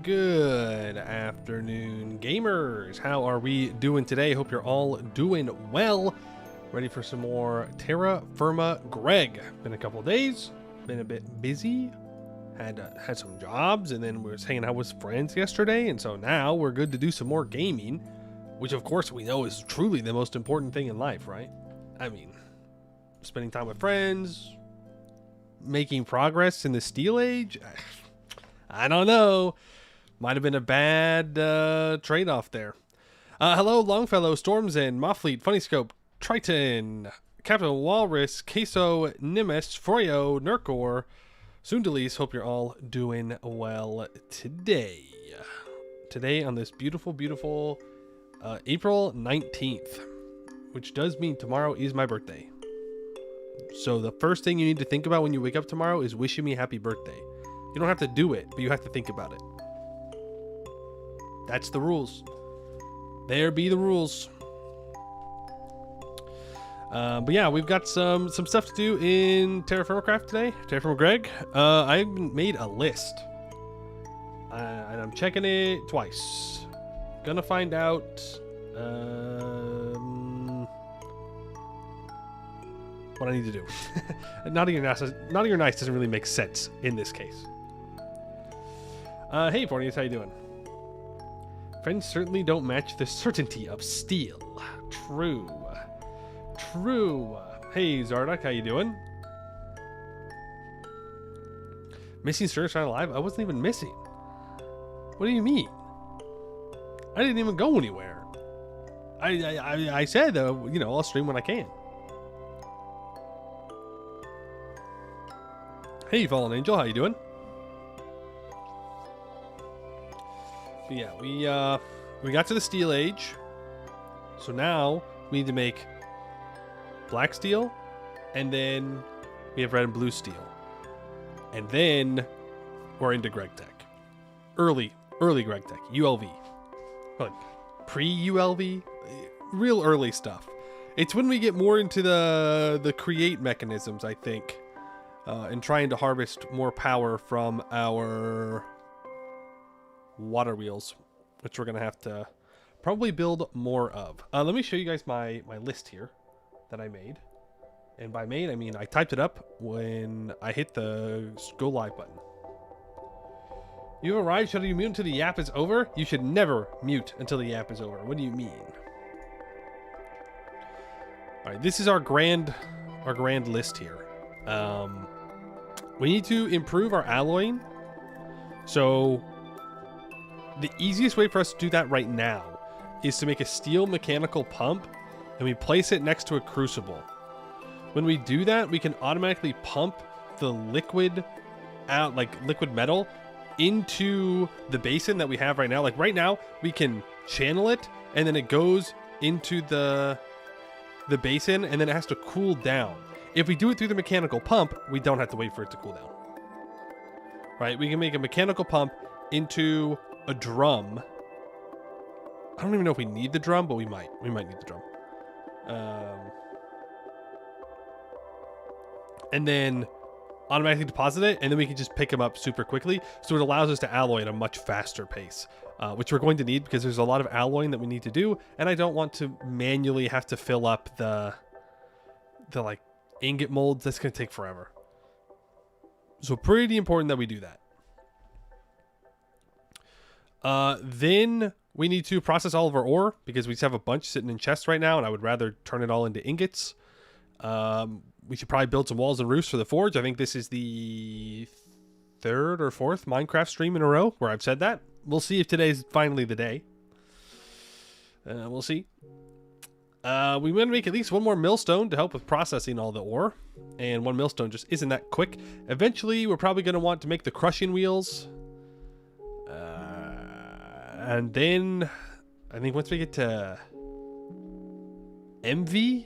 Good afternoon, gamers. How are we doing today? Hope you're all doing well. Ready for some more Terra Firma Greg. Been a couple of days, been a bit busy. Had some jobs, and then we were hanging out with friends yesterday, and so now we're good to do some more gaming, which of course we know is truly the most important thing in life, right? I mean, spending time with friends, making progress in the Steel Age. I don't know. Might have been a bad trade-off there. Hello, Longfellow, Stormzen, Moffleet, Funnyscope, Triton, Captain Walrus, Queso, Nimes, Froyo, Nurkor, Sundalis. Hope you're all doing well today. Today on this beautiful, beautiful April 19th, which does mean tomorrow is my birthday. So the first thing you need to think about when you wake up tomorrow is wishing me happy birthday. You don't have to do it, but you have to think about it. That's the rules. There be the rules. But yeah, we've got some stuff to do in Terra Firma Craft today. Terra Firma Greg. I made a list. And I'm checking it twice. Gonna find out what I need to do. Naughty or nice doesn't really make sense in this case. Hey, Fornius, how you doing? Friends certainly don't match the certainty of steel. True. True. Hey, Zardak, how you doing? Missing Stir Shine Alive? I wasn't even missing. What do you mean? I didn't even go anywhere. I said, you know, I'll stream when I can. Hey, Fallen Angel, how you doing? But yeah, we got to the Steel Age, so now we need to make black steel, and then we have red and blue steel, and then we're into Greg Tech, early Greg Tech, ULV, like pre-ULV, real early stuff. It's when we get more into the create mechanisms, I think, and trying to harvest more power from our water wheels, which we're gonna have to probably build more of. Let me show you guys my list here that I made, and by made I mean I typed it up when I hit the go live button. You've arrived. Should you mute until the yap is over? You should never mute until the yap is over. What do you mean? All right, this is our grand list here. We need to improve our alloying, so the easiest way for us to do that right now is to make a steel mechanical pump, and we place it next to a crucible. When we do that, we can automatically pump the liquid out, like liquid metal, into the basin that we have right now. Like right now, we can channel it, and then it goes into the basin, and then it has to cool down. If we do it through the mechanical pump, we don't have to wait for it to cool down. Right? We can make a mechanical pump into a drum. I don't even know if we need the drum, but we might need the drum. And then automatically deposit it, and then we can just pick them up super quickly. So it allows us to alloy at a much faster pace, which we're going to need because there's a lot of alloying that we need to do, and I don't want to manually have to fill up the like ingot molds. That's going to take forever. So pretty important that we do that. Then we need to process all of our ore because we just have a bunch sitting in chests right now, and I would rather turn it all into ingots. We should probably build some walls and roofs for the forge. I think this is the third or fourth Minecraft stream in a row where I've said that. We'll see if today's finally the day. We'll see. We want to make at least one more millstone to help with processing all the ore, and one millstone just isn't that quick. Eventually, we're probably going to want to make the crushing wheels. And then I think once we get to MV,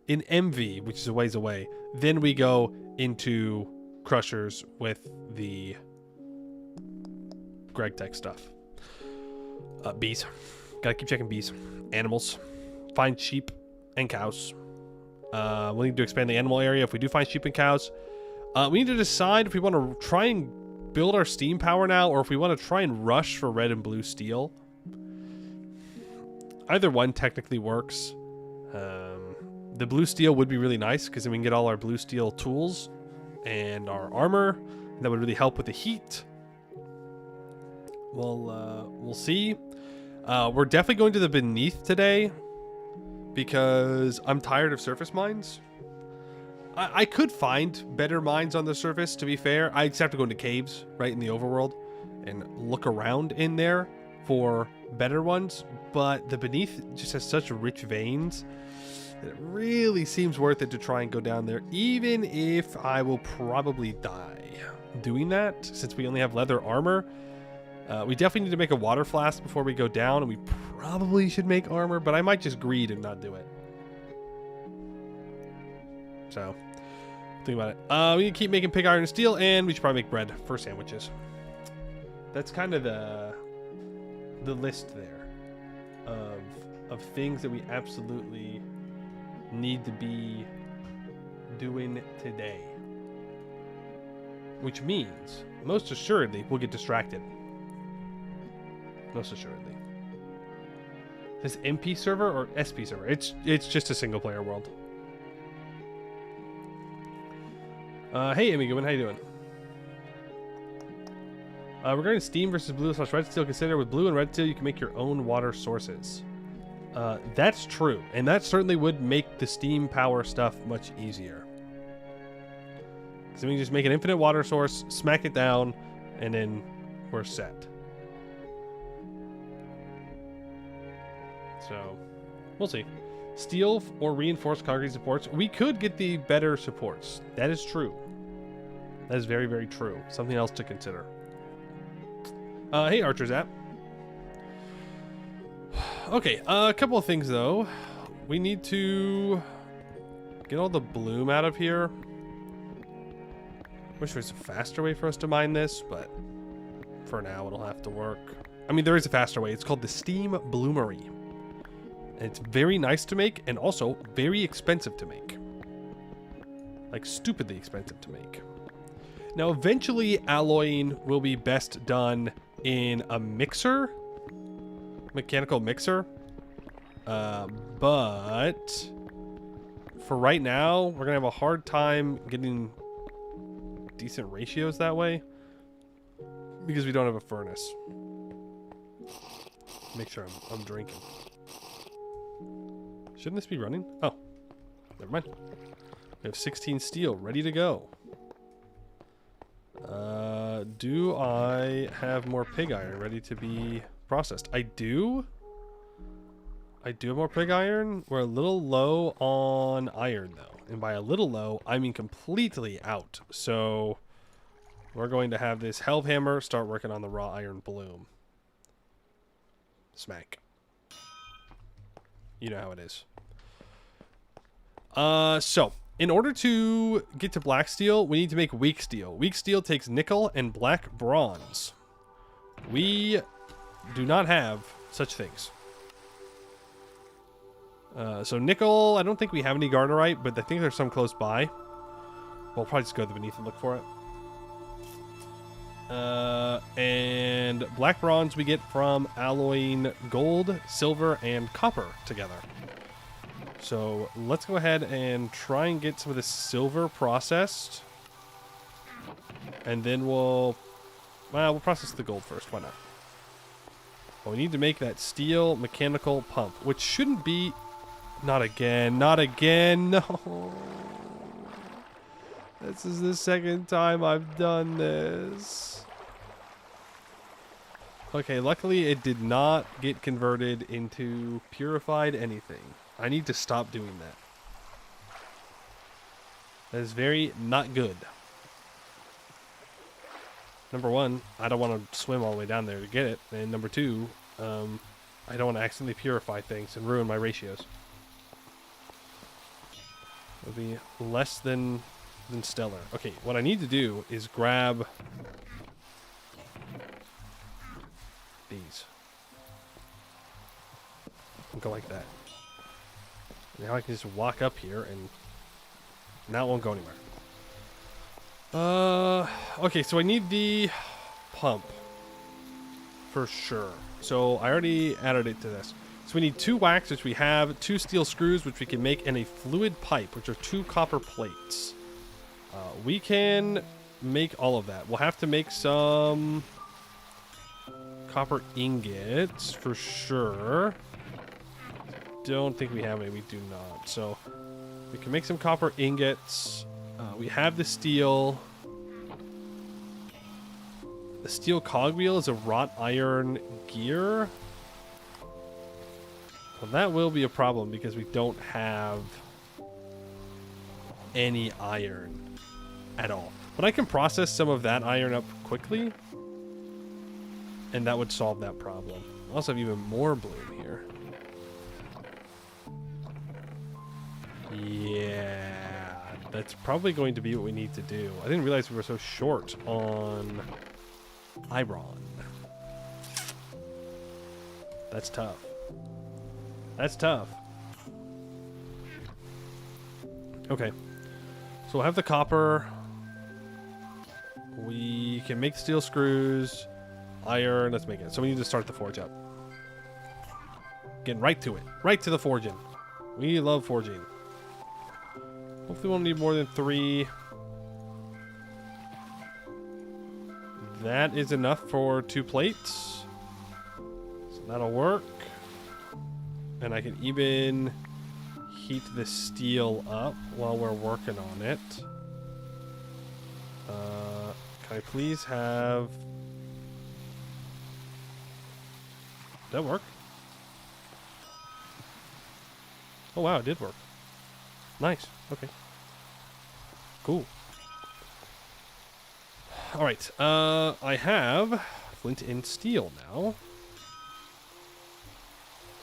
in MV, which is a ways away, then we go into crushers with the Greg Tech stuff. Bees. Gotta keep checking bees. Animals. Find sheep and cows. We need to expand the animal area if we do find sheep and cows. We need to decide if we want to try and build our steam power now, or if we want to try and rush for red and blue steel. Either one technically works. The blue steel would be really nice because then we can get all our blue steel tools and our armor, and that would really help with the heat. We'll see. We're definitely going to the beneath today because I'm tired of surface mines. I could find better mines on the surface, to be fair. I just have to go into caves, right, in the overworld and look around in there for better ones. But the beneath just has such rich veins that it really seems worth it to try and go down there, even if I will probably die doing that, since we only have leather armor. We definitely need to make a water flask before we go down, and we probably should make armor, but I might just greed and not do it. So, think about it. We can keep making pig iron and steel, and we should probably make bread for sandwiches. That's kind of the list there of things that we absolutely need to be doing today. Which means, most assuredly, we'll get distracted. Most assuredly. This MP server or SP server? It's just a single player world. Hey Amigoman, how you doing? Regarding steam versus blue/red steel, consider with blue and red steel you can make your own water sources. That's true, and that certainly would make the steam power stuff much easier. So we can just make an infinite water source, smack it down, and then we're set. So, we'll see. Steel or reinforced concrete supports. We could get the better supports. That is true. That is very, very true. Something else to consider. Hey, Archer's app. Okay, a couple of things, though. We need to get all the bloom out of here. Wish there was a faster way for us to mine this, but for now, it'll have to work. I mean, there is a faster way. It's called the Steam Bloomery. And it's very nice to make, and also very expensive to make. Like, stupidly expensive to make. Now, eventually, alloying will be best done in a mixer. Mechanical mixer. But for right now, we're going to have a hard time getting decent ratios that way. Because we don't have a furnace. Make sure I'm drinking. Shouldn't this be running? Oh, never mind. We have 16 steel ready to go. Do I have more pig iron ready to be processed? I do. I do have more pig iron. We're a little low on iron, though. And by a little low, I mean completely out. So we're going to have this Hellhammer start working on the raw iron bloom. Smack. You know how it is. So, in order to get to black steel, we need to make weak steel. Weak steel takes nickel and black bronze. We do not have such things. So nickel, I don't think we have any garnerite, but I think there's some close by. We'll probably just go to the beneath and look for it. And black bronze we get from alloying gold, silver, and copper together. So let's go ahead and try and get some of the silver processed. And then we'll process the gold first. Why not? Well, we need to make that steel mechanical pump, which shouldn't be... Not again. Not again. No. This is the second time I've done this. Okay, luckily it did not get converted into purified anything. I need to stop doing that. That is very not good. Number one, I don't want to swim all the way down there to get it. And number two, I don't want to accidentally purify things and ruin my ratios. It would be less than stellar. Okay, what I need to do is grab these. And go like that. Now I can just walk up here and now it won't go anywhere. Okay, so I need the pump for sure. So I already added it to this. So we need 2 wax, which we have, 2 steel screws, which we can make, and a fluid pipe, which are 2 copper plates. We can make all of that. We'll have to make some copper ingots for sure. Don't think we have any. We do not. So we can make some copper ingots. We have the steel. The steel cogwheel is a wrought iron gear. Well, that will be a problem because we don't have any iron at all. But I can process some of that iron up quickly, and that would solve that problem. I also have even more bloom here. Yeah, that's probably going to be what we need to do. I didn't realize we were so short on iron. That's tough. That's tough. Okay. So we'll have the copper. We can make steel screws. Iron. Let's make it. So we need to start the forge up. Getting right to it. Right to the forging. We love forging. Hopefully we won't need more than 3. That is enough for 2 plates. So that'll work. And I can even heat the steel up while we're working on it. Can I please have... Did that work? Oh wow, it did work. Nice. Okay. Cool. Alright, I have flint and steel now.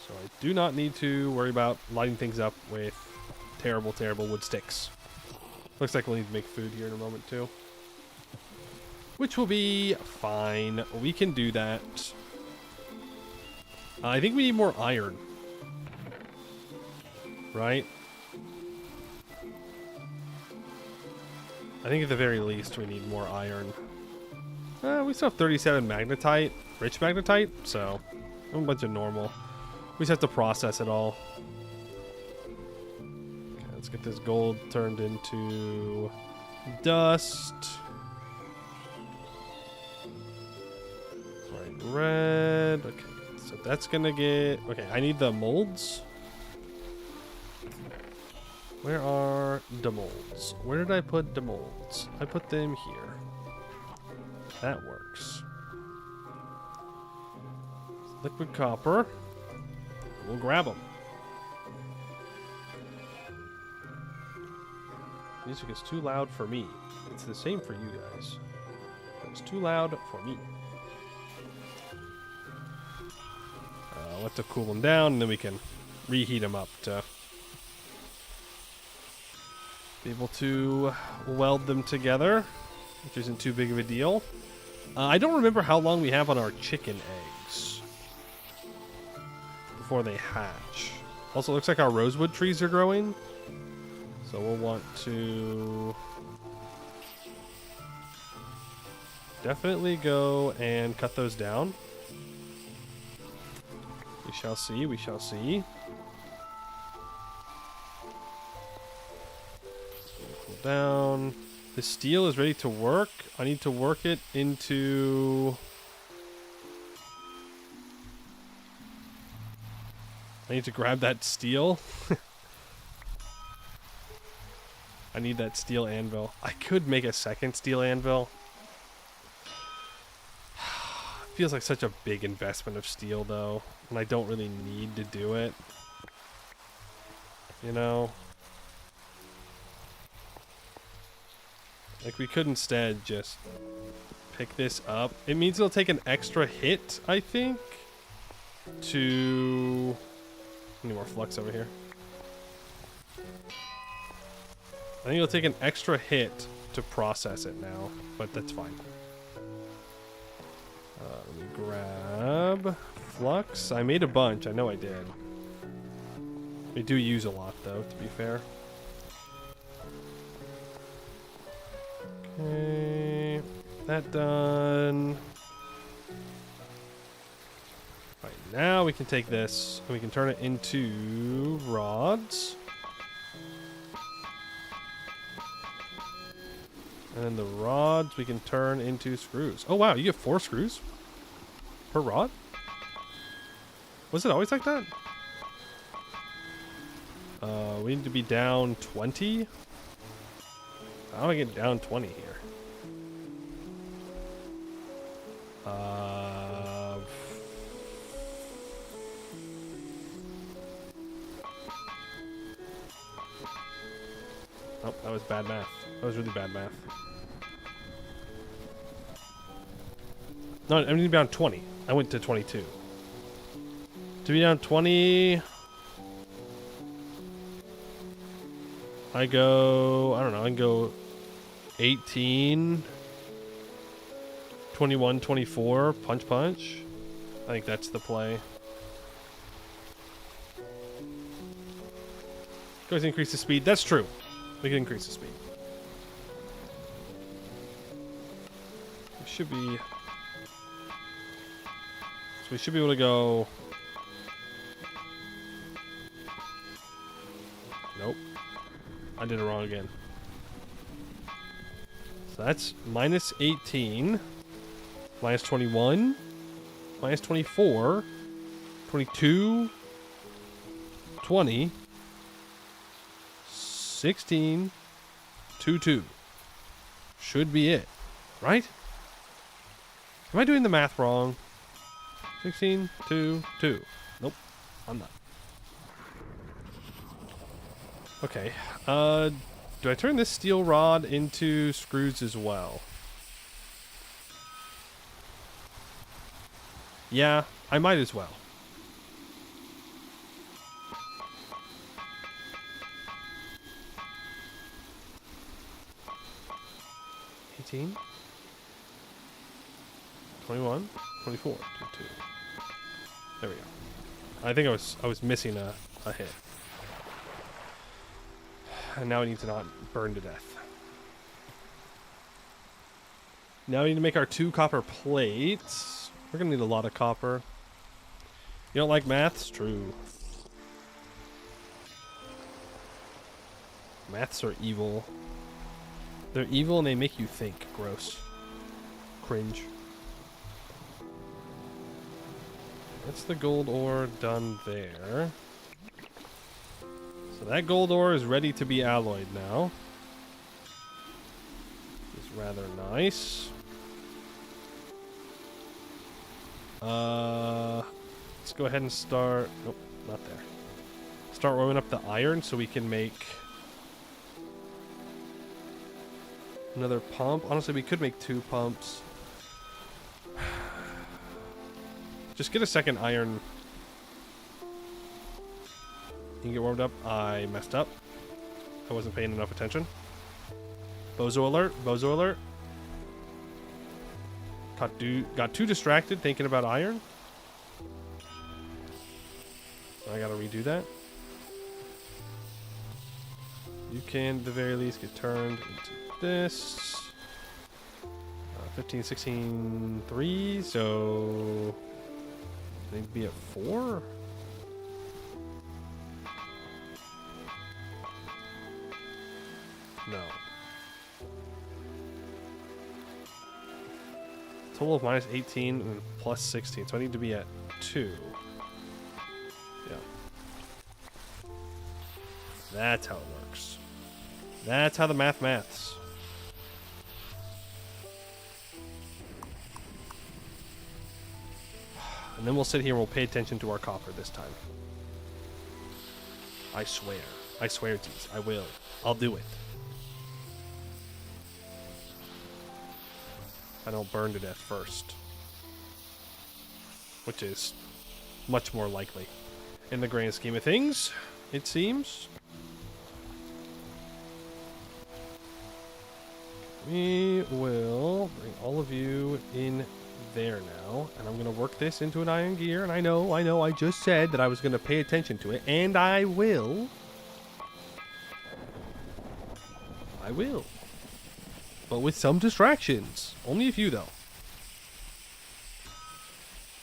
So I do not need to worry about lighting things up with terrible, terrible wood sticks. Looks like we'll need to make food here in a moment too. Which will be fine. We can do that. I think we need more iron. Right? I think at the very least we need more iron. We still have 37 magnetite, rich magnetite, so a bunch of normal. We just have to process it all. Okay, let's get this gold turned into dust. Right, red. Okay, so that's gonna get... Okay, I need the molds. Where are the molds? Where did I put the molds? I put them here. That works. Liquid copper. We'll grab them. Music is too loud for me. It's the same for you guys. It's too loud for me. I'll have to cool them down, and then we can reheat them up to be able to weld them together, which isn't too big of a deal. I don't remember how long we have on our chicken eggs before they hatch. Also, it looks like our rosewood trees are growing, so we'll want to definitely go and cut those down. We shall see, we shall see. Down. The steel is ready to work. I need to work it into... I need to grab that steel. I need that steel anvil. I could make a second steel anvil. Feels like such a big investment of steel though, and I don't really need to do it. You know? Like, we could instead just pick this up. It means it'll take an extra hit, I think, to... I need more flux over here. I think it'll take an extra hit to process it now, but that's fine. Let me grab flux. I made a bunch. I know I did. We do use a lot, though, to be fair. Okay, that done. Right, now we can take this and we can turn it into rods. And then the rods we can turn into screws. Oh wow, you get 4 screws per rod? Was it always like that? We need to be down 20. How do I get down 20 here? Oh, that was bad math. That was really bad math. No, I need to be down 20. I went to 22. To be down 20... I go... I don't know. I can go 18... 21, 24. Punch, punch. I think that's the play. Guys, increase the speed. That's true. We can increase the speed. We should be... So we should be able to go... Nope. I did it wrong again. So that's minus 18. Minus 21. Minus 24. 22. 20. 16. 2. Should be it. Right? Am I doing the math wrong? 16, 2. Nope. I'm not. Okay. Do I turn this steel rod into screws as well? Yeah, I might as well. $18, 21, 24, 22. There we go. I think I was missing a hit. And now we need to not burn to death. Now we need to make our 2 copper plates. We're gonna need a lot of copper. You don't like maths? True. Maths are evil. They're evil and they make you think. Gross. Cringe. That's the gold ore done there. So that gold ore is ready to be alloyed now. It's rather nice. Let's go ahead and start... Nope, not there. Start warming up the iron so we can make another pump. Honestly, we could make 2 pumps. Just get a second iron. You can get warmed up. I messed up. I wasn't paying enough attention. Bozo alert. Bozo alert. Got too distracted thinking about iron. I gotta redo that. You can, at the very least, get turned into this. 15, 16, 3. So... I think be at 4? No. Total of minus 18 and plus 16. So I need to be at 2. Yeah. That's how it works. That's how the maths. And then we'll sit here and we'll pay attention to our copper this time. I swear. I swear, tease. I will. I'll do it. I don't burn to death first. Which is much more likely. In the grand scheme of things, it seems. We will bring all of you in there now, and I'm going to work this into an iron gear, and I know, I just said that I was going to pay attention to it, and I will. but with some distractions. Only a few, though.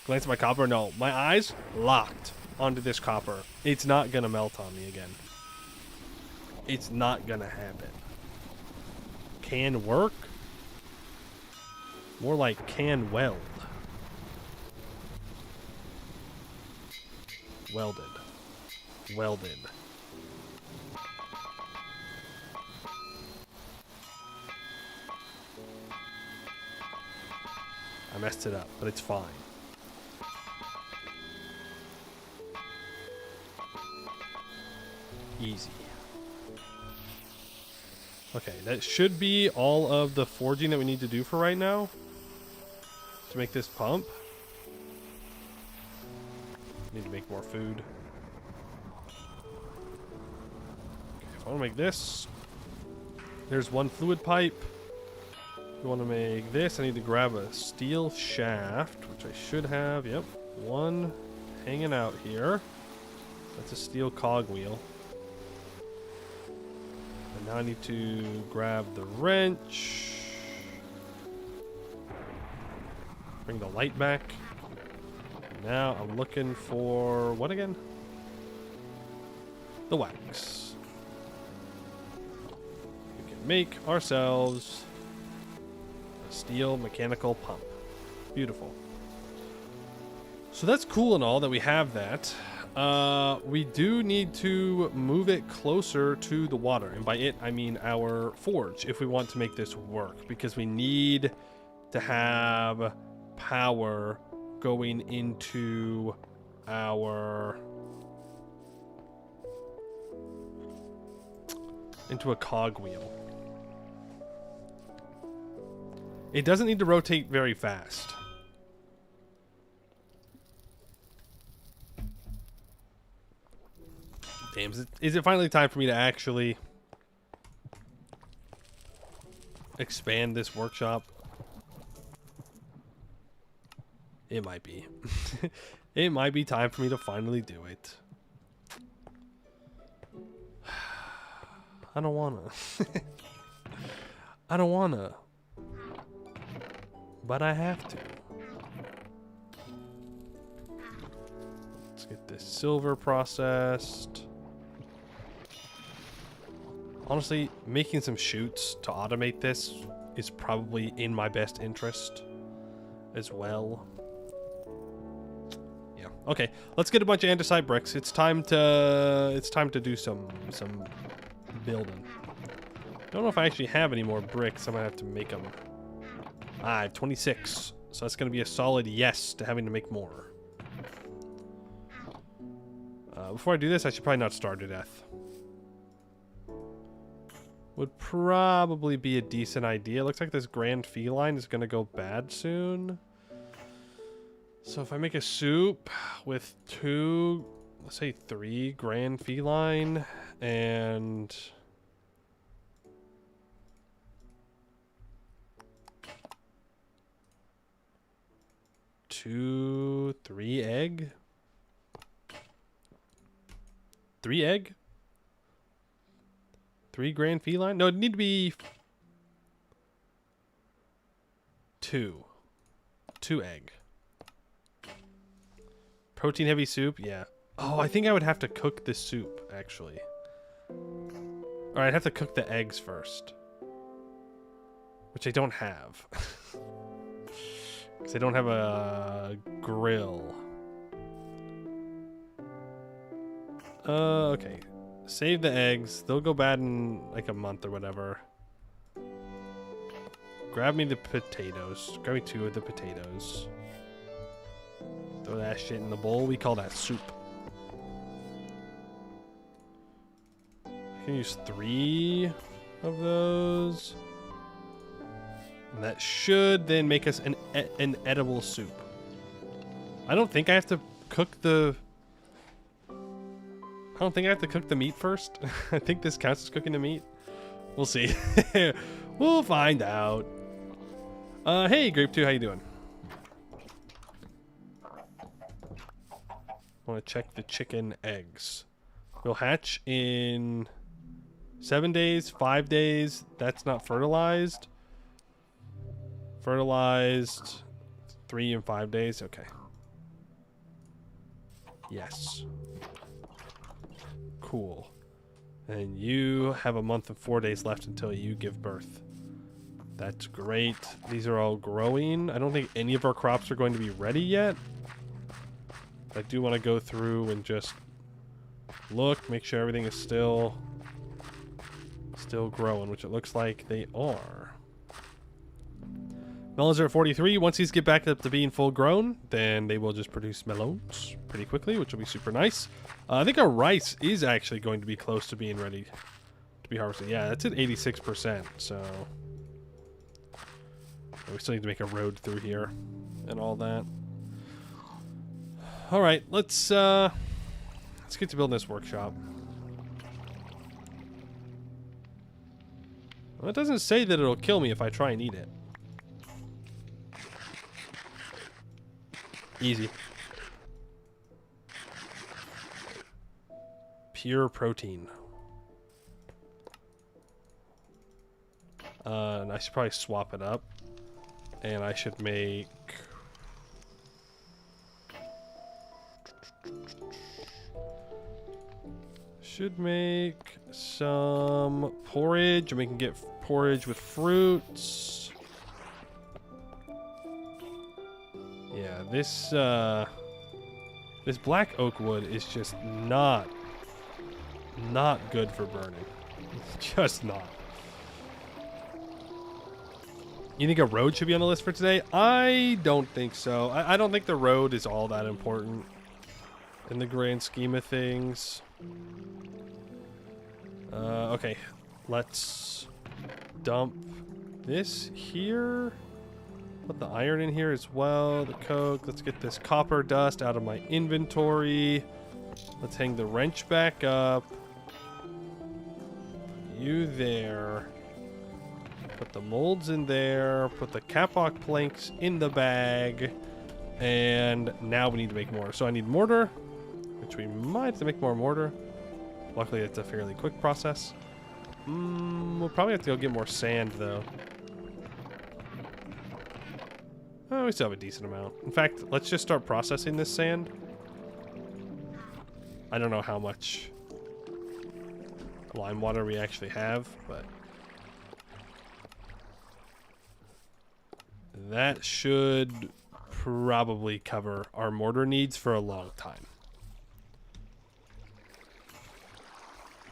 Glance at my copper. No, my eyes locked onto this copper. It's not going to melt on me again. It's not going to happen. Can work? More like can weld. Welded. Welded. I messed it up, but it's fine. Easy. Okay, that should be all of the forging that we need to do for right now to make this pump. Need to make more food. Okay, if I want to make this, there's one fluid pipe. If you want to make this, I need to grab a steel shaft, which I should have. Yep, one hanging out here. That's a steel cogwheel. And now I need to grab the wrench. Bring the light back. Now I'm looking for what again? The wax. We can make ourselves a steel mechanical pump. Beautiful. So that's cool and all that we have that. We do need to move it closer to the water. And by it, I mean our forge if we want to make this work. Because we need to have power going into a cogwheel. It doesn't need to rotate very fast. Damn, is it finally time for me to actually expand this workshop? It might be. It might be time for me to finally do it. I don't wanna. I don't wanna. But I have to. Let's get this silver processed. Honestly, making some chutes to automate this is probably in my best interest as well. Yeah. Okay, let's get a bunch of andesite bricks. It's time to do some building. Don't know if I actually have any more bricks. I might have to make them. I have 26, so that's going to be a solid yes to having to make more. Before I do this, I should probably not starve to death. Would probably be a decent idea. Looks like this grand feline is going to go bad soon. So if I make a soup with two, let's say 3 grand feline and three egg? 3 egg? 3 grand feline? No, it'd need to be 2 egg. Protein heavy soup? Yeah. Oh, I think I would have to cook the soup, actually. Or I'd have to cook the eggs first. Which I don't have. Because I don't have a grill. Okay. Save the eggs. They'll go bad in like a month or whatever. Grab me the potatoes. Grab me 2 of the potatoes. Throw that shit in the bowl. We call that soup. I can use 3 of those. And that should then make us an edible soup. I don't think I have to cook the... I don't think I have to cook the meat first. I think this counts as cooking the meat. We'll see. We'll find out. Hey, Grape 2, how you doing? I want to check the chicken eggs. They'll hatch in 7 days, 5 days. That's not fertilized. Fertilized 3 and 5 days. Okay. Yes. Cool. And you have a month and 4 days left until you give birth. That's great. These are all growing. I don't think any of our crops are going to be ready yet. I do want to go through and just look, make sure everything is still growing, which it looks like they are. Melons are at 43. Once these get back up to being full grown, then they will just produce melons pretty quickly, which will be super nice. I think our rice is actually going to be close to being ready to be harvested. Yeah, that's at 86%, so we still need to make a road through here and all that. All right, let's get to building this workshop. Well, it doesn't say that it'll kill me if I try and eat it. Easy. Pure protein. And I should probably swap it up. And I should make... some porridge, and we can get porridge with fruits. Yeah, this black oak wood is just not good for burning. Just not. You think a road should be on the list for today? I don't think so. I don't think the road is all that important in the grand scheme of things. Okay, let's dump this here. Put the iron in here as well, the coke. Let's get this copper dust out of my inventory. Let's hang the wrench back up. You there. Put the molds in there. Put the caplock planks in the bag. And now we need to make more. So I need mortar, which we might have to make more mortar. Luckily, it's a fairly quick process. We'll probably have to go get more sand, though. Oh, we still have a decent amount. In fact, let's just start processing this sand. I don't know how much lime water we actually have, but that should probably cover our mortar needs for a long time.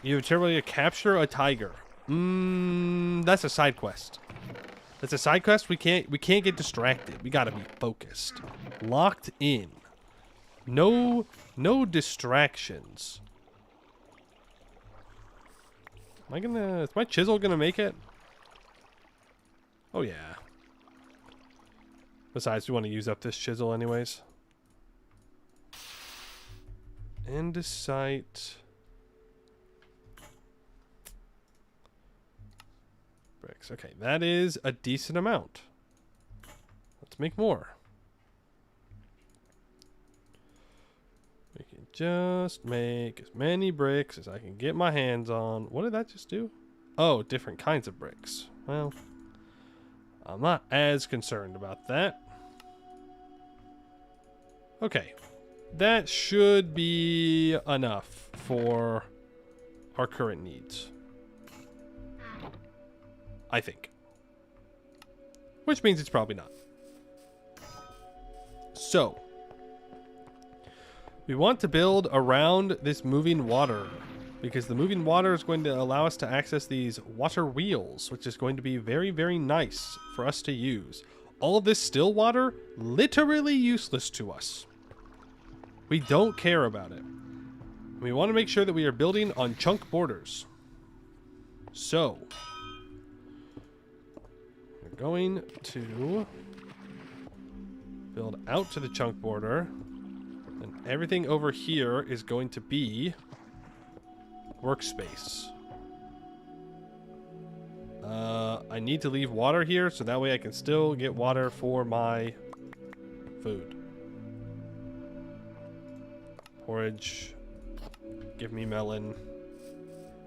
You have to capture a tiger. That's a side quest. That's a side quest. We can't get distracted. We gotta be focused, locked in. No distractions. Is my chisel gonna make it? Oh yeah. Besides, we want to use up this chisel anyways. Andesite. Bricks. Okay, that is a decent amount. Let's make more. We can just make as many bricks as I can get my hands on. What did that just do? Oh, different kinds of bricks. Well, I'm not as concerned about that. Okay, that should be enough for our current needs. I think. Which means it's probably not. So, we want to build around this moving water, because the moving water is going to allow us to access these water wheels, which is going to be very, very nice for us to use. All of this still water, literally useless to us. We don't care about it. We want to make sure that we are building on chunk borders. So, we're going to build out to the chunk border. And everything over here is going to be workspace. I need to leave water here so that way I can still get water for my food. Porridge. Give me melon.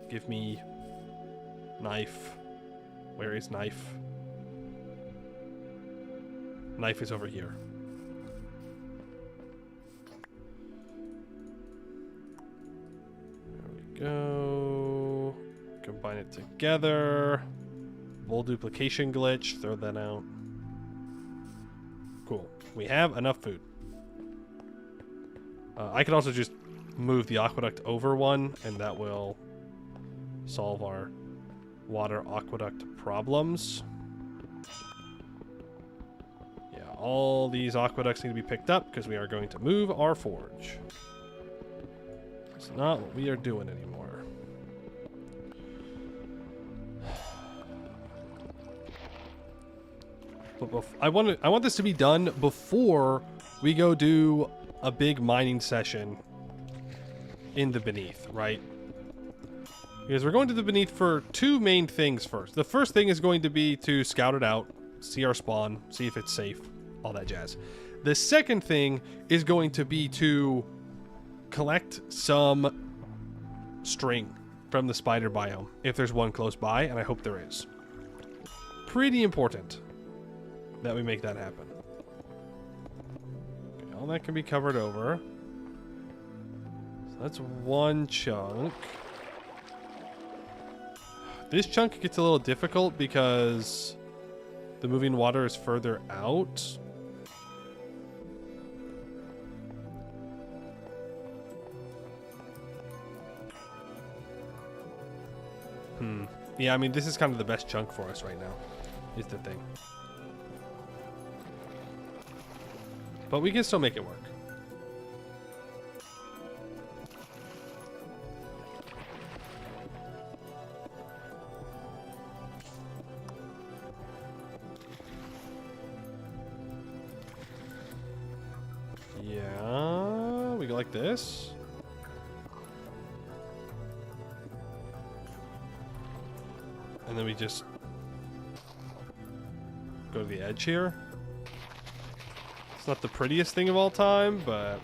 Give me knife. Where is knife? Knife is over here. There we go. Combine it together. Bowl duplication glitch. Throw that out. Cool. We have enough food. I can also just move the aqueduct over one, and that will solve our water aqueduct problems. Yeah, all these aqueducts need to be picked up because we are going to move our forge. It's not what we are doing anymore. But I want this to be done before we go do a big mining session in the Beneath, right? Because we're going to the Beneath for two main things first. The first thing is going to be to scout it out, see our spawn, see if it's safe, all that jazz. The second thing is going to be to collect some string from the spider biome, if there's one close by, and I hope there is. Pretty important that we make that happen. Okay, all that can be covered over. So that's one chunk. This chunk gets a little difficult because the moving water is further out. Yeah, I mean, this is kind of the best chunk for us right now, is the thing. But we can still make it work. Yeah, we go like this. And then we just go to the edge here. It's not the prettiest thing of all time, but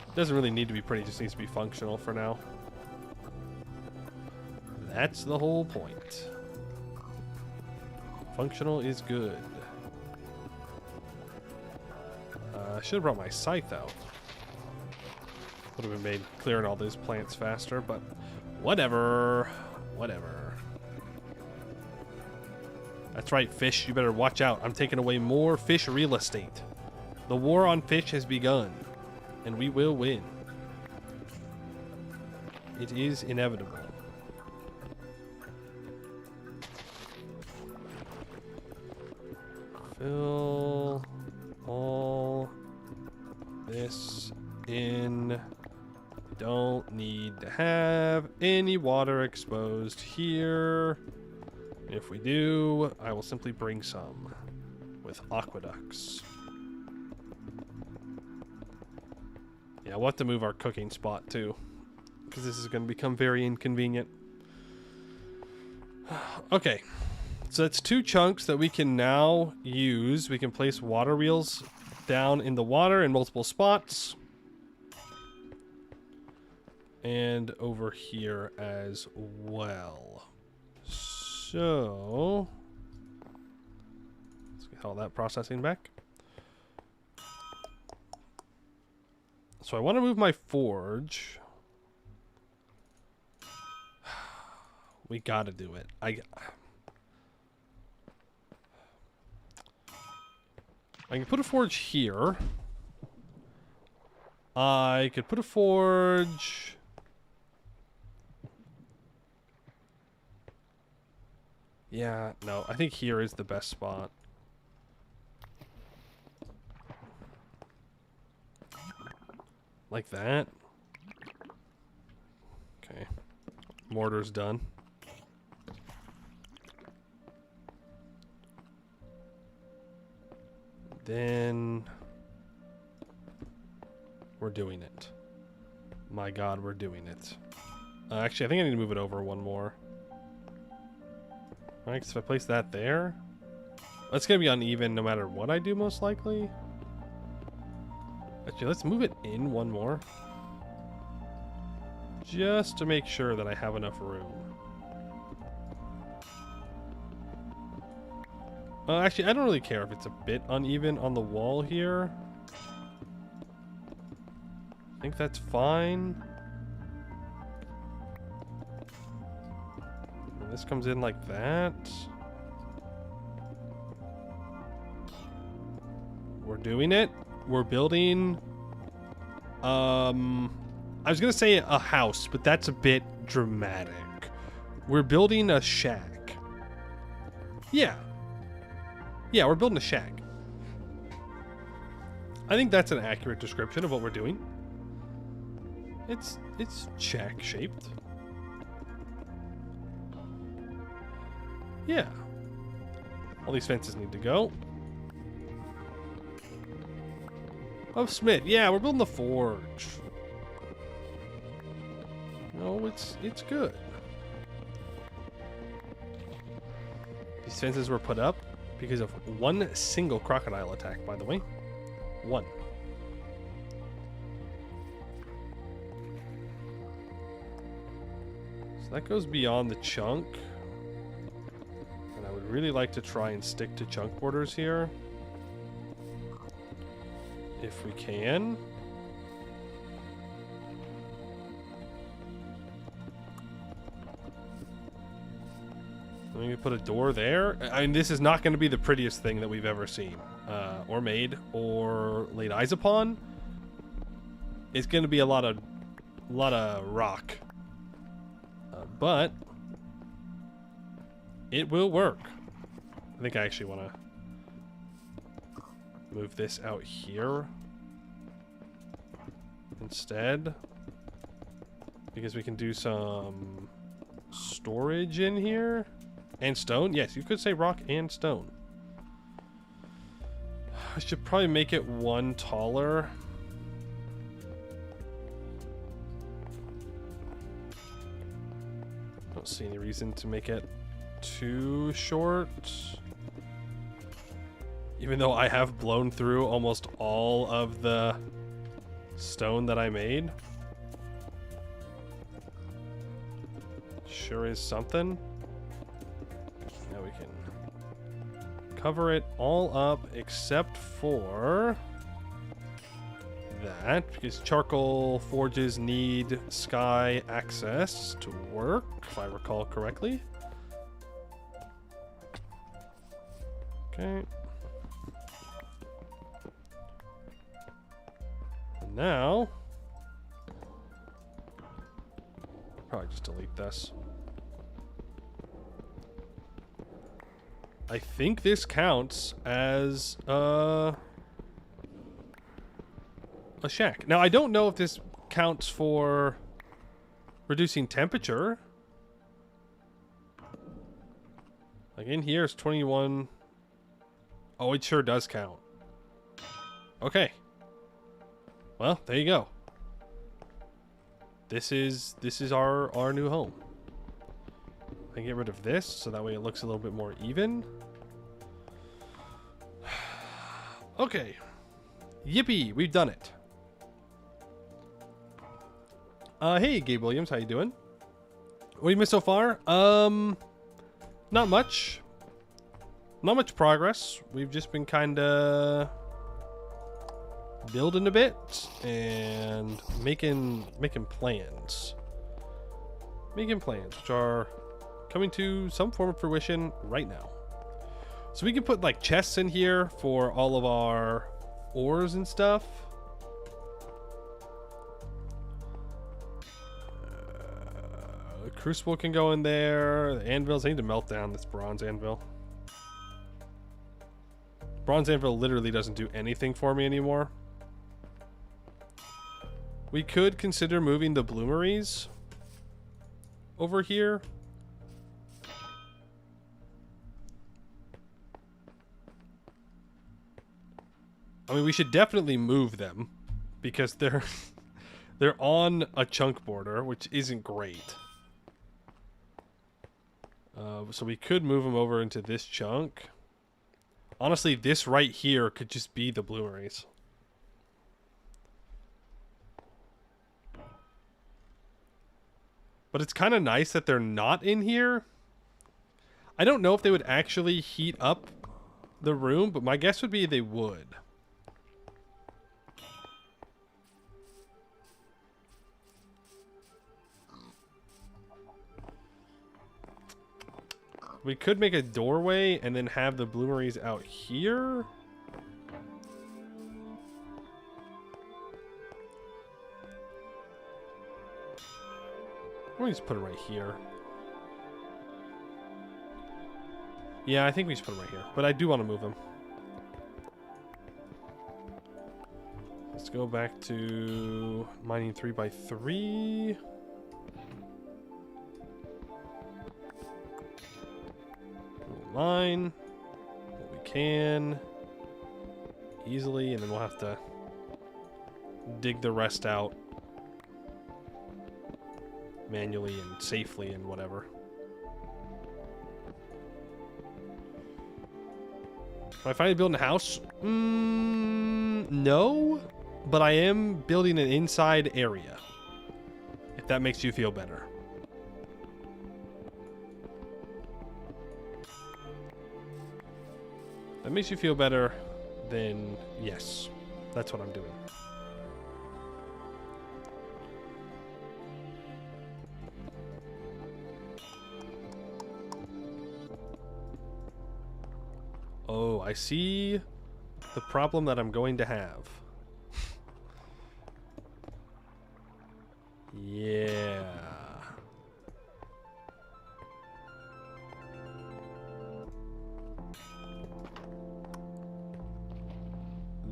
it doesn't really need to be pretty, it just needs to be functional for now. That's the whole point. Functional is good. I should have brought my scythe out. Would have been made clearing all these plants faster, but whatever. Whatever. That's right, fish. You better watch out. I'm taking away more fish real estate. The war on fish has begun, and we will win. It is inevitable. Fill all this in. Don't need to have any water exposed here. If we do, I will simply bring some with aqueducts. Yeah, we'll have to move our cooking spot too, because this is going to become very inconvenient. Okay, so that's two chunks that we can now use. We can place water wheels down in the water in multiple spots. And over here as well. So let's get all that processing back. So I want to move my forge. We gotta do it. I can put a forge here. I could put a forge. Yeah, no, I think here is the best spot. Like that. Okay. Mortar's done. Then we're doing it. My God, we're doing it. Actually, I think I need to move it over one more. Alright, so if I place that there, that's going to be uneven no matter what I do, most likely. Actually, let's move it in one more. Just to make sure that I have enough room. Actually, I don't really care if it's a bit uneven on the wall here. I think that's fine. And this comes in like that. We're doing it. We're building... I was gonna say a house, but that's a bit dramatic. We're building a shack. Yeah. Yeah, we're building a shack. I think that's an accurate description of what we're doing. It's shack shaped. Yeah. All these fences need to go. Oh, Smith. Yeah, we're building the forge. No, it's good. These fences were put up because of one single crocodile attack, by the way. One. So that goes beyond the chunk. And I would really like to try and stick to chunk borders here. If we can. Let me put a door there. I mean, this is not going to be the prettiest thing that we've ever seen, or made, or laid eyes upon. It's going to be a lot of rock, but it will work. I think I actually want to move this out here instead, because we can do some storage in here. And stone? Yes, you could say rock and stone. I should probably make it one taller. Don't see any reason to make it too short. Even though I have blown through almost all of the stone that I made. Sure is something. Now we can cover it all up except for that, because charcoal forges need sky access to work, if I recall correctly. Okay. And now, probably just delete this. I think this counts as a shack. Now, I don't know if this counts for reducing temperature. Like in here it's 21. Oh, it sure does count. Okay. Well, there you go. This is our new home. I can get rid of this so that way it looks a little bit more even. Okay. Yippee, we've done it. Hey, Gabe Williams, how you doing? What have you missed so far? Not much. Not much progress. We've just been kind of building a bit and making plans. Making plans, which are coming to some form of fruition right now. So we can put like chests in here for all of our ores and stuff. The crucible can go in there. The anvils, I need to melt down this bronze anvil. Bronze anvil literally doesn't do anything for me anymore. We could consider moving the bloomeries over here. I mean, we should definitely move them because they're on a chunk border, which isn't great. So we could move them over into this chunk. Honestly, this right here could just be the bloomeries. But it's kind of nice that they're not in here. I don't know if they would actually heat up the room, but my guess would be they would. We could make a doorway and then have the bloomeries out here. We just put it right here. Yeah, I think we should put them right here. But I do want to move them. Let's go back to mining 3x3. Line what we can easily, and then we'll have to dig the rest out manually and safely and whatever. Am I finally building a house? No, but I am building an inside area, if that makes you feel better. That makes you feel better, then yes, that's what I'm doing. Oh, I see the problem that I'm going to have. Yeah.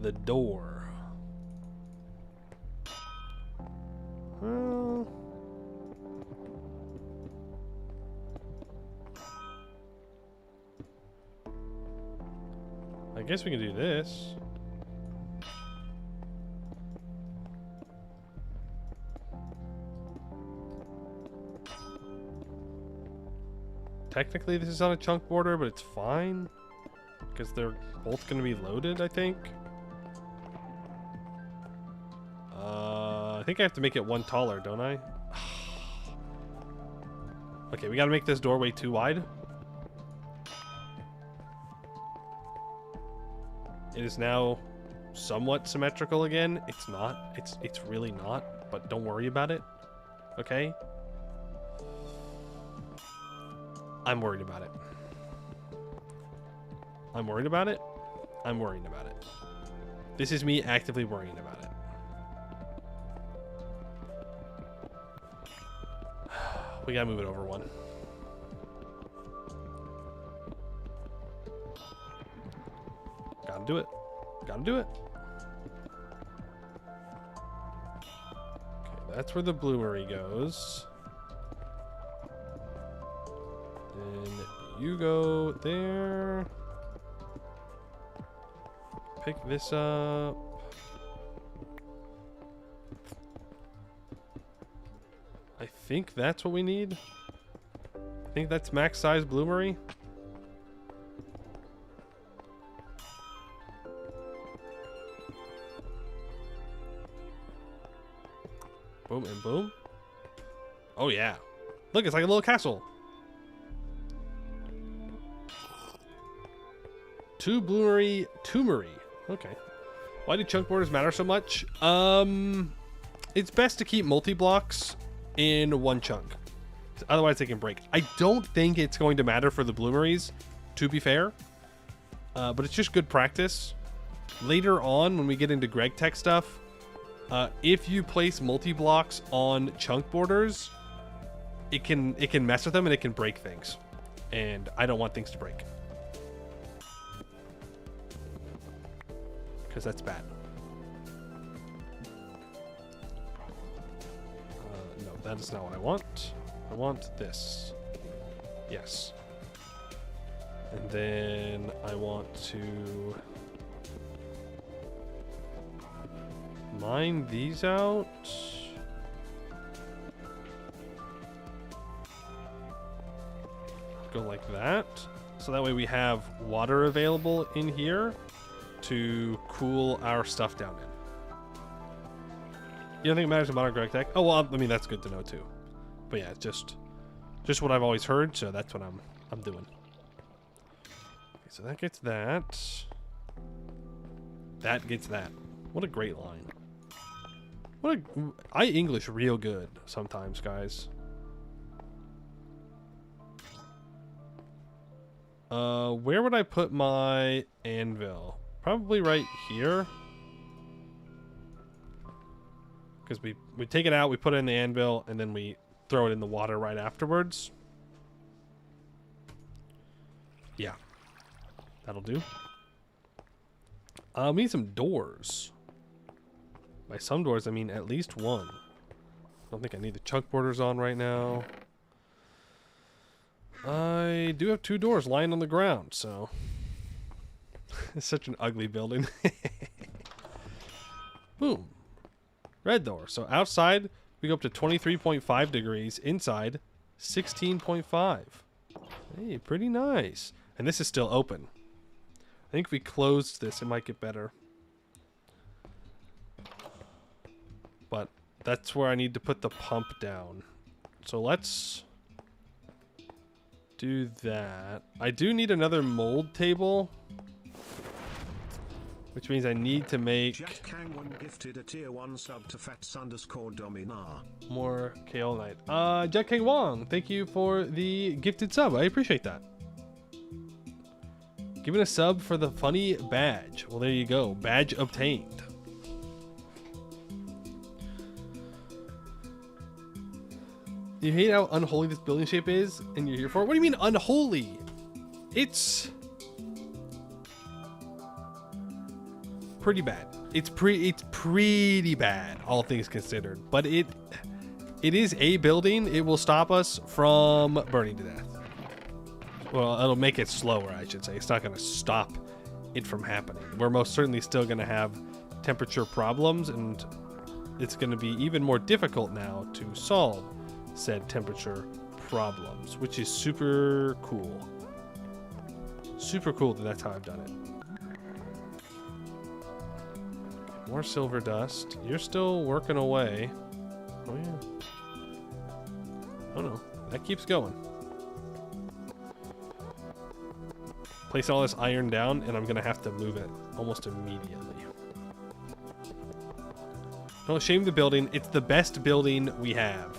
The door. Well, I guess we can do this. Technically this is on a chunk border, but it's fine because they're both going to be loaded, I think. I think I have to make it one taller, don't I? Okay, we got to make this doorway too wide. It is now somewhat symmetrical again. It's not. It's really not, but don't worry about it. Okay? I'm worried about it. I'm worried about it. I'm worrying about it. This is me actively worrying about it. We gotta move it over one. Gotta do it. Gotta do it. Okay, that's where the bloomery goes. Then you go there. Pick this up. I think that's what we need. I think that's max size bloomery. Boom and boom. Oh yeah. Look, it's like a little castle. 2 bloomery, tumery. Okay. Why do chunk borders matter so much? It's best to keep multi-blocks in one chunk. Otherwise they can break. I don't think it's going to matter for the bloomeries, to be fair. But it's just good practice. Later on, when we get into Greg Tech stuff, if you place multi-blocks on chunk borders, it can mess with them and it can break things. And I don't want things to break. Because that's bad. No, that is not what I want. I want this. Yes. And then I want to mine these out. Go like that. So that way we have water available in here to cool our stuff down in. You don't think it matters in modern Greg Tech? Oh well, I mean that's good to know too. But yeah, it's just what I've always heard, so that's what I'm doing. So that gets that. That gets that. What a great line. I English real good sometimes, guys. Where would I put my anvil? Probably right here. Because we take it out, we put it in the anvil, and then we throw it in the water right afterwards. Yeah. That'll do. We need some doors. By some doors, I mean at least one. I don't think I need the chunk borders on right now. I do have 2 doors lying on the ground, so... It's such an ugly building. Boom. Red door. So outside, we go up to 23.5 degrees. Inside, 16.5. Hey, pretty nice. And this is still open. I think if we closed this, it might get better. But that's where I need to put the pump down. So let's do that. I do need another mold table, which means I need to make Jack Kangwon gifted a tier 1 sub to Fats_Dominar. more KO Night. Jack Kang Wong, thank you for the gifted sub. I appreciate that. Giving a sub for the funny badge. Well, there you go. Badge obtained. You hate how unholy this building shape is, and you're here for it? What do you mean unholy? It's pretty bad. It's pretty bad, all things considered. But it is a building. It will stop us from burning to death. Well, it'll make it slower, I should say. It's not going to stop it from happening. We're most certainly still going to have temperature problems, and it's going to be even more difficult now to solve said temperature problems, which is super cool. Super cool that that's how I've done it. More silver dust. You're still working away. Oh, yeah. Oh, no. That keeps going. Place all this iron down, and I'm going to have to move it almost immediately. Don't shame the building. It's the best building we have.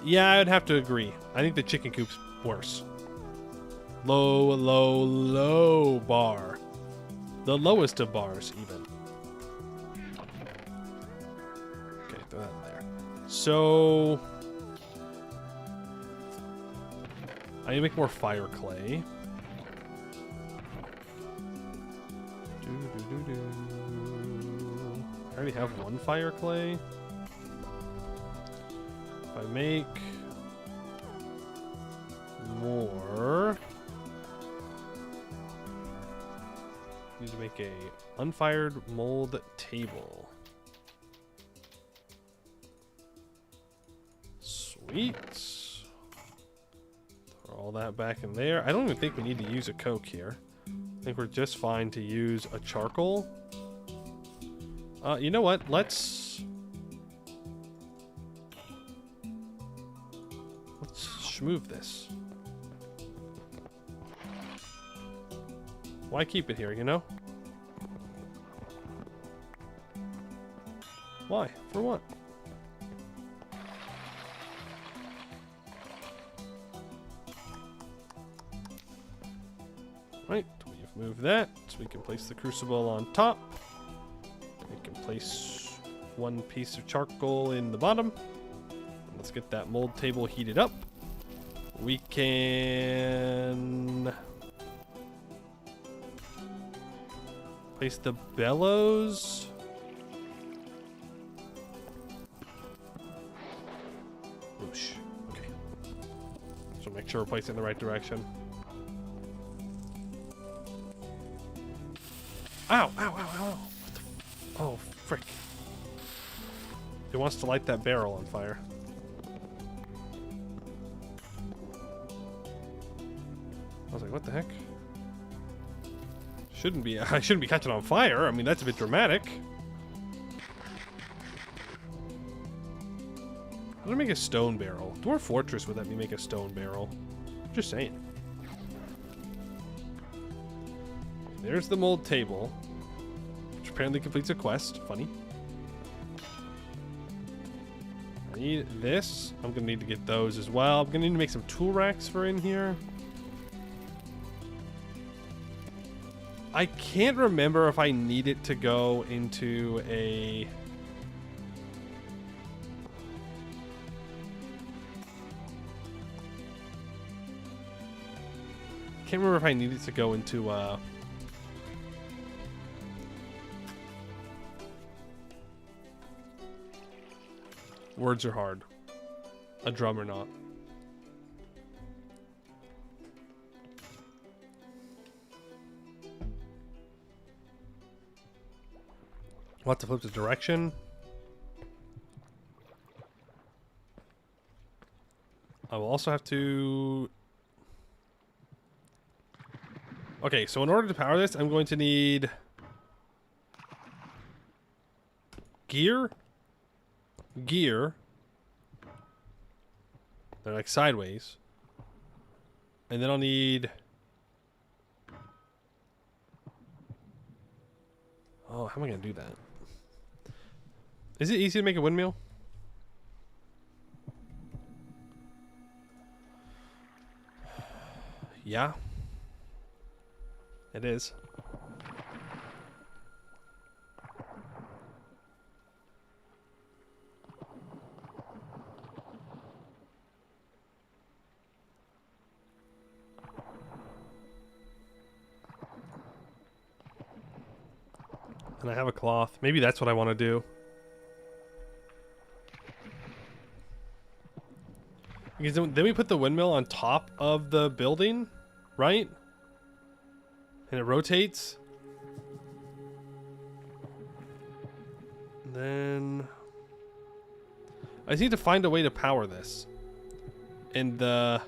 Yeah, I would have to agree. I think the chicken coop's worse. Low, low, low bar. The lowest of bars, even. Okay, throw that in there. So... I need to make more fire clay. I already have 1 fire clay. If I make more, I need to make a unfired mold table. Sweet. Throw all that back in there. I don't even think we need to use a coke here. I think we're just fine to use a charcoal. You know what? Let's schmoove this. Why keep it here, you know? Why? For what? Right, we've moved that, so we can place the crucible on top. We can place 1 piece of charcoal in the bottom. Let's get that mold table heated up. We can place the bellows. Whoosh. Okay. So make sure we're placing it in the right direction. Ow, ow, ow, ow. What the oh, frick. It wants to light that barrel on fire. I was like, what the heck? Shouldn't be, I shouldn't be catching on fire. I mean, that's a bit dramatic. How do I make a stone barrel? Dwarf Fortress would let me make a stone barrel. Just saying. there's the mold table, which apparently completes a quest. Funny. I need this. I'm gonna need to get those as well. I'm gonna need to make some tool racks for in here. I can't remember if I need it to go into a... Can't remember if I need it to go into words are hard. A drum or not. We'll have to flip the direction. I will also have to... Okay, so in order to power this, I'm going to need... gear. They're like sideways. And then I'll need... Oh, how am I going to do that? Is it easy to make a windmill? Yeah. It is. And I have a cloth. Maybe that's what I want to do. Because then we put the windmill on top of the building, right? And it rotates. And then I just need to find a way to power this. And the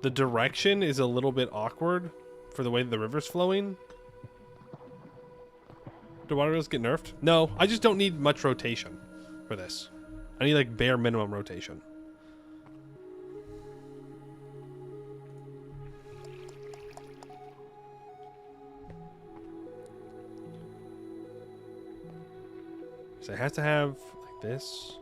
direction is a little bit awkward for the way the river's flowing. Do water wheels get nerfed? No, I just don't need much rotation for this. I need like bare minimum rotation. So it has to have like this.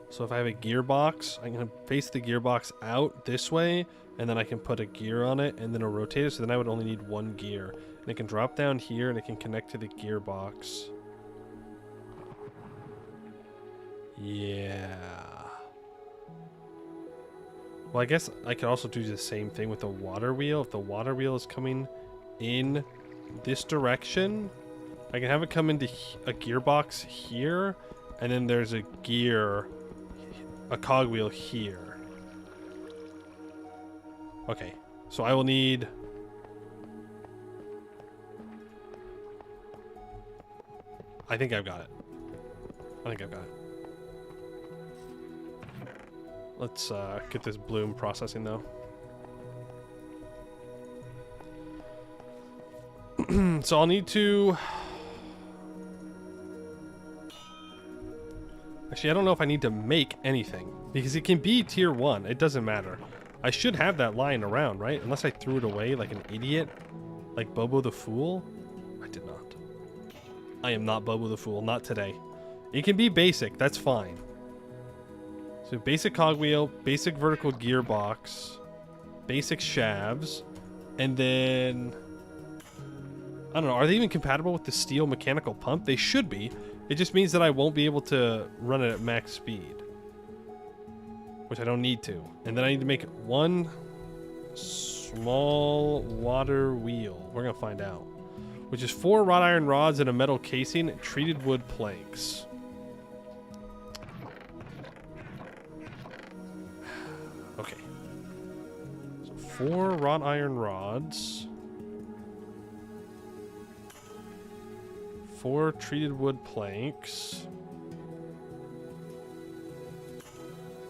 So if I have a gearbox, I'm going to face the gearbox out this way, and then I can put a gear on it, and then a rotator, so then I would only need one gear. And it can drop down here, and it can connect to the gearbox. Yeah. Well, I guess I could also do the same thing with the water wheel. If the water wheel is coming in this direction, I can have it come into a gearbox here, and then there's a gear, a cogwheel here. Okay, so I will need... I think I've got it. Let's get this bloom processing though. So I'll need to... Actually, I don't know if I need to make anything, because it can be tier 1. It doesn't matter. I should have that lying around, right? Unless I threw it away like an idiot. Like Bobo the Fool. I did not. I am not Bobo the Fool. Not today. It can be basic. That's fine. So basic cogwheel, basic vertical gearbox, basic shafts, and then... I don't know. Are they even compatible with the steel mechanical pump? They should be. It just means that I won't be able to run it at max speed. Which I don't need to. And then I need to make one small water wheel. We're going to find out. Which is 4 wrought iron rods and a metal casing, treated wood planks. Okay. So 4 wrought iron rods. 4 treated wood planks.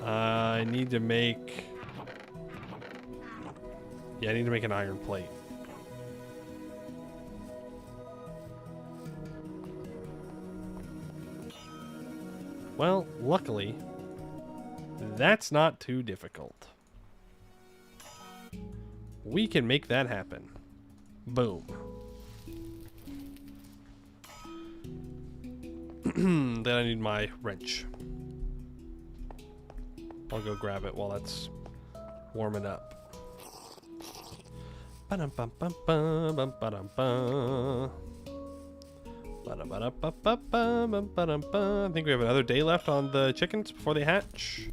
I need to make... Yeah, I need to make an iron plate. Well, luckily, that's not too difficult. we can make that happen. Boom. Then I need my wrench. I'll go grab it while that's warming up. I think we have another day left on the chickens before they hatch.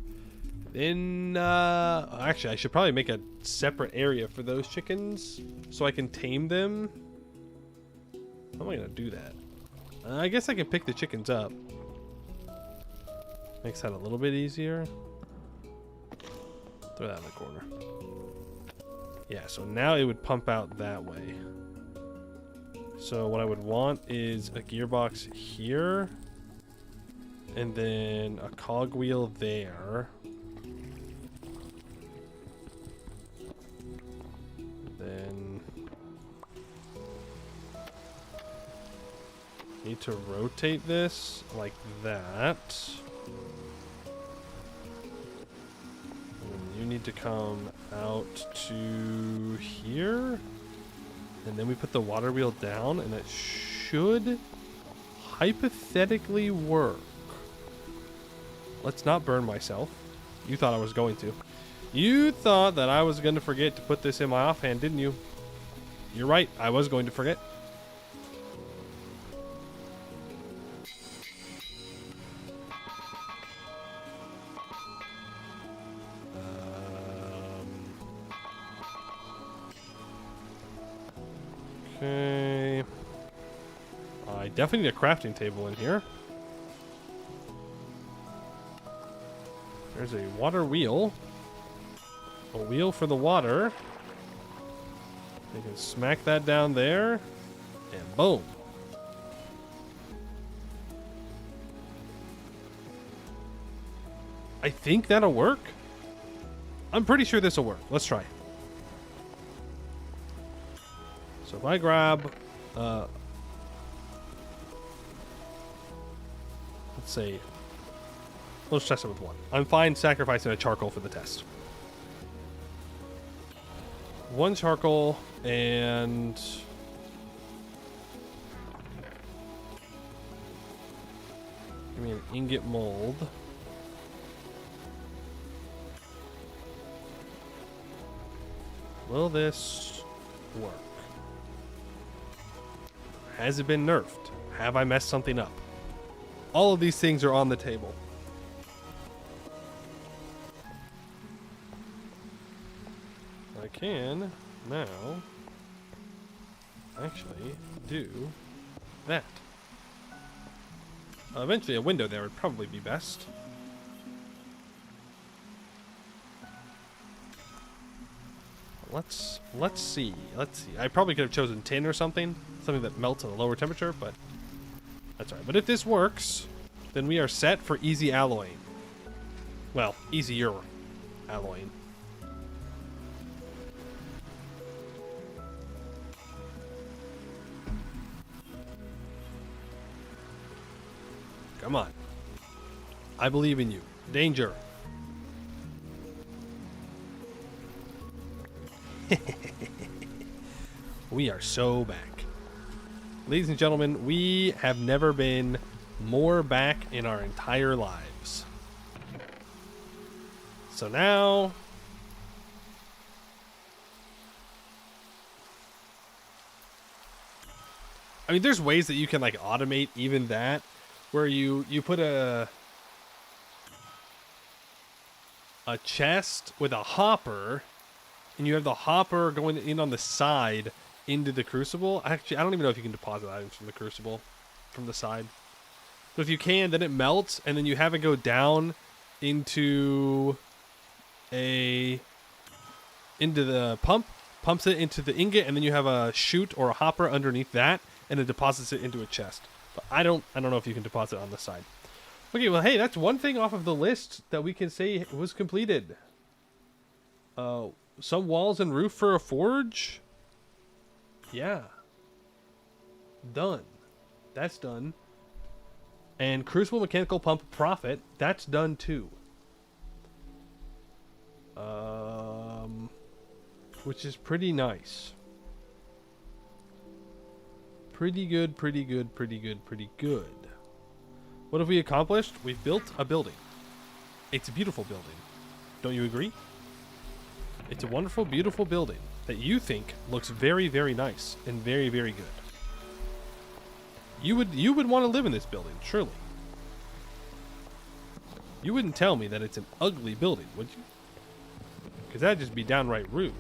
Then, actually, I should probably make a separate area for those chickens so I can tame them. How am I gonna do that? I guess I can pick the chickens up. Makes that a little bit easier. Throw that in the corner. Yeah, so now it would pump out that way. So what I would want is a gearbox here. And then a cogwheel there. Then need to rotate this like that. And you need to come out to here. And then we put the water wheel down, and it should hypothetically work. Let's not burn myself. You thought I was going to. You thought that I was going to forget to put this in my offhand, didn't you? You're right, I was going to forget. Okay. I definitely need a crafting table in here. There's a water wheel. A wheel for the water. You can smack that down there. And boom. I think that'll work. I'm pretty sure this will work. Let's try. So if I grab, let's see, let's test it with one. I'm fine sacrificing a charcoal for the test. One charcoal and give me an ingot mold. Will this work? Has it been nerfed? Have I messed something up? All of these things are on the table. I can now actually do that. Eventually a window there would probably be best. Let's see. I probably could have chosen tin or something that melts at a lower temperature, but that's all right. But if this works, then we are set for easy alloying. Well, easier alloying. Come on. I believe in you. Danger. We are so back. Ladies and gentlemen, we have never been more back in our entire lives. So now, I mean, there's ways that you can like automate even that, where you put a chest with a hopper, and you have the hopper going in on the side into the crucible. Actually, I don't even know if you can deposit items from the crucible from the side. But if you can, then it melts, and then you have it go down into the pumps it into the ingot, and then you have a chute or a hopper underneath that, and it deposits it into a chest. But I don't know if you can deposit on the side. Okay, well, hey, that's one thing off of the list that we can say was completed. Some walls and roof for a forge. Yeah. Done. That's done. And crucible mechanical pump profit. That's done too. which is pretty nice. Pretty good, pretty good, pretty good, pretty good. What have we accomplished? We've built a building. It's a beautiful building. Don't you agree? It's a wonderful, beautiful building that you think looks very, very nice and very, very good. You would want to live in this building, surely. You wouldn't tell me that it's an ugly building, would you? Because that'd just be downright rude.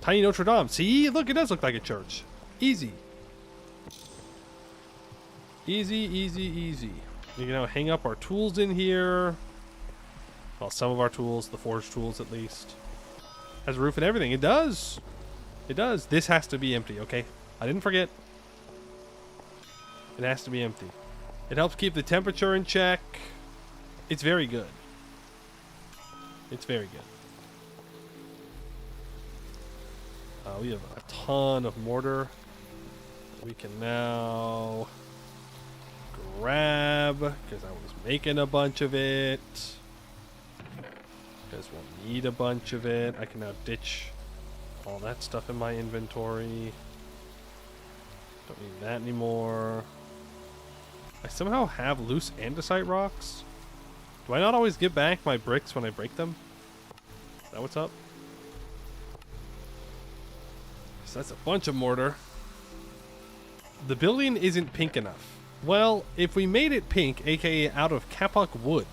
Tiny Notre Dame. See? Look, it does look like a church. Easy. Easy, easy, easy. You can now hang up our tools in here. Well, some of our tools, the forge tools at least. Has a roof and everything. It does. It does. This has to be empty, okay? I didn't forget. It has to be empty. It helps keep the temperature in check. It's very good. It's very good. We have a ton of mortar. We can now grab, because I was making a bunch of it. Because we'll need a bunch of it. I can now ditch all that stuff in my inventory. Don't need that anymore. I somehow have loose andesite rocks. Do I not always give back my bricks when I break them? Is that what's up? So that's a bunch of mortar. The building isn't pink enough. Well, if we made it pink, aka out of kapok wood.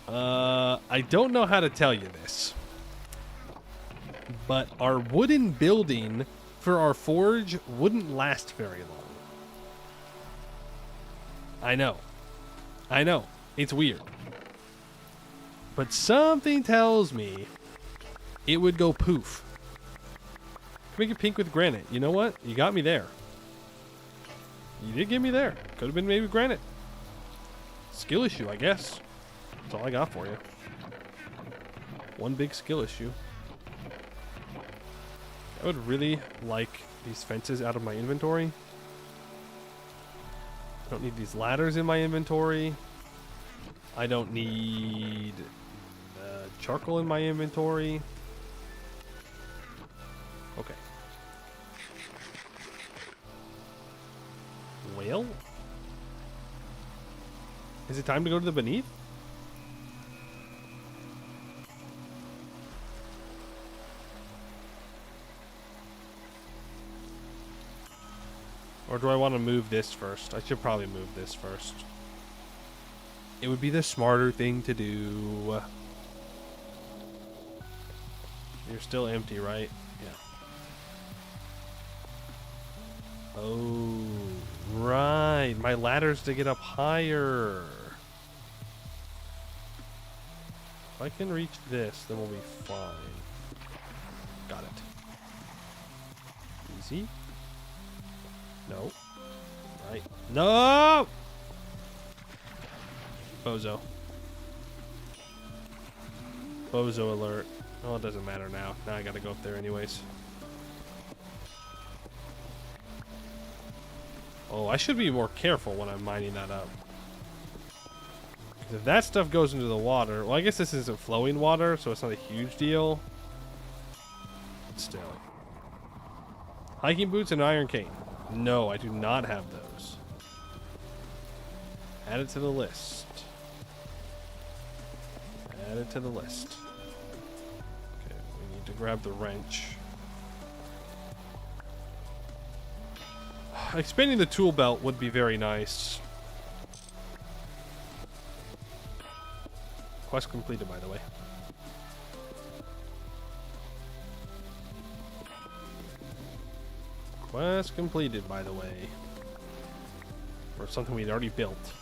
I don't know how to tell you this. But our wooden building for our forge wouldn't last very long. I know. I know. It's weird. But something tells me it would go poof. Make it pink with granite. You know what? You got me there. You did get me there. Could have been maybe granite. Skill issue, I guess. That's all I got for you. One big skill issue. I would really like these fences out of my inventory. I don't need these ladders in my inventory. I don't need charcoal in my inventory. Okay. Well, is it time to go to the beneath? Or do I want to move this first? I should probably move this first. It would be the smarter thing to do. You're still empty, right? Yeah. Oh, right. My ladder's to get up higher. If I can reach this, then we'll be fine. Got it. Easy. No. Right. No! Bozo. Bozo alert. Oh, it doesn't matter now. Now I gotta go up there anyways. Oh, I should be more careful when I'm mining that up. If that stuff goes into the water... Well, I guess this isn't flowing water, so it's not a huge deal. But still. Hiking boots and iron cane. No, I do not have those. Add it to the list. Add it to the list. Okay, we need to grab the wrench. Expanding the tool belt would be very nice. Quest completed, by the way. Quest completed, by the way. For something we'd already built.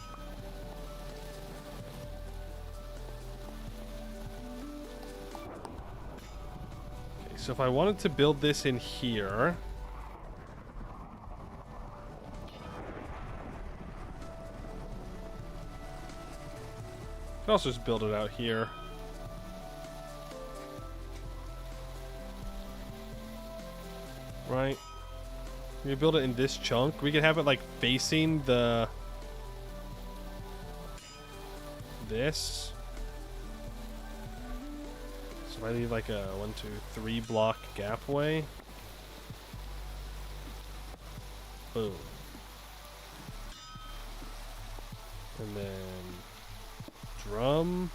Okay, so if I wanted to build this in here... I can also just build it out here. Right. We build it in this chunk. We could have it like facing the... this. So If I leave like a 1, 2, 3 block gap away. Boom. And then drum.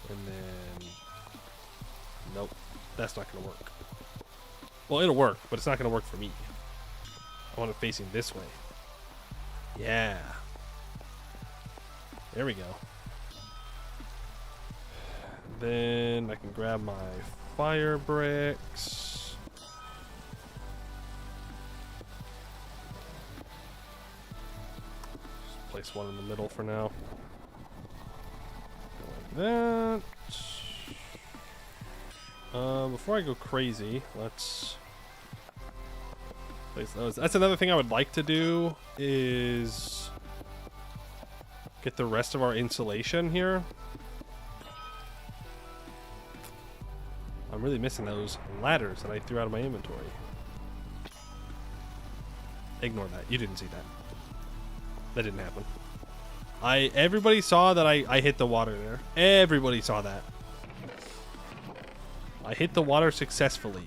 And then nope. That's not gonna work. Well, it'll work, but it's not gonna work for me. I want it facing this way. Yeah. There we go. Then I can grab my fire bricks. Just place one in the middle for now. Like that. Before I go crazy, let's place those. That's another thing I would like to do is get the rest of our insulation here. I'm really missing those ladders that I threw out of my inventory. Ignore that. You didn't see that. That didn't happen. Everybody saw that I hit the water there. Everybody saw that. I hit the water successfully.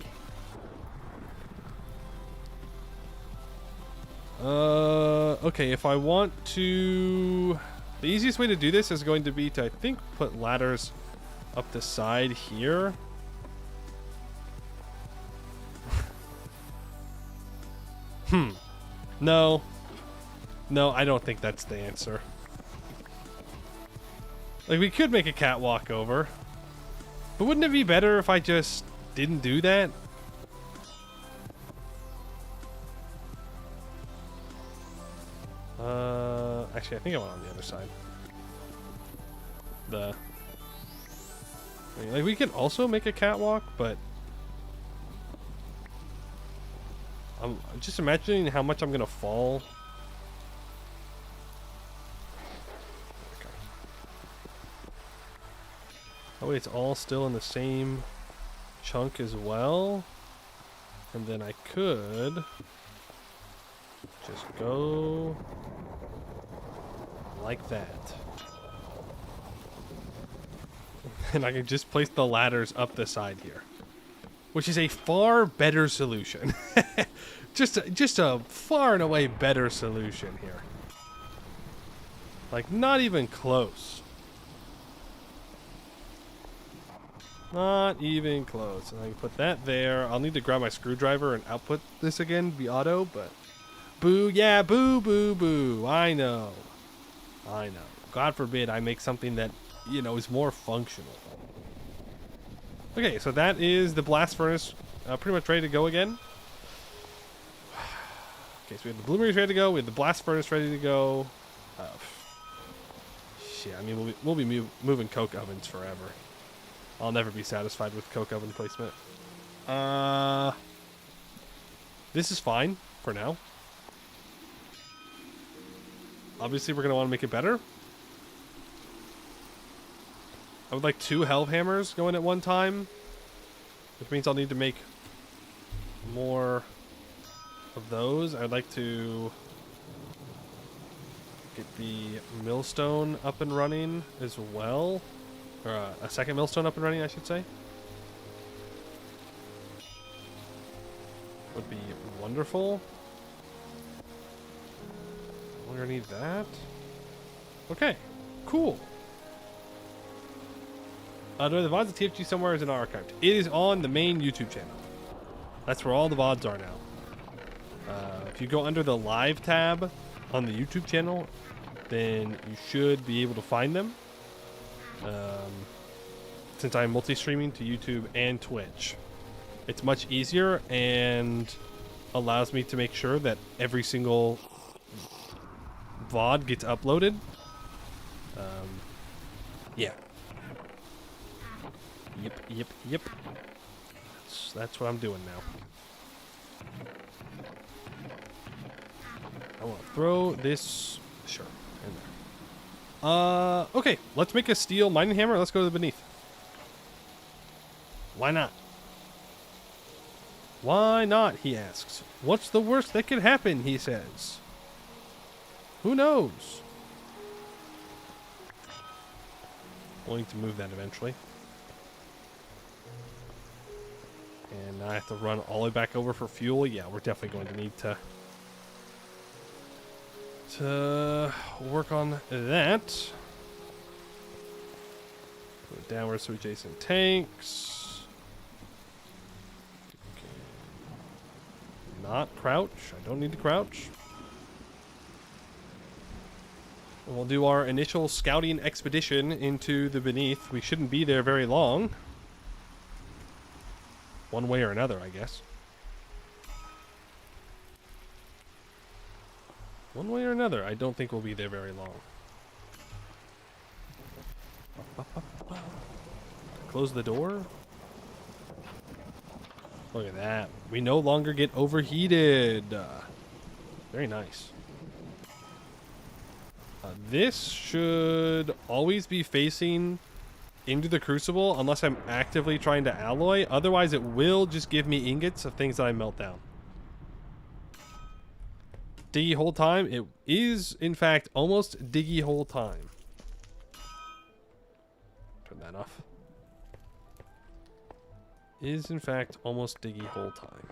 Okay, if I want to... The easiest way to do this is going to be to, I think, put ladders up the side here. No. No, I don't think that's the answer. Like, we could make a catwalk over. But wouldn't it be better if I just didn't do that? Actually, I think I went on the other side. I mean, like, we could also make a catwalk, but I'm just imagining how much I'm gonna fall. Okay. Oh wait, it's all still in the same chunk as well. And then I could just go like that. And I can just place the ladders up the side here, which is a far better solution. just a far and away better solution here. Like, not even close. Not even close. And I can put that there. I'll need to grab my screwdriver and output this again, be auto, but boo, yeah, boo, boo, boo. I know. I know. God forbid I make something that, you know, is more functional. Okay, so that is the blast furnace pretty much ready to go again. Okay, so we have the blueberries ready to go. We have the blast furnace ready to go. Shit, I mean, we'll be moving coke ovens forever. I'll never be satisfied with coke oven placement. This is fine for now. Obviously, we're going to want to make it better. I would like 2 helve hammers going at one time, which means I'll need to make more of those. I'd like to get the millstone up and running as well. Or a second millstone up and running, I should say. Would be wonderful. We're gonna need that. Okay, cool. Do the VODs of TFG somewhere is in archived? It is on the main YouTube channel. That's where all the VODs are now. If you go under the live tab on the YouTube channel, then you should be able to find them. Since I'm multi-streaming to YouTube and Twitch, it's much easier and allows me to make sure that every single VOD gets uploaded. Yeah. Yep. That's what I'm doing now. I want to throw this, sure, in there. Okay, let's make a steel mining hammer. Let's go to the beneath. Why not? Why not, he asks. What's the worst that could happen, he says. Who knows? We'll need to move that eventually. And now I have to run all the way back over for fuel. Yeah, we're definitely going to need to work on that. Put it downwards to adjacent tanks. Okay. Not crouch. I don't need to crouch. And we'll do our initial scouting expedition into the Beneath. We shouldn't be there very long. One way or another, I guess. One way or another, I don't think we'll be there very long. Close the door. Look at that. We no longer get overheated. Very nice. This should always be facing into the crucible unless I'm actively trying to alloy. Otherwise, it will just give me ingots of things that I melt down. Diggy hole time. It is, in fact, almost diggy hole time. Turn that off. Is, in fact, almost diggy hole time.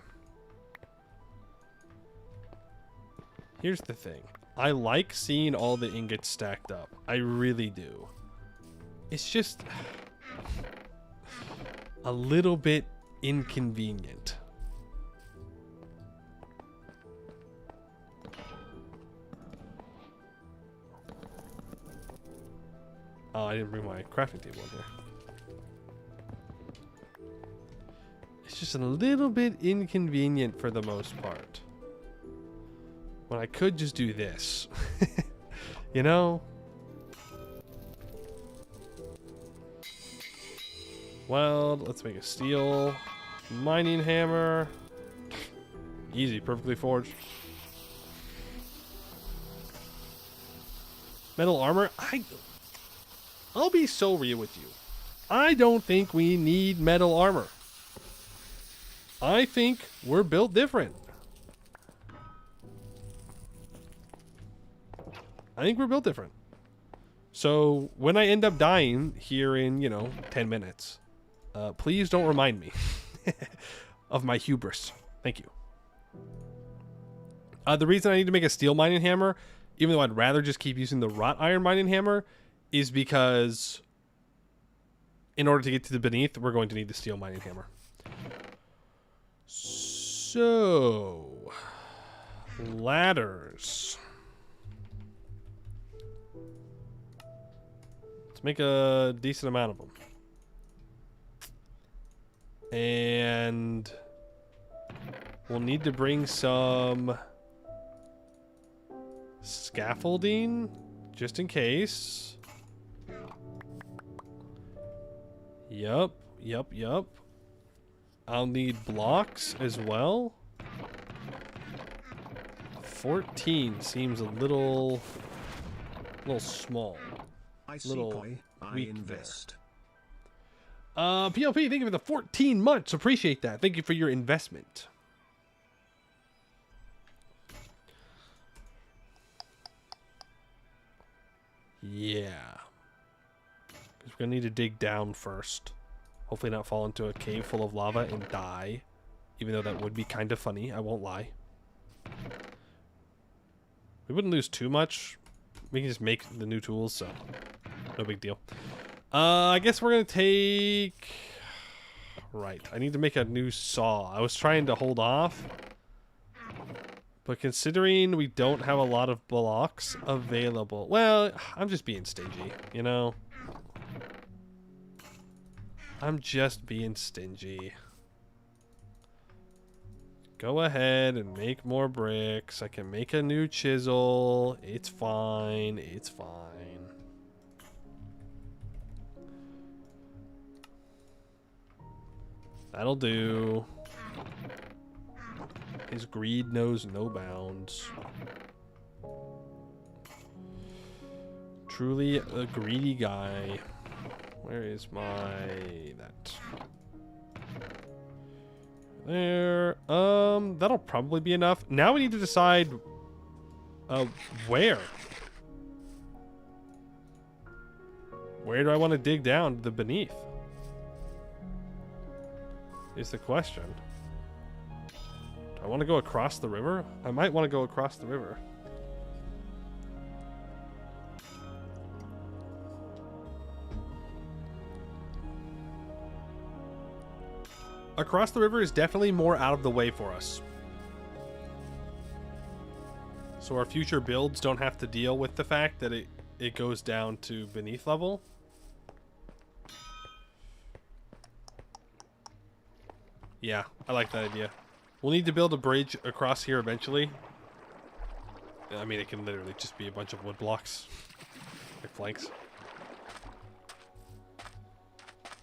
Here's the thing. I like seeing all the ingots stacked up. I really do. It's just a little bit inconvenient. Oh, I didn't bring my crafting table in here. It's just a little bit inconvenient for the most part. When I could just do this. You know? Well, let's make a steel mining hammer. Easy, perfectly forged. Metal armor. I'll be so real with you. I don't think we need metal armor. I think we're built different. I think we're built different. So when I end up dying here in, 10 minutes, please don't remind me of my hubris. Thank you. The reason I need to make a steel mining hammer, even though I'd rather just keep using the wrought iron mining hammer, is because in order to get to the Beneath, we're going to need the steel mining hammer. So, ladders. Let's make a decent amount of them. And we'll need to bring some scaffolding just in case. Yup. I'll need blocks as well. 14 seems a little small. I see Little Koi. I invest. PLP, thank you for the 14 months. Appreciate that. Thank you for your investment. Yeah. Because we're going to need to dig down first. Hopefully not fall into a cave full of lava and die. Even though that would be kind of funny. I won't lie. We wouldn't lose too much. We can just make the new tools, so no big deal. I guess we're going to take... Right. I need to make a new saw. I was trying to hold off. But considering we don't have a lot of blocks available... Well, I'm just being stingy, you know? I'm just being stingy. Go ahead and make more bricks. I can make a new chisel. It's fine. It's fine. That'll do. His greed knows no bounds. Truly a greedy guy. Where is that? There. That'll probably be enough. Now we need to decide where. Where do I want to dig down to the Beneath? is the question. Do I want to go across the river? I might want to go across the river. Across the river is definitely more out of the way for us. So our future builds don't have to deal with the fact that it goes down to beneath level. Yeah, I like that idea. We'll need to build a bridge across here eventually. I mean, it can literally just be a bunch of wood blocks. Like planks.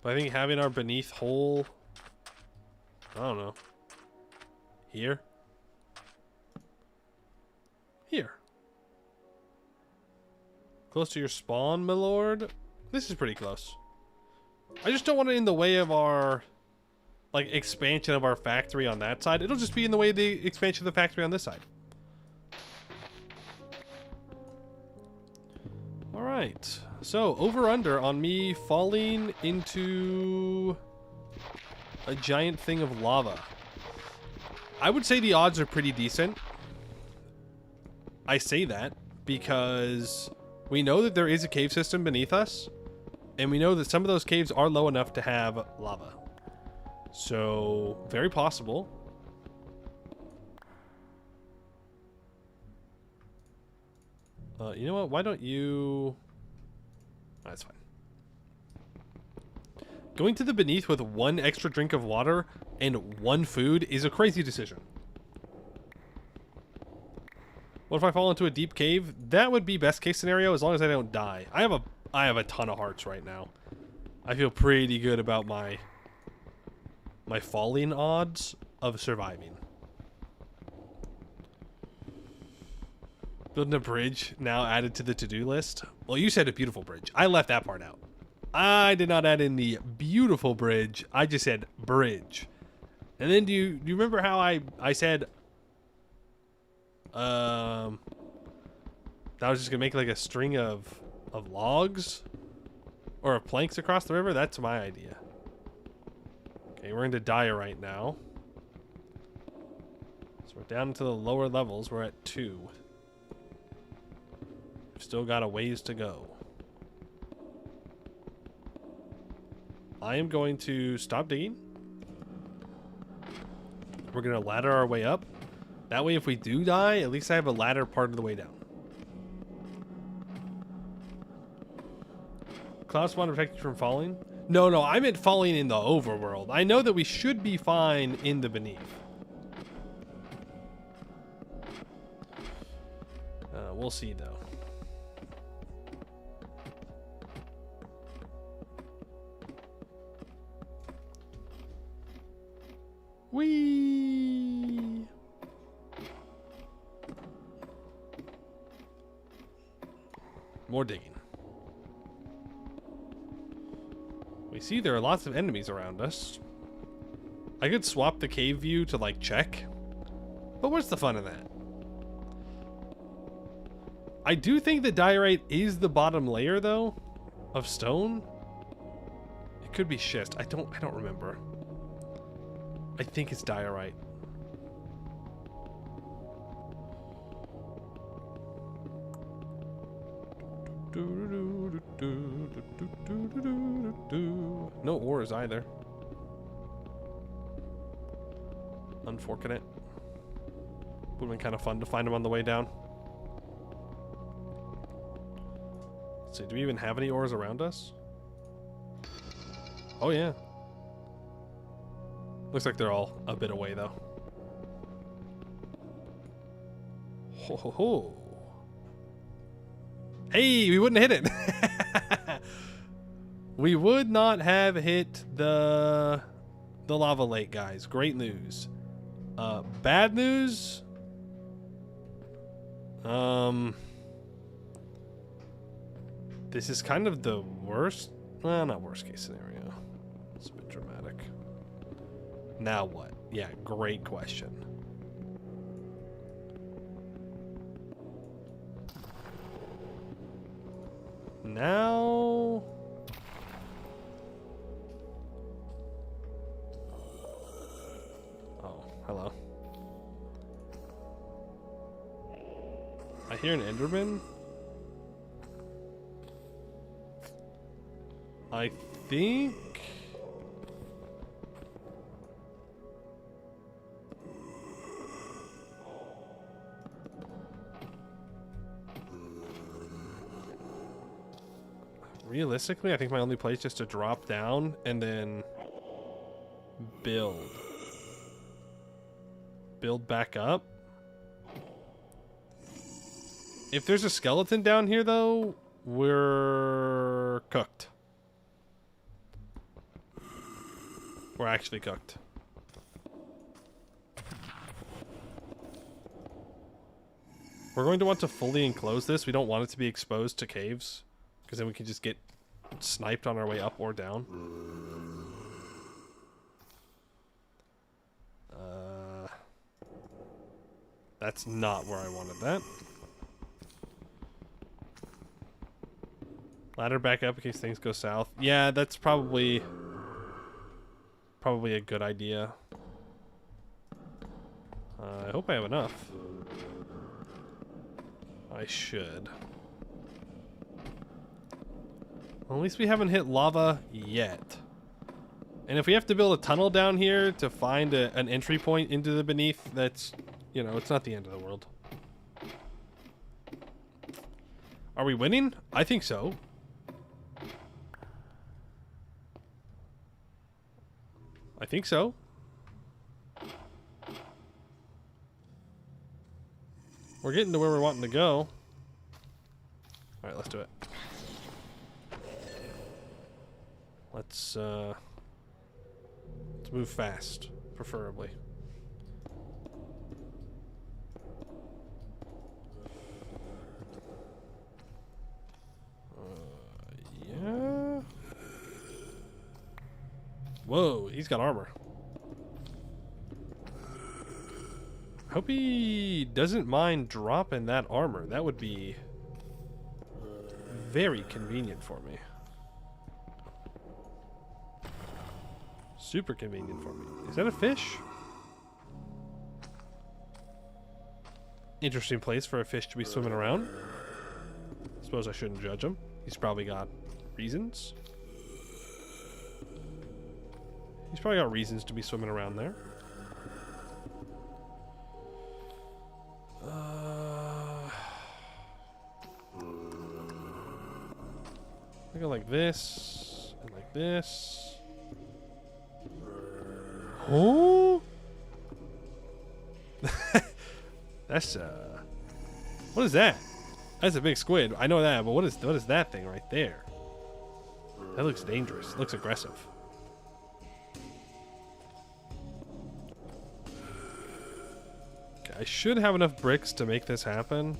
But I think having our beneath hole... I don't know. Here? Here. Close to your spawn, my lord? This is pretty close. I just don't want it in the way of our... like, expansion of our factory on that side. It'll just be in the way of the expansion of the factory on this side. Alright. So, over-under on me falling into a giant thing of lava. I would say the odds are pretty decent. I say that because we know that there is a cave system beneath us. And we know that some of those caves are low enough to have lava. So, very possible. You know what? Why don't you... That's fine. Going to the beneath with one extra drink of water and one food is a crazy decision. What if I fall into a deep cave? That would be best case scenario as long as I don't die. I have a ton of hearts right now. I feel pretty good about my falling odds of surviving. Building a bridge now added to the to-do list. Well, you said a beautiful bridge. I left that part out. I did not add in the beautiful bridge. I just said bridge. And then do you remember how I said that I was just gonna make like a string of logs or of planks across the river? That's my idea. Okay, we're into diorite now. So we're down to the lower levels. We're at 2. We've still got a ways to go. I am going to stop digging. We're going to ladder our way up. That way if we do die, at least I have a ladder part of the way down. Cloud spawn to protect you from falling? No, I meant falling in the overworld. I know that we should be fine in the beneath. We'll see, though. Whee! More digging. We see there are lots of enemies around us. I could swap the cave view to, like, check. But what's the fun of that? I do think that diorite is the bottom layer, though, of stone. It could be schist. I don't remember. I think it's diorite. No ores either. Unfortunate. Would have been kind of fun to find them on the way down. Let's see, do we even have any ores around us? Oh yeah. Looks like they're all a bit away though. Ho ho ho. Hey, we wouldn't hit it. We would not have hit the lava lake, guys. Great news. Bad news. This is kind of the worst. Well, not worst case scenario. It's a bit dramatic. Now what? Yeah, great question. Now... hear an Enderman. I think... Realistically, I think my only play is just to drop down and then build. Build back up. If there's a skeleton down here, though, we're cooked. We're actually cooked. We're going to want to fully enclose this. We don't want it to be exposed to caves, because then we can just get sniped on our way up or down. That's not where I wanted that. Ladder back up in case things go south. Yeah, that's probably a good idea. I hope I have enough. I should. Well, at least we haven't hit lava yet. And if we have to build a tunnel down here to find an entry point into the beneath, that's, you know, it's not the end of the world. Are we winning? I think so. I think so. We're getting to where we're wanting to go. Alright, let's do it. Let's move fast, preferably. Yeah. Whoa, he's got armor. Hope he doesn't mind dropping that armor. That would be very convenient for me. Super convenient for me. Is that a fish? Interesting place for a fish to be swimming around. Suppose I shouldn't judge him. He's probably got reasons. He's probably got reasons to be swimming around there. I go like this and like this. Oh, that's what is that? That's a big squid. I know that, but what is that thing right there? That looks dangerous. It looks aggressive. Okay, I should have enough bricks to make this happen.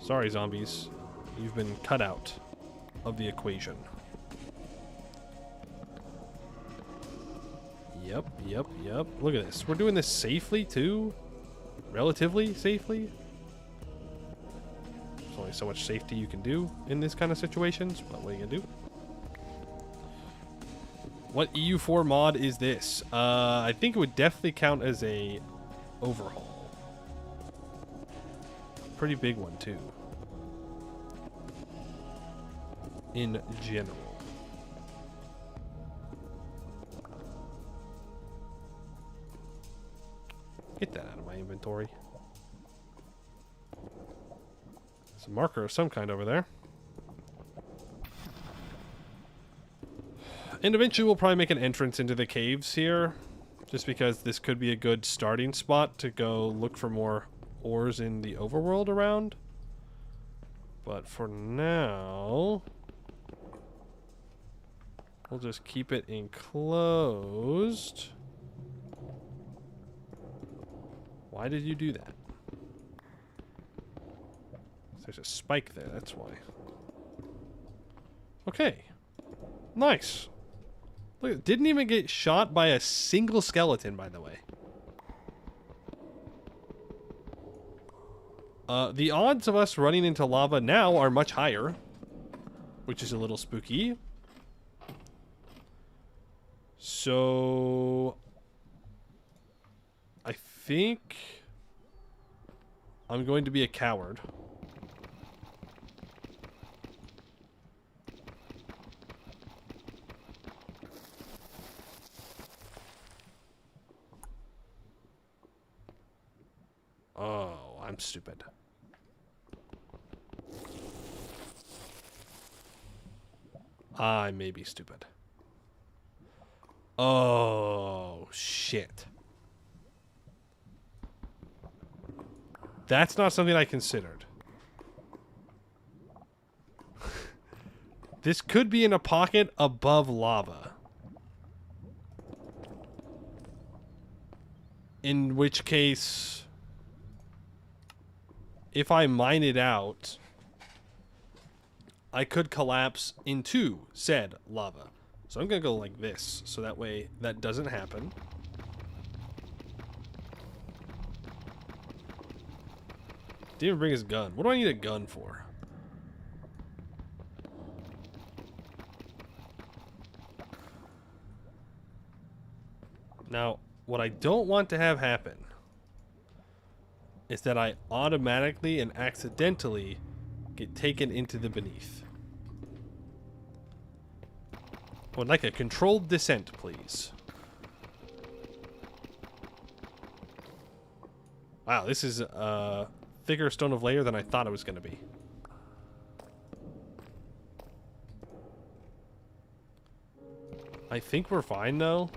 Sorry, zombies. You've been cut out of the equation. Yep. Look at this. We're doing this safely, too. Relatively safely. There's only so much safety you can do in this kind of situations, but what are you gonna do? What EU4 mod is this? I think it would definitely count as a overhaul. Pretty big one, too. In general. Get that out of my inventory. There's a marker of some kind over there. And eventually we'll probably make an entrance into the caves here, just because this could be a good starting spot to go look for more ores in the overworld around. But for now, we'll just keep it enclosed. Why did you do that? There's a spike there, that's why. Okay. Nice. Look, didn't even get shot by a single skeleton, by the way. The odds of us running into lava now are much higher. which is a little spooky. So I think I'm going to be a coward. Oh, I'm stupid. I may be stupid. Oh, shit. That's not something I considered. This could be in a pocket above lava. In which case, if I mine it out, I could collapse into said lava. So I'm going to go like this, so that way that doesn't happen. Didn't even bring his gun. What do I need a gun for? Now, what I don't want to have happen is that I automatically and accidentally get taken into the beneath. I would like a controlled descent, please. Wow, this is a thicker stone of layer than I thought it was going to be. I think we're fine, though.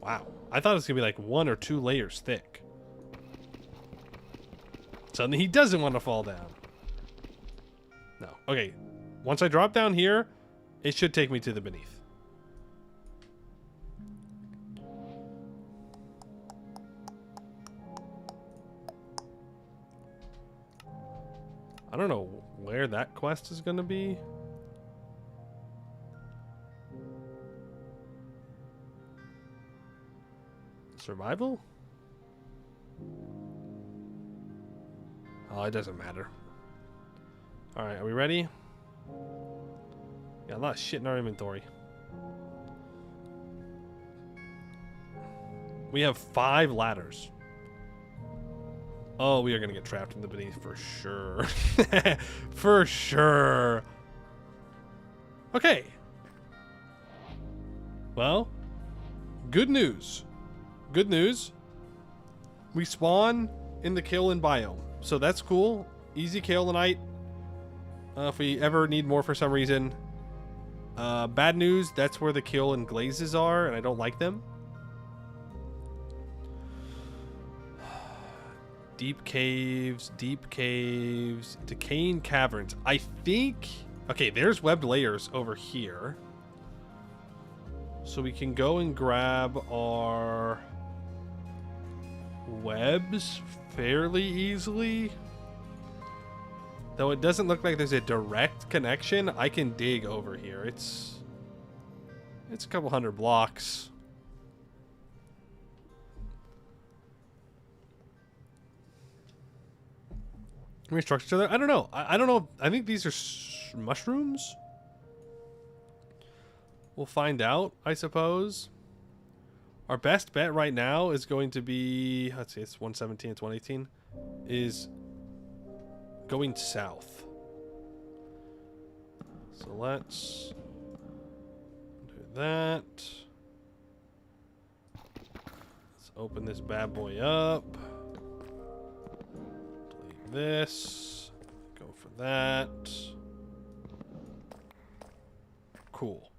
Wow. I thought it was going to be like 1 or 2 layers thick. Suddenly he doesn't want to fall down. No. Okay. Once I drop down here, it should take me to the beneath. I don't know where that quest is going to be. Survival? Oh, it doesn't matter. Alright, are we ready? Got a lot of shit in our inventory. We have 5 ladders. Oh, we are going to get trapped in the beneath for sure. For sure. Okay. Well, good news. Good news. We spawn in the kaolin biome. So that's cool. Easy kaolinite. If we ever need more for some reason. Bad news, that's where the kaolin glazes are, and I don't like them. Deep caves, decaying caverns. I think... Okay, there's webbed layers over here. So we can go and grab our webs fairly easily. Though it doesn't look like there's a direct connection, I can dig over here. It's a couple 100 blocks. How many structures are there? I don't know. I don't know. I think these are mushrooms. We'll find out, I suppose. Our best bet right now is going to be... Let's see, it's 117, it's 118. Is going south. So let's do that. Let's open this bad boy up. Delete this. Go for that. Cool.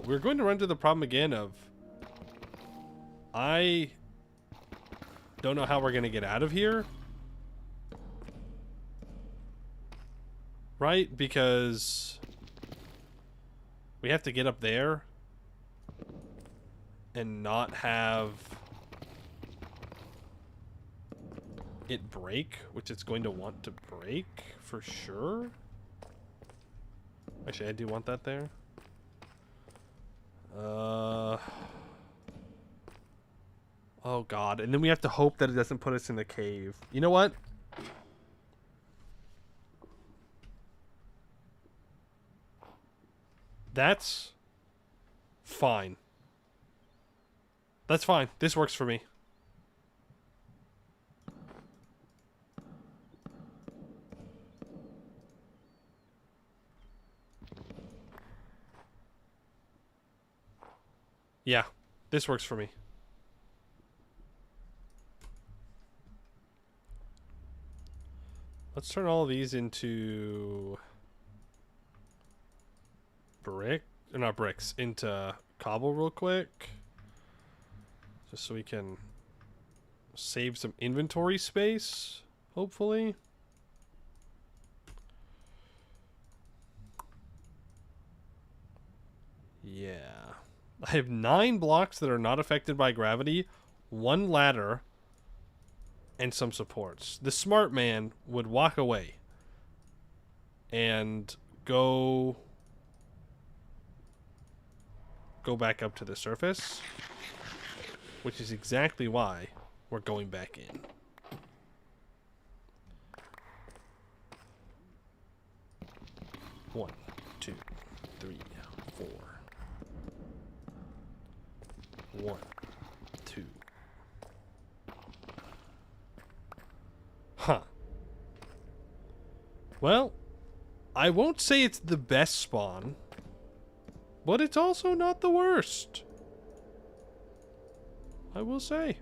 We're going to run into the problem again of... I don't know how we're going to get out of here. Right? Because we have to get up there and not have it break, which it's going to want to break for sure. Actually, I do want that there. Oh, God. And then we have to hope that it doesn't put us in the cave. You know what? That's fine. That's fine. This works for me. Yeah, this works for me. Let's turn all of these into not bricks, into cobble real quick. Just so we can save some inventory space, hopefully. Yeah. I have 9 blocks that are not affected by gravity, 1 ladder, and some supports. The smart man would walk away and go back up to the surface, which is exactly why we're going back in. One, two, three, 4. 1, 2. Huh. Well, I won't say it's the best spawn, but it's also not the worst. I will say.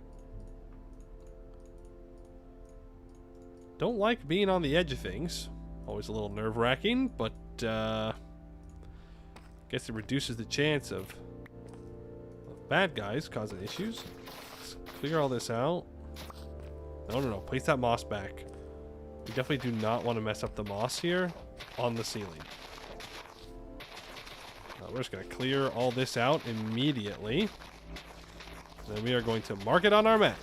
Don't like being on the edge of things. Always a little nerve-wracking, but guess it reduces the chance of bad guys causing issues. Let's figure all this out. No. Place that moss back. We definitely do not want to mess up the moss here on the ceiling. We're just going to clear all this out immediately. Then we are going to mark it on our map.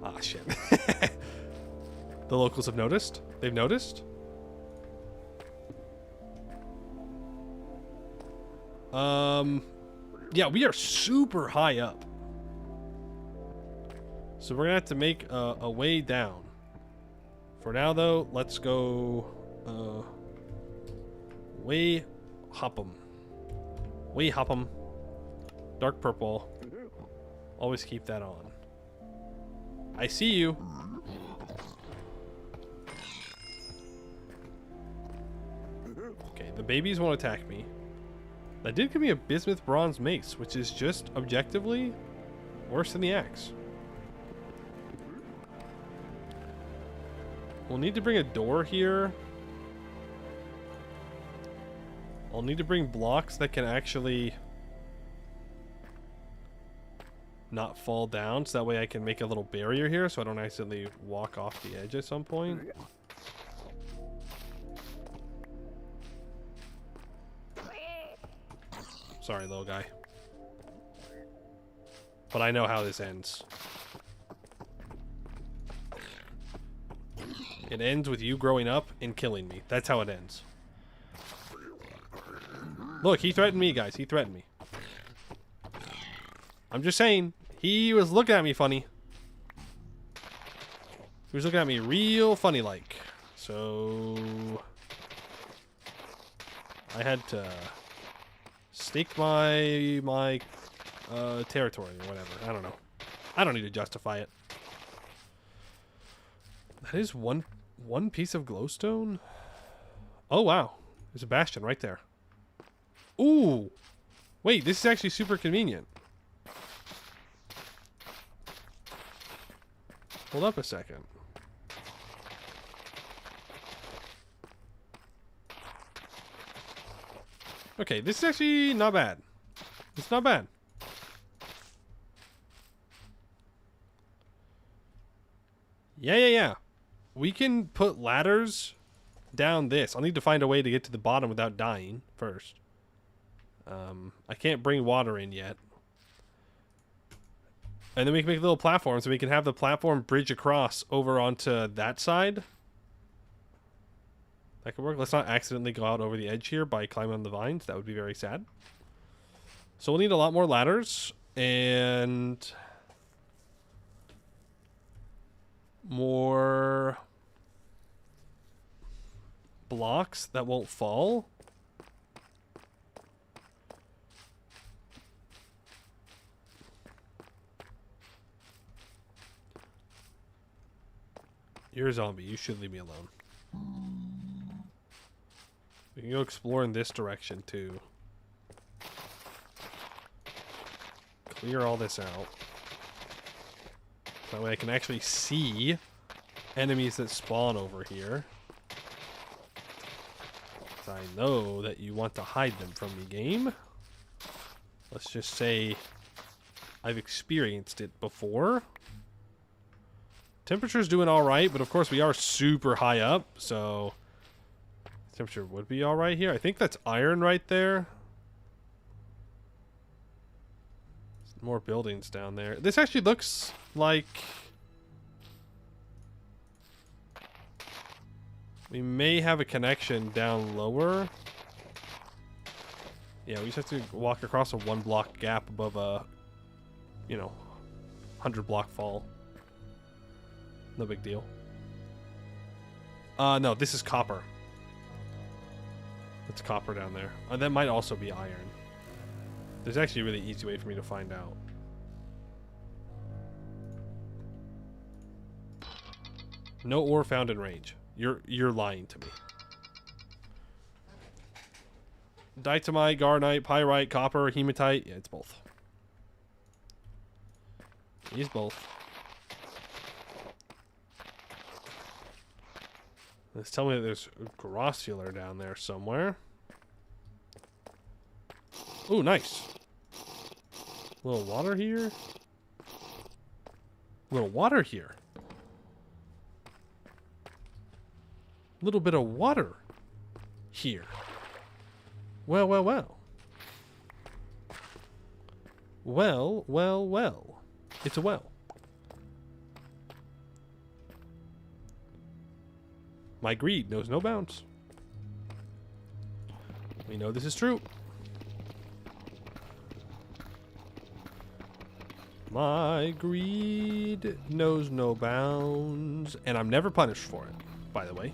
Ah, shit. The locals have noticed. They've noticed. Yeah, we are super high up. So we're gonna have to make a way down. For now, though, let's go way hop 'em. Way hop 'em. Dark purple. Always keep that on. I see you. Okay, the babies won't attack me. That did give me a bismuth bronze mace, which is just objectively worse than the axe. We'll need to bring a door here. I'll need to bring blocks that can actually not fall down, so that way I can make a little barrier here so I don't accidentally walk off the edge at some point. Sorry, little guy. But I know how this ends. It ends with you growing up and killing me. That's how it ends. Look, he threatened me, guys. He threatened me. I'm just saying, he was looking at me funny. He was looking at me real funny like. So I had to stake my territory or whatever. I don't know. I don't need to justify it. That is one piece of glowstone. Oh wow, there's a bastion right there. Ooh, wait, this is actually super convenient. Hold up a second. Okay, this is actually not bad. It's not bad. Yeah. We can put ladders down this. I'll need to find a way to get to the bottom without dying first. I can't bring water in yet. And then we can make little platforms, and we can have the platform bridge across over onto that side. That could work. Let's not accidentally go out over the edge here by climbing on the vines. That would be very sad. So we'll need a lot more ladders and more blocks that won't fall. You're a zombie. You should leave me alone. We can go explore in this direction too. Clear all this out. That way I can actually see enemies that spawn over here. I know that you want to hide them from me, game. Let's just say I've experienced it before. Temperature's doing alright, but of course we are super high up, so temperature would be alright here. I think that's iron right there. More buildings down there. This actually looks like we may have a connection down lower. Yeah, we just have to walk across a 1 block gap above a, 100 block fall. No big deal. No, this is copper. It's copper down there. That might also be iron. There's actually a really easy way for me to find out. No ore found in range. You're lying to me. Diatomite, garnite, pyrite, copper, hematite. Yeah, it's both. It's both. Let's tell me that there's grossular down there somewhere. Ooh, nice. A little water here. A little water here. A little bit of water here. Well, well, well. Well, well, well. It's a well. My greed knows no bounds. We know this is true. My greed knows no bounds. And I'm never punished for it, by the way.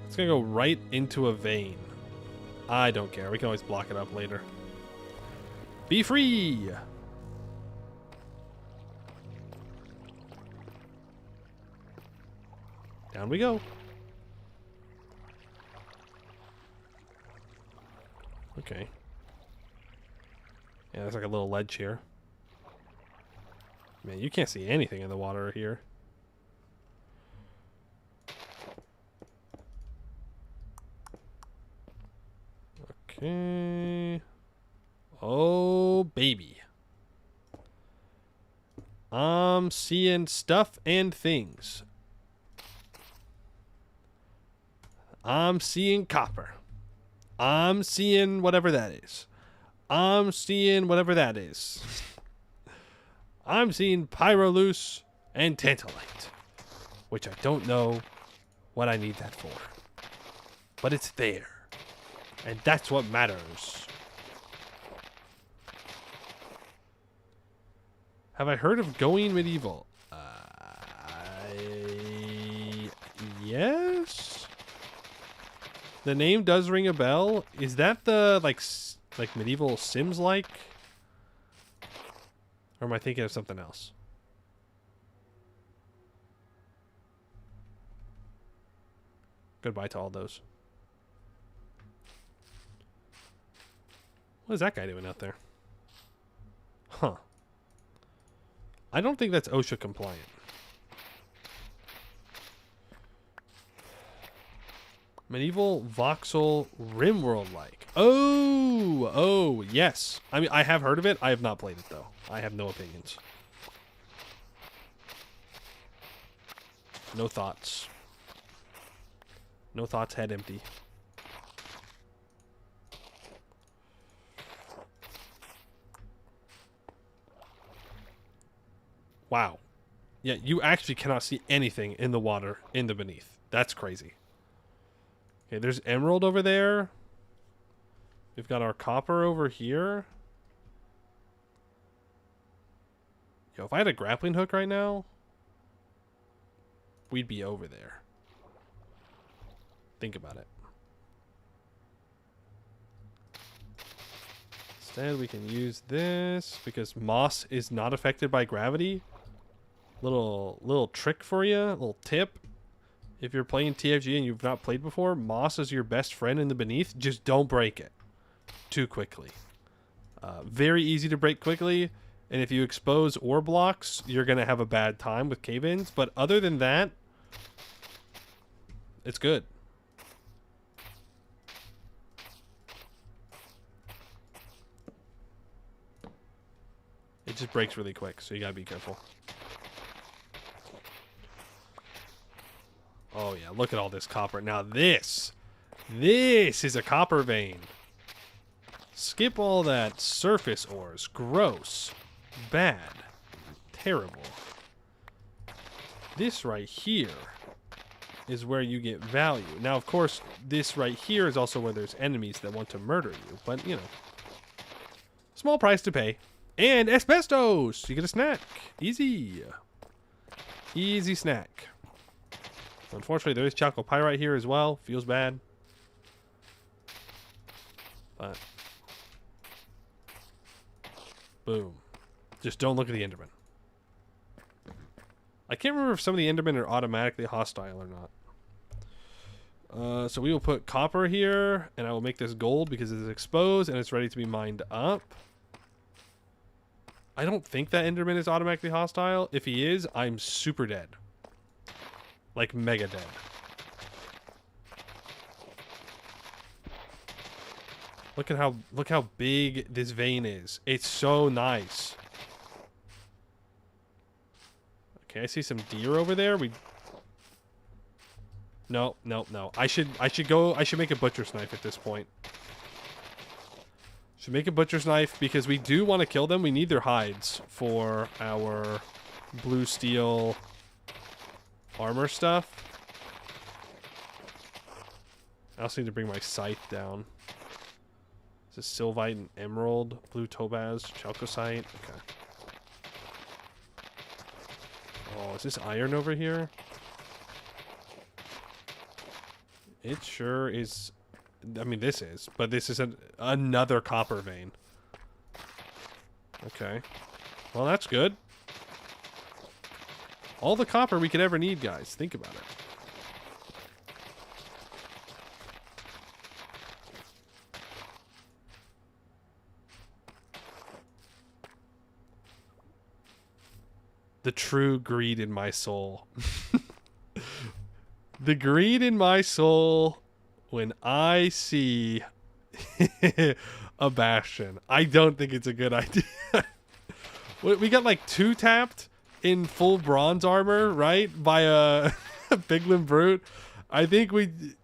It's gonna go right into a vein. I don't care. We can always block it up later. Be free! Down we go. Okay. Yeah, there's like a little ledge here. Man, you can't see anything in the water here. Okay. Oh, baby. I'm seeing stuff and things. I'm seeing copper. I'm seeing whatever that is. I'm seeing whatever that is. I'm seeing pyroluce and tantalite, which I don't know what I need that for. But it's there. And that's what matters. Have I heard of going medieval? Yes? The name does ring a bell. Is that the, like medieval Sims-like? Or am I thinking of something else? Goodbye to all those. What is that guy doing out there? Huh. I don't think that's OSHA compliant. Medieval voxel rimworld-like. Oh, yes. I mean, I have heard of it. I have not played it, though. I have no opinions. No thoughts. No thoughts, head empty. Wow. Yeah, you actually cannot see anything in the water in the beneath. That's crazy. Okay, there's emerald over there. We've got our copper over here. Yo, if I had a grappling hook right now, we'd be over there. Think about it. Instead, we can use this because moss is not affected by gravity. Little trick for you, little tip. If you're playing TFG and you've not played before, moss is your best friend in the beneath. Just don't break it too quickly. Very easy to break quickly. And if you expose ore blocks, you're going to have a bad time with cave-ins. But other than that, it's good. It just breaks really quick, so you got to be careful. Oh, yeah. Look at all this copper. Now this is a copper vein. Skip all that surface ores. Gross. Bad. Terrible. This right here is where you get value. Now, of course, this right here is also where there's enemies that want to murder you. But, you know, small price to pay. And asbestos! You get a snack. Easy. Easy snack. Unfortunately, there is chalcopyrite here as well. Feels bad. But boom. Just don't look at the Enderman. I can't remember if some of the Endermen are automatically hostile or not. So we will put copper here, and I will make this gold because it's exposed and it's ready to be mined up. I don't think that Enderman is automatically hostile. If he is, I'm super dead. Like mega dead. Look how big this vein is. It's so nice. Okay, I see some deer over there. No. I should make a butcher's knife at this point. Should make a butcher's knife because we do want to kill them. We need their hides for our blue steel armor stuff. I also need to bring my scythe down. This is Sylvite and Emerald, Blue Topaz, Chalcocite. Okay. Oh, is this iron over here? It sure is. I mean, this is. But this is another copper vein. Okay. Well, that's good. All the copper we could ever need, guys. Think about it. The true greed in my soul. The greed in my soul when I see a bastion. I don't think it's a good idea. We got like 2 tapped in full bronze armor, right? By a Piglin Brute. I think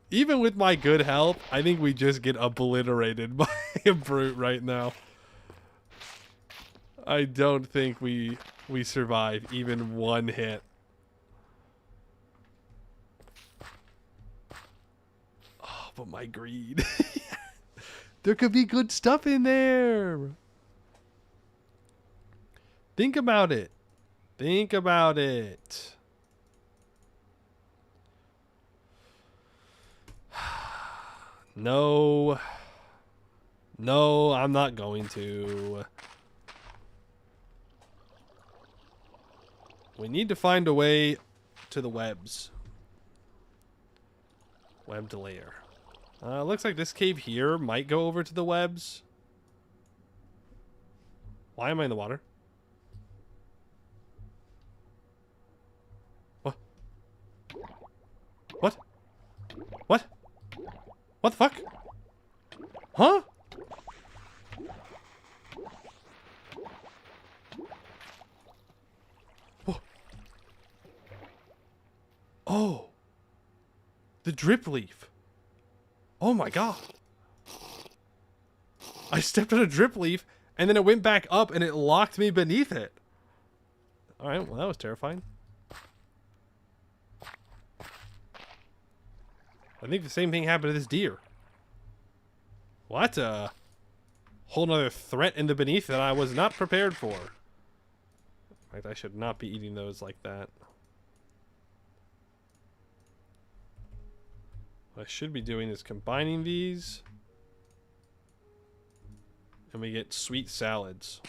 even with my good health, I think we just get obliterated by a Brute right now. I don't think we survive even one hit. Oh, but my greed. There could be good stuff in there. Think about it. Think about it. No. No, I'm not going to. We need to find a way to the webs. Webbed layer. Looks like this cave here might go over to the webs. Why am I in the water? What? What? What? What the fuck? Huh? Oh, the drip leaf. Oh my god. I stepped on a drip leaf and then it went back up and it locked me beneath it. Alright, well that was terrifying. I think the same thing happened to this deer. Well, that's a whole nother threat in the beneath that I was not prepared for. In fact, I should not be eating those like that. What I should be doing is combining these. And we get sweet salads.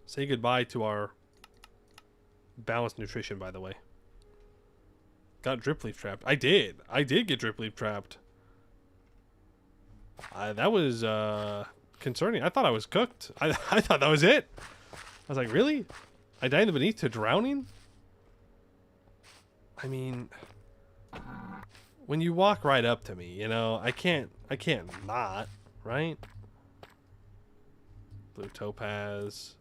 Say goodbye to our balanced nutrition, by the way. Got drip leaf trapped. I did. I did get drip leaf trapped. That was concerning. I thought I was cooked. I thought that was it. I was like, really? I died in the beneath to drowning? I mean, when you walk right up to me, you know, I can't not, right? Blue topaz.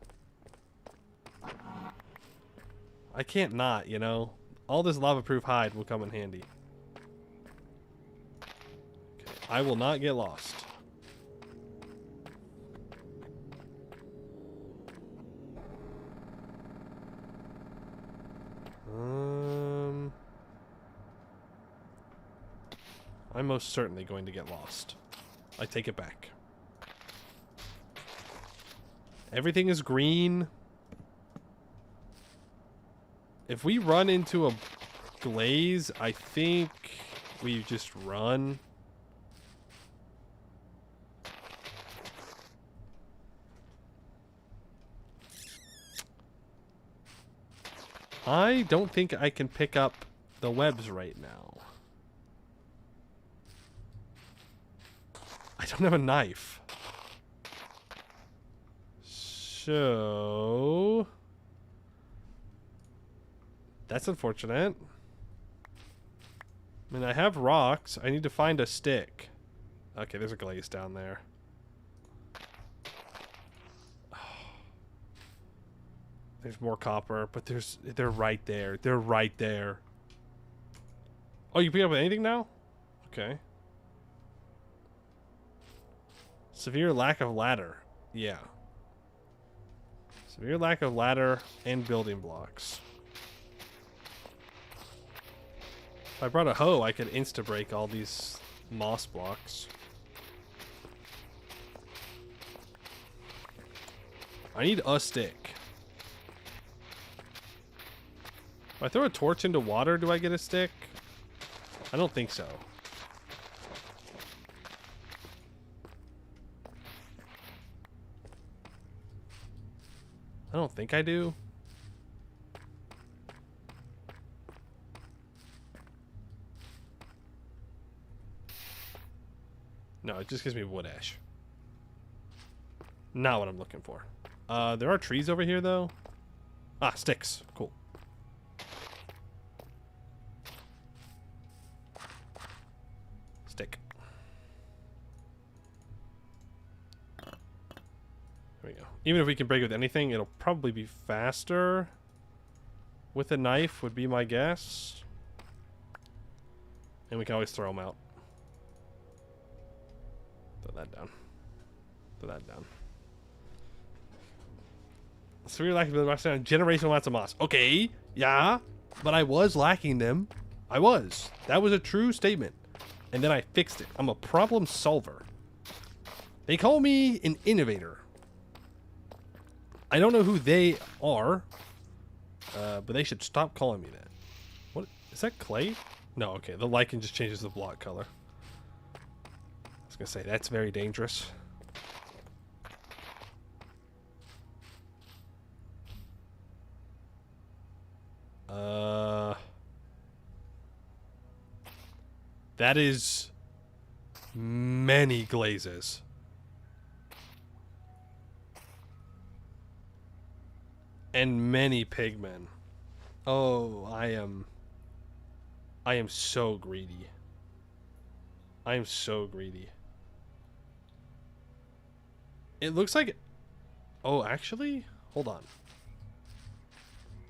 I can't not, you know. All this lava-proof hide will come in handy. Okay, I will not get lost. I'm most certainly going to get lost. I take it back. Everything is green. If we run into a glaze, I think we just run. I don't think I can pick up the webs right now. I don't have a knife. So that's unfortunate. I mean, I have rocks. I need to find a stick. Okay, there's a glaze down there. There's more copper, but they're right there. They're right there. Oh, you pick up anything now? Okay. Severe lack of ladder. Yeah. Severe lack of ladder and building blocks. If I brought a hoe, I could insta-break all these moss blocks. I need a stick. If I throw a torch into water, do I get a stick? I don't think so. I don't think I do. No, it just gives me wood ash. Not what I'm looking for. There are trees over here, though. Ah, sticks. Cool. Stick. There we go. Even if we can break with anything, it'll probably be faster. With a knife would be my guess. And we can always throw them out. Throw that down. Throw that down. So you're lacking generational amounts of moss. Okay, yeah, but I was lacking them. I was. That was a true statement. And then I fixed it. I'm a problem solver. They call me an innovator. I don't know who they are, but they should stop calling me that. What is that, clay? No, okay. The lichen just changes the block color. I was gonna say that's very dangerous. That is many glazes. And many pigmen. Oh, I am so greedy. I am so greedy. It looks like... Oh, actually? Hold on.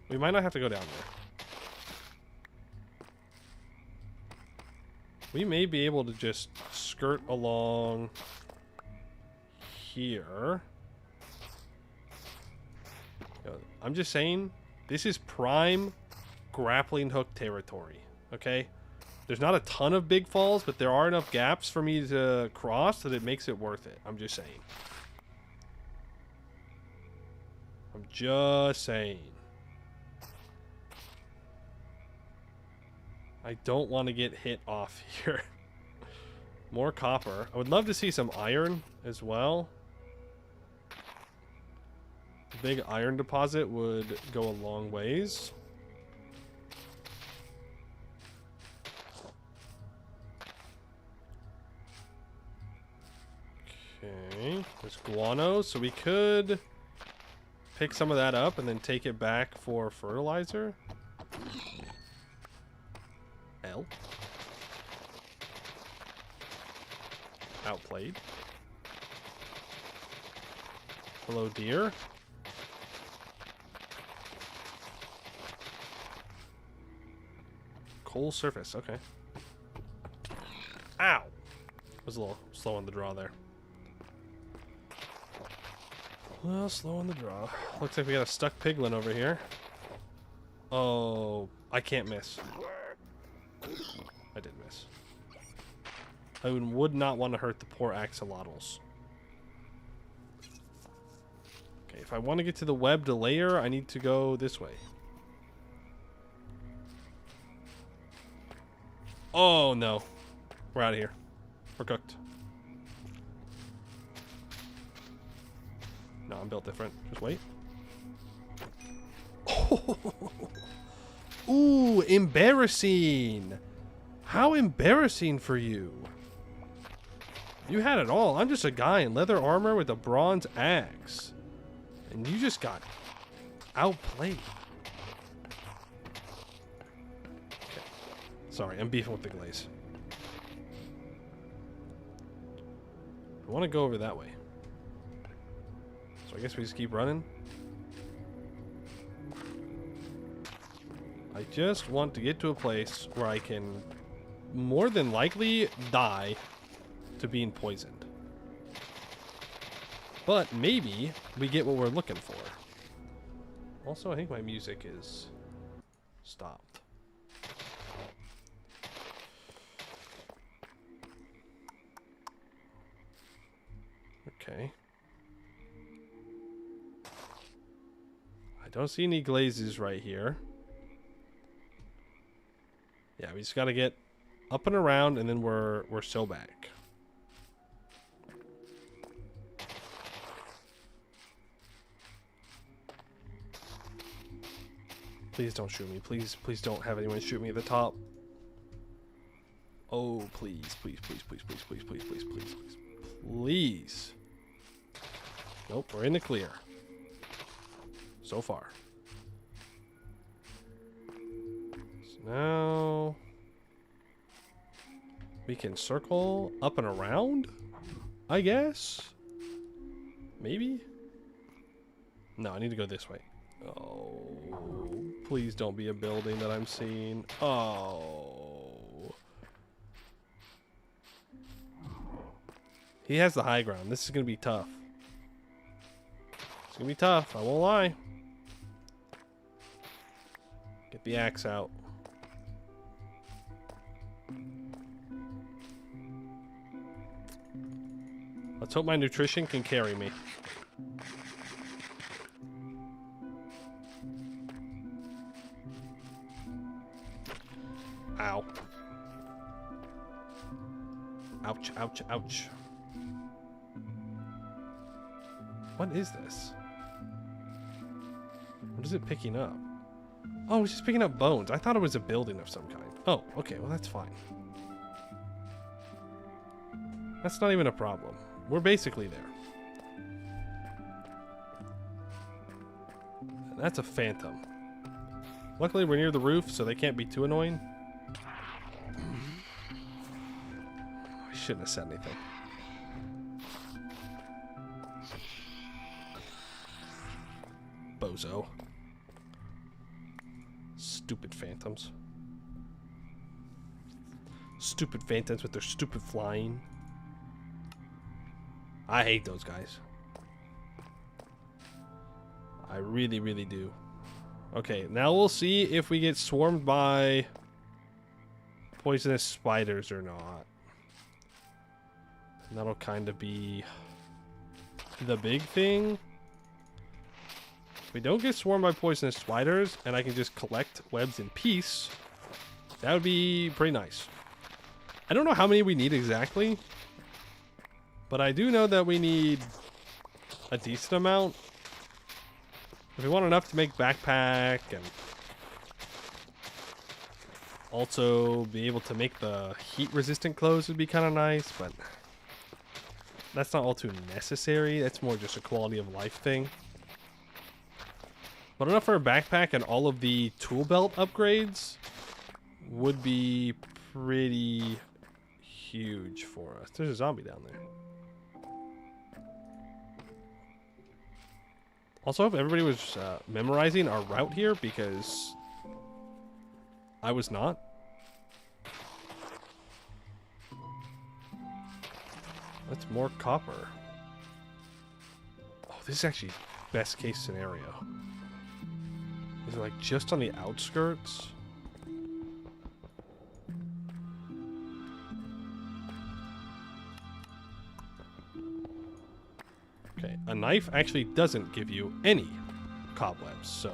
We might not have to go down there. We may be able to just skirt along here. I'm just saying, this is prime grappling hook territory, okay? There's not a ton of big falls, but there are enough gaps for me to cross that it makes it worth it. I'm just saying. I'm just saying. I don't want to get hit off here. More copper. I would love to see some iron as well. A big iron deposit would go a long ways. Okay, there's guano, so we could pick some of that up and then take it back for fertilizer. L. Outplayed. Hello, dear. Coal surface, okay. Ow! Was a little slow on the draw there. Well, slow on the draw. Looks like we got a stuck piglin over here. Oh, I can't miss. I did miss. I would not want to hurt the poor axolotls. Okay, if I want to get to the webbed layer, I need to go this way. Oh, no. We're out of here. We're cooked. No, I'm built different. Just wait. Oh. Ooh, embarrassing. How embarrassing for you. You had it all. I'm just a guy in leather armor with a bronze axe. And you just got outplayed. Okay. Sorry, I'm beefing with the glaze. I want to go over that way. So I guess we just keep running. I just want to get to a place where I can more than likely die to being poisoned. But maybe we get what we're looking for. Also, I think my music is stopped. Okay. I don't see any glazes right here. Yeah, we just gotta get up and around, and then we're so back. Please don't shoot me. Please, please don't have anyone shoot me at the top. Oh, please, please, please, please, please, please, please, please, please, please, please. Nope, we're in the clear. So far. So now we can circle up and around, I guess. Maybe? No, I need to go this way. Oh, please don't be a building that I'm seeing. Oh. He has the high ground. This is going to be tough. It's going to be tough, I won't lie. Get the axe out. Let's hope my nutrition can carry me. Ow. Ouch, ouch, ouch. What is this? What is it picking up? Oh, it's just picking up bones. I thought it was a building of some kind. Oh, okay, well that's fine. That's not even a problem. We're basically there. And that's a phantom. Luckily we're near the roof, so they can't be too annoying. I shouldn't have said anything. Bozo. Stupid phantoms. Stupid phantoms with their stupid flying. I hate those guys. I really, really do. Okay, now we'll see if we get swarmed by poisonous spiders or not. And that'll kind of be the big thing. If we don't get swarmed by poisonous spiders and I can just collect webs in peace, that would be pretty nice. I don't know how many we need exactly, but I do know that we need a decent amount. If we want enough to make backpack and also be able to make the heat resistant clothes would be kind of nice, but that's not all too necessary. That's more just a quality of life thing. But enough for a backpack, and all of the tool belt upgrades would be pretty huge for us. There's a zombie down there. Also, I hope everybody was memorizing our route here, because I was not. That's more copper. Oh, this is actually best case scenario. Is it like just on the outskirts? Okay, a knife actually doesn't give you any cobwebs, so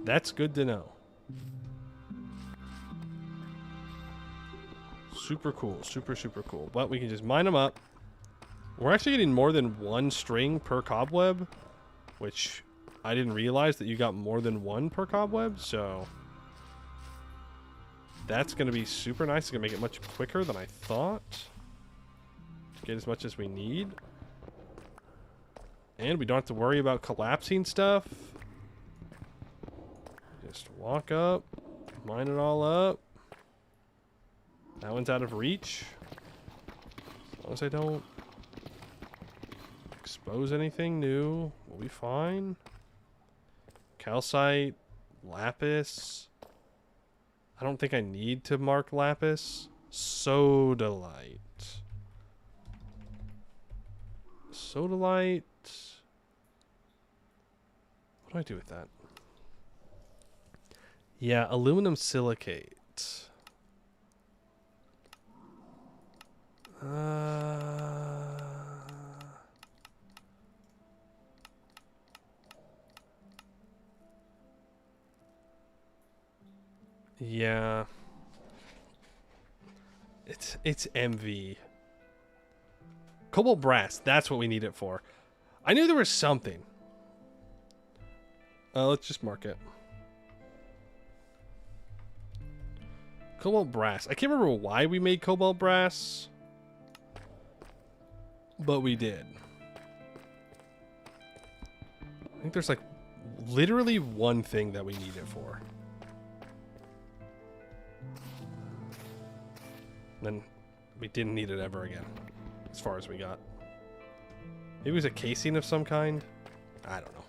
that's good to know. Super cool, super cool. But we can just mine them up. We're actually getting more than one string per cobweb, which I didn't realize that you got more than one per cobweb, so that's going to be super nice. It's going to make it much quicker than I thought to get as much as we need. And we don't have to worry about collapsing stuff. Just walk up, mine it all up. That one's out of reach. As long as I don't expose anything new, we'll be fine. Calcite, lapis. I don't think I need to mark lapis. Sodalite. Sodalite. What do I do with that? Yeah, aluminum silicate. Yeah. It's MV. Cobalt brass, that's what we need it for. I knew there was something. Let's just mark it. Cobalt brass. I can't remember why we made cobalt brass, but we did. I think there's like literally one thing that we need it for. Then we didn't need it ever again, as far as we got. Maybe it was a casing of some kind? I don't know.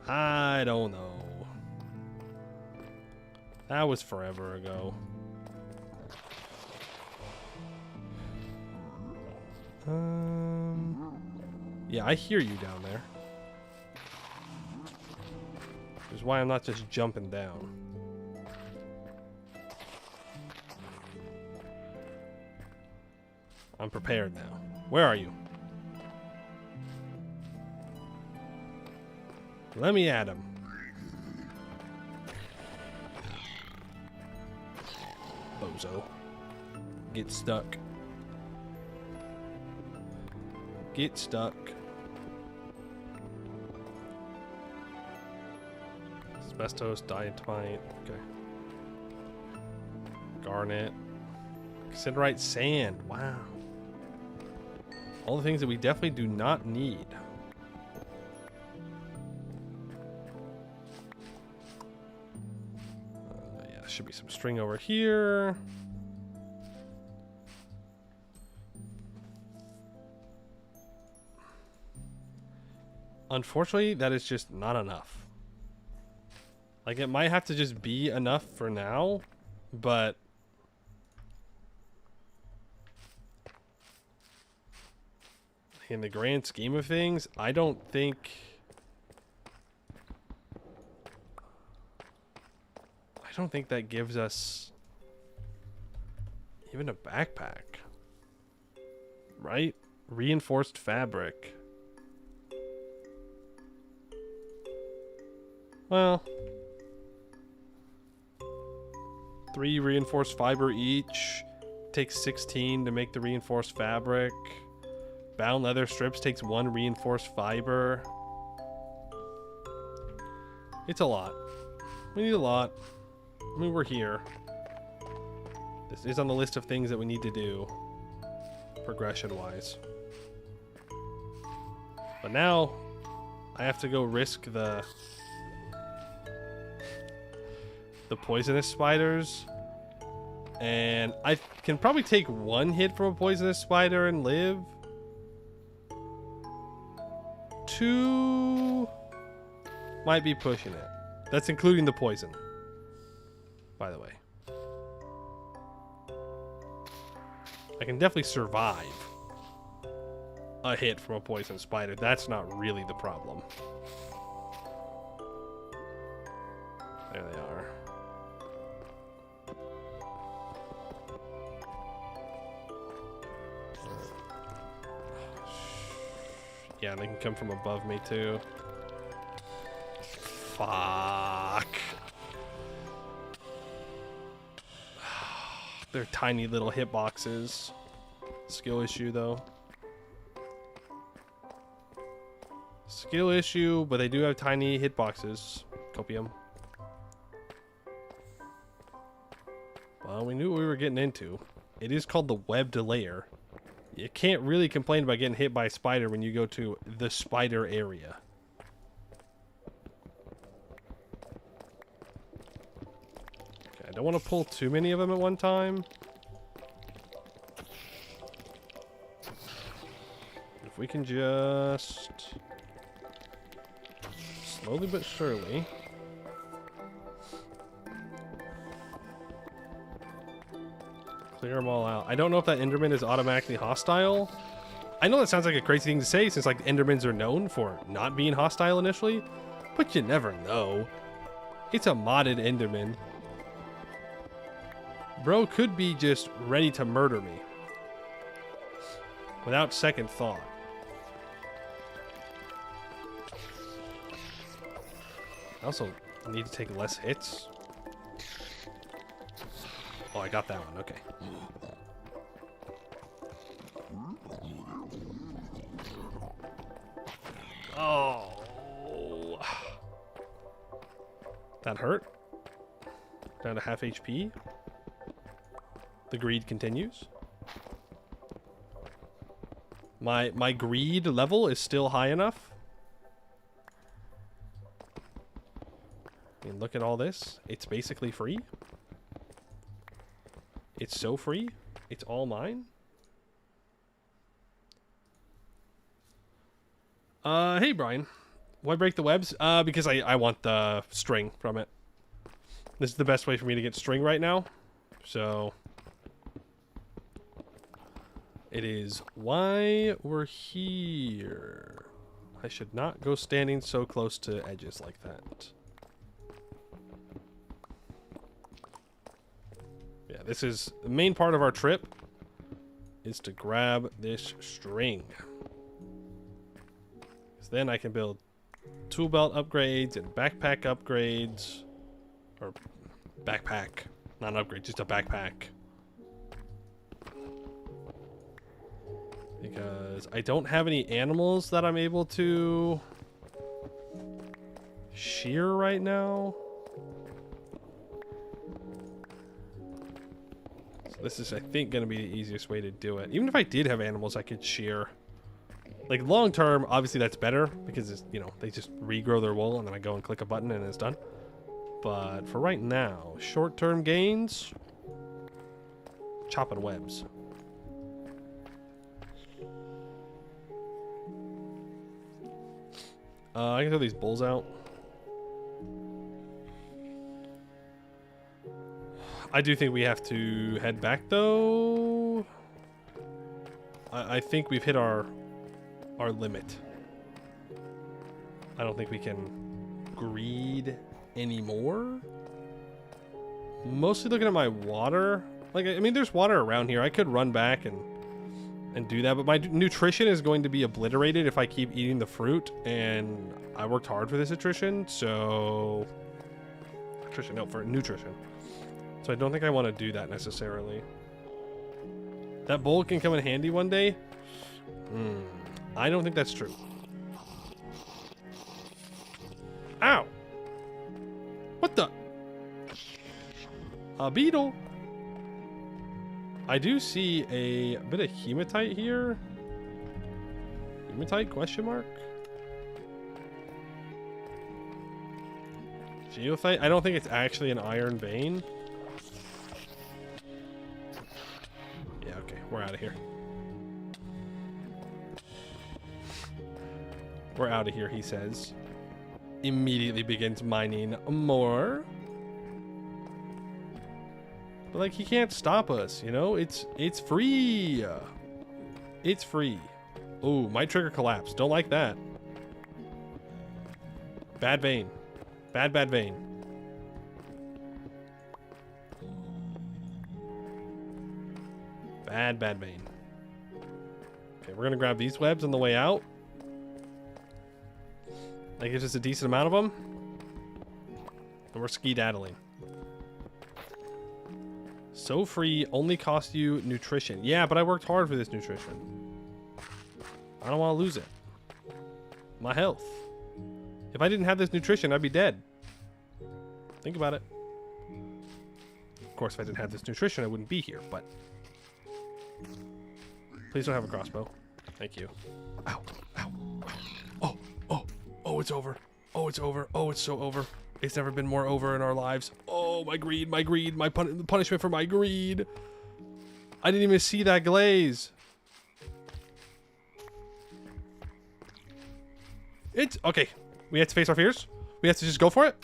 I don't know. That was forever ago. Yeah, I hear you down there. Which is why I'm not just jumping down. I'm prepared now. Where are you? Let me at him. Bozo. Get stuck. Get stuck. Asbestos, diatomite. Okay. Garnet. Cinerite sand. Wow. All the things that we definitely do not need. Yeah, should be some string over here. Unfortunately, that is just not enough. Like, it might have to just be enough for now, but in the grand scheme of things, I don't think don't think that gives us even a backpack. Right? Reinforced fabric. Well, 3 reinforced fiber each. Takes 16 to make the reinforced fabric. Bound leather strips takes 1 reinforced fiber. It's a lot. We need a lot. I mean, we're here. This is on the list of things that we need to do, progression-wise. But now, I have to go risk the poisonous spiders. And I can probably take 1 hit from a poisonous spider and live. 2 might be pushing it. That's including the poison, by the way. I can definitely survive a hit from a poison spider. That's not really the problem. There they are. Yeah, they can come from above me too. Fuck. They're tiny little hitboxes. Skill issue though. Skill issue, but they do have tiny hitboxes. Copium. Well, we knew what we were getting into. It is called the webbed layer. You can't really complain about getting hit by a spider when you go to the spider area. Okay, I don't want to pull too many of them at one time. If we can just slowly but surely clear them all out. I don't know if that Enderman is automatically hostile. I know that sounds like a crazy thing to say since like Endermans are known for not being hostile initially, but you never know. It's a modded Enderman. Bro could be just ready to murder me without second thought. I also need to take less hits. Oh, I got that one. Okay. Oh. That hurt. Down to half HP. The greed continues. My greed level is still high enough. I mean, look at all this. It's basically free. It's so free. It's all mine. Hey, Brian. Why break the webs? Because I want the string from it. This is the best way for me to get string right now. So it is why we're here. I should not go standing so close to edges like that. Yeah, this is the main part of our trip is to grab this string. Because then I can build tool belt upgrades and backpack upgrades. Or backpack. Not an upgrade, just a backpack. Because I don't have any animals that I'm able to shear right now. This is, I think, going to be the easiest way to do it. Even if I did have animals I could shear. Like, long term, obviously that's better. Because, it's, you know, they just regrow their wool and then I go and click a button and it's done. But for right now, short term gains. Chopping webs. I can throw these bulls out. I do think we have to head back, though. I think we've hit our limit. I don't think we can greed anymore. mostly looking at my water. Like, I mean, there's water around here. I could run back and do that, but my nutrition is going to be obliterated if I keep eating the fruit, and I worked hard for this nutrition, so... for nutrition. So I don't think I want to do that necessarily. That bowl can come in handy one day? I don't think that's true. Ow! What the? A beetle? I do see a bit of hematite here. Hematite, question mark? Geothite? I don't think it's actually an iron vein. Yeah, okay, we're out of here. We're out of here, he says. Immediately begins mining more. But like, he can't stop us, you know? It's free. It's free. Oh, my trigger collapsed. Don't like that. Bad vein. Bad vein. Bad vein. Okay, we're gonna grab these webs on the way out. That gives us a decent amount of them. And we're skedaddling. So free, only cost you nutrition. Yeah, but I worked hard for this nutrition. I don't want to lose it. My health. If I didn't have this nutrition, I'd be dead. Think about it. Of course, if I didn't have this nutrition, I wouldn't be here, but... Please don't have a crossbow. Thank you. Ow. Ow. Oh. Oh. Oh, it's over. Oh, it's over. Oh, it's so over. It's never been more over in our lives. Oh, my greed, my punishment for my greed. I didn't even see that glaze. It's okay. We have to face our fears. We have to just go for it.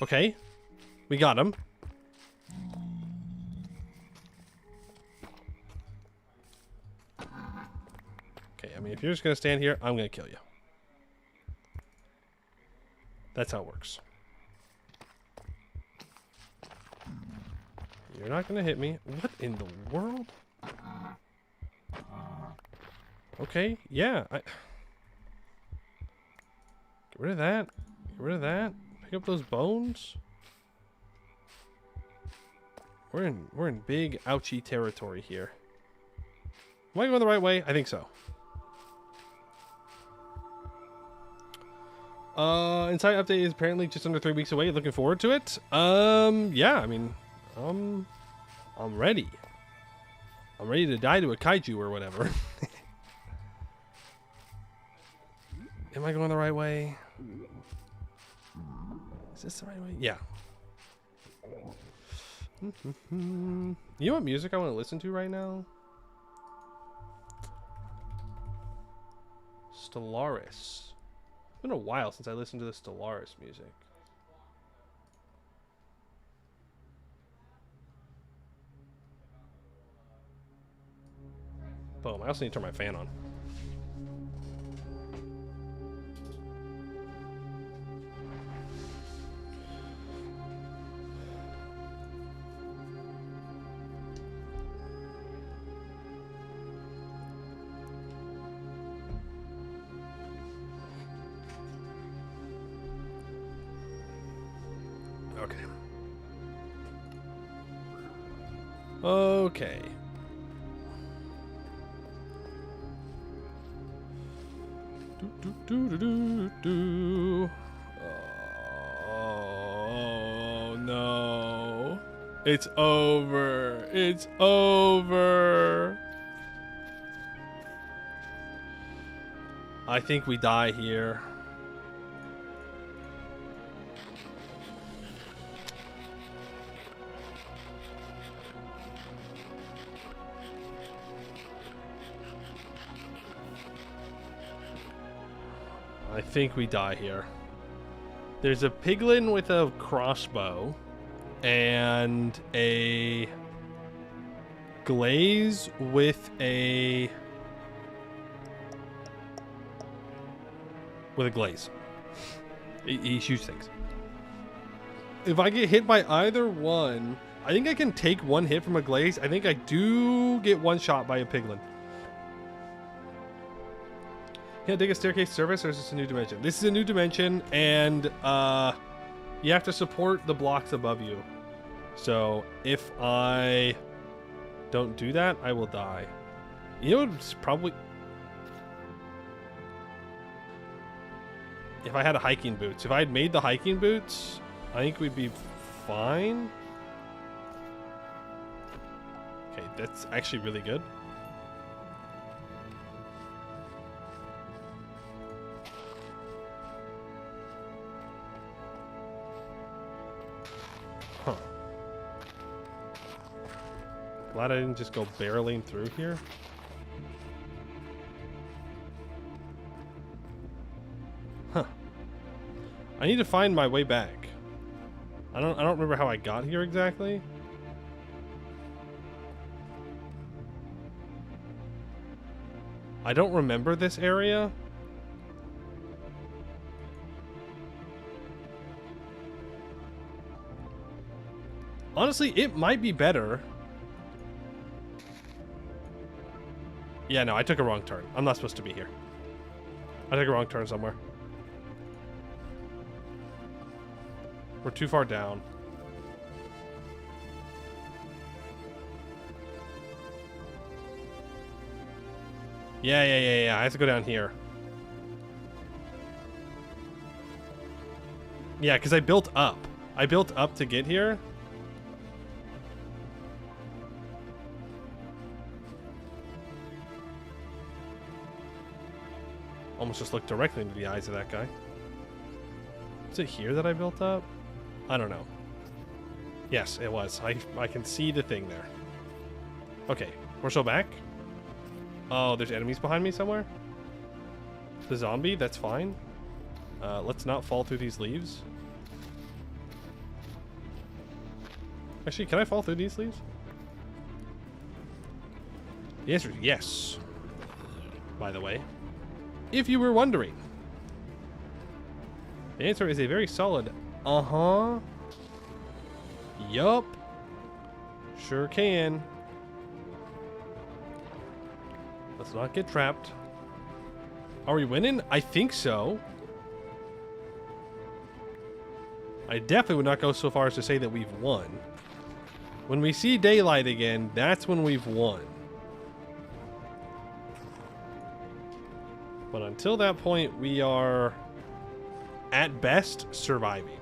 Okay. We got him. Okay, I mean, if you're just going to stand here, I'm going to kill you. That's how it works. You're not going to hit me. What in the world? Okay, yeah. Get rid of that. Get rid of that. Pick up those bones. We're in big ouchie territory here. Am I going the right way? I think so. Inside update is apparently just under 3 weeks away. Looking forward to it. Yeah, I mean, I'm ready. I'm ready to die to a kaiju or whatever. Am I going the right way? Is this the right way? Yeah. You know what music I want to listen to right now? Stellaris. It's been a while since I listened to the Stellaris music. Boom. I also need to turn my fan on. Okay. Okay. Oh no. It's over. It's over. I think we die here. I think we die here. There's a piglin with a crossbow and a glaze with a glaze. He shoots things. if I get hit by either one, I think I can take one hit from a glaze. I think I do get one shot by a piglin. Can I dig a staircase surface, or is this a new dimension? This is a new dimension, and you have to support the blocks above you. So if I don't do that, I will die. You know, it's probably... If I had a hiking boots. If I had made the hiking boots, I think we'd be fine. Okay, that's actually really good. Huh. Glad I didn't just go barreling through here. Huh. I need to find my way back. I don't remember how I got here exactly. I don't remember this area. Honestly, it might be better. Yeah, no, I took a wrong turn. I'm not supposed to be here. I took a wrong turn somewhere. We're too far down. Yeah. I have to go down here. Yeah, because I built up. I built up to get here. Almost just looked directly into the eyes of that guy. Is it here that I built up? I don't know. Yes, it was. I can see the thing there. Okay, we're still back. Oh, there's enemies behind me somewhere. The zombie, that's fine. Let's not fall through these leaves. Actually, can I fall through these leaves? The answer is yes. By the way. If you were wondering. The answer is a very solid uh-huh. Yup. Sure can. Let's not get trapped. Are we winning? I think so. I definitely would not go so far as to say that we've won. When we see daylight again, that's when we've won. But until that point, we are, at best, surviving.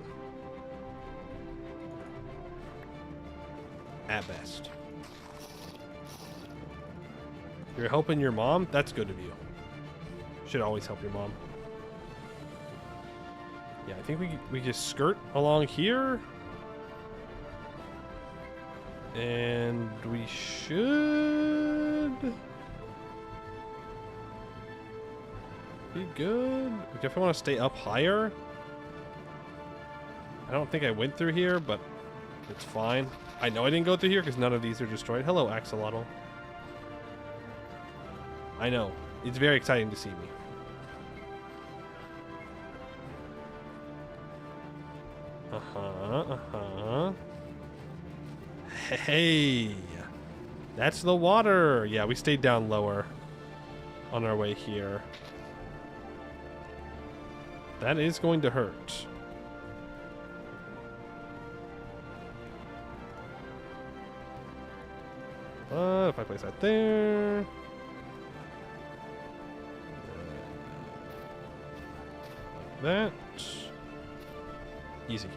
At best. You're helping your mom? That's good of you. Should always help your mom. Yeah, I think we just skirt along here. And we should be good. We definitely want to stay up higher. I don't think I went through here, but it's fine. I know I didn't go through here because none of these are destroyed. Hello, Axolotl. I know. It's very exciting to see me. Hey, that's the water. Yeah, we stayed down lower on our way here. That is going to hurt. If I place that there. Like that. Easy.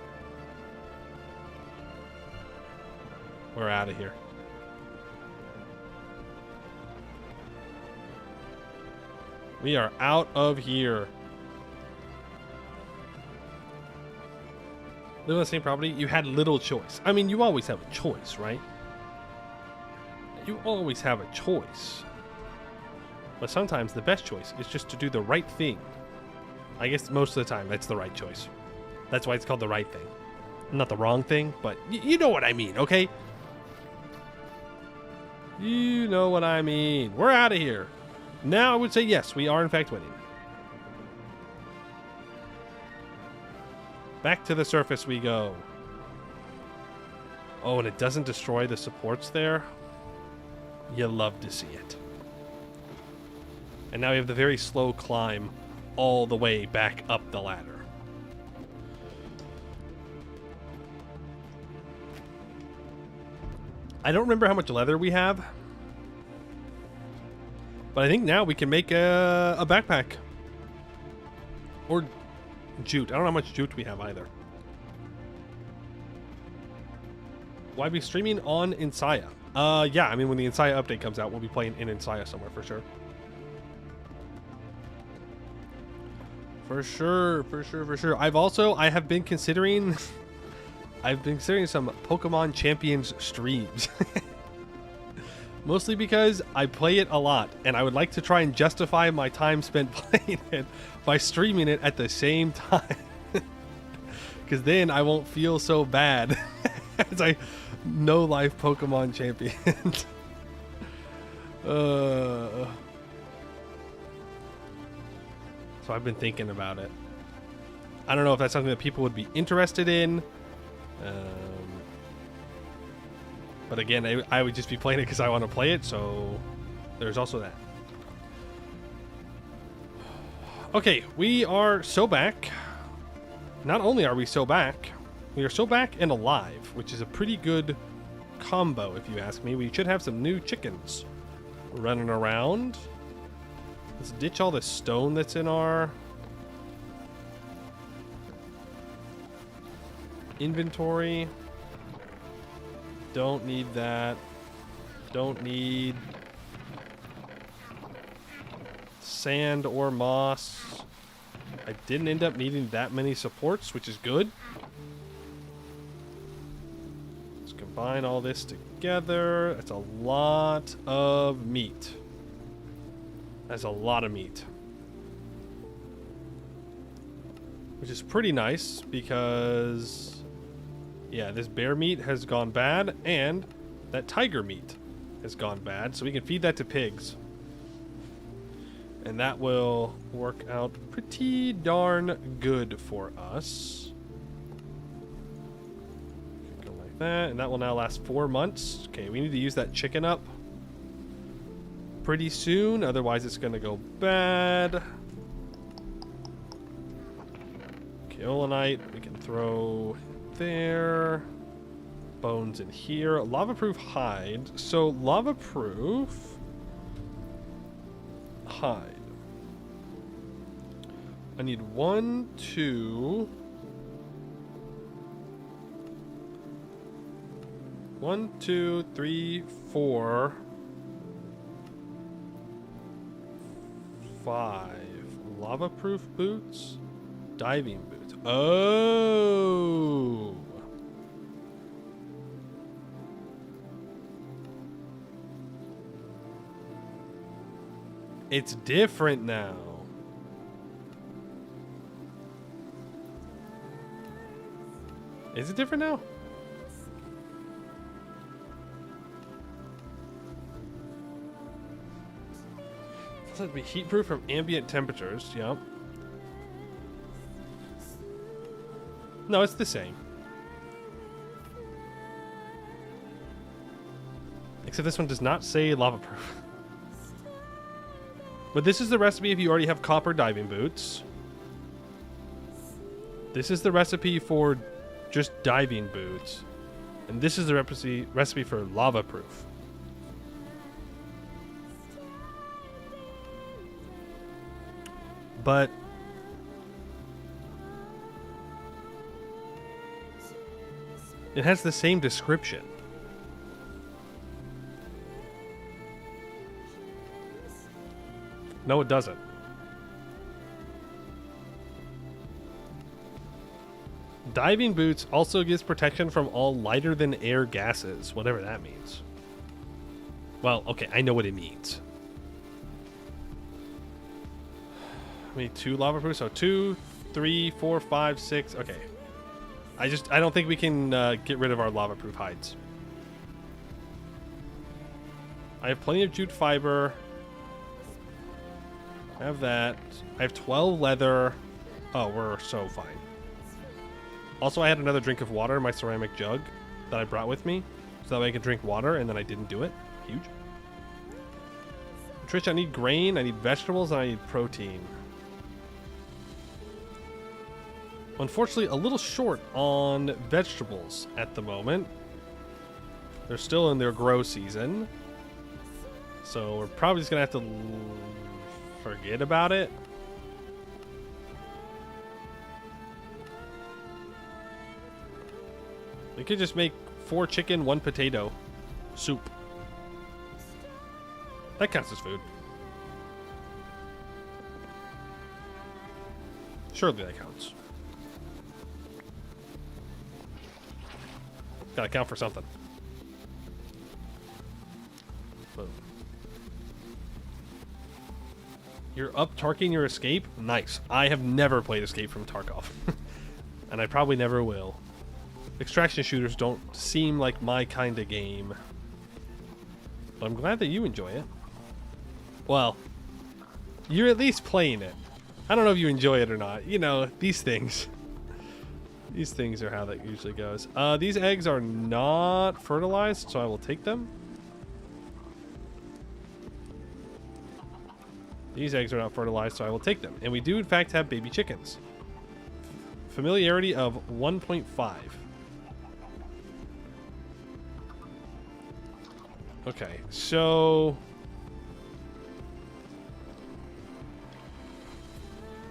We're out of here. We are out of here. Live on the same property, you had little choice. I mean, you always have a choice, right? You always have a choice. But sometimes the best choice is just to do the right thing. I guess most of the time, that's the right choice. That's why it's called the right thing. Not the wrong thing, but you know what I mean, okay? You know what I mean. We're out of here. Now I would say yes, we are in fact winning. Back to the surface we go. Oh, and it doesn't destroy the supports there. You love to see it. And now we have the very slow climb all the way back up the ladder. I don't remember how much leather we have, but I think now we can make a backpack. Or jute. I don't know how much jute we have either. Why be streaming on Insaya? Yeah, I mean, when the Insaya update comes out, we'll be playing in Insaya somewhere for sure. For sure. I have been considering some Pokemon Champions streams. Mostly because I play it a lot, and I would like to try and justify my time spent playing it by streaming it at the same time. Because then I won't feel so bad as I no-life Pokemon champion. So I've been thinking about it. I don't know if that's something that people would be interested in. But again, I would just be playing it because I want to play it, so there's also that. Okay, we are so back. Not only are we so back, we are so back and alive, which is a pretty good combo, if you ask me. We should have some new chickens running around. Let's ditch all the stone that's in our inventory. Don't need that. Don't need sand or moss. I didn't end up needing that many supports, which is good. Let's combine all this together. That's a lot of meat. That's a lot of meat. Which is pretty nice because... yeah, this bear meat has gone bad, and that tiger meat has gone bad, so we can feed that to pigs. And that will work out pretty darn good for us. Go like that, and that will now last 4 months. Okay, we need to use that chicken up pretty soon, otherwise it's going to go bad. Kaolinite, we can throw... there. Bones in here. Lava-proof hide. So lava-proof hide. I need 1, 2. 1, 2, 3, 4, 5. Lava-proof boots. Diving boots. Oh. It's different now. Is it different now? It's supposed to be heat proof from ambient temperatures. Yep. No, it's the same. Except this one does not say lava proof. But this is the recipe if you already have copper diving boots. This is the recipe for just diving boots. And this is the recipe for lava proof. But it has the same description. No, it doesn't. Diving boots also gives protection from all lighter than air gases, whatever that means. Well, okay, I know what it means. We need 2 lava proofs, so 2, 3, 4, 5, 6. Okay. I don't think we can get rid of our lava proof hides. I have plenty of jute fiber. I have that. I have 12 leather. Oh, we're so fine. Also, I had another drink of water in my ceramic jug. that I brought with me. So that way I can drink water, and then I didn't do it. Huge. Trish, I need grain, I need vegetables, and I need protein. Unfortunately, a little short on vegetables at the moment. They're still in their grow season. So we're probably just going to have to forget about it. We could just make 4 chicken, 1 potato soup. That counts as food. Surely that counts. Gotta count for something. Boom. You're up Tarking your escape? Nice. I have never played Escape from Tarkov. And I probably never will. Extraction shooters don't seem like my kind of game. But I'm glad that you enjoy it. Well, you're at least playing it. I don't know if you enjoy it or not. You know, these things. These things are how that usually goes. These eggs are not fertilized, so I will take them. These eggs are not fertilized, so I will take them. And we do, in fact, have baby chickens. Familiarity of 1.5. Okay, so...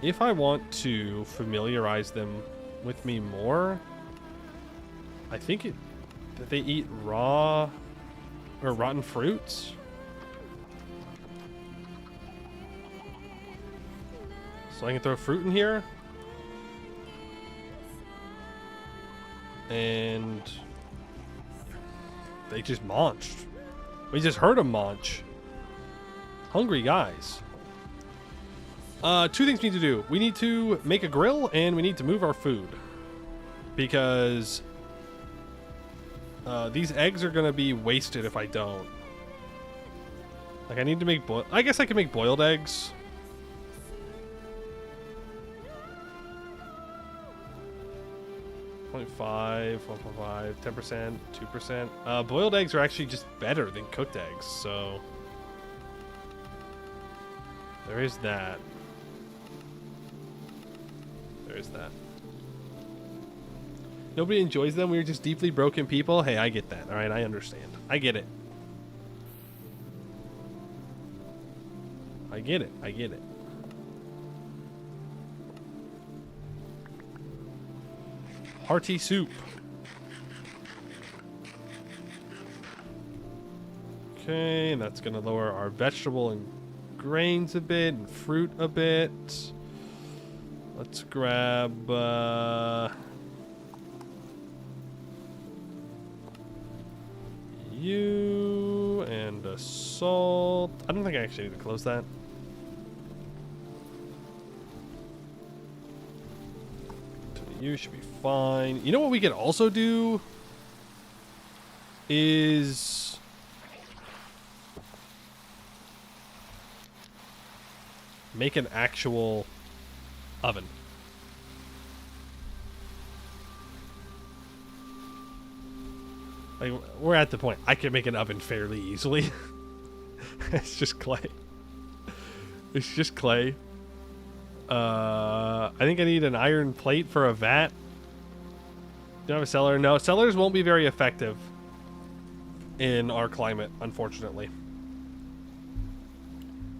if I want to familiarize them with me more, I think that they eat raw or rotten fruits. So I can throw fruit in here. And they just munched. We just heard them munch. Hungry guys. 2 things we need to do. We need to make a grill, and we need to move our food. Because these eggs are going to be wasted if I don't. Like, I need to make I guess I can make boiled eggs. .5, 1.5, 10%, 2%. Boiled eggs are actually just better than cooked eggs, so there is that. There is that. Nobody enjoys them. We're just deeply broken people. Hey, I get that. All right, I understand. I get it. I get it. I get it. Hearty soup. Okay, and that's going to lower our vegetable and grains a bit and fruit a bit. Let's grab you and a salt. I don't think I actually need to close that. You should be fine. You know what we could also do is make an actual oven. Like, we're at the point I can make an oven fairly easily. It's just clay. It's just clay. I think I need an iron plate for a vat. Do I have a cellar? No, cellars won't be very effective in our climate, unfortunately.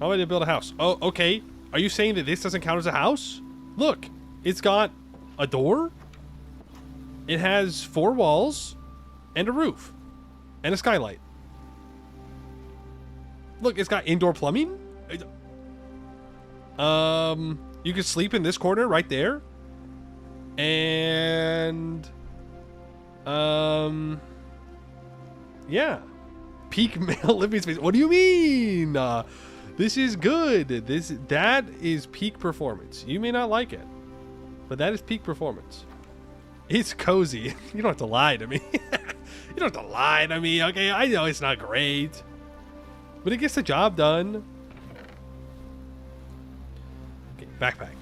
How am I to build a house? Oh, okay. Are you saying that this doesn't count as a house? Look, it's got a door. It has 4 walls and a roof and a skylight. Look, it's got indoor plumbing. You can sleep in this corner right there. And yeah. Peak male living space. What do you mean? This is good. That is peak performance. You may not like it, but that is peak performance. It's cozy. You don't have to lie to me. You don't have to lie to me. Okay, I know it's not great, but it gets the job done. Backpack.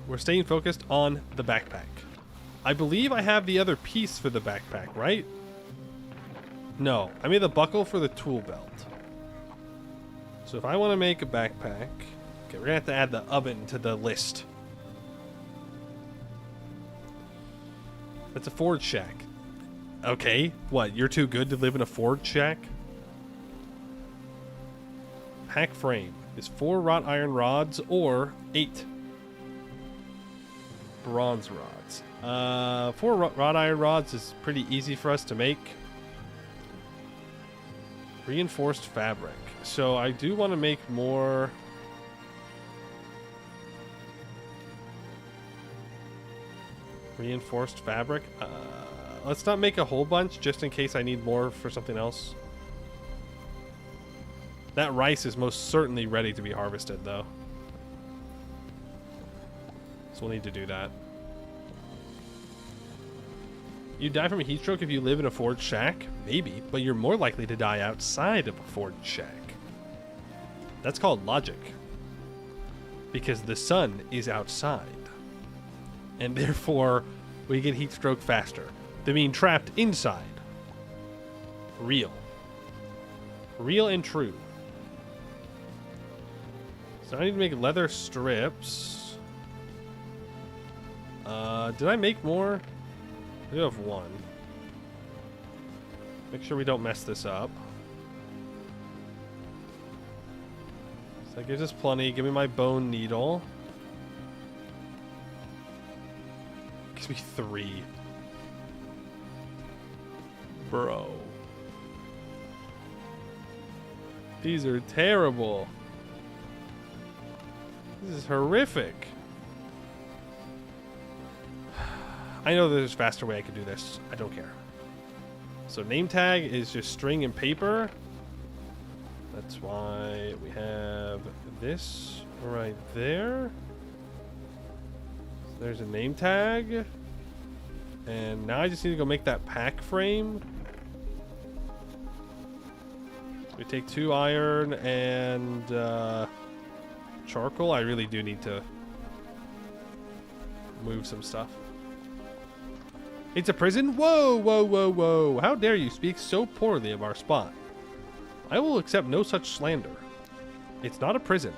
We're staying focused on the backpack. I believe I have the other piece for the backpack, right? No, I made the buckle for the tool belt. So if I want to make a backpack, okay, we're gonna have to add the oven to the list. That's a forge shack. Okay, what? You're too good to live in a forge shack? Pack frame is 4 wrought iron rods or 8 bronze rods. 4 wrought iron rods is pretty easy for us to make. Reinforced fabric. So I do want to make more. Reinforced fabric. Let's not make a whole bunch just in case I need more for something else. That rice is most certainly ready to be harvested, though. So we'll need to do that. You die from a heat stroke if you live in a forged shack? Maybe, but you're more likely to die outside of a forged shack. That's called logic. Because the sun is outside. And therefore, we get heat stroke faster. They mean trapped inside. Real. Real and true. So I need to make leather strips. Did I make more? I do have 1. Make sure we don't mess this up. So that gives us plenty. Give me my bone needle. Gives me 3. Bro. These are terrible. This is horrific. I know there's a faster way I could do this. I don't care. So name tag is just string and paper. That's why we have this right there. So there's a name tag. And now I just need to go make that pack frame. We take 2 iron and charcoal. I really do need to move some stuff. It's a prison? Whoa, whoa, whoa, whoa. How dare you speak so poorly of our spot? I will accept no such slander. It's not a prison.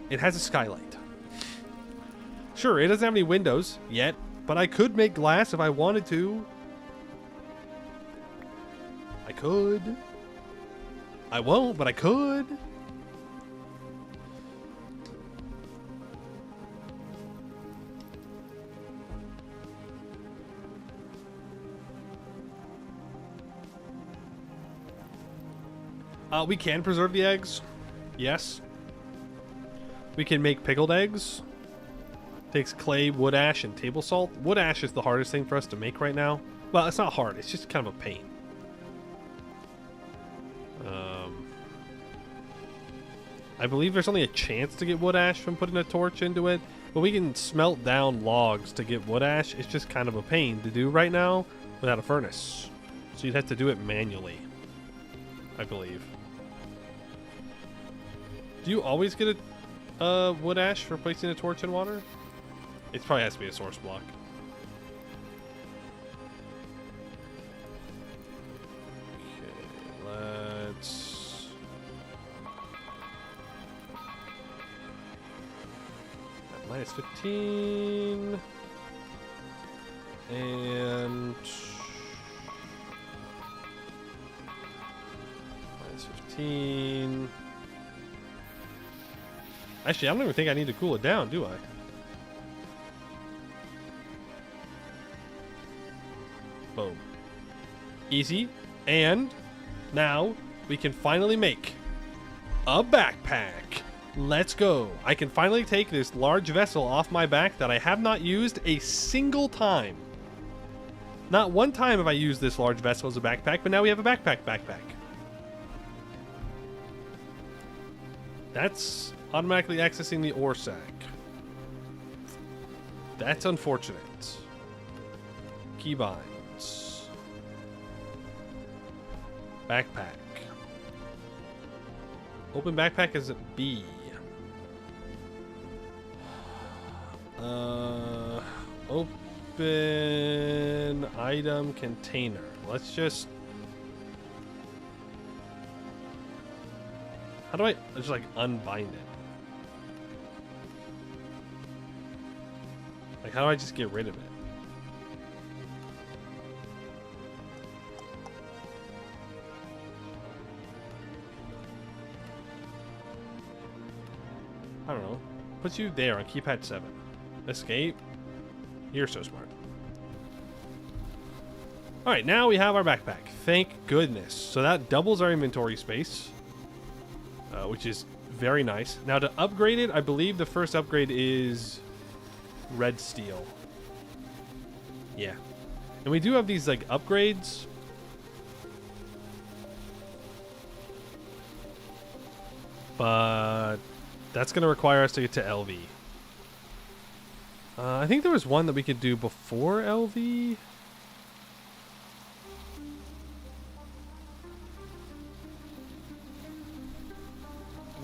It has a skylight. Sure, it doesn't have any windows yet, but I could make glass if I wanted to. I could. I won't, but I could. We can preserve the eggs. Yes. We can make pickled eggs. Takes clay, wood ash, and table salt. Wood ash is the hardest thing for us to make right now. Well, it's not hard. It's just kind of a pain. I believe there's only a chance to get wood ash from putting a torch into it. But we can smelt down logs to get wood ash. It's just kind of a pain to do right now without a furnace. So you'd have to do it manually, I believe. Do you always get a wood ash for placing a torch in water? It probably has to be a source block. Okay, let's... Minus 15. And... Minus 15. Actually, I don't even think I need to cool it down, do I? Boom. Easy. And now we can finally make a backpack. Let's go. I can finally take this large vessel off my back that I have not used a single time. Not one time have I used this large vessel as a backpack, but now we have a backpack. That's automatically accessing the ore sack. That's unfortunate. Keybinds. Backpack. Open backpack is a B. Open item container. Let's just How do I just like unbind it? Like, how do I just get rid of it? I don't know. Puts you there on keypad 7. Escape. You're so smart. Alright, now we have our backpack. Thank goodness. So that doubles our inventory space, which is very nice. Now to upgrade it, I believe the first upgrade is red steel. Yeah. And we do have these like upgrades. But that's going to require us to get to LV. I think there was one that we could do before LV.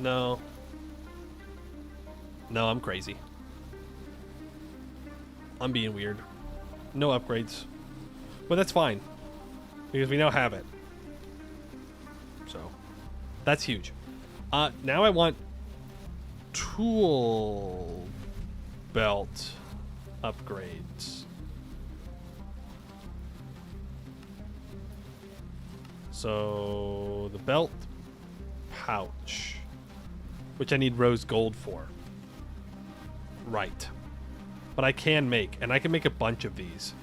No. No, I'm crazy. I'm being weird. No upgrades. But that's fine. Because we now have it. So, that's huge. Now I want tool belt upgrades. So, the belt pouch, which I need rose gold for. Right. But I can make, and I can make a bunch of these.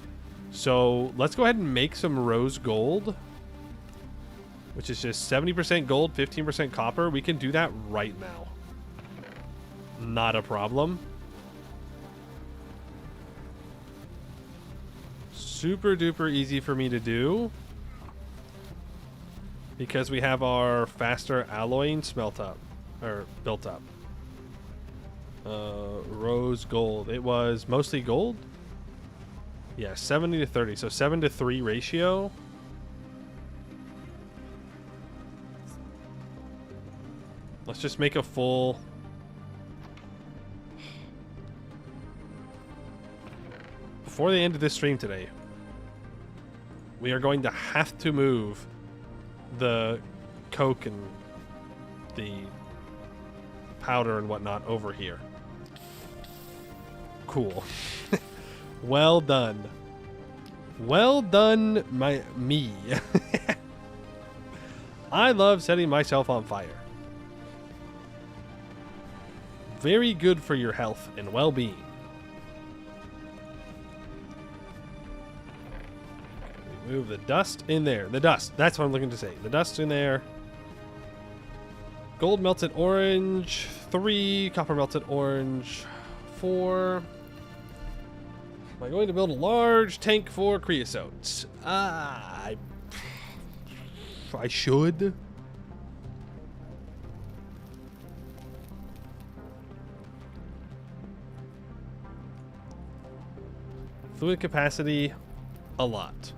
So let's go ahead and make some rose gold, which is just 70% gold, 15% copper. We can do that right now. Not a problem. Super duper easy for me to do, because we have our faster alloying smelt up, or built up. Rose gold. It was mostly gold. Yeah, 70 to 30. So 7 to 3 ratio. Let's just make a full. Before the end of this stream today, we are going to have to move the coke and the powder and whatnot over here. Cool. Well done. Well done, me. I love setting myself on fire. Very good for your health and well-being. Move the dust in there. The dust. That's what I'm looking to say. The dust in there. Gold melted orange. 3. Copper melted orange. 4. Am I going to build a large tank for creosote? I should. Fluid capacity, a lot.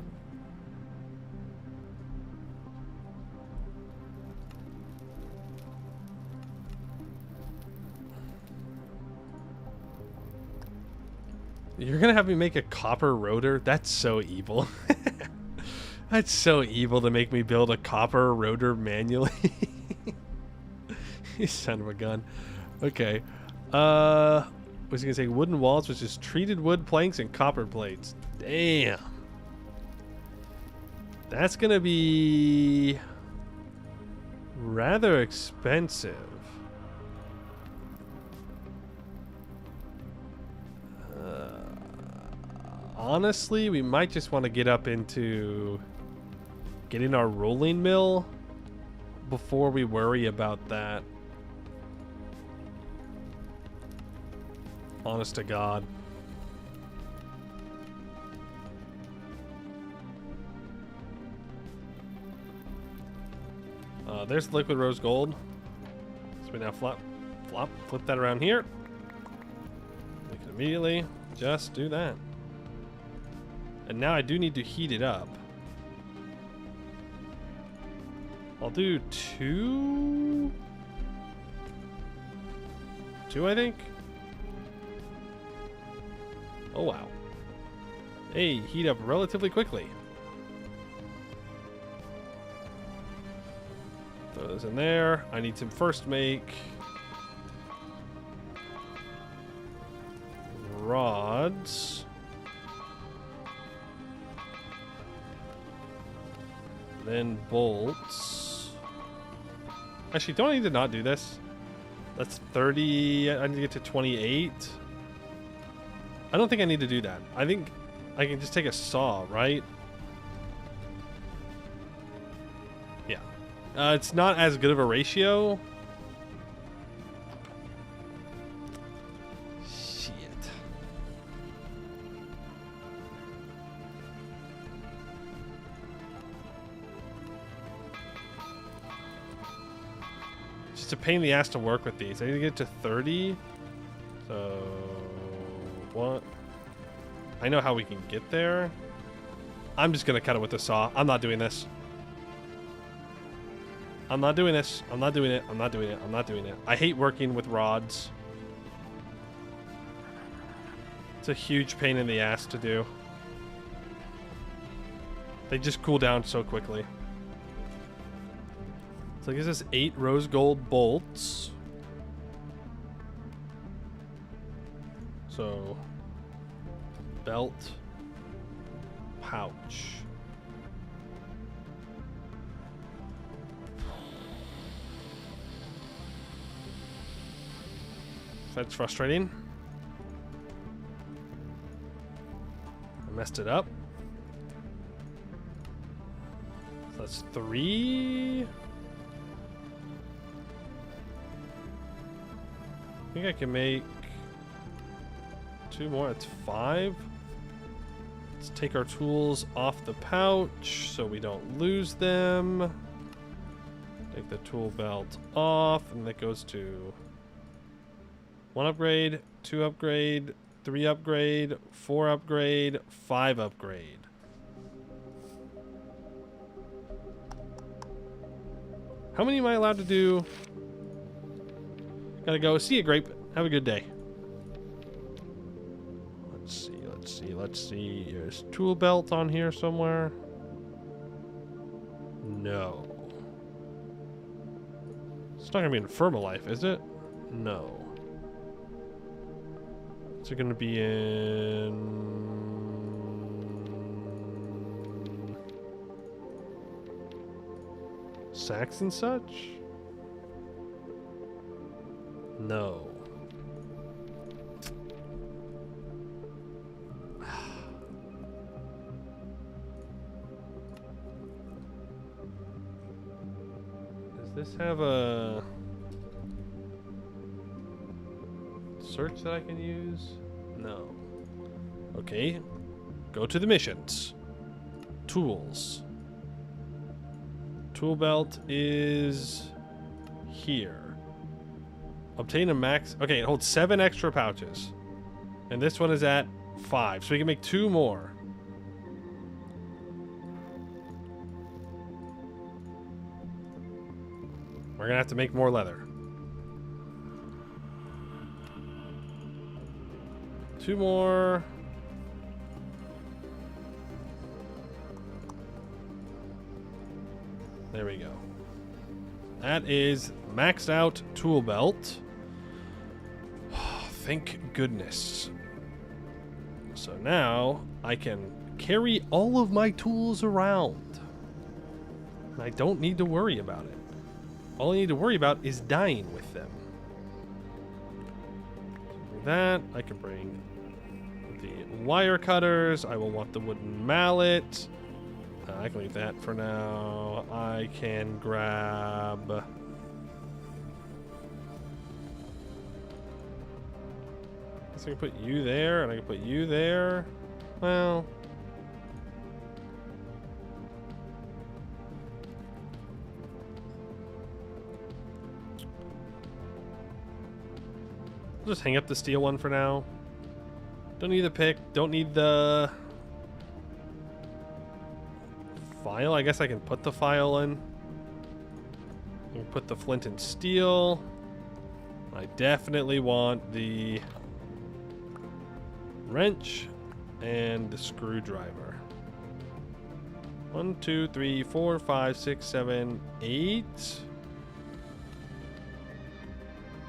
You're gonna have me make a copper rotor? That's so evil. That's so evil to make me build a copper rotor manually. You son of a gun. Okay. Was he gonna say wooden walls, which is treated wood planks and copper plates? Damn. That's gonna be rather expensive. Honestly, we might just want to get up into getting our rolling mill before we worry about that. Honest to God. There's liquid rose gold. So we now flip that around here. We can immediately just do that. And now I do need to heat it up. I'll do 2. 2, I think. Oh, wow. Hey, heat up relatively quickly. Throw those in there. I need to first make rods. Then bolts. Actually, don't I need to not do this? That's 30. I need to get to 28. I don't think I need to do that. I think I can just take a saw, right? Yeah. It's not as good of a ratio. Shit. Just a pain in the ass to work with these. I need to get to 30. So what? I know how we can get there. I'm just gonna cut it with the saw. I'm not doing this. I'm not doing this. I'm not doing it. I'm not doing it. I'm not doing it. I hate working with rods. It's a huge pain in the ass to do. They just cool down so quickly. So I guess it's 8 rose gold bolts. So belt, pouch. That's frustrating. I messed it up. So that's 3. I think I can make 2 more. That's 5. Let's take our tools off the pouch so we don't lose them. Take the tool belt off, and that goes to 1 upgrade, 2 upgrade, 3 upgrade, 4 upgrade, 5 upgrade. How many am I allowed to do? Gotta go. See you, Grape. Have a good day. Let's see. There's tool belt on here somewhere. No. It's not gonna be in Firmalife, is it? No. Is it gonna be in Sacks and such? No. Does this have a search that I can use? No. Okay. Go to the missions. Tools. Tool belt is here. Obtain a max. Okay, it holds 7 extra pouches. And this one is at 5. So we can make 2 more. We're gonna have to make more leather. 2 more. There we go. That is maxed out tool belt. Thank goodness. So now I can carry all of my tools around. And I don't need to worry about it. All I need to worry about is dying with them. So that, I can bring the wire cutters. I will want the wooden mallet. I can leave that for now. I can grab... I can put you there, and I can put you there. Well... I'll just hang up the steel one for now. Don't need the pick. Don't need the... file. I guess I can put the file in. I can put the flint and steel. I definitely want the wrench and the screwdriver. 1, 2, 3, 4, 5, 6, 7, 8.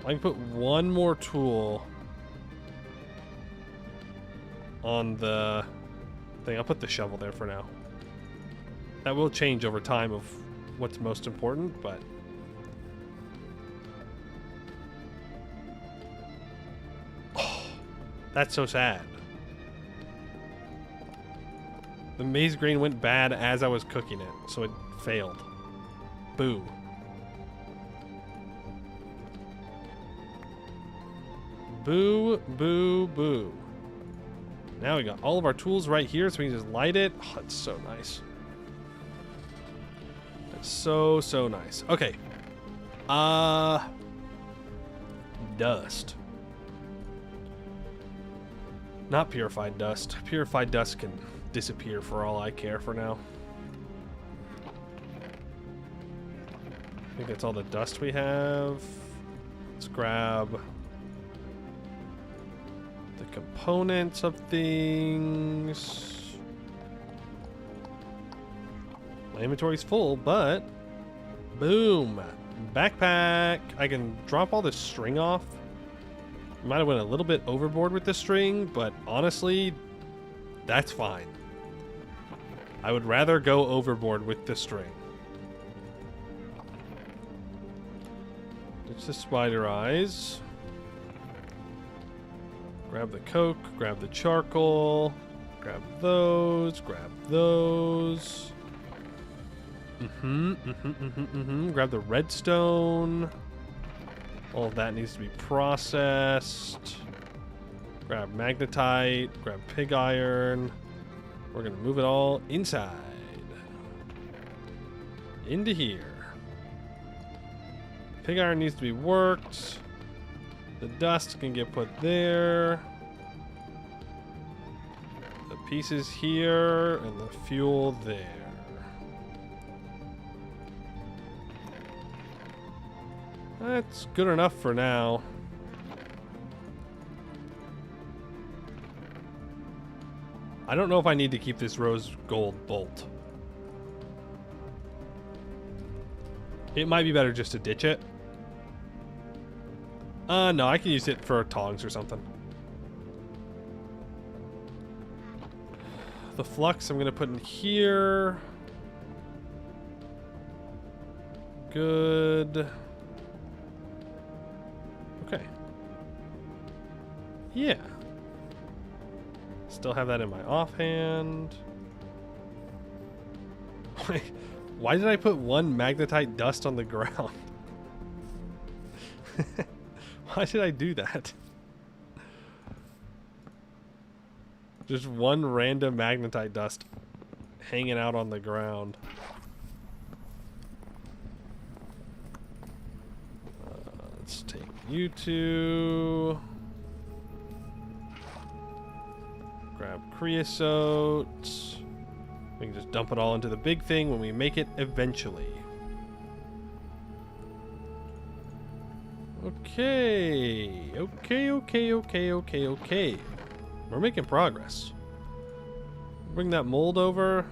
I can put one more tool on the thing. I'll put the shovel there for now. That will change over time of what's most important, but... Oh, that's so sad. The maize grain went bad as I was cooking it, so it failed. Boo. Boo, boo, boo. Now we got all of our tools right here, so we can just light it. Oh, that's so nice. That's so, so nice. Okay. Dust. Not purified dust. Purified dust can disappear for all I care for now. I think that's all the dust we have. Let's grab the components of things. My inventory's full, but boom, backpack. I can drop all this string off. Might have went a little bit overboard with the string, but honestly, that's fine. I would rather go overboard with the string. Ditch the spider eyes. Grab the coke, grab the charcoal, grab those, grab those. Grab the redstone. All of that needs to be processed. Grab magnetite, grab pig iron. We're gonna move it all inside. Into here. Pig iron needs to be worked. The dust can get put there. The pieces here and the fuel there. That's good enough for now. I don't know if I need to keep this rose gold bolt. It might be better just to ditch it. No, I can use it for tongs or something. The flux I'm gonna put in here. Good. Okay. Yeah. Still have that in my offhand. Wait, why did I put one magnetite dust on the ground? Why did I do that? Just one random magnetite dust hanging out on the ground. Let's take you two. Grab creosote. We can just dump it all into the big thing when we make it eventually. Okay. Okay. We're making progress. Bring that mold over.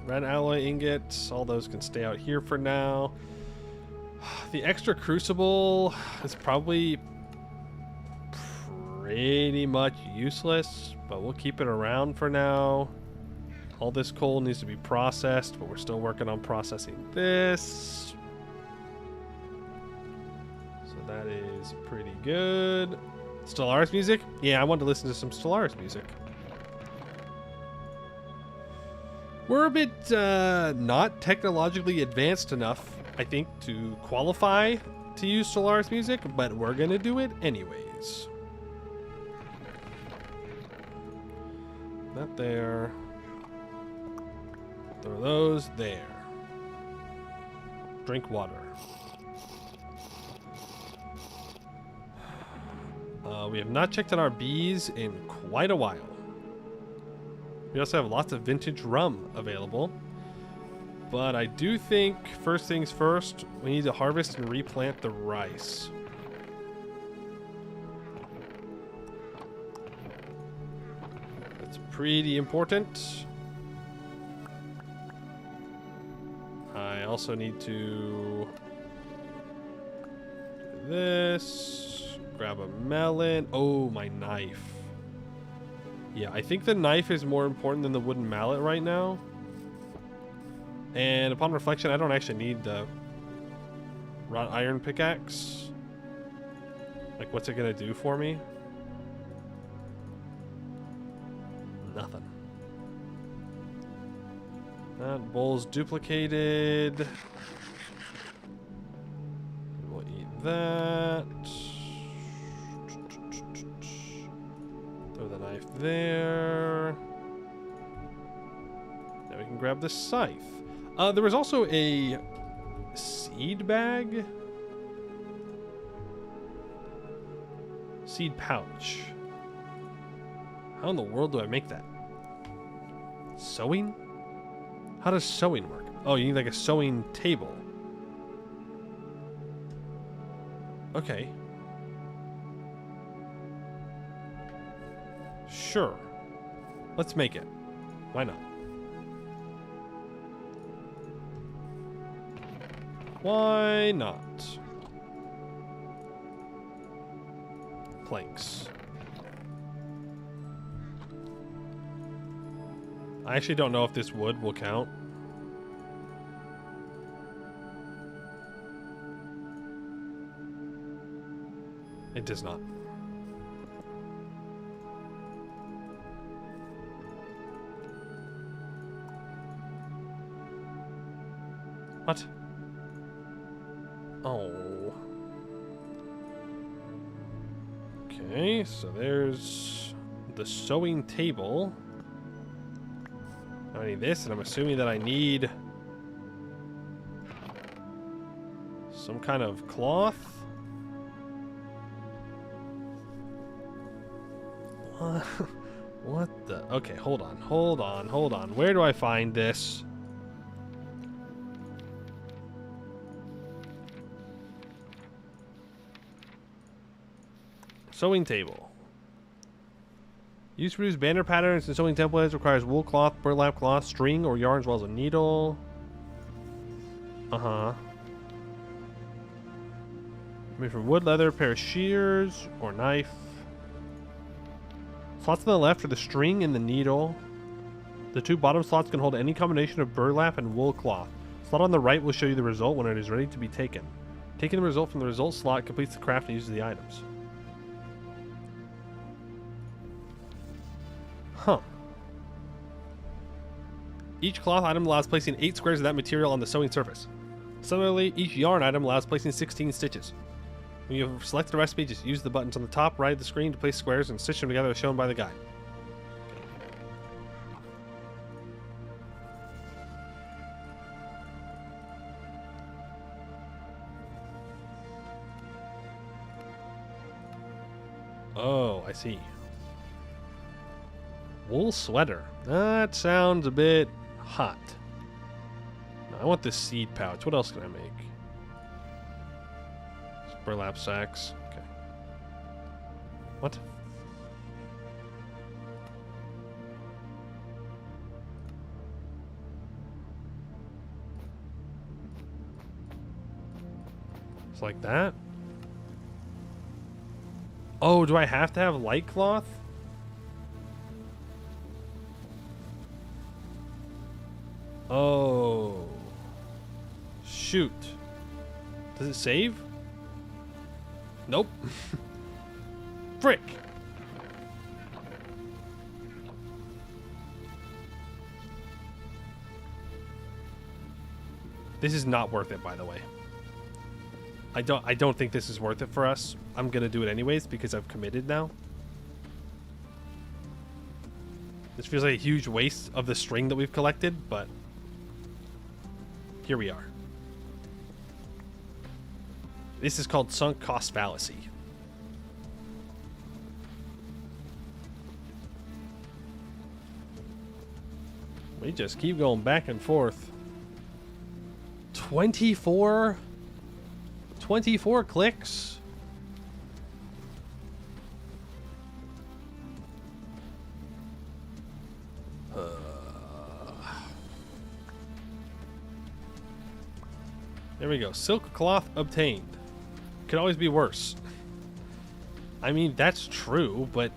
Red alloy ingots. All those can stay out here for now. The extra crucible is probably pretty much useless, but we'll keep it around for now. All this coal needs to be processed, but we're still working on processing this. So that is pretty good. Stellaris music? Yeah, I wanted to listen to some Stellaris music. We're a bit not technologically advanced enough, I think, to qualify to use Stellaris music, but we're gonna do it anyways. Not there. Throw those there. Drink water. We have not checked on our bees in quite a while. We also have lots of vintage rum available. But I do think, first things first, we need to harvest and replant the rice. That's pretty important. I also need to this. Grab a melon. Oh, my knife. Yeah, I think the knife is more important than the wooden mallet right now. And upon reflection, I don't actually need the wrought iron pickaxe. Like, what's it gonna do for me? Nothing. That bowl's duplicated. We'll eat that. Throw the knife there. Now we can grab the scythe. There was also a seed bag. Seed pouch. How in the world do I make that? Sewing? How does sewing work? Oh, you need like a sewing table. Okay. Sure. Let's make it. Why not? Why not? Planks. I actually don't know if this wood will count. It does not. What? Oh. Okay, so there's the sewing table. I need this, and I'm assuming that I need some kind of cloth. What the? Okay, hold on. Where do I find this? Sewing table. Used to produce banner patterns and sewing templates. Requires wool cloth, burlap cloth, string, or yarn, as well as a needle. Made from wood, leather, pair of shears, or knife. Slots on the left are the string and the needle. The two bottom slots can hold any combination of burlap and wool cloth. Slot on the right will show you the result when it is ready to be taken. Taking the result from the result slot completes the craft and uses the items. Huh. Each cloth item allows placing 8 squares of that material on the sewing surface. Similarly, each yarn item allows placing 16 stitches. When you have selected a recipe, just use the buttons on the top right of the screen to place squares and stitch them together as shown by the guide. Oh, I see. Wool sweater. That sounds a bit hot. No, I want this seed pouch. What else can I make? Burlap sacks. Okay. What? It's like that? Oh, do I have to have light cloth? Oh. Shoot. Does it save? Nope. Frick. This is not worth it, by the way. I don't think this is worth it for us. I'm gonna do it anyways because I've committed now. This feels like a huge waste of the string that we've collected, but here we are. This is called sunk cost fallacy. We just keep going back and forth. 24 clicks? There we go. Silk cloth obtained. could always be worse. I mean, that's true, but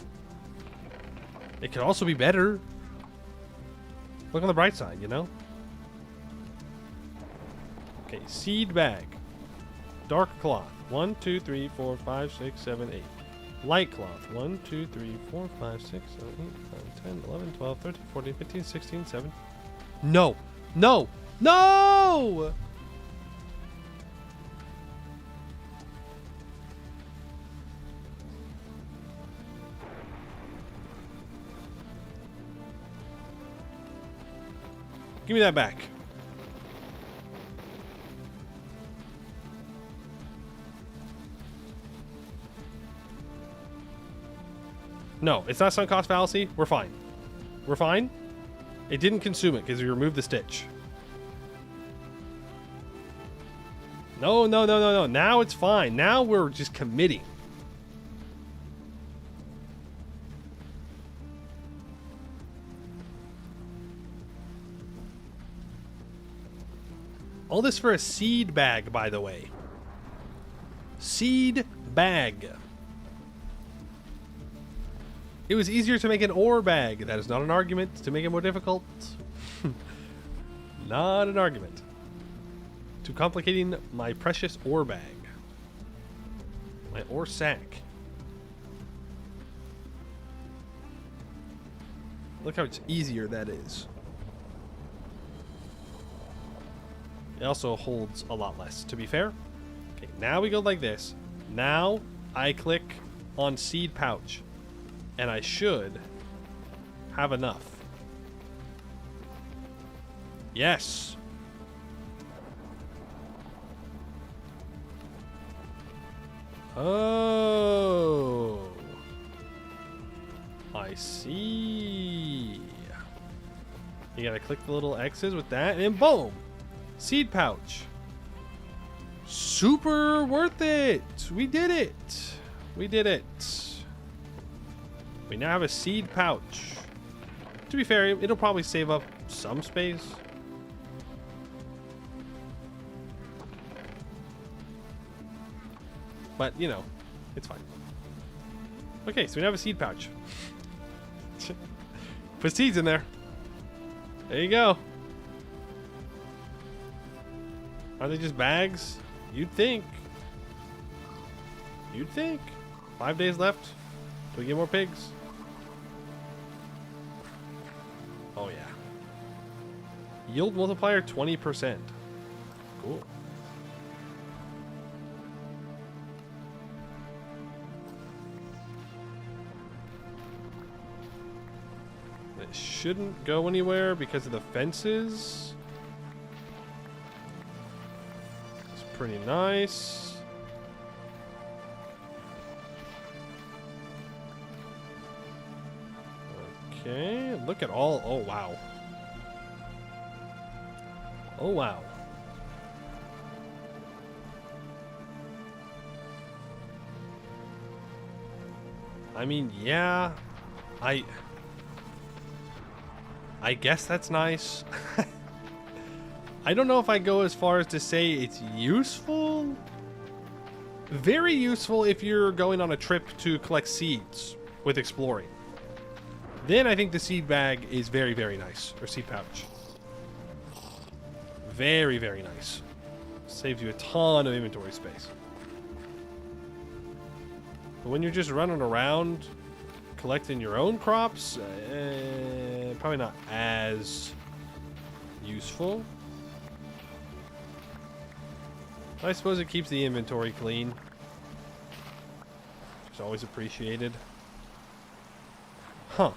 it could also be better. Look on the bright side, you know? Okay, seed bag. Dark cloth. 1, 2, 3, 4, 5, 6, 7, 8. Light cloth. 1, 2, 3, 4, 5, 6, 7, 8, 9, 10, 11, 12, 13, 14, 15, 16, 17. No! No! No! Give me that back. No, it's not sunk cost fallacy. We're fine. We're fine. It didn't consume it because we removed the stitch. No, no, no, no, no. Now it's fine. Now we're just committing. All this for a seed bag, by the way. Seed bag. It was easier to make an ore bag. That is not an argument to make it more difficult. Not an argument. Too complicating my precious ore bag. My ore sack. Look how much easier that is. It also holds a lot less, to be fair. Okay, now we go like this. Now I click on seed pouch. And I should have enough. Yes. Oh. I see. You gotta click the little X's with that, and boom. Seed pouch. Super worth it. We did it. We did it. We now have a seed pouch. To be fair, it'll probably save up some space. But, you know, it's fine. Okay, so we now have a seed pouch. Put seeds in there. There you go. Are they just bags? You'd think. You'd think. 5 days left. Do we get more pigs? Oh, yeah. Yield multiplier 20%. Cool. It shouldn't go anywhere because of the fences. It's pretty nice. Okay, look at all. Oh, wow. Oh, wow. I mean, yeah. I guess that's nice. I don't know if I go as far as to say it's useful. Very useful if you're going on a trip to collect seeds with exploring. Then I think the seed bag is very, very nice. Or seed pouch. Very, very nice. Saves you a ton of inventory space. But when you're just running around collecting your own crops, probably not as useful. I suppose it keeps the inventory clean. It's always appreciated. Huh.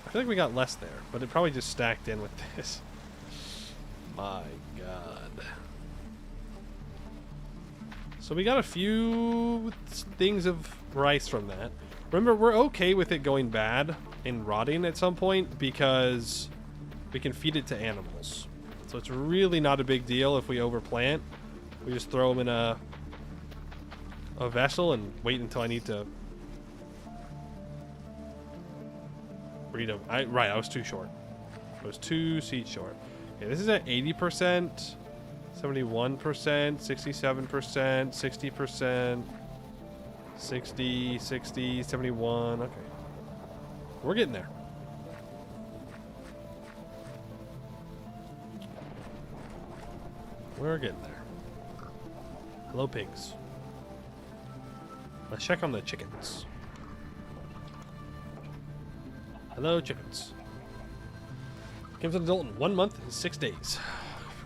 I feel like we got less there, but it probably just stacked in with this. My God. So we got a few things of rice from that. Remember, we're okay with it going bad and rotting at some point because we can feed it to animals. So it's really not a big deal if we overplant. We just throw them in a vessel and wait until I need to breed them. Right, I was too short. I was 2 seeds short. Okay, this is at 80%. 71%, 67%, 60%, 60, 60, 71. Okay. We're getting there. We're getting there. Hello, pigs. Let's check on the chickens. Hello, chickens. Came to an adult in 1 month and 6 days.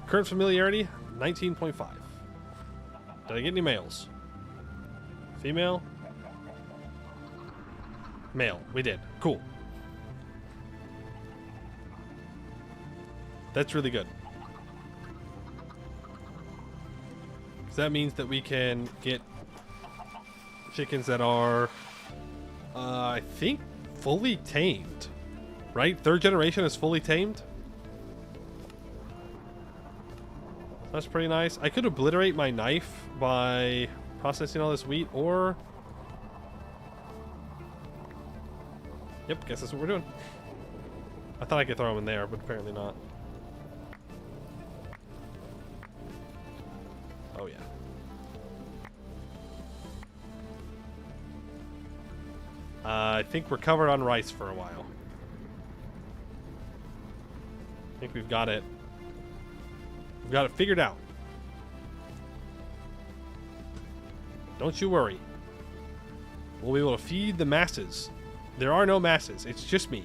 Current familiarity, 19.5. Did I get any males? Female? Male. We did. Cool. That's really good. Because that means that we can get chickens that are, I think, fully tamed. Right? 3rd generation is fully tamed. That's pretty nice. I could obliterate my knife by processing all this wheat, or... Yep, guess that's what we're doing. I thought I could throw them in there, but apparently not. Oh, yeah. I think we're covered on rice for a while. I think we've got it. We've got it figured out. Don't you worry. We'll be able to feed the masses. There are no masses. It's just me.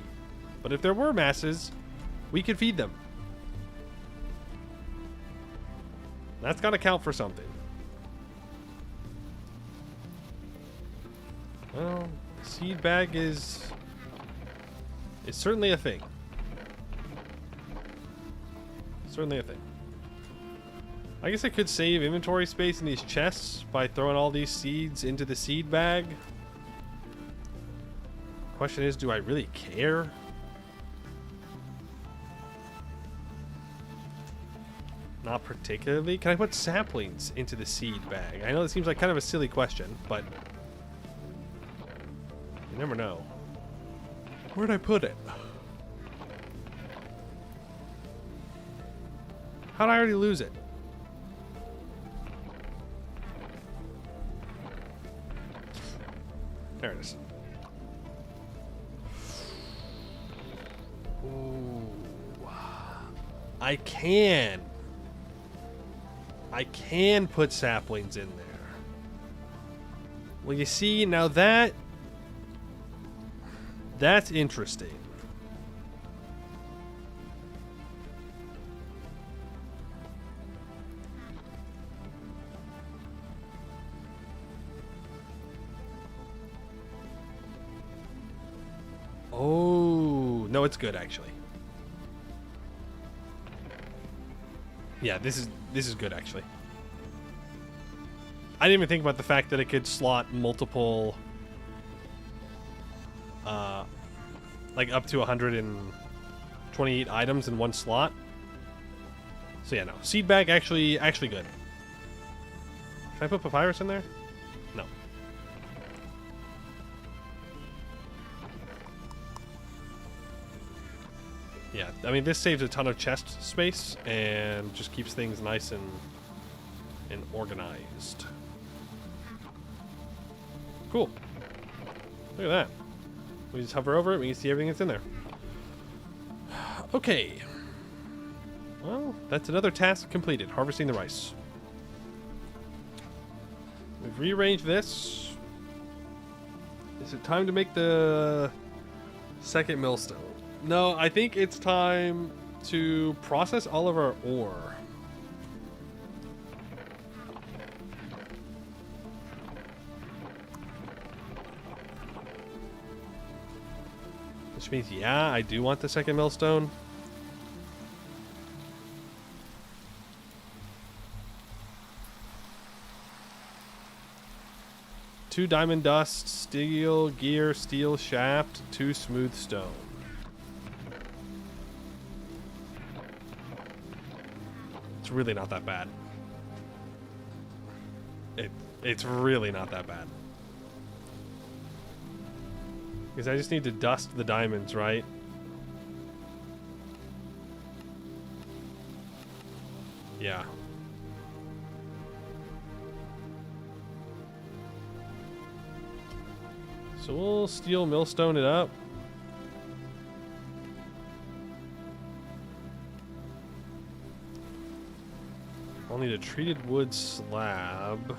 But if there were masses, we could feed them. That's got to count for something. Well, seed bag is certainly a thing. Certainly a thing. I guess I could save inventory space in these chests by throwing all these seeds into the seed bag. Question is, do I really care? Not particularly. Can I put saplings into the seed bag? I know it seems like kind of a silly question, but you never know. Where'd I put it? How'd I already lose it? There it is. Ooh. I can put saplings in there. Well, you see, now that's interesting. Oh, no, it's good actually. Yeah, this is good actually. I didn't even think about the fact that it could slot multiple, like up to 128 items in one slot. So yeah, no, seed bag actually good. Can I put papyrus in there? No. Yeah, I mean, this saves a ton of chest space and just keeps things nice and organized. Cool. Look at that. We just hover over it, we can see everything that's in there. Okay. Well, that's another task completed, harvesting the rice. We've rearranged this. Is it time to make the second millstone? No, I think it's time to process all of our ore. Which means, yeah, I do want the second millstone. Two diamond dust, steel gear, steel shaft, 2 smooth stone. It's really not that bad. It's really not that bad. Because I just need to dust the diamonds, right? Yeah. So we'll steel millstone it up. I'll need a treated wood slab.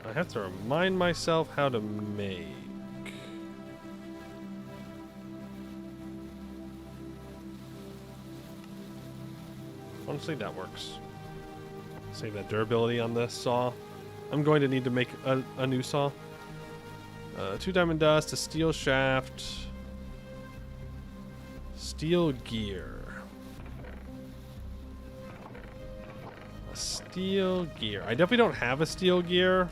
I have to remind myself how to make. Honestly, that works. Save that durability on the saw. I'm going to need to make a new saw. 2 diamond dust, a steel shaft, steel gear. A steel gear. I definitely don't have a steel gear.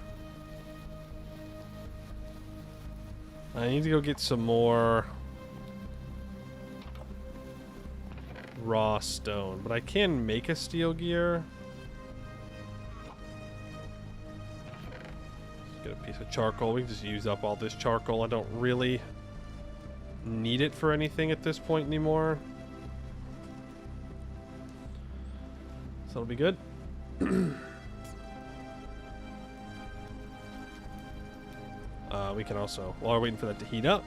I need to go get some more raw stone, but I can make a steel gear. Let's get a piece of charcoal. We can just use up all this charcoal. I don't really need it for anything at this point anymore. So that'll be good. We can also, while we're waiting for that to heat up,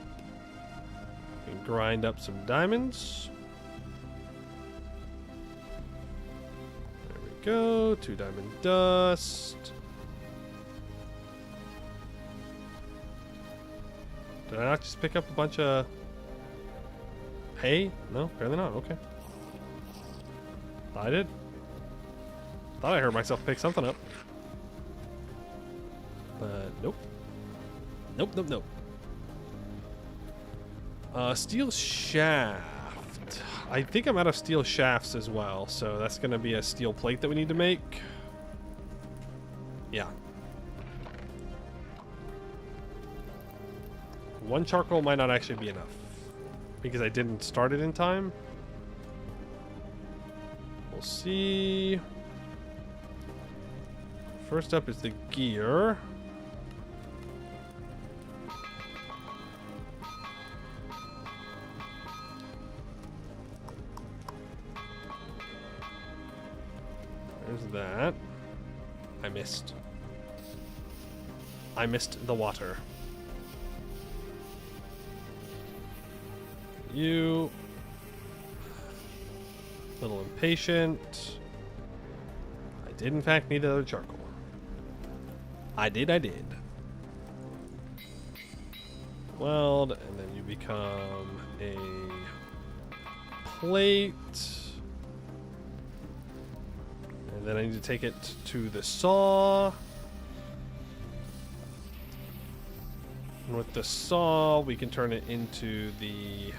we can grind up some diamonds. There we go. 2 diamond dust. Did I not just pick up a bunch of hay? No, apparently not. Okay. I did. Thought I heard myself pick something up. But nope. Nope, nope, nope. Steel shaft. I think I'm out of steel shafts as well, so that's going to be a steel plate that we need to make. Yeah. 1 charcoal might not actually be enough because I didn't start it in time. We'll see. First up is the gear. There's that. I missed. I missed the water. You. Little impatient. I did in fact need another charcoal. I did. Weld, and then you become a plate. And then I need to take it to the saw. And with the saw, we can turn it into the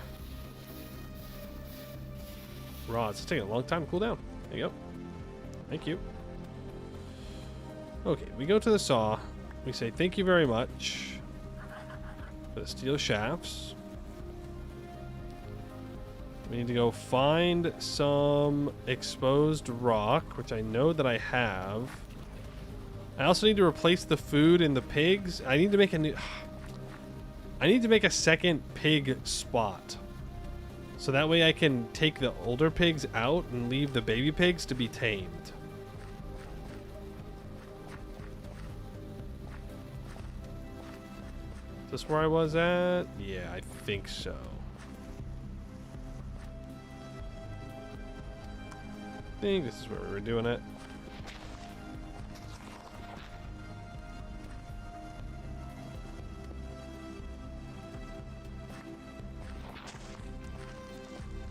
rods. It's taking a long time to cool down. There you go. Thank you. Okay, we go to the saw. We say thank you very much for the steel shafts. We need to go find some exposed rock, which I know that I have. I also need to replace the food in the pigs. I need to make a new... I need to make a second pig spot. So that way I can take the older pigs out and leave the baby pigs to be tamed. Is this where I was at? Yeah, I think so. I think this is where we were doing it.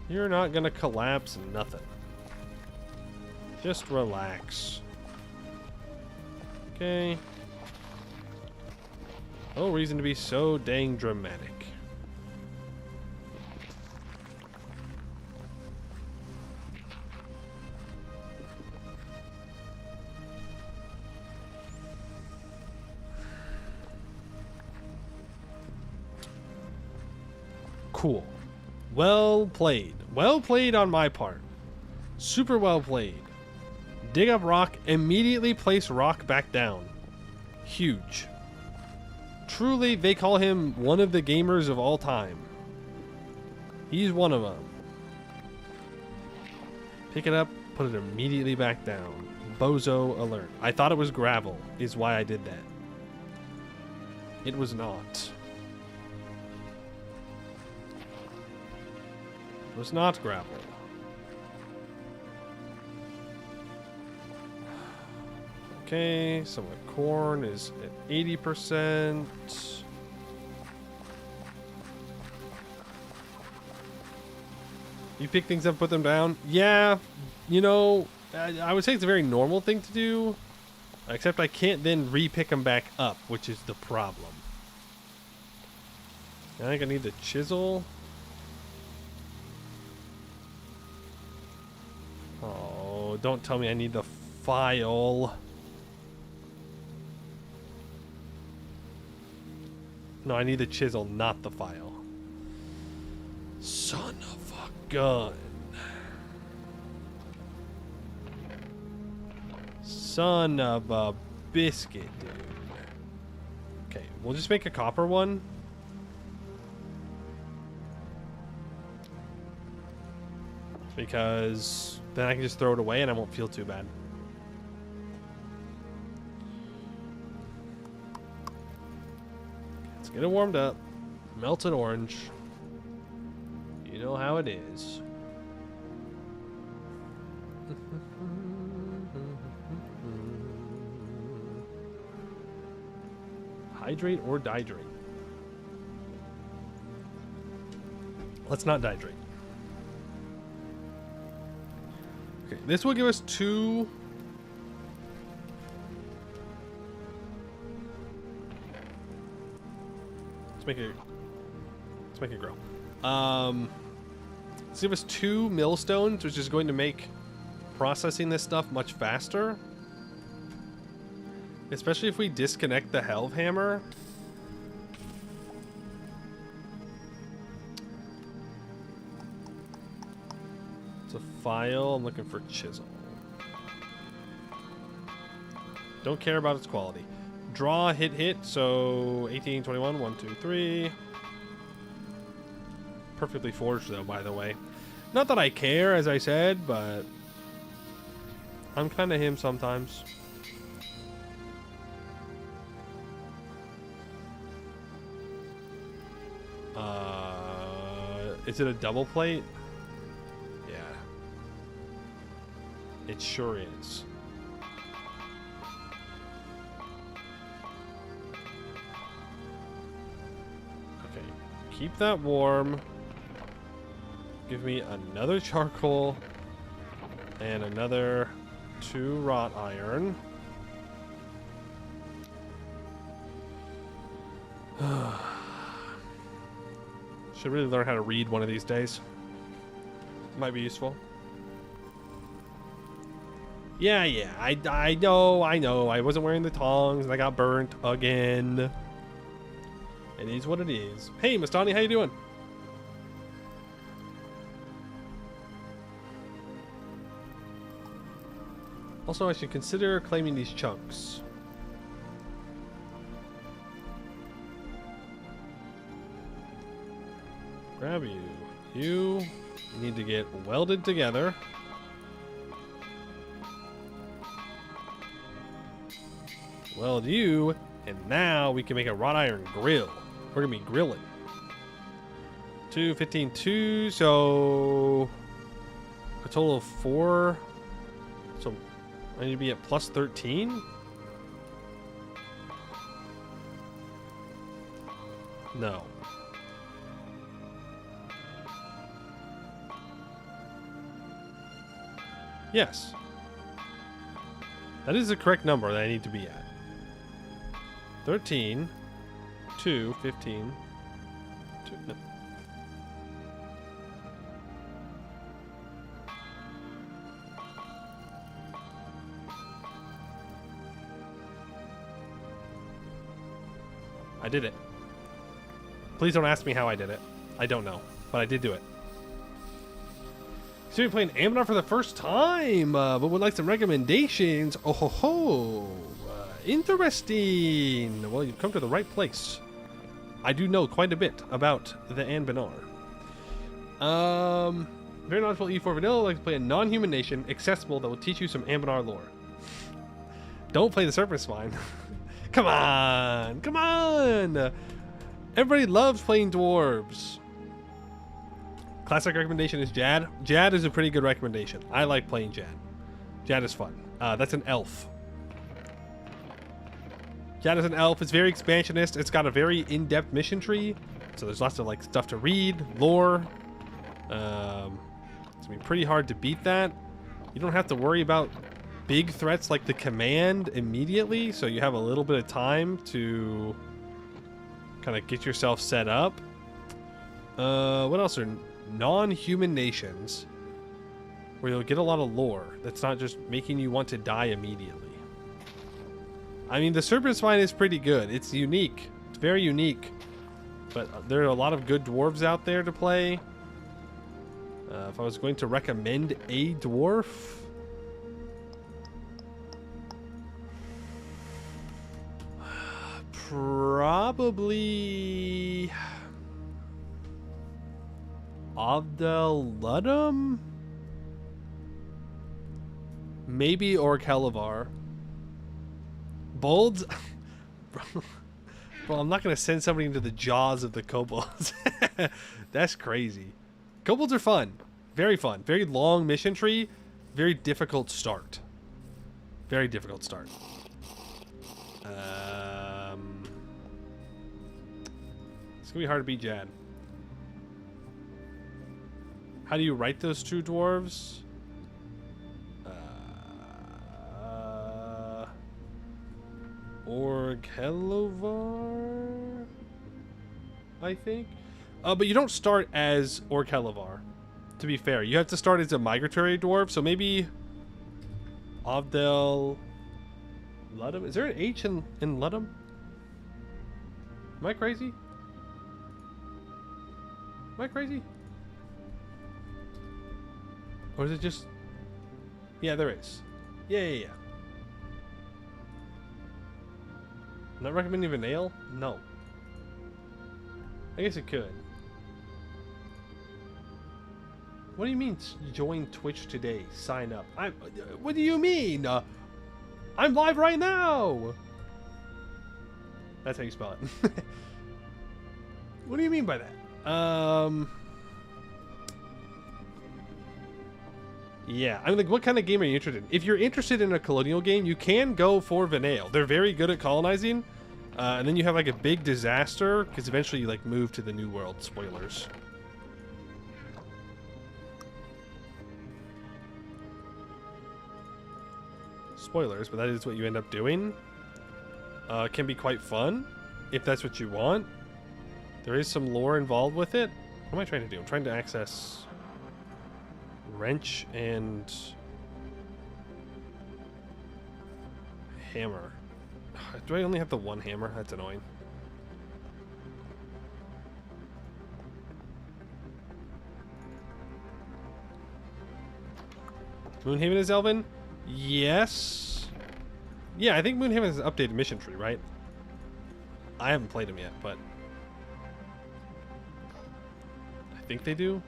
You're not gonna collapse nothing. Just relax. Okay. No reason to be so dang dramatic. Cool. Well played. Well played on my part. Super well played. Dig up rock, immediately place rock back down. Huge. Truly, they call him one of the gamers of all time. He's one of them. Pick it up, put it immediately back down. bozo alert. I thought it was gravel, is why I did that. It was not. It was not gravel. Okay, so my corn is at 80%. You pick things up, put them down? Yeah, you know, I would say it's a very normal thing to do, except I can't then re-pick them back up, which is the problem. I think I need the chisel. Oh, don't tell me I need the file. No, I need the chisel, not the file. Son of a gun. Son of a biscuit, dude. Okay, we'll just make a copper one. Because then I can just throw it away and I won't feel too bad. Let's get it warmed up. Melted orange. You know how it is. Hydrate or dihydrate? Let's not dihydrate. Okay, this will give us 2. Let's make it grow. Let's give us 2 millstones, which is going to make processing this stuff much faster. Especially if we disconnect the helve hammer. It's a file. I'm looking for chisel. Don't care about its quality. Draw, hit. So 18, 21, 1, 2, 3. Perfectly forged, though, by the way. Not that I care, as I said, but I'm kind of him sometimes. Is it a double plate? Yeah. It sure is. Okay. Keep that warm. Give me another charcoal and another 2 wrought iron. Should really learn how to read one of these days. Might be useful. Yeah, I know. I wasn't wearing the tongs and I got burnt again. It is what it is. Hey, Mastani, how you doing? Also, I should consider claiming these chunks. Grab you. You need to get welded together. Weld you, and now we can make a wrought iron grill. We're gonna be grilling. 2, 15, 2, so a total of 4. So I need to be at plus 13. No. Yes. That is the correct number that I need to be at. 13, 2, 15, 2, no. I did it. Please don't ask me how I did it. I don't know, but I did do it. So you're playing Amidar for the first time, but would like some recommendations. Oh ho ho! Interesting. Well, you've come to the right place. I do know quite a bit about the Anbinar. Very knowledgeable E4 vanilla. Like to play a non-human nation, accessible, that will teach you some Anbinar lore. Don't play the serpent swine. Come on, come on. Everybody loves playing dwarves. Classic recommendation is Jad. Jad is a pretty good recommendation. I like playing Jad. Jad is fun. That's an elf. Jad is an elf. It's very expansionist. It's got a very in-depth mission tree. So there's lots of like stuff to read, lore. It's gonna be pretty hard to beat that. You don't have to worry about big threats like the command immediately. So you have a little bit of time to kind of get yourself set up. What else are non-human nations where you'll get a lot of lore that's not just making you want to die immediately? I mean, the serpent swine is pretty good. It's unique. It's very unique. But there are a lot of good dwarves out there to play. If I was going to recommend a dwarf, probably Avdeludum? Maybe Orkelevar. Bolds? Well, I'm not going to send somebody into the jaws of the kobolds. That's crazy. Kobolds are fun. Very fun. Very long mission tree. Very difficult start. Very difficult start. It's going to be hard to beat Jad. How do you write those two dwarves? Orkelevar, I think. But you don't start as Orkelevar, to be fair. You have to start as a migratory dwarf, so maybe Avdel Ludum? Is there an H in Ludum? Am I crazy? Am I crazy? Or is it just... Yeah, there is. Yeah. Not recommending Vanale? No. I guess it could. What do you mean join Twitch today? Sign up. What do you mean? I'm live right now! That's how you spell it. What do you mean by that? Yeah, I mean, like, what kind of game are you interested in? If you're interested in a colonial game, you can go for Vanale. They're very good at colonizing. And then you have, like, a big disaster, because eventually you, like, move to the New World. Spoilers. Spoilers, but that is what you end up doing. It can be quite fun, if that's what you want. There is some lore involved with it. What am I trying to do? I'm trying to access... wrench and hammer. Do I only have the one hammer? That's annoying. Moonhaven is Elven? Yes. Yeah, I think Moonhaven is an updated mission tree, right? I haven't played them yet, but I think they do.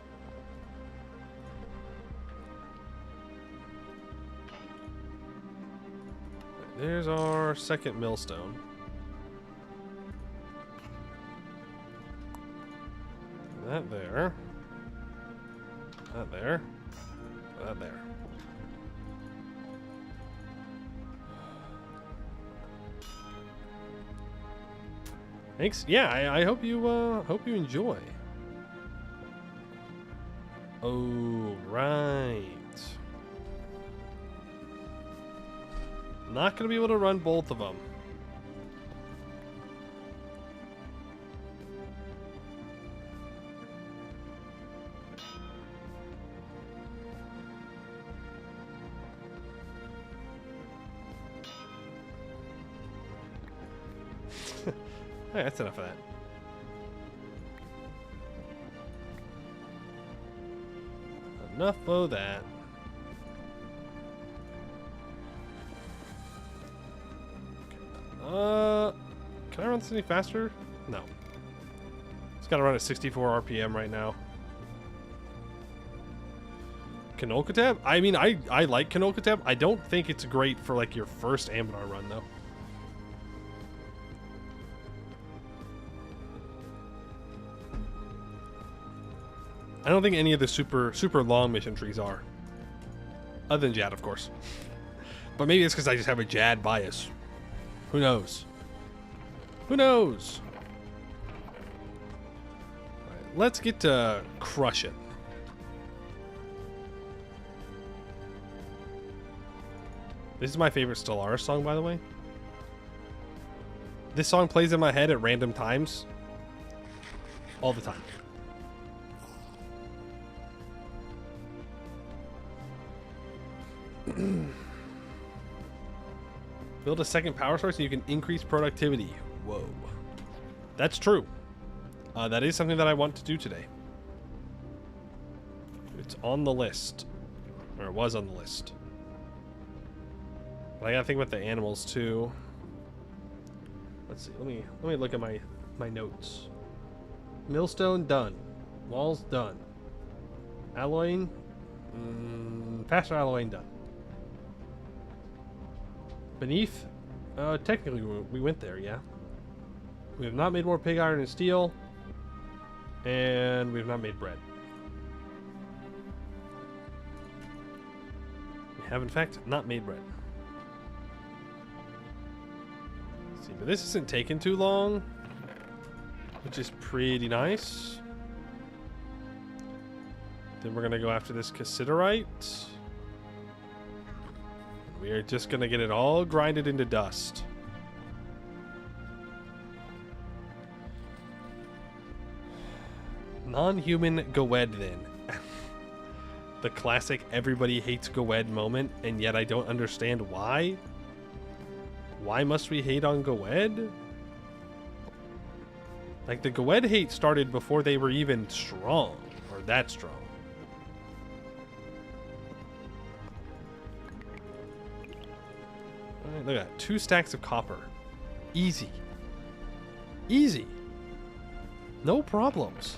There's our second millstone. That there. That there. That there. Thanks. Yeah, I hope you enjoy. Oh, right. Not going to be able to run both of them. Alright, that's enough of that. Enough of that. Can I run this any faster? No. It's got to run at 64 RPM right now. Canolcatab? I mean, I like Canolcatab. I don't think it's great for like your first Aminar run though. I don't think any of the super long mission trees are. Other than Jad, of course. But maybe it's because I just have a Jad bias. Who knows? Who knows? All right, let's get to Crush It. This is my favorite Stellaris song, by the way. This song plays in my head at random times. All the time. Build a second power source so you can increase productivity. Whoa. That's true. That is something that I want to do today. It's on the list. Or it was on the list. But I gotta think about the animals too. Let's see. Let me look at my notes. Millstone done. Walls done. Alloying. Faster alloying done. Beneath. Technically we went there, yeah. We have not made more pig iron and steel. And we have not made bread. We have in fact not made bread. See, but this isn't taking too long, which is pretty nice. Then we're gonna go after this cassiterite. We are just gonna get it all grinded into dust. Non-human Goed then. The classic everybody hates Goed moment, and yet I don't understand why. Why must we hate on Goed? Like, the Goed hate started before they were even strong, or that strong. Alright, look at that. 2 stacks of copper. Easy. Easy. No problems.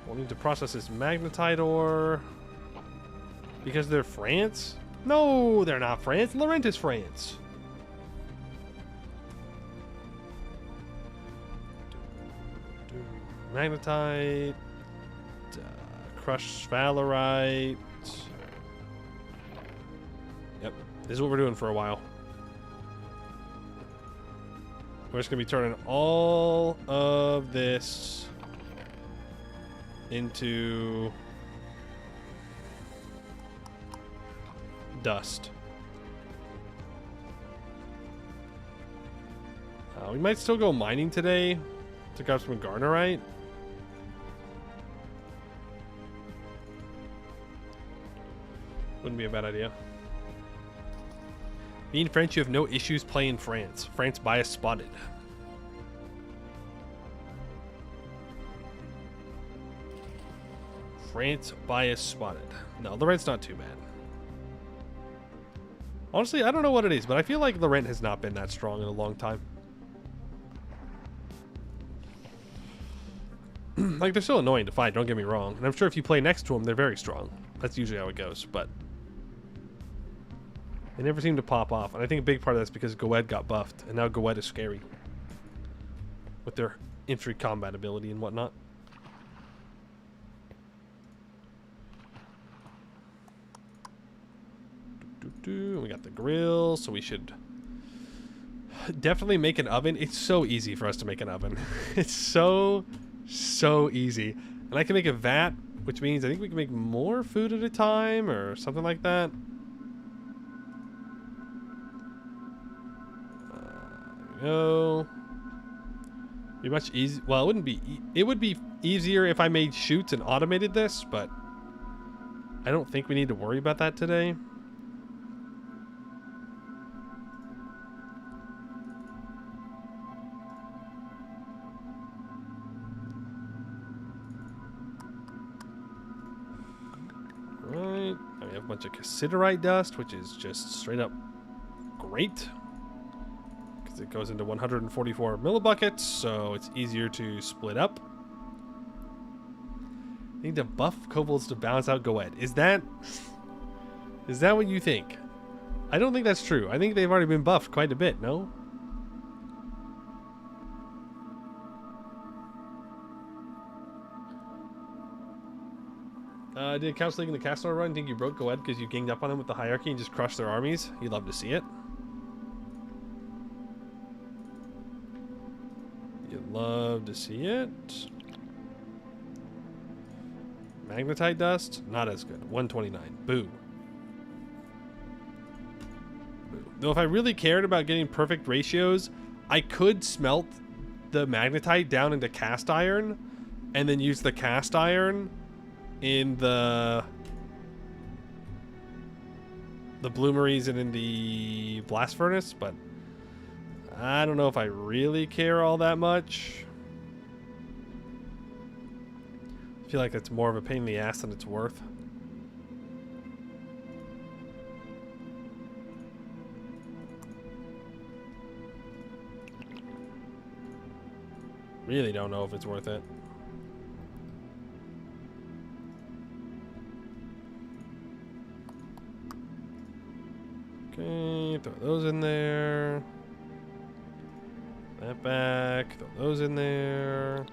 We'll need to process this magnetite ore. Because they're France? No, they're not France. Laurent is France. Magnetite. Crushed sphalerite. Yep, this is what we're doing for a while. We're just going to be turning all of this into dust. We might still go mining today to grab some garnerite. Wouldn't be a bad idea. Being French, you have no issues playing France. France bias spotted. France bias spotted. No, Laurent's not too bad. Honestly, I don't know what it is, but I feel like Laurent has not been that strong in a long time. Like, they're still annoying to fight, don't get me wrong. And I'm sure if you play next to them, they're very strong. That's usually how it goes, but they never seem to pop off. And I think a big part of that's because Goed got buffed, and now Goed is scary. With their infantry combat ability and whatnot. We got the grill, so we should definitely make an oven. It's so easy for us to make an oven. It's so easy. And I can make a vat, which means I think we can make more food at a time or something like that. There we go. Be much easy. Well, it wouldn't be. It would be easier if I made chutes and automated this, but I don't think we need to worry about that today. Right. Now we have a bunch of cassiterite dust, which is just straight up great. Because it goes into 144 millibuckets, so it's easier to split up. Need to buff kobolds to balance out Goed. Is that what you think? I don't think that's true. I think they've already been buffed quite a bit, no? Did Council League in the Castle run think you broke Goed because you ganged up on them with the hierarchy and just crushed their armies? You'd love to see it. You'd love to see it. Magnetite dust? Not as good. 129. Boo. Boo. Though if I really cared about getting perfect ratios, I could smelt the magnetite down into cast iron and then use the cast iron in the bloomeries and in the blast furnace, but I don't know if I really care all that much. I feel like it's more of a pain in the ass than it's worth. Really don't know if it's worth it. Okay, throw those in there. That back, throw those in there.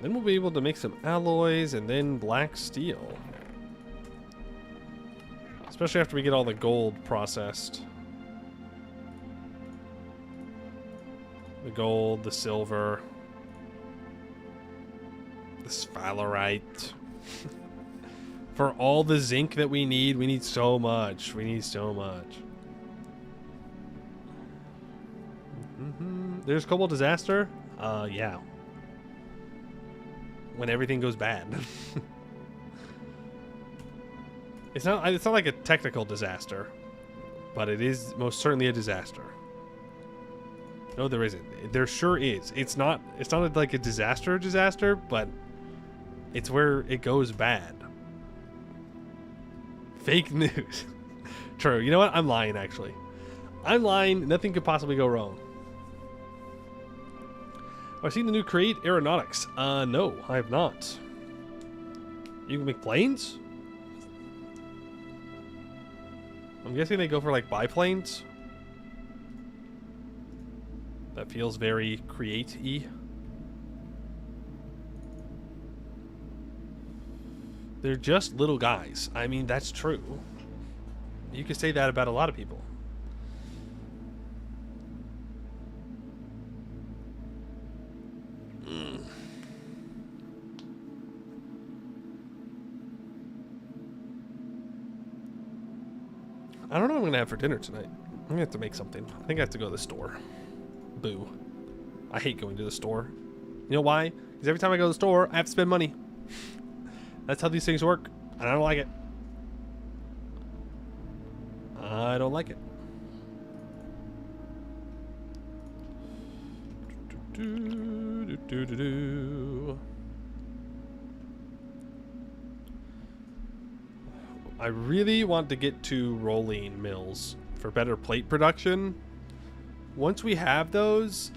Then we'll be able to make some alloys and then black steel. Especially after we get all the gold processed. The gold, the silver, the sphalerite. For all the zinc that we need so much. We need so much. There's Cobalt Disaster? Yeah. When everything goes bad. It's not like a technical disaster, but it is most certainly a disaster. No, there isn't. There sure is. It's not like a disaster, but it's where it goes bad. Fake news. True. You know what? I'm lying, actually. I'm lying. Nothing could possibly go wrong. Have I seen the new Create Aeronautics? No, I have not. You can make planes? I'm guessing they go for, like, biplanes. That feels very Create-y. They're just little guys. I mean, that's true. You could say that about a lot of people. I don't know what I'm going to have for dinner tonight. I'm going to have to make something. I think I have to go to the store. Boo. I hate going to the store. You know why? Because every time I go to the store, I have to spend money. That's how these things work. And I don't like it. I don't like it. I really want to get to rolling mills for better plate production. Once we have those,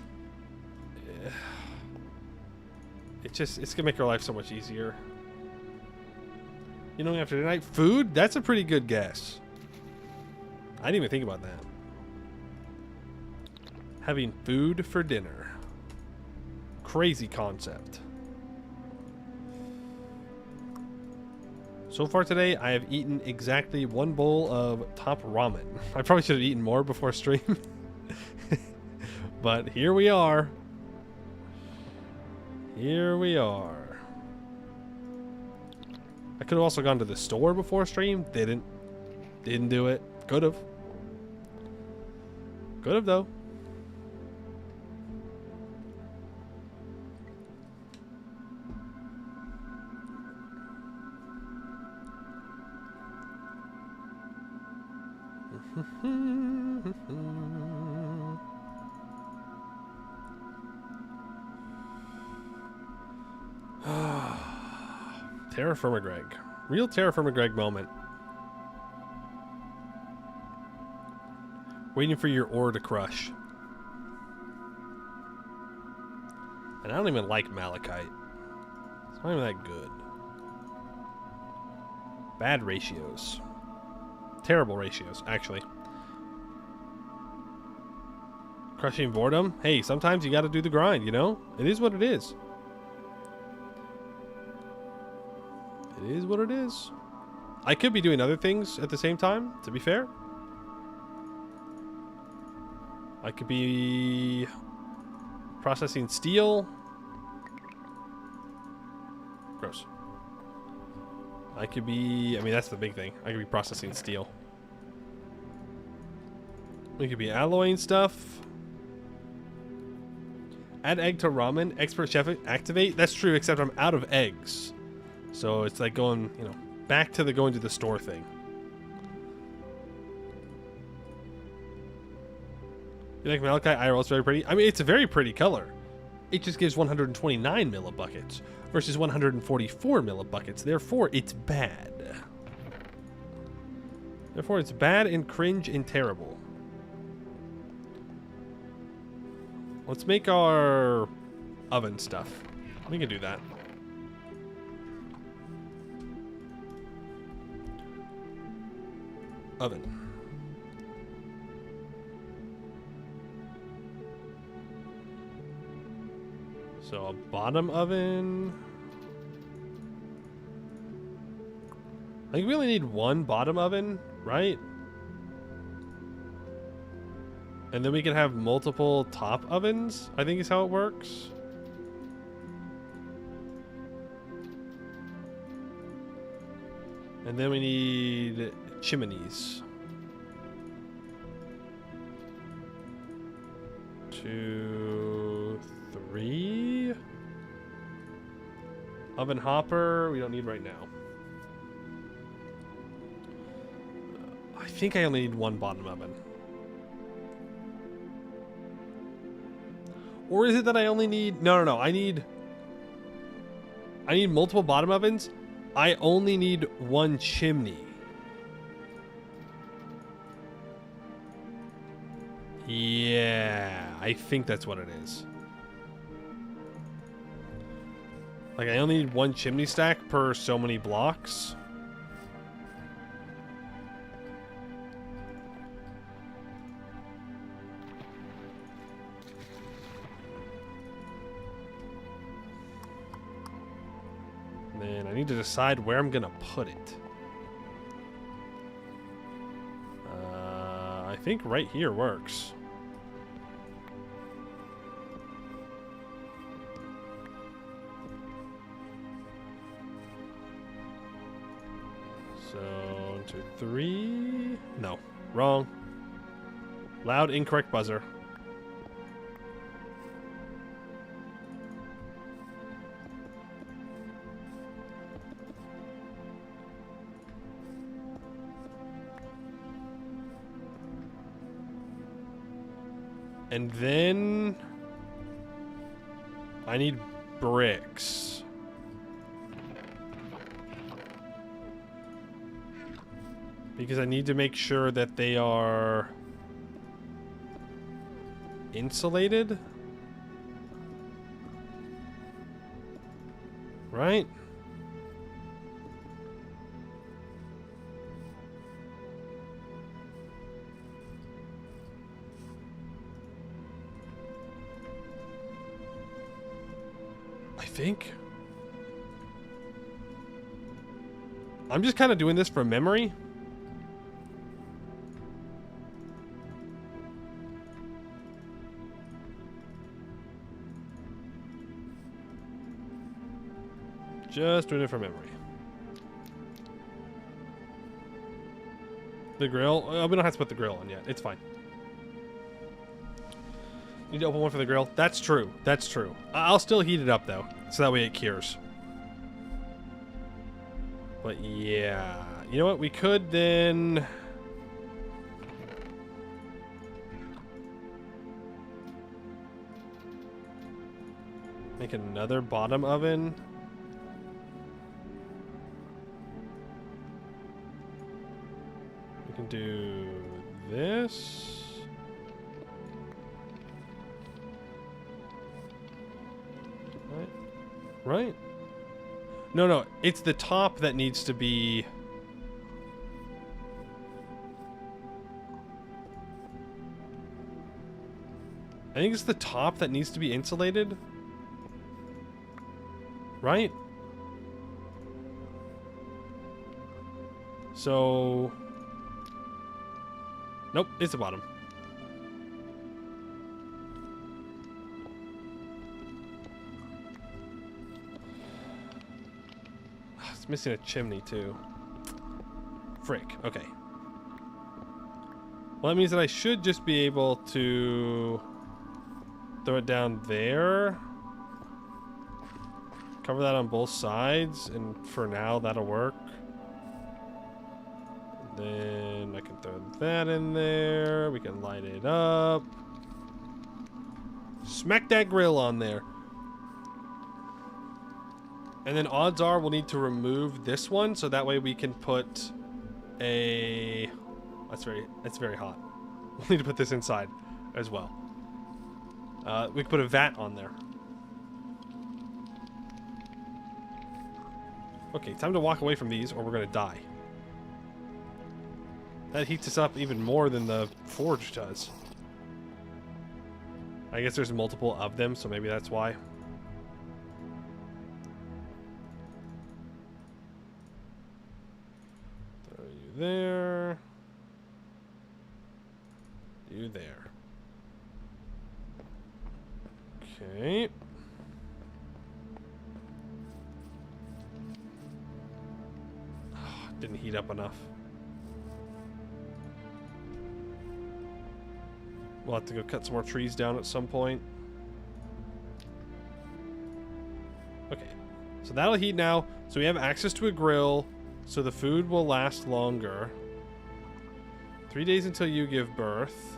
it's gonna make our life so much easier. You know, after tonight, food? That's a pretty good guess. I didn't even think about that. Having food for dinner. Crazy concept. So far today, I have eaten exactly 1 bowl of top ramen. I probably should have eaten more before stream. But here we are. Here we are. I could have also gone to the store before stream. Didn't do it. Could have. Could have, though. Terra Firma Greg. Real Terra Firma Greg moment. Waiting for your ore to crush. And I don't even like malachite. Not even that good. Bad ratios. Terrible ratios, actually. Crushing boredom. Hey, sometimes you gotta do the grind, you know? It is what it is. It is what it is. I could be doing other things at the same time, to be fair. I could be processing steel. Gross. I could be, I mean, that's the big thing. I could be processing steel. We could be alloying stuff. Add egg to ramen. Expert chef activate. That's true, except I'm out of eggs. So it's like going, you know, back to the going to the store thing. You like Malachi IRL? It's very pretty. I mean, it's a very pretty color. It just gives 129 millibuckets versus 144 millibuckets. Therefore, it's bad. Therefore, it's bad and cringe and terrible. Let's make our oven stuff. We can do that. Oven. So a bottom oven. I think we only need one bottom oven, right? And then we can have multiple top ovens, I think is how it works. And then we need chimneys. 2, 3. Oven hopper, we don't need right now. I think I only need one bottom oven. Or is it that I only need... No. I need multiple bottom ovens. I only need one chimney. Yeah, I think that's what it is. Like, I only need one chimney stack per so many blocks. Then I need to decide where I'm gonna put it. I think right here works. So 1, 2, 3. No, wrong. Loud incorrect buzzer. And then I need bricks. Because I need to make sure that they are insulated. Right? I think. I'm just kind of doing this from memory. Just doing it from memory. The grill? We don't have to put the grill on yet. It's fine. Need to open one for the grill? That's true. That's true. I'll still heat it up, though. So that way it cures. But yeah. You know what? We could then... make another bottom oven. We can do this. Right? No, no, it's the top that needs to be... I think it's the top that needs to be insulated. Right? So... Nope, it's the bottom. It's missing a chimney, too. Frick. Okay. Well, that means that I should just be able to throw it down there. Cover that on both sides, and for now, that'll work. Then I can throw that in there. We can light it up. Smack that grill on there. And then odds are we'll need to remove this one, so that way we can put a... That's very hot. We'll need to put this inside as well. We can put a vat on there. Okay, time to walk away from these or we're gonna die. That heats us up even more than the forge does. I guess there's multiple of them, so maybe that's why. Throw you there. You there. Okay. Didn't heat up enough. We'll have to go cut some more trees down at some point. Okay. So that'll heat now. So we have access to a grill. So the food will last longer. 3 days until you give birth.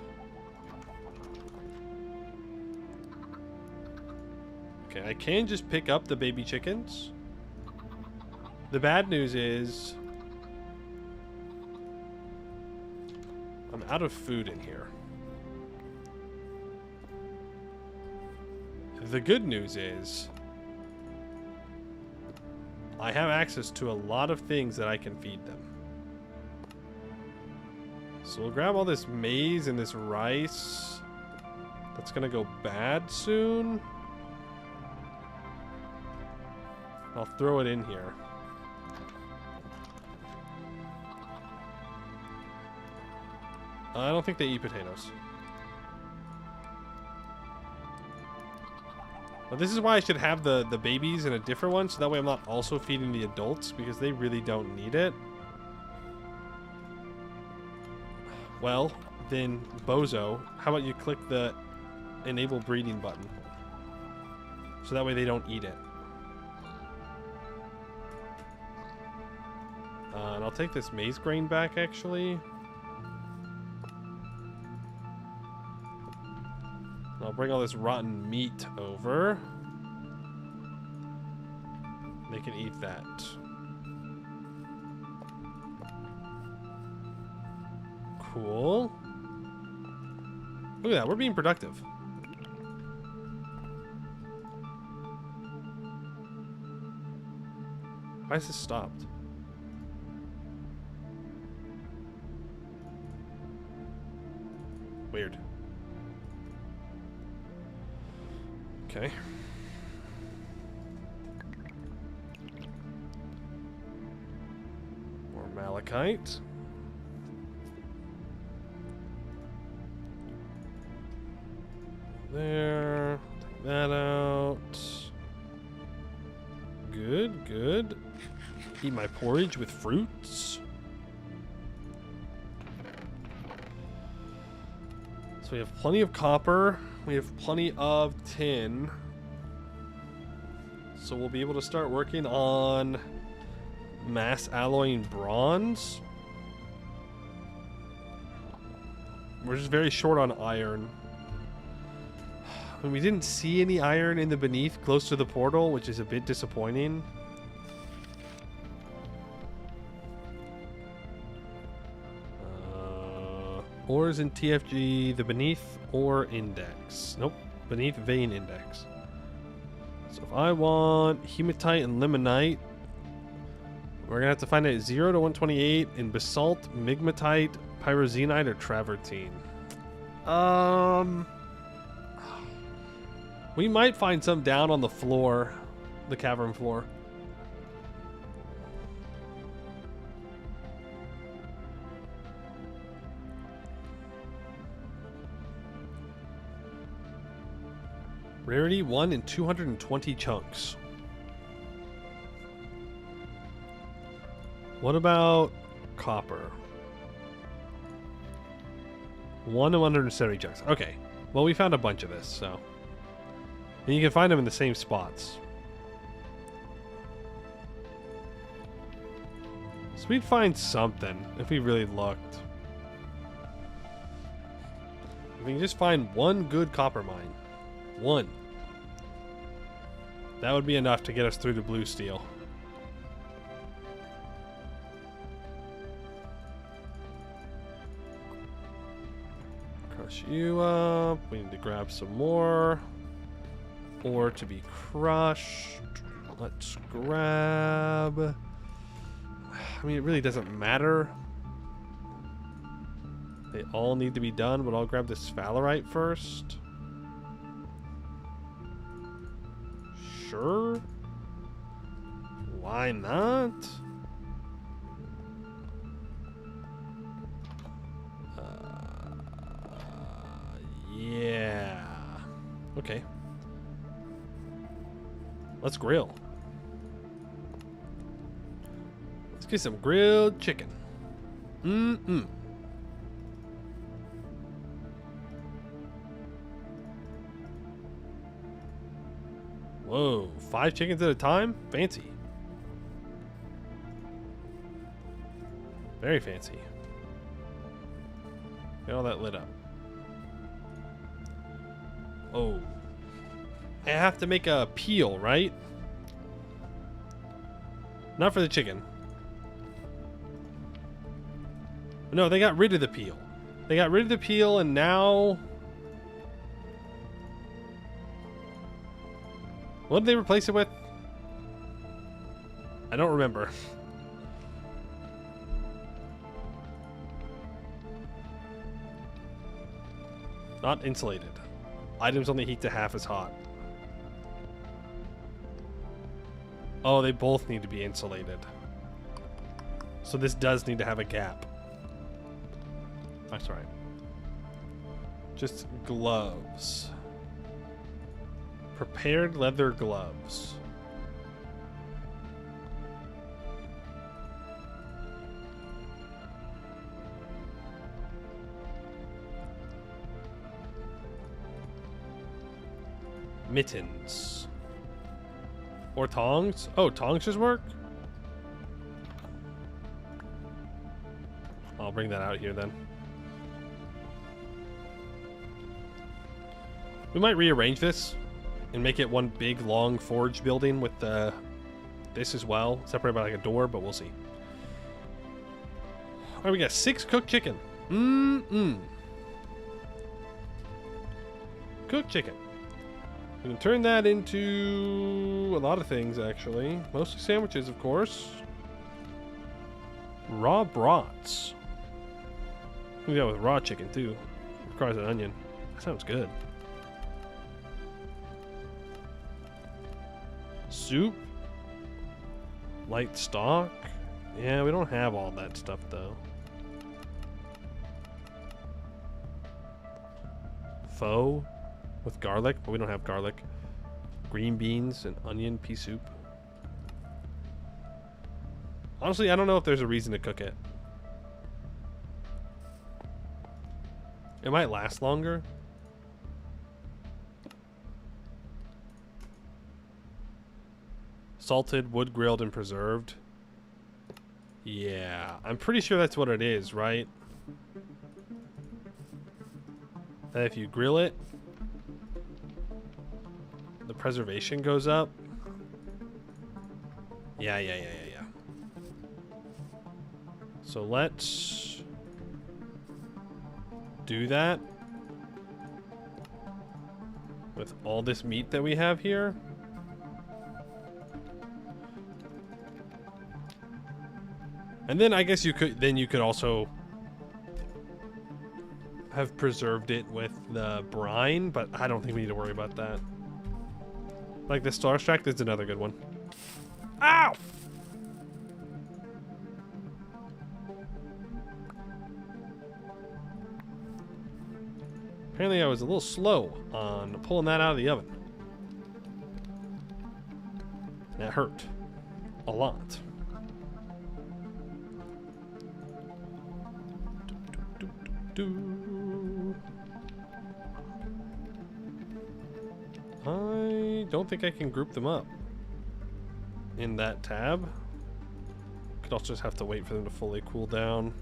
Okay, I can just pick up the baby chickens. The bad news is I'm out of food in here. The good news is I have access to a lot of things that I can feed them. So we'll grab all this maize and this rice. That's gonna go bad soon. I'll throw it in here. I don't think they eat potatoes. But this is why I should have the babies in a different one, so that way I'm not also feeding the adults, because they really don't need it. Well, then, bozo, how about you click the enable breeding button? So that way they don't eat it. And I'll take this maize grain back, actually. I'll bring all this rotten meat over. They can eat that. Cool. Look at that, we're being productive. Why is this stopped? Weird. Okay. More malachite. There. Take that out. Good, good. Eat my porridge with fruits. So we have plenty of copper. We have plenty of tin. So we'll be able to start working on mass alloying bronze. We're just very short on iron. We didn't see any iron in the beneath close to the portal, which is a bit disappointing. Ores in TFG, the beneath ore index. Nope, beneath vein index. So if I want hematite and limonite, We're gonna have to find it 0 to 128 in basalt, migmatite, pyroxenite, or travertine. We might find some down on the floor, the cavern floor. Rarity 1 in 220 chunks. What about copper? 1 in 170 chunks. Okay. Well, we found a bunch of this, so. And you can find them in the same spots. So we'd find something if we really looked. If we can just find one good copper mine. One. That would be enough to get us through the blue steel. Crush you up. We need to grab some more. Ore to be crushed. Let's grab... I mean, it really doesn't matter. They all need to be done, but I'll grab this sphalerite first. Sure. Why not? Yeah. Okay. Let's grill. Let's get some grilled chicken. Mm-mm. Whoa, 5 chickens at a time? Fancy. Very fancy. Get all that lit up. Oh. I have to make a peel, right? Not for the chicken. No, they got rid of the peel. They got rid of the peel and now... What did they replace it with? I don't remember. Not insulated. Items only heat to half as hot. Oh, they both need to be insulated. So this does need to have a gap. That's right. Just gloves. Prepared leather gloves. Mittens. Or tongs? Oh, tongs just work? I'll bring that out here then. We might rearrange this and make it one big long forge building with this as well, separated by like a door, but we'll see. All right, we got 6 cooked chicken. Cooked chicken. We can turn that into a lot of things, actually. Mostly sandwiches, of course. Raw brats. We got with raw chicken too. Requires an onion. That sounds good. Soup. Light stock. Yeah, we don't have all that stuff though. Pho with garlic, but we don't have garlic. Green beans and onion pea soup. Honestly, I don't know if there's a reason to cook it. It might last longer. Salted, wood grilled, and preserved. Yeah, I'm pretty sure that's what it is, right? That if you grill it, the preservation goes up. Yeah. So let's do that with all this meat that we have here. And then I guess you could also have preserved it with the brine, but I don't think we need to worry about that. Like the Star Stack, that's another good one. Ow! Apparently I was a little slow on pulling that out of the oven. That hurt a lot. I don't think I can group them up in that tab. Could also just have to wait for them to fully cool down.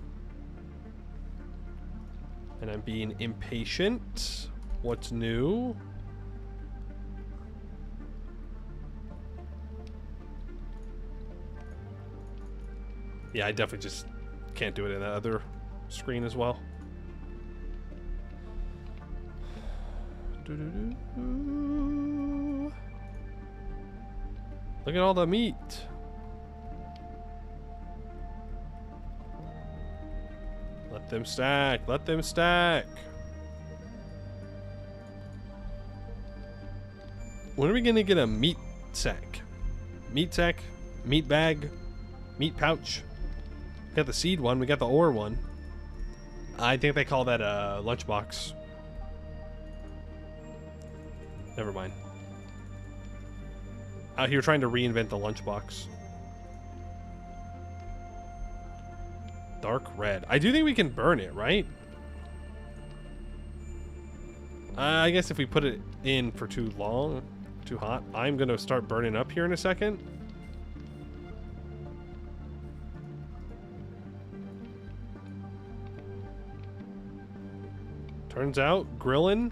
And I'm being impatient. What's new? Yeah, I definitely just can't do it in that other screen as well. Look at all the meat. Let them stack. Let them stack. When are we going to get a meat sack? Meat sack? Meat bag? Meat pouch? We got the seed one. We got the ore one. I think they call that a lunchbox. Never mind. Out here trying to reinvent the lunchbox. Dark red. I do think we can burn it, right? I guess if we put it in for too long, too hot, I'm going to start burning up here in a second. Turns out, grilling,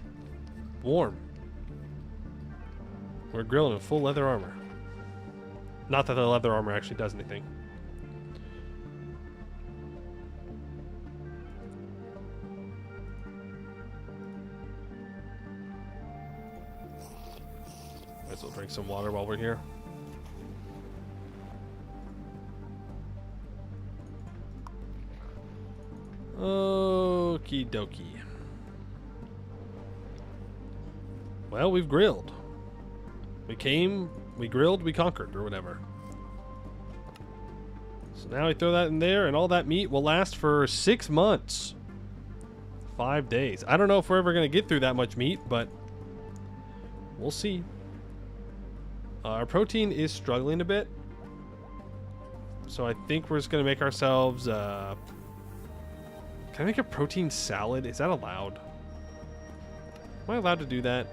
warm. We're grilling in full leather armor. Not that the leather armor actually does anything. Might as well drink some water while we're here. Okie dokie. Well, we've grilled. We came, we grilled, we conquered, or whatever. So now we throw that in there, and all that meat will last for 6 months. 5 days. I don't know if we're ever going to get through that much meat, but we'll see. Our protein is struggling a bit. So I think we're just going to make ourselves... can I make a protein salad? Is that allowed? Am I allowed to do that?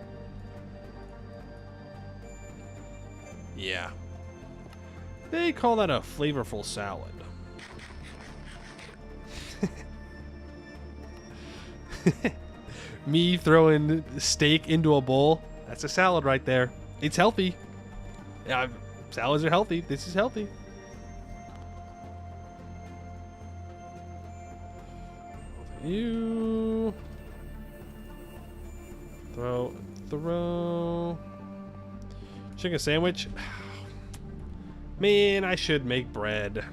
Yeah. They call that a flavorful salad. Me throwing steak into a bowl. That's a salad right there. It's healthy. Yeah, salads are healthy. This is healthy. You throw chicken sandwich. Man, I should make bread.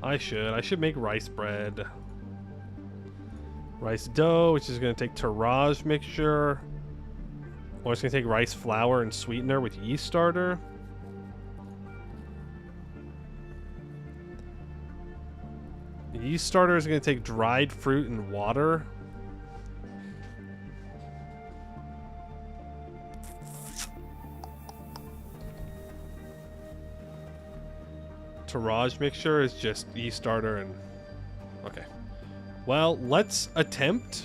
I should make rice bread. Rice dough, which is going to take terrage mixture. Or it's going to take rice flour and sweetener with yeast starter. The yeast starter is going to take dried fruit and water. Terrage mixture is just yeast starter and... Okay. Well, let's attempt...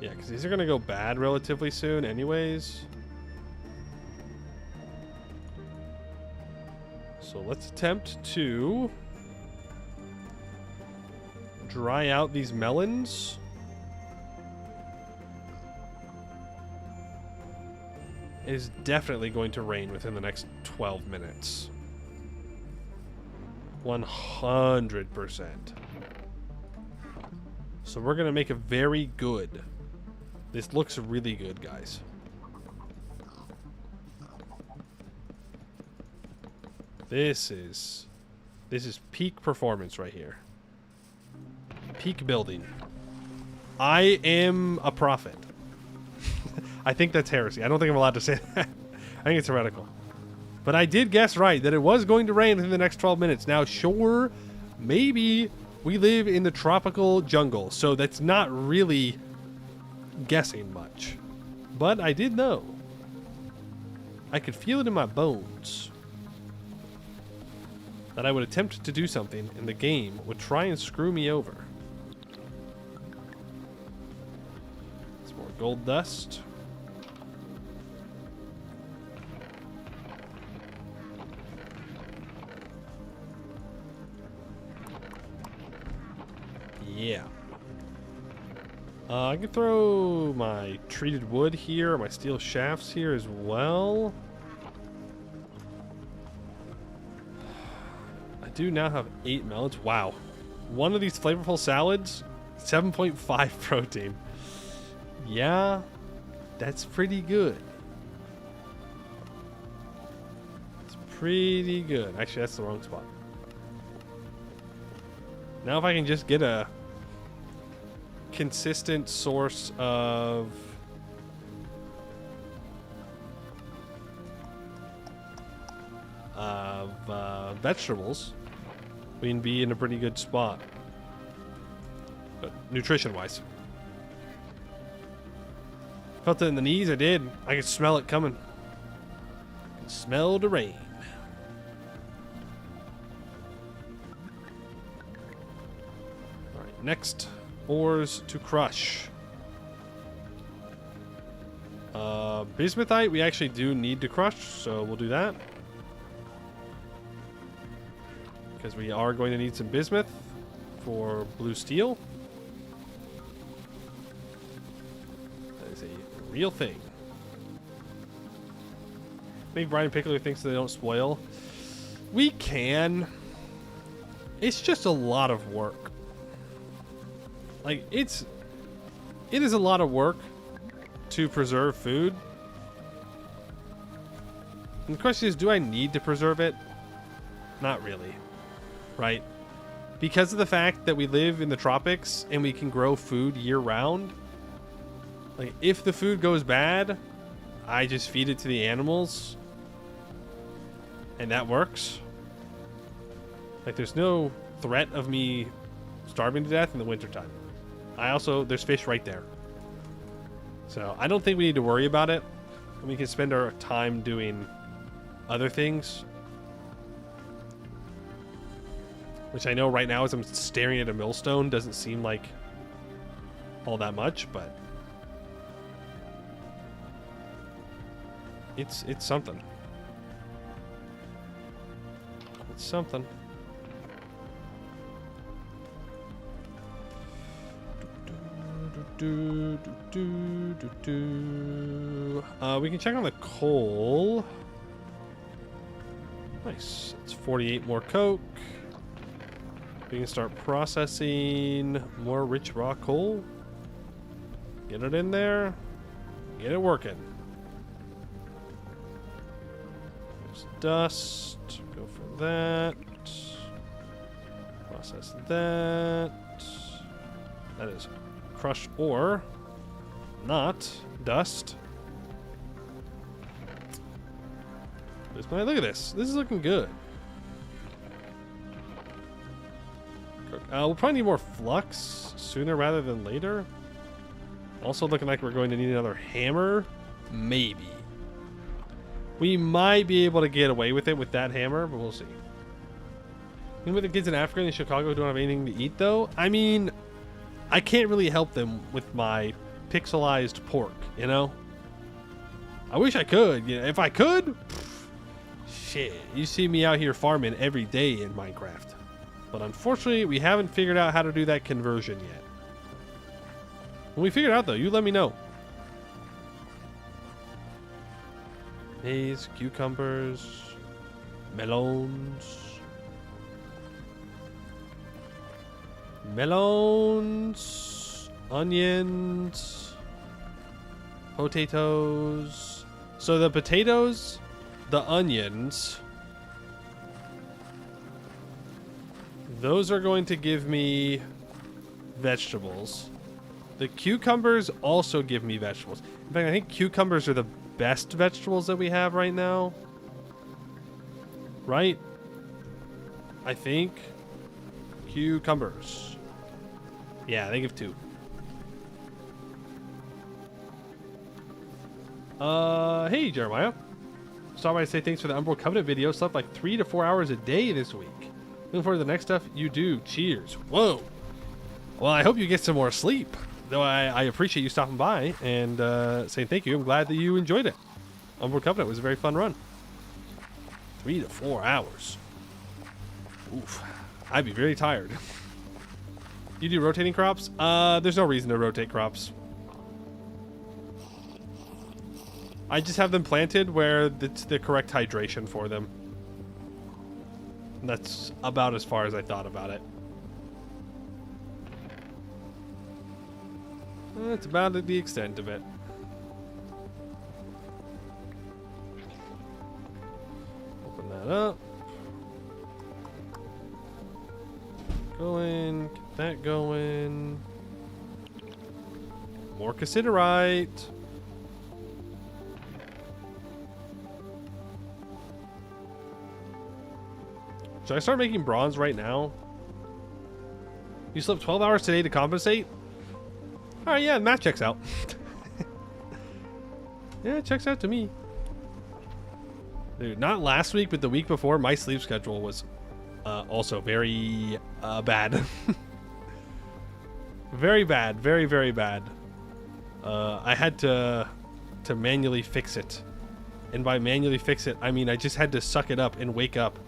Yeah, because these are going to go bad relatively soon anyways. So let's attempt to dry out these melons. It is definitely going to rain within the next 12 minutes. 100%. So we're going to make a very good. This looks really good, guys. This is peak performance right here. Peak building. I am a prophet. I think that's heresy. I don't think I'm allowed to say that. I think it's heretical. But I did guess right that it was going to rain within the next 12 minutes. Now, sure, maybe we live in the tropical jungle, so that's not really guessing much. But I did know. I could feel it in my bones that I would attempt to do something and the game would try and screw me over. Some more gold dust. Yeah. I can throw my treated wood here, my steel shafts here as well. I do now have 8 melons. Wow. One of these flavorful salads, 7.5 protein. Yeah, that's pretty good. It's pretty good. Actually, that's the wrong spot. Now if I can just get a consistent source of vegetables, we can be in a pretty good spot. But nutrition wise, felt it in the knees. I did. I could smell it coming. I can smell the rain. All right, next. Ores to crush. Bismuthite we actually do need to crush, so we'll do that. Because we are going to need some bismuth for blue steel. That is a real thing. I think Brian Pickler thinks they don't spoil. We can. It's just a lot of work. Like, it is a lot of work to preserve food. And the question is, do I need to preserve it? Not really, right? Because of the fact that we live in the tropics and we can grow food year round. Like, if the food goes bad, I just feed it to the animals. And that works. Like, there's no threat of me starving to death in the wintertime. There's fish right there. So I don't think we need to worry about it. We can spend our time doing other things. Which I know right now, as I'm staring at a millstone, doesn't seem like all that much, but it's something. It's something. We can check on the coal. Nice. It's 48 more coke. We can start processing more rich raw coal. Get it in there. Get it working. There's dust. Go for that. Process that. That is crushed ore, not dust. Look at this. This is looking good. We'll probably need more flux sooner rather than later. Also looking like we're going to need another hammer. Maybe. We might be able to get away with it with that hammer, but we'll see. Even with the kids in Africa and in Chicago don't have anything to eat, though, I mean, I can't really help them with my pixelized pork, you know? I wish I could. You know, if I could, shit, you see me out here farming every day in Minecraft. But unfortunately, we haven't figured out how to do that conversion yet. When we figure it out, though, you let me know. Maize, cucumbers, melons. Melons, onions, potatoes. So the potatoes, the onions, Those are going to give me vegetables. The cucumbers also give me vegetables. In fact, I think cucumbers are the best vegetables that we have right now. Right? I think. Cucumbers. Yeah, they give 2. Hey, Jeremiah. Stop by to say thanks for the Umbral Covenant video. Slept like 3 to 4 hours a day this week. Looking forward to the next stuff you do. Cheers. Whoa. Well, I hope you get some more sleep. Though I appreciate you stopping by and saying thank you. I'm glad that you enjoyed it. Umbral Covenant was a very fun run. 3 to 4 hours. Oof. I'd be very tired. You do rotating crops? There's no reason to rotate crops. I just have them planted where it's the correct hydration for them. And that's about as far as I thought about it. That's about the extent of it. Open that up. Going. Get that going. More cassiterite. Should I start making bronze right now? You slept 12 hours today to compensate? Alright, yeah, math checks out. Yeah, it checks out to me. Dude, not last week, but the week before, my sleep schedule was also very bad. Very bad. Very, very bad. I had to manually fix it. And by manually fix it, I mean I just had to suck it up and wake up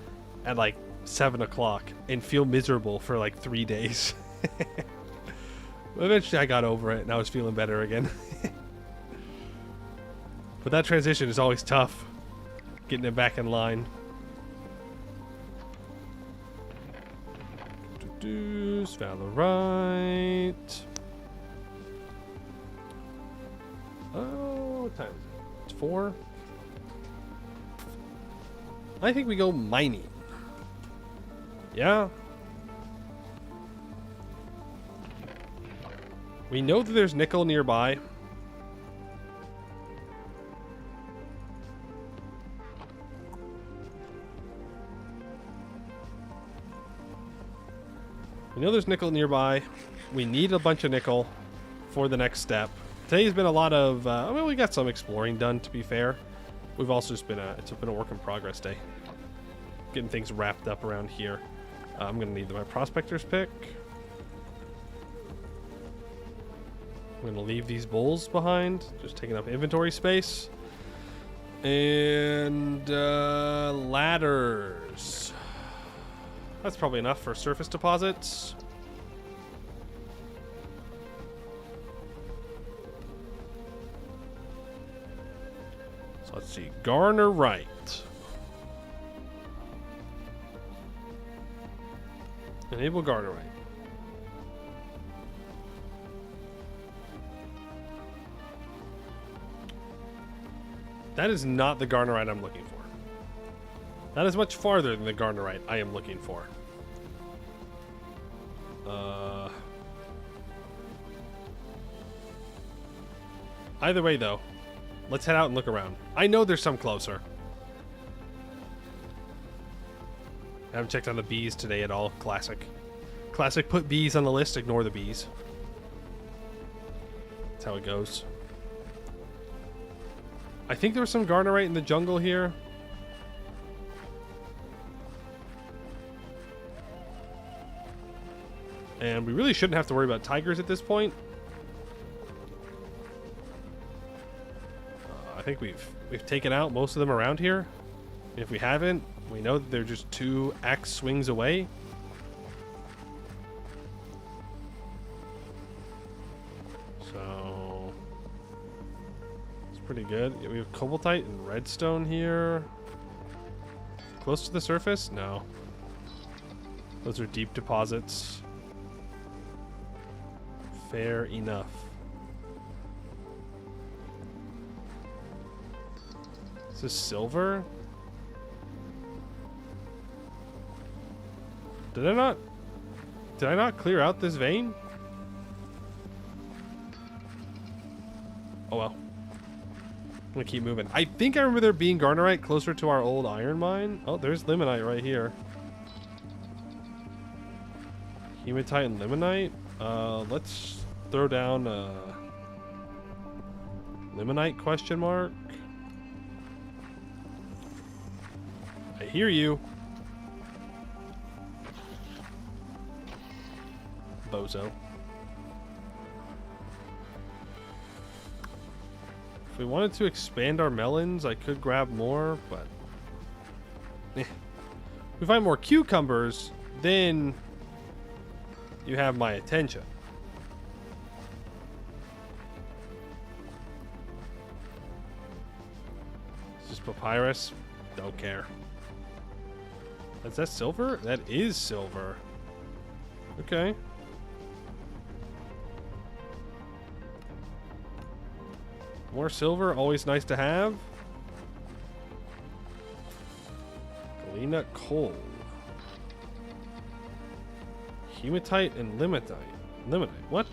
at like 7 o'clock and feel miserable for like 3 days. Eventually I got over it and I was feeling better again. But that transition is always tough, getting it back in line. Found the right. Oh, what time is it? It's 4. I think we go mining. Yeah. We know that there's nickel nearby. We know there's nickel nearby. We need a bunch of nickel for the next step. Today's been a lot of, well, we got some exploring done, to be fair. We've also just been it's been a work in progress day. Getting things wrapped up around here. I'm going to need my prospector's pick. I'm going to leave these bowls behind, just taking up inventory space. And ladders. That's probably enough for surface deposits. So let's see. Garner right. Enable Garner right. That is not the Garnerite I'm looking for. That is much farther than the Garnerite I am looking for. Either way, though, let's head out and look around. I know there's some closer. I haven't checked on the bees today at all. Classic. Classic, put bees on the list, ignore the bees. That's how it goes. I think there was some Garnerite in the jungle here. And we really shouldn't have to worry about tigers at this point. I think we've taken out most of them around here. If we haven't, we know that they're just 2 axe swings away. So it's pretty good. Yeah, we have cobaltite and redstone here. Close to the surface? No. Those are deep deposits. Fair enough. Is this silver? Did I not? Did I not clear out this vein? Oh well. I'm gonna keep moving. I think I remember there being garnerite closer to our old iron mine. Oh, there's limonite right here. Hematite and limonite. Let's throw down limonite question mark. I hear you. Bozo. If we wanted to expand our melons, I could grab more, but if we find more cucumbers, then you have my attention. It's just papyrus. Don't care. Is that silver? That is silver. Okay. More silver, always nice to have. Galena coal. Hematite and limonite. Limonite, what?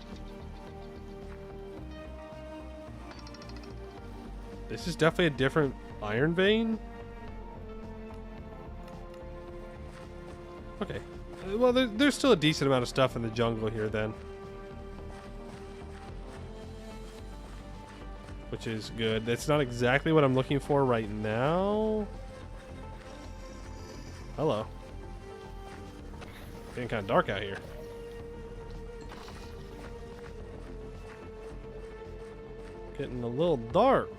This is definitely a different iron vein. Okay. Well, there's still a decent amount of stuff in the jungle here then. Which is good. That's not exactly what I'm looking for right now. Hello. Getting kind of dark out here. Getting a little dark.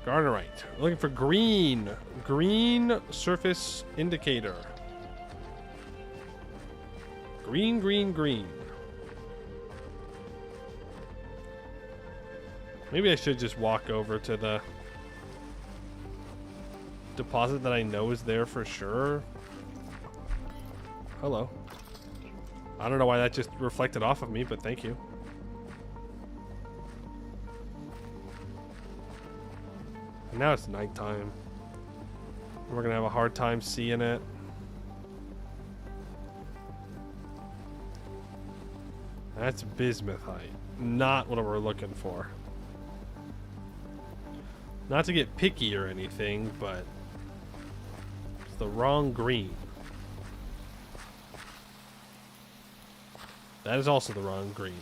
Garnerite. Looking for green. Green surface indicator. Green, green, green. Maybe I should just walk over to the deposit that I know is there for sure. Hello. I don't know why that just reflected off of me, but thank you. And now it's nighttime. We're gonna have a hard time seeing it. That's bismuthite. Not what we're looking for. Not to get picky or anything, but it's the wrong green. That is also the wrong green.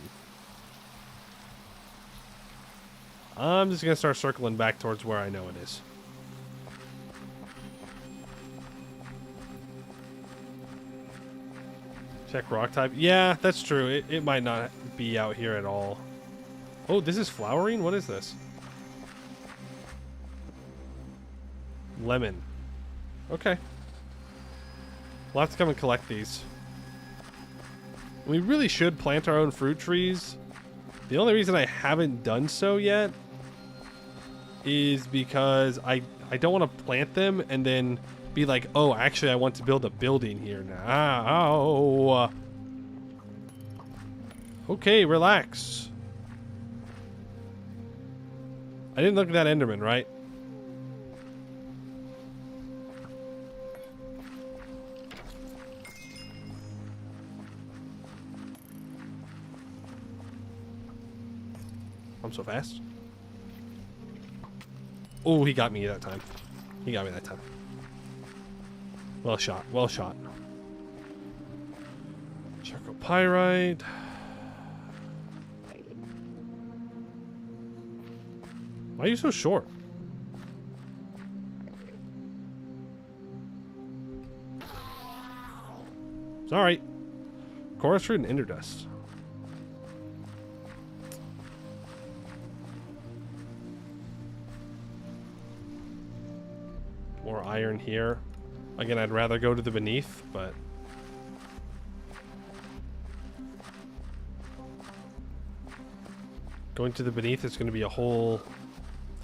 I'm just going to start circling back towards where I know it is. Check rock type. Yeah, that's true. It might not be out here at all. Oh, this is flowering? What is this? Lemon. Okay. We'll have to come and collect these. We really should plant our own fruit trees. The only reason I haven't done so yet is because I don't want to plant them and then be like, oh, actually I want to build a building here now. Okay, relax. I didn't look at that Enderman, right? I'm so fast. Oh, he got me that time. He got me that time. Well shot. Well shot. Charcopyrite. Why are you so short? Sorry. Chorus fruit and ender dust. More iron here. Again, I'd rather go to the beneath, but going to the beneath is going to be a whole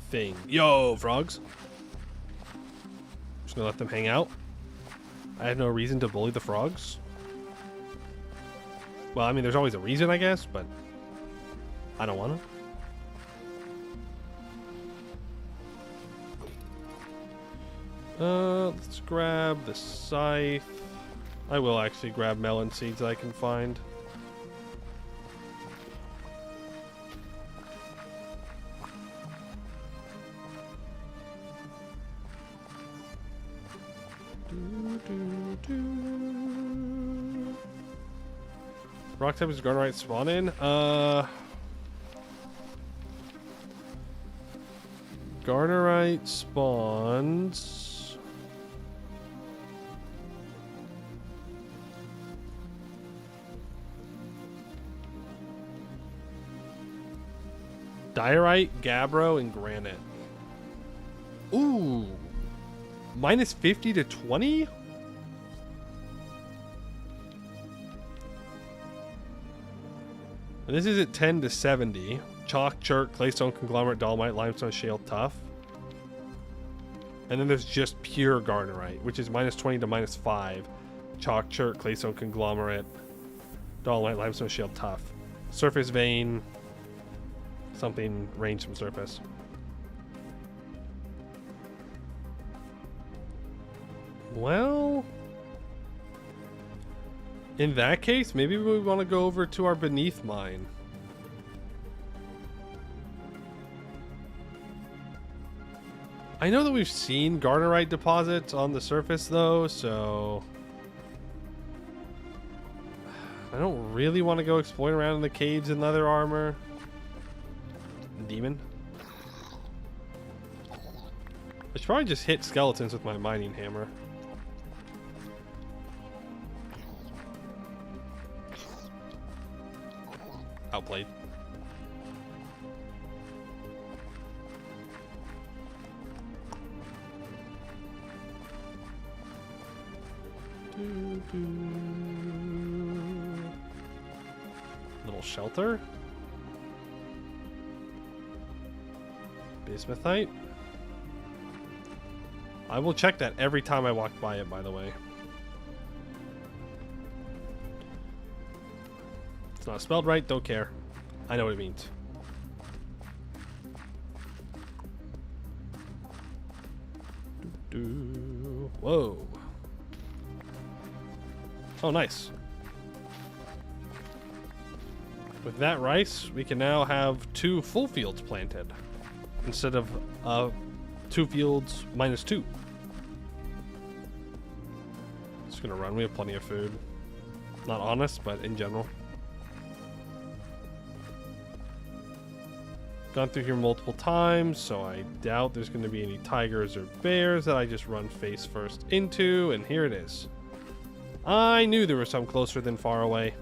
thing. Yo, frogs. Just gonna let them hang out. I have no reason to bully the frogs. Well, I mean, there's always a reason, I guess, but I don't want to. Let's grab the scythe. I will actually grab melon seeds I can find. Rock type is Garnerite spawn in? Garnerite spawns. Diorite, gabbro, and granite. Ooh. Minus 50 to 20? And this is at 10 to 70. Chalk, chert, claystone, conglomerate, dolomite, limestone, shale, tuff. And then there's just pure garnerite, which is minus 20 to minus 5. Chalk, chert, claystone, conglomerate, dolomite, limestone, shale, tuff. Surface vein, something range from surface. Well, in that case, maybe we want to go over to our beneath mine. I know that we've seen garnerite deposits on the surface though, so I don't really want to go exploring around in the caves in leather armor. Demon. I should probably just hit skeletons with my mining hammer. Outplayed. Little shelter. Bismuthite. I will check that every time I walk by it, by the way. It's not spelled right, don't care. I know what it means. Whoa. Oh, nice. With that rice, we can now have 2 full fields planted instead of 2 fields minus 2. Just gonna run. We have plenty of food. Not honest, but in general. Gone through here multiple times, so I doubt there's going to be any tigers or bears that I just run face first into, and here it is. I knew there was some closer than far away.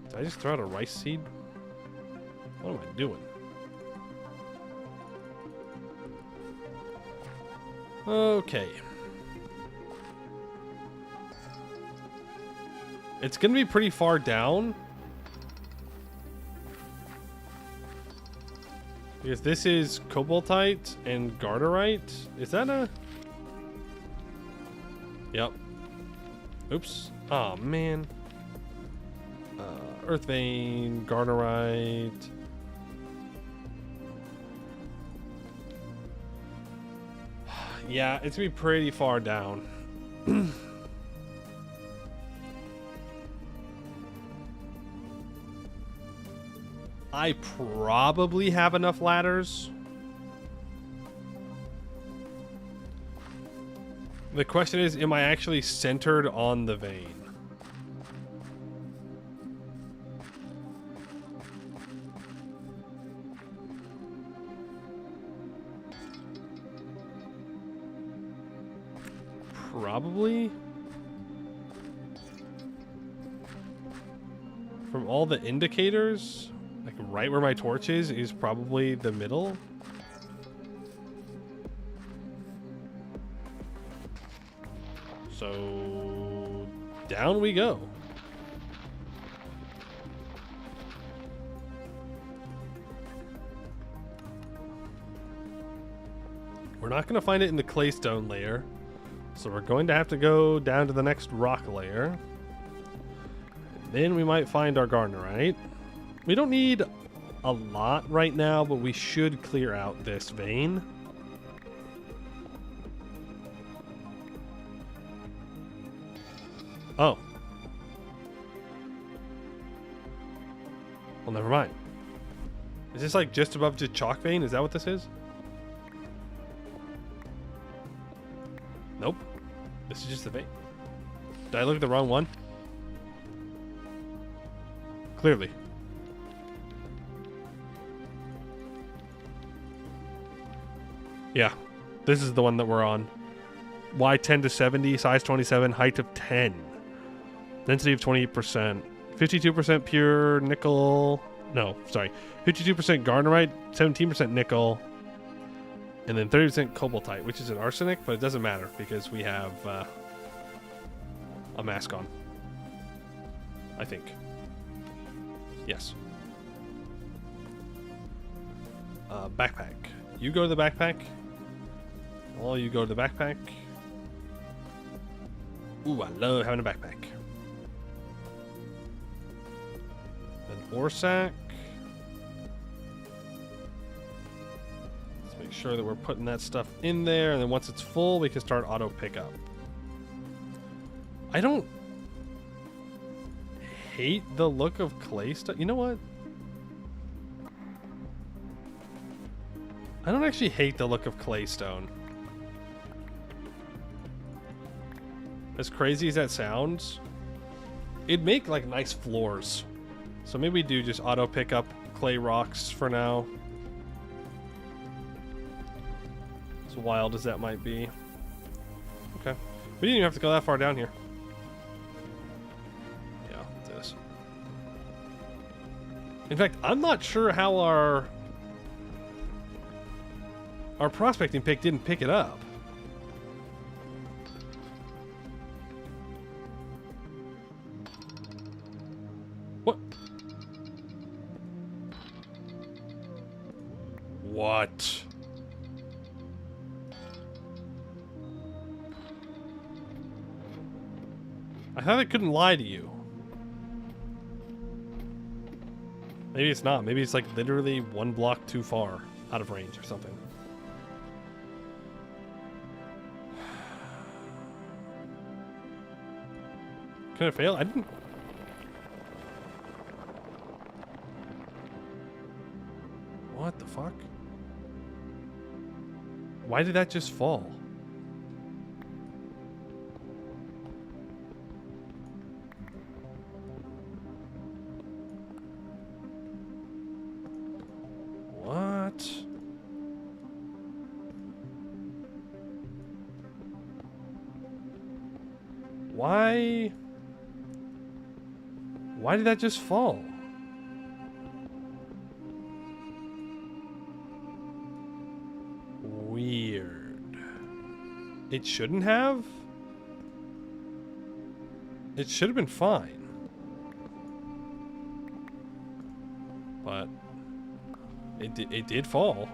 Did I just throw out a rice seed? What am I doing? Okay. It's going to be pretty far down. Because this is cobaltite and garnerite. Is that a... Yep. Oops. Oh, man. Earth vein, garnerite. Yeah, it's going to be pretty far down. I probably have enough ladders. The question is, am I actually centered on the vein? Probably. From all the indicators, like right where my torch is probably the middle. So down we go. We're not going to find it in the claystone layer, so we're going to have to go down to the next rock layer. Then we might find our garnerite. We don't need a lot right now, but we should clear out this vein. Oh. Well, never mind. Is this like just above just chalk vein? Is that what this is? Nope. This is just the vein. Did I look at the wrong one? Clearly. Yeah. This is the one that we're on. Y 10 to 70, size 27, height of 10. Density of 28%. 52% pure nickel. No, sorry. 52% garnerite, 17% nickel, and then 30% cobaltite, which is an arsenic, but it doesn't matter because we have a mask on. I think. Yes. Backpack. You go to the backpack. Well, you go to the backpack. Ooh, I love having a backpack. An ore sack. Let's make sure that we're putting that stuff in there, and then once it's full, we can start auto pickup. I don't hate the look of clay stuff. You know what? I don't actually hate the look of claystone. As crazy as that sounds, it'd make like nice floors. So maybe we do just auto pick up clay rocks for now. As wild as that might be. Okay. We didn't even have to go that far down here. Yeah, let's do this. In fact, I'm not sure how our prospecting pick didn't pick it up. What? What? I thought I couldn't lie to you. Maybe it's not. Maybe it's like literally one block too far out of range or something. Can it fail? I didn't. What the fuck? Why did that just fall? What? Why? Why did that just fall? Weird. It shouldn't have? It should have been fine. But it did fall.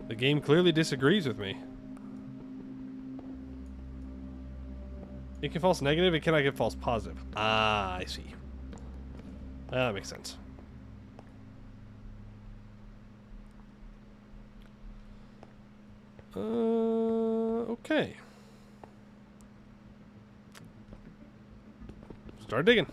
The game clearly disagrees with me. It can false negative, it cannot get false positive. Ah, I see. That makes sense. Okay. Start digging.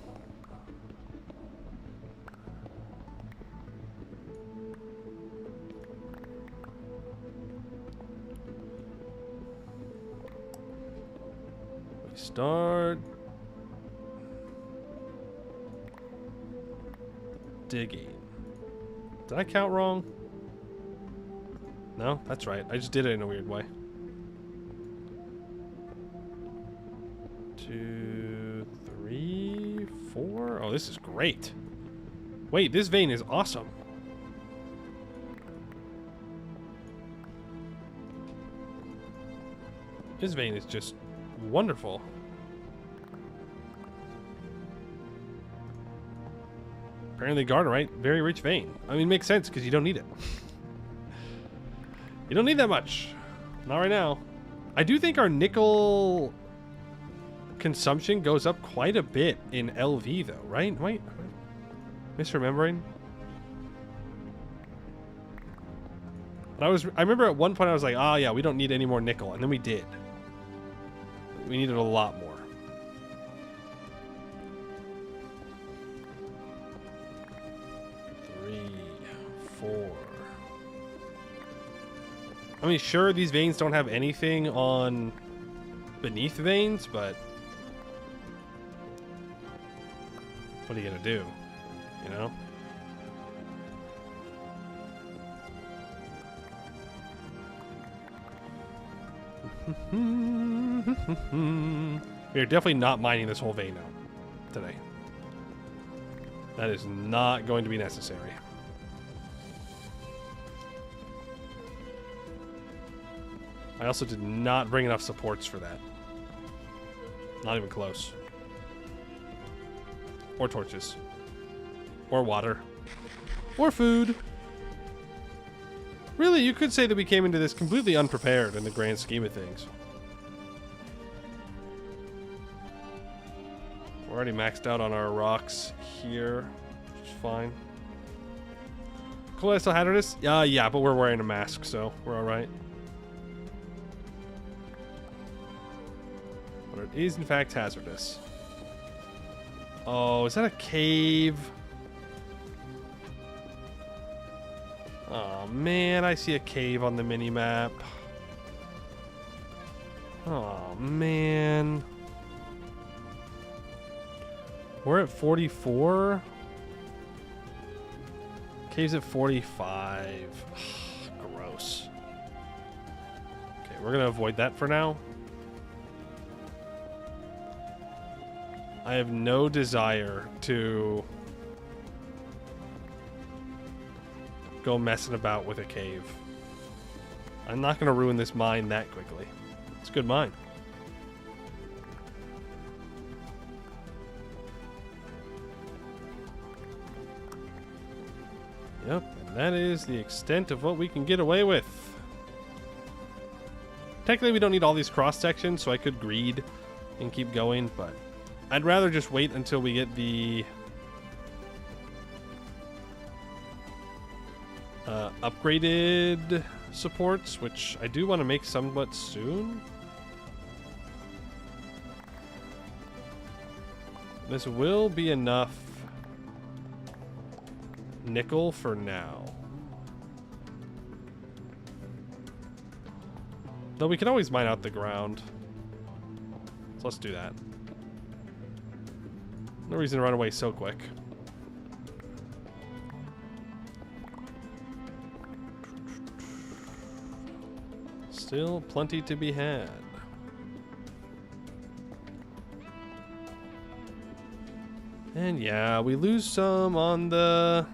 Start digging. Did I count wrong? No, that's right. I just did it in a weird way. 2, 3, 4. Oh, this is great. Wait, this vein is awesome. This vein is just wonderful. Apparently garnerite, very rich vein. I mean, it makes sense because you don't need it. You don't need that much. Not right now. I do think our nickel consumption goes up quite a bit in LV though, right? Am I misremembering? But I remember at one point I was like, oh yeah, we don't need any more nickel, and then we did. We needed a lot more. 44. I mean, sure, these veins don't have anything on beneath veins, but what are you gonna do? You know? We are definitely not mining this whole vein out today. That is not going to be necessary. I also did not bring enough supports for that. Not even close. Or torches. Or water. Or food. Really, you could say that we came into this completely unprepared in the grand scheme of things. We're already maxed out on our rocks here, which is fine. Cool, I still hazardous? Yeah, but we're wearing a mask, so we're alright. But it is, in fact, hazardous. Oh, is that a cave? Oh, man, I see a cave on the mini-map. Oh, man. We're at 44. Cave's at 45. Gross. Okay, we're gonna avoid that for now. I have no desire to go messing about with a cave. I'm not gonna ruin this mine that quickly. It's a good mine. Yep, and that is the extent of what we can get away with. Technically, we don't need all these cross sections, so I could greed and keep going, but I'd rather just wait until we get the upgraded supports, which I do want to make somewhat soon. This will be enough nickel for now. Though we can always mine out the ground. So let's do that. No reason to run away so quick. Still plenty to be had. And yeah, we lose some on the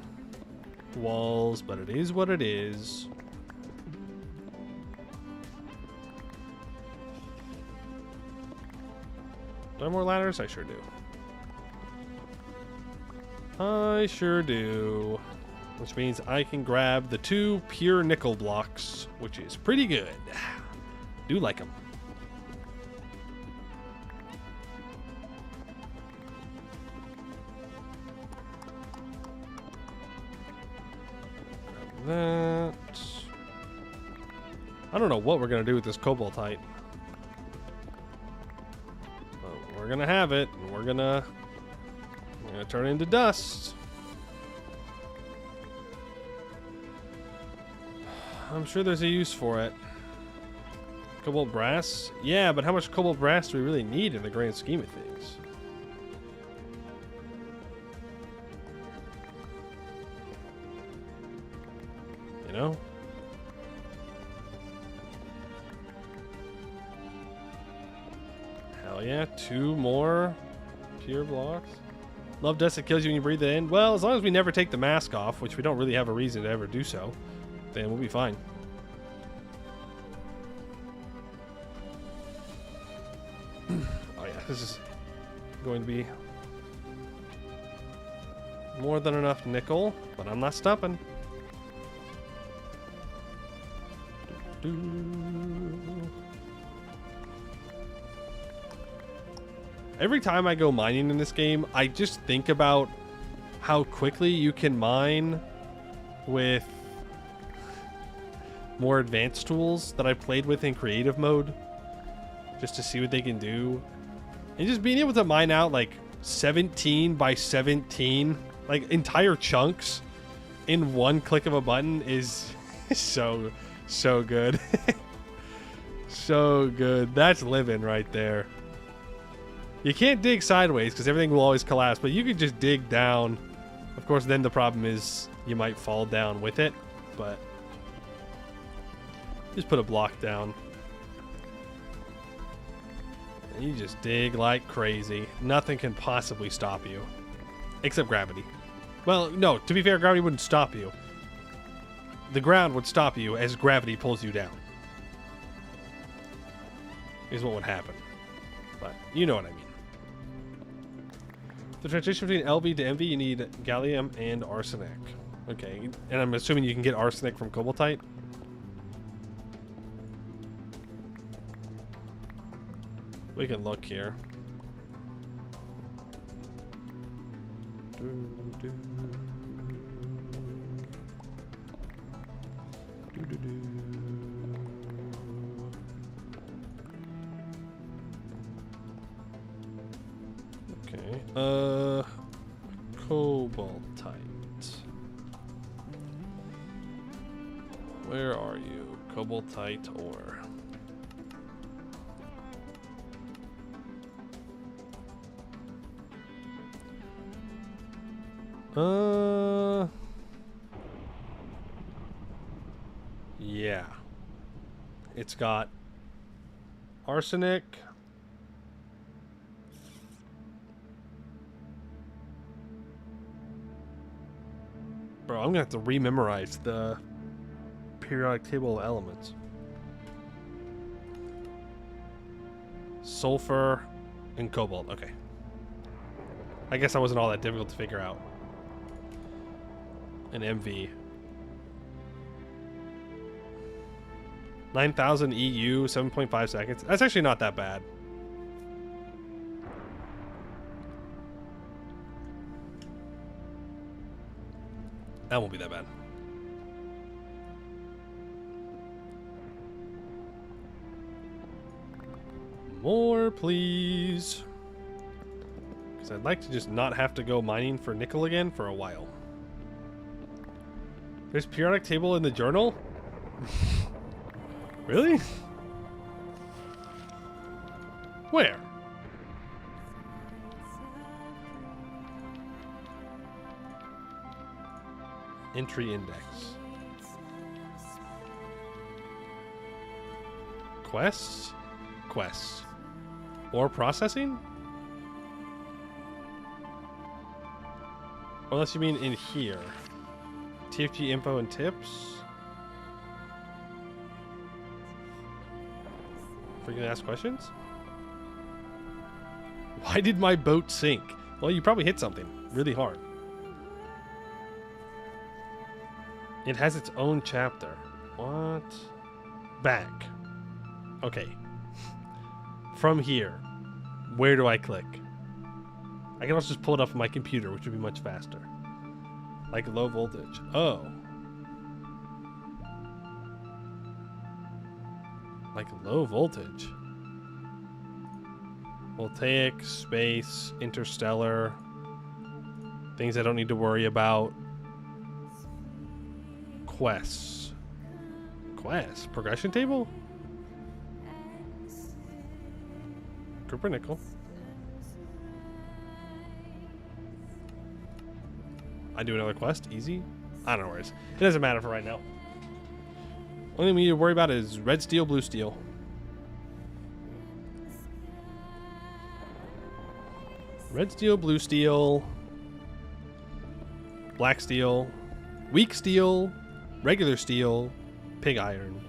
walls, but it is what it is. Do I have more ladders? I sure do. I sure do. Which means I can grab the 2 pure nickel blocks, which is pretty good. Do like them. That. I don't know what we're gonna do with this cobaltite. But we're gonna have it, and we're gonna turn it into dust. I'm sure there's a use for it. Cobalt brass? Yeah, but how much cobalt brass do we really need in the grand scheme of things? You know? Hell yeah, 2 more pure blocks. Love dust that kills you when you breathe it in. Well, as long as we never take the mask off, which we don't really have a reason to ever do so, then we'll be fine. Oh yeah, this is going to be more than enough nickel, but I'm not stopping. Every time I go mining in this game, I just think about how quickly you can mine with more advanced tools that I played with in creative mode, just to see what they can do. And just being able to mine out like 17 by 17, like entire chunks, in one click of a button is so good. So good. That's living right there. You can't dig sideways because everything will always collapse, but you could just dig down. Of course, then the problem is you might fall down with it, but just put a block down. And you just dig like crazy. Nothing can possibly stop you. Except gravity. Well, no, to be fair, gravity wouldn't stop you. The ground would stop you as gravity pulls you down. Is what would happen. But you know what I mean. The transition between LV to MV, you need gallium and arsenic. Okay, and I'm assuming you can get arsenic from cobaltite. We can look here. Okay. Cobaltite. Where are you? Cobaltite ore. Yeah. It's got arsenic. Bro, I'm gonna have to rememorize the periodic table of elements. Sulfur and cobalt. Okay. I guess that wasn't all that difficult to figure out. An MV. 9,000 EU, 7.5 seconds. That's actually not that bad. That won't be that bad. More, please. Because I'd like to just not have to go mining for nickel again for a while. There's periodic table in the journal? Really? Where? Entry index. Quests? Quests. Or processing? Unless you mean in here. TFG info and tips? Are you gonna ask questions? Why did my boat sink? Well, you probably hit something really hard. It has its own chapter. What? Back. Okay. From here, where do I click? I can also just pull it up on my computer, which would be much faster. Like low voltage. Oh. Like low voltage. Voltaic, space, interstellar. Things I don't need to worry about. Quests. Quests? Progression table? Cooper nickel. I do another quest? Easy? I don't know where it is. It doesn't matter for right now. Only thing we need to worry about is red steel, blue steel. Red steel, blue steel, black steel, weak steel, regular steel, pig iron,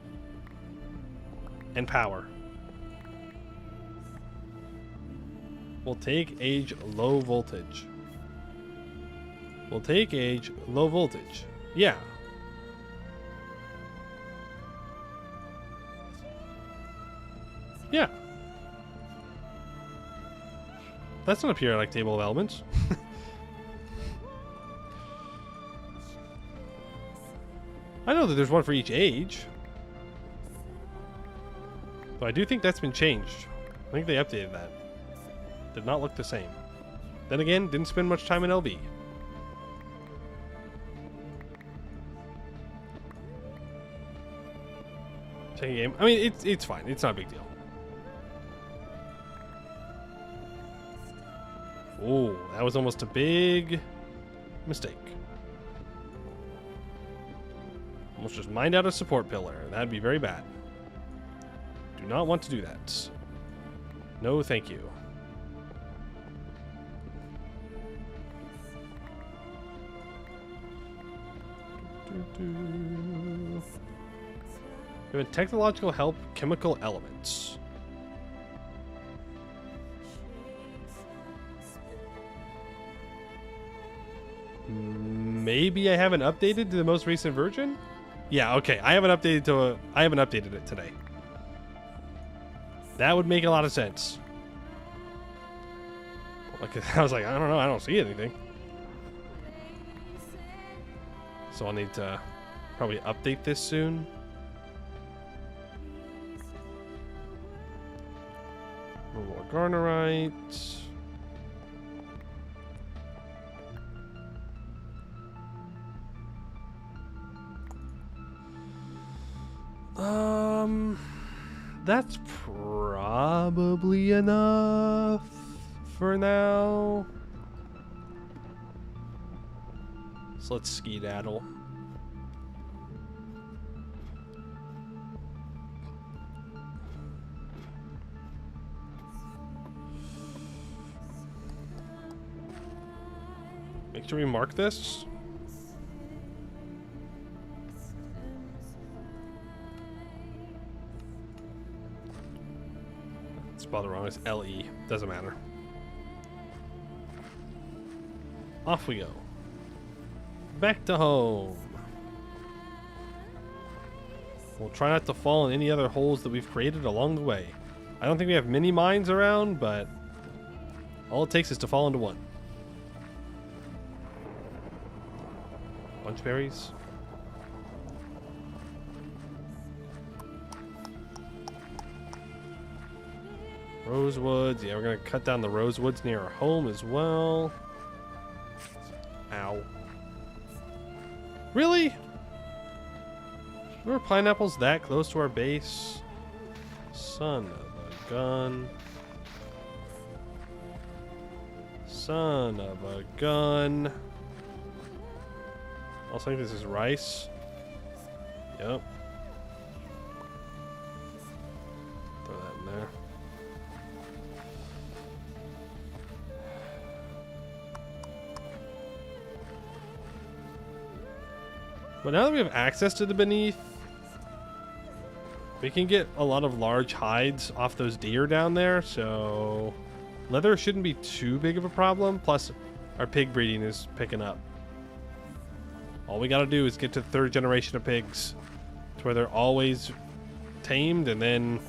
and power. Voltaic age, low voltage. Voltaic age, low voltage. Yeah. Yeah. That's not a periodic table of elements. I know that there's one for each age. But I do think that's been changed. I think they updated that. Did not look the same. Then again, didn't spend much time in LV. Second game. I mean, it's fine. It's not a big deal. Oh, that was almost a big mistake. Almost just mined out a support pillar. That'd be very bad. Do not want to do that. No, thank you. We have technological help, chemical elements. Maybe I haven't updated to the most recent version? Yeah, okay. I haven't updated it today. That would make a lot of sense. I was like, I don't know, I don't see anything. So I'll need to probably update this soon. More garnerite. That's probably enough for now. So let's skedaddle. Make sure we mark this. Spelled it wrong. It's LE. Doesn't matter. Off we go. Back to home. We'll try not to fall in any other holes that we've created along the way. I don't think we have many mines around, but all it takes is to fall into one. Bunch berries. Rosewoods. Yeah, we're going to cut down the rosewoods near our home as well. Ow. Really? Were pineapples that close to our base? Son of a gun. Son of a gun. Also, I think this is rice. Yep. Throw that in there. But now that we have access to the beneath, we can get a lot of large hides off those deer down there, so leather shouldn't be too big of a problem. Plus, our pig breeding is picking up. All we gotta do is get to the third generation of pigs to where they're always tamed, and then,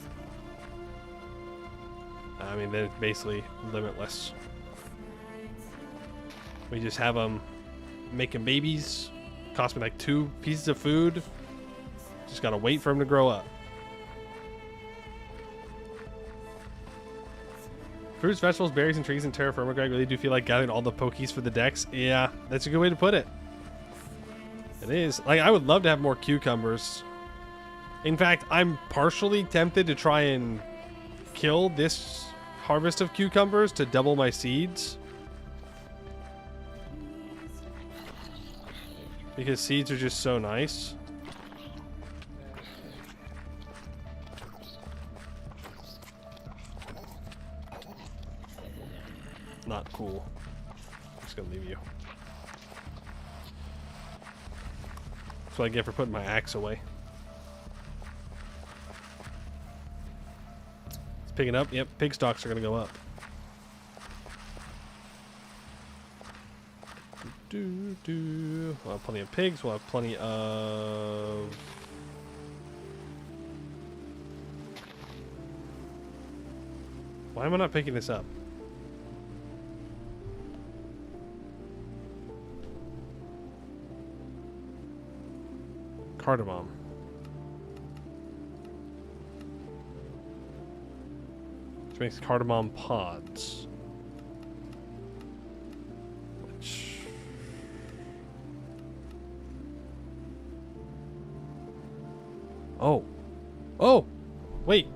I mean, then it's basically limitless. We just have them making babies. Cost me like 2 pieces of food. Just gotta wait for them to grow up. Fruits, vegetables, berries, and trees in terra firma, Greg. Really do feel like gathering all the pokies for the decks. Yeah, that's a good way to put it. It is. Like, I would love to have more cucumbers. In fact, I'm partially tempted to try and kill this harvest of cucumbers to double my seeds. Because seeds are just so nice. Not cool. I'm just gonna leave you. That's what I get for putting my axe away. It's picking up. Yep, pig stocks are gonna go up. We'll have plenty of pigs. We'll have plenty of... Why am I not picking this up? Cardamom. Which makes cardamom pods. Oh. Oh, wait.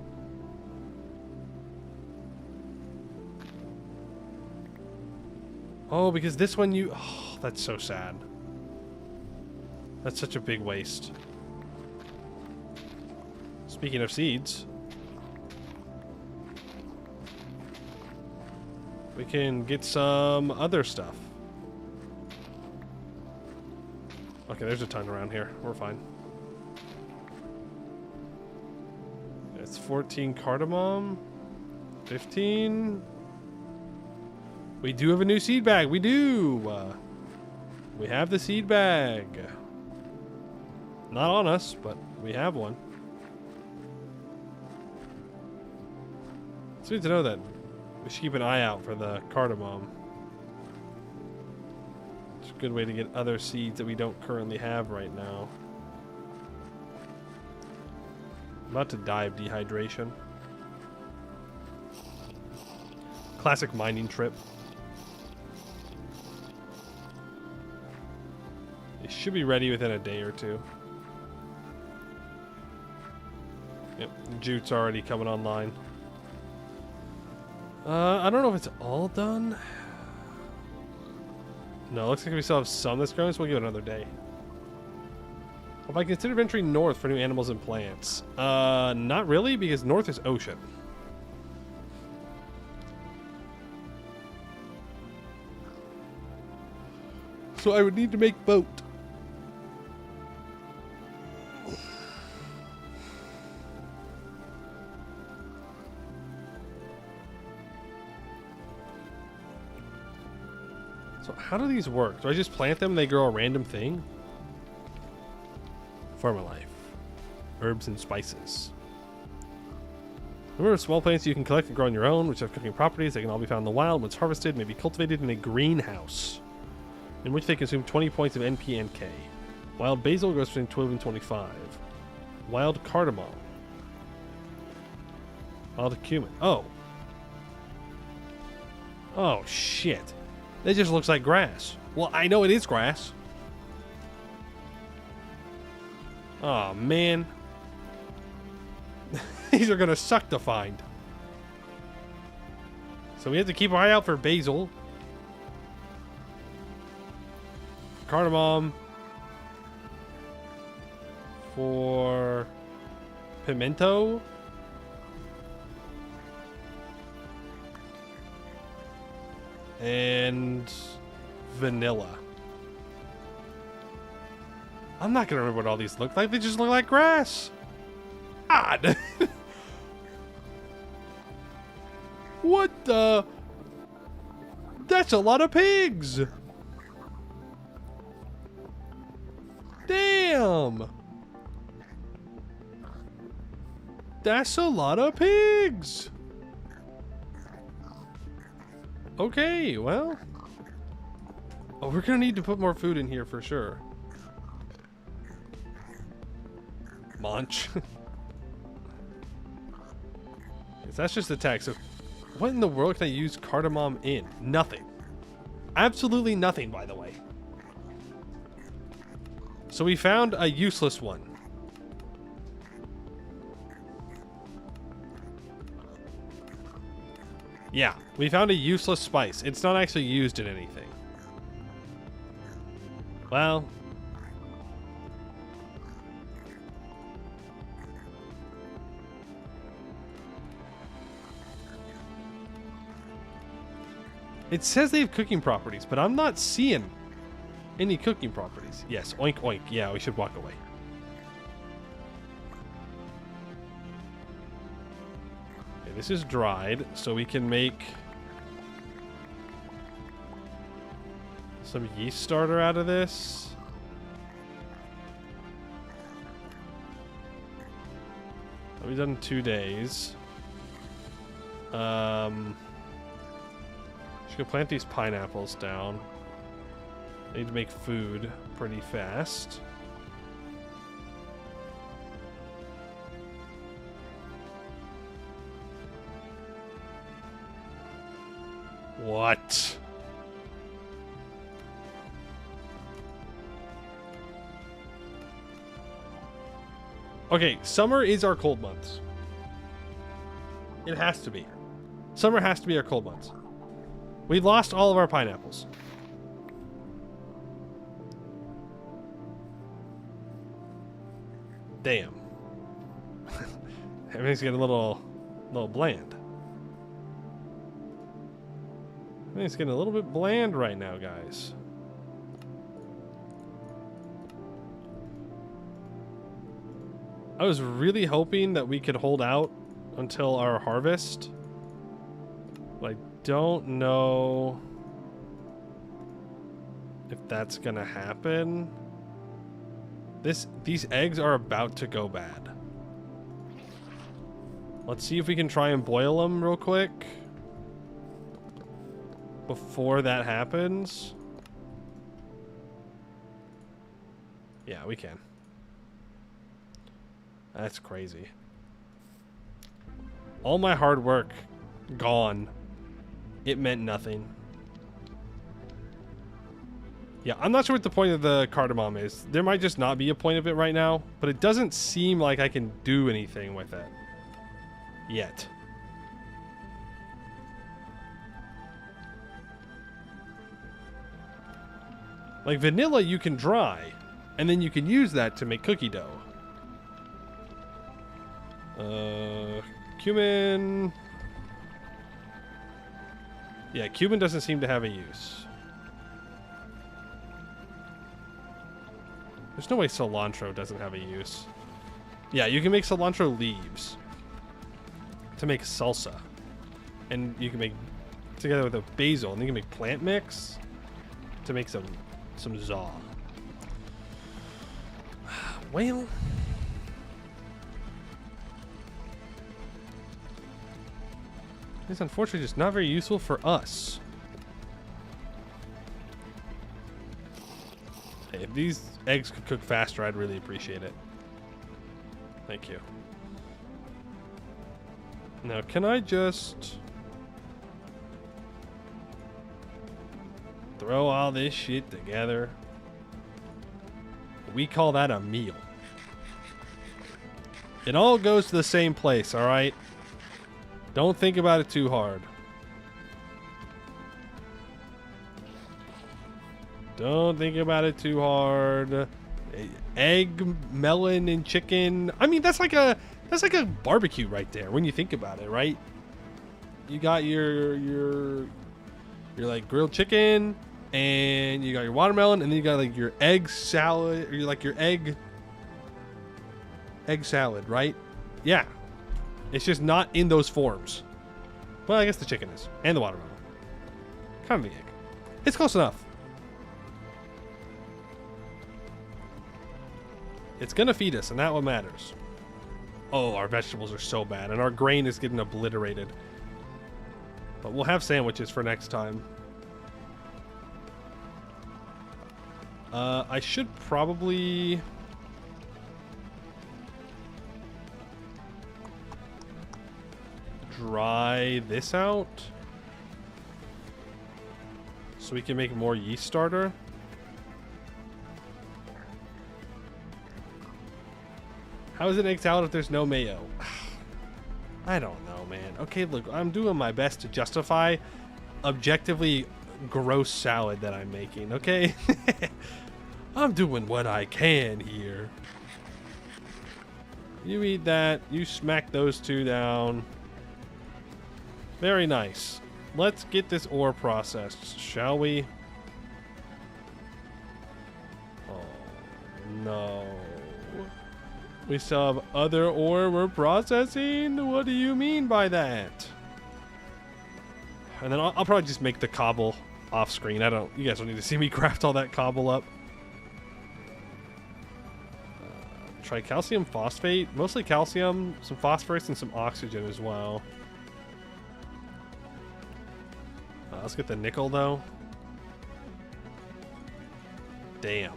Oh, because this one you... Oh, that's so sad. That's such a big waste. Speaking of seeds, we can get some other stuff. Okay, there's a ton around here. We're fine. It's 14 cardamom. 15. We do have a new seed bag. We do. We have the seed bag. Not on us, but we have one. It's good to know that we should keep an eye out for the cardamom. It's a good way to get other seeds that we don't currently have right now. I'm about to die of dehydration. Classic mining trip. It should be ready within a day or two. Yep, jute's already coming online. I don't know if it's all done. No, looks like we still have some that's growing, so we'll give it another day. If I consider venturing north for new animals and plants. Not really, because north is ocean. So I would need to make boat. So how do these work? Do I just plant them and they grow a random thing? Farmer life. Herbs and spices. Remember small plants you can collect and grow on your own, which have cooking properties. They can all be found in the wild. Once harvested, may be cultivated in a greenhouse, in which they consume 20 points of NP and K. Wild basil goes between 12 and 25. Wild cardamom. Wild cumin. Oh. Oh, shit. That just looks like grass. Well, I know it is grass. Oh, man. These are going to suck to find. So we have to keep our eye out for basil. Cardamom. For pimento. And vanilla. I'm not going to remember what all these look like. They just look like grass. God. What the? That's a lot of pigs. Damn. That's a lot of pigs. Okay, well. Oh, we're gonna need to put more food in here for sure. Munch. That's just the tag. So, what in the world can I use cardamom in? Nothing. Absolutely nothing, by the way. So we found a useless one. Yeah, we found a useless spice. It's not actually used in anything. Well. It says they have cooking properties, but I'm not seeing any cooking properties. Yes, oink oink. Yeah, we should walk away. Okay, this is dried, so we can make some yeast starter out of this. That'll be done in 2 days. Just gonna plant these pineapples down. I need to make food pretty fast. What? Okay, summer is our cold months. It has to be. Summer has to be our cold months. We lost all of our pineapples. Damn. Everything's getting a little bland. Everything's getting a little bit bland right now, guys. I was really hoping that we could hold out until our harvest. But I don't know if that's gonna happen. These eggs are about to go bad. Let's see if we can try and boil them real quick before that happens. Yeah, we can. That's crazy. All my hard work gone. It meant nothing. Yeah, I'm not sure what the point of the cardamom is. There might just not be a point of it right now, but it doesn't seem like I can do anything with it. Yet. Like vanilla you can dry, and then you can use that to make cookie dough. Cumin. Yeah, cumin doesn't seem to have a use. There's no way cilantro doesn't have a use. Yeah, you can make cilantro leaves to make salsa. And you can make together with a basil, and then you can make plant mix to make some za. Well, it's unfortunately just not very useful for us. Hey, if these eggs could cook faster, I'd really appreciate it. Thank you. Now, can I just throw all this shit together? We call that a meal. It all goes to the same place, all right? Don't think about it too hard. Don't think about it too hard. Egg, melon, and chicken. I mean, that's like a barbecue right there when you think about it, right? You got your like grilled chicken, and you got your watermelon, and then you got like your egg salad, or like your egg salad, right? Yeah. It's just not in those forms. Well, I guess the chicken is. And the watermelon. Kind of the egg. It's close enough. It's gonna feed us, and that's what matters. Oh, our vegetables are so bad, and our grain is getting obliterated. But we'll have sandwiches for next time. I should probably dry this out so we can make more yeast starter. How is it egg salad if there's no mayo? I don't know, man. Okay, look, I'm doing my best to justify objectively gross salad that I'm making, okay? I'm doing what I can here. You eat that, you smack those two down. Very nice. Let's get this ore processed, shall we? Oh, no. We still have other ore we're processing? What do you mean by that? And then I'll probably just make the cobble off screen. You guys don't need to see me craft all that cobble up. Try calcium phosphate, mostly calcium, some phosphorus, and some oxygen as well. Let's get the nickel though. Damn.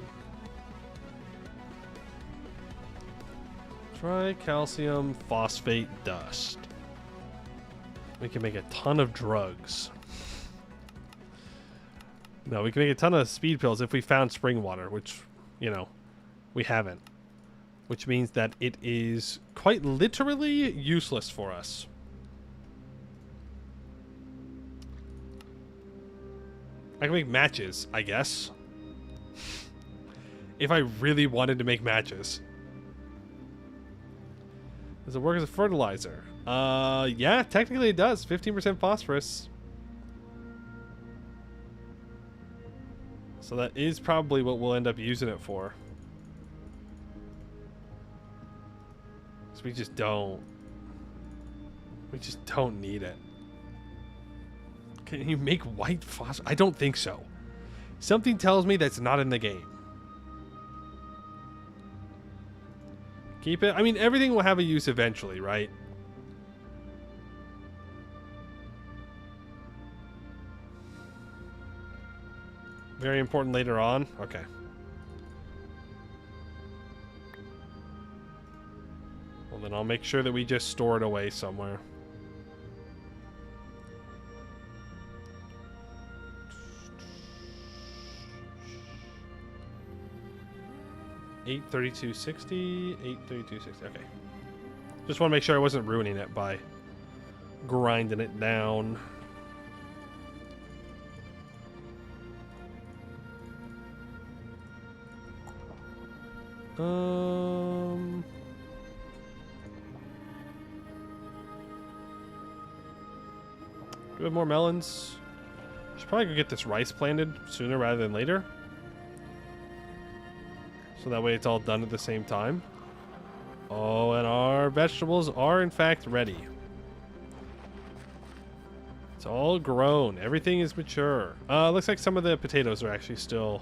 Try calcium phosphate dust. We can make a ton of drugs. No, we can make a ton of speed pills if we found spring water, which, you know, we haven't. which means that it is quite literally useless for us. I can make matches, I guess. If I really wanted to make matches. Does it work as a fertilizer? Yeah, technically it does. 15% phosphorus. So that is probably what we'll end up using it for. So we just don't need it. Can you make white phosphorus? I don't think so. Something tells me that's not in the game. Keep it. I mean, everything will have a use eventually, right? Very important later on. Okay. Well, then I'll make sure that we just store it away somewhere. $832.60. $832.60. Okay. Just want to make sure I wasn't ruining it by grinding it down. Do we have more melons? Should probably go get this rice planted sooner rather than later. So that way it's all done at the same time. Oh, and our vegetables are in fact ready. It's all grown. Everything is mature. Looks like some of the potatoes are actually still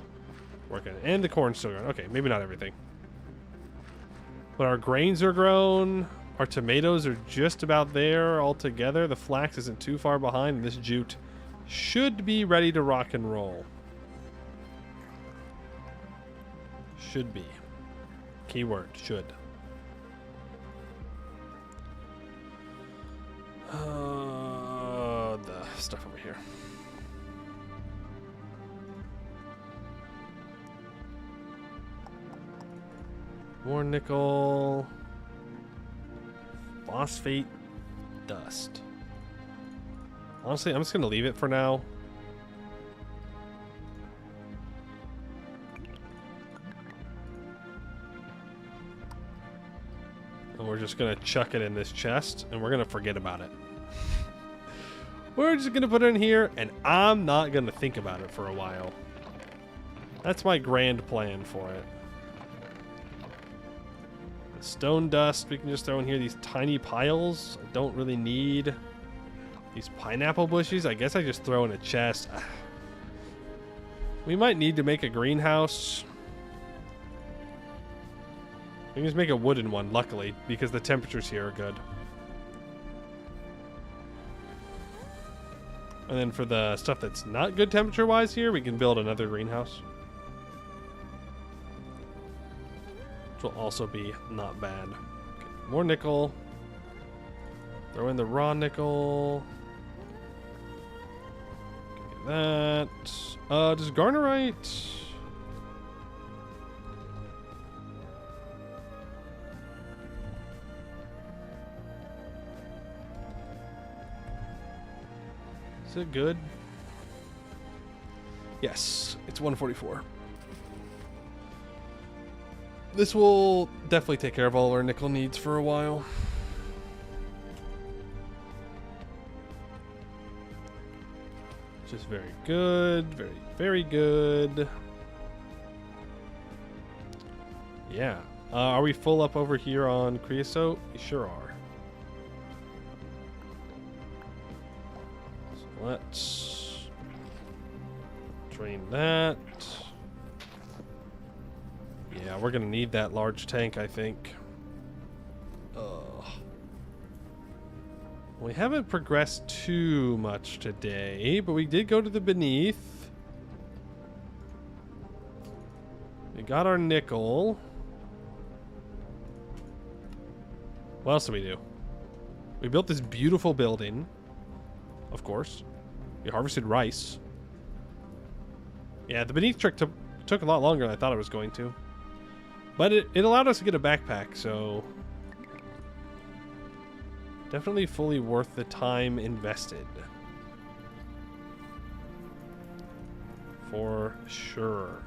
working. And the corn's still growing. Okay, maybe not everything. But our grains are grown. Our tomatoes are just about there altogether. The flax isn't too far behind. And this jute should be ready to rock and roll. Should be. Keyword, should. The stuff over here. More nickel. Phosphate dust. Honestly, I'm just going to leave it for now. And we're just going to chuck it in this chest, and we're going to forget about it. We're just going to put it in here, and I'm not going to think about it for a while. That's my grand plan for it. The stone dust, we can just throw in here these tiny piles. I don't really need these pineapple bushes. I guess I just throw in a chest. We might need to make a greenhouse. We can just make a wooden one, luckily, because the temperatures here are good. And then for the stuff that's not good temperature-wise here, we can build another greenhouse. Which will also be not bad. Okay, more nickel. Throw in the raw nickel. Okay, that. Does garnerite... Is it good? Yes, it's 144. This will definitely take care of all our nickel needs for a while. Which is very good. Very, very good. Yeah. Are we full up over here on creosote? We sure are. Let's drain that. Yeah, we're gonna need that large tank, I think. We haven't progressed too much today, but we did go to the beneath. We got our nickel. What else do we do? We built this beautiful building, of course. We harvested rice. Yeah, the beneath trick took a lot longer than I thought it was going to. But it allowed us to get a backpack, so definitely fully worth the time invested. For sure.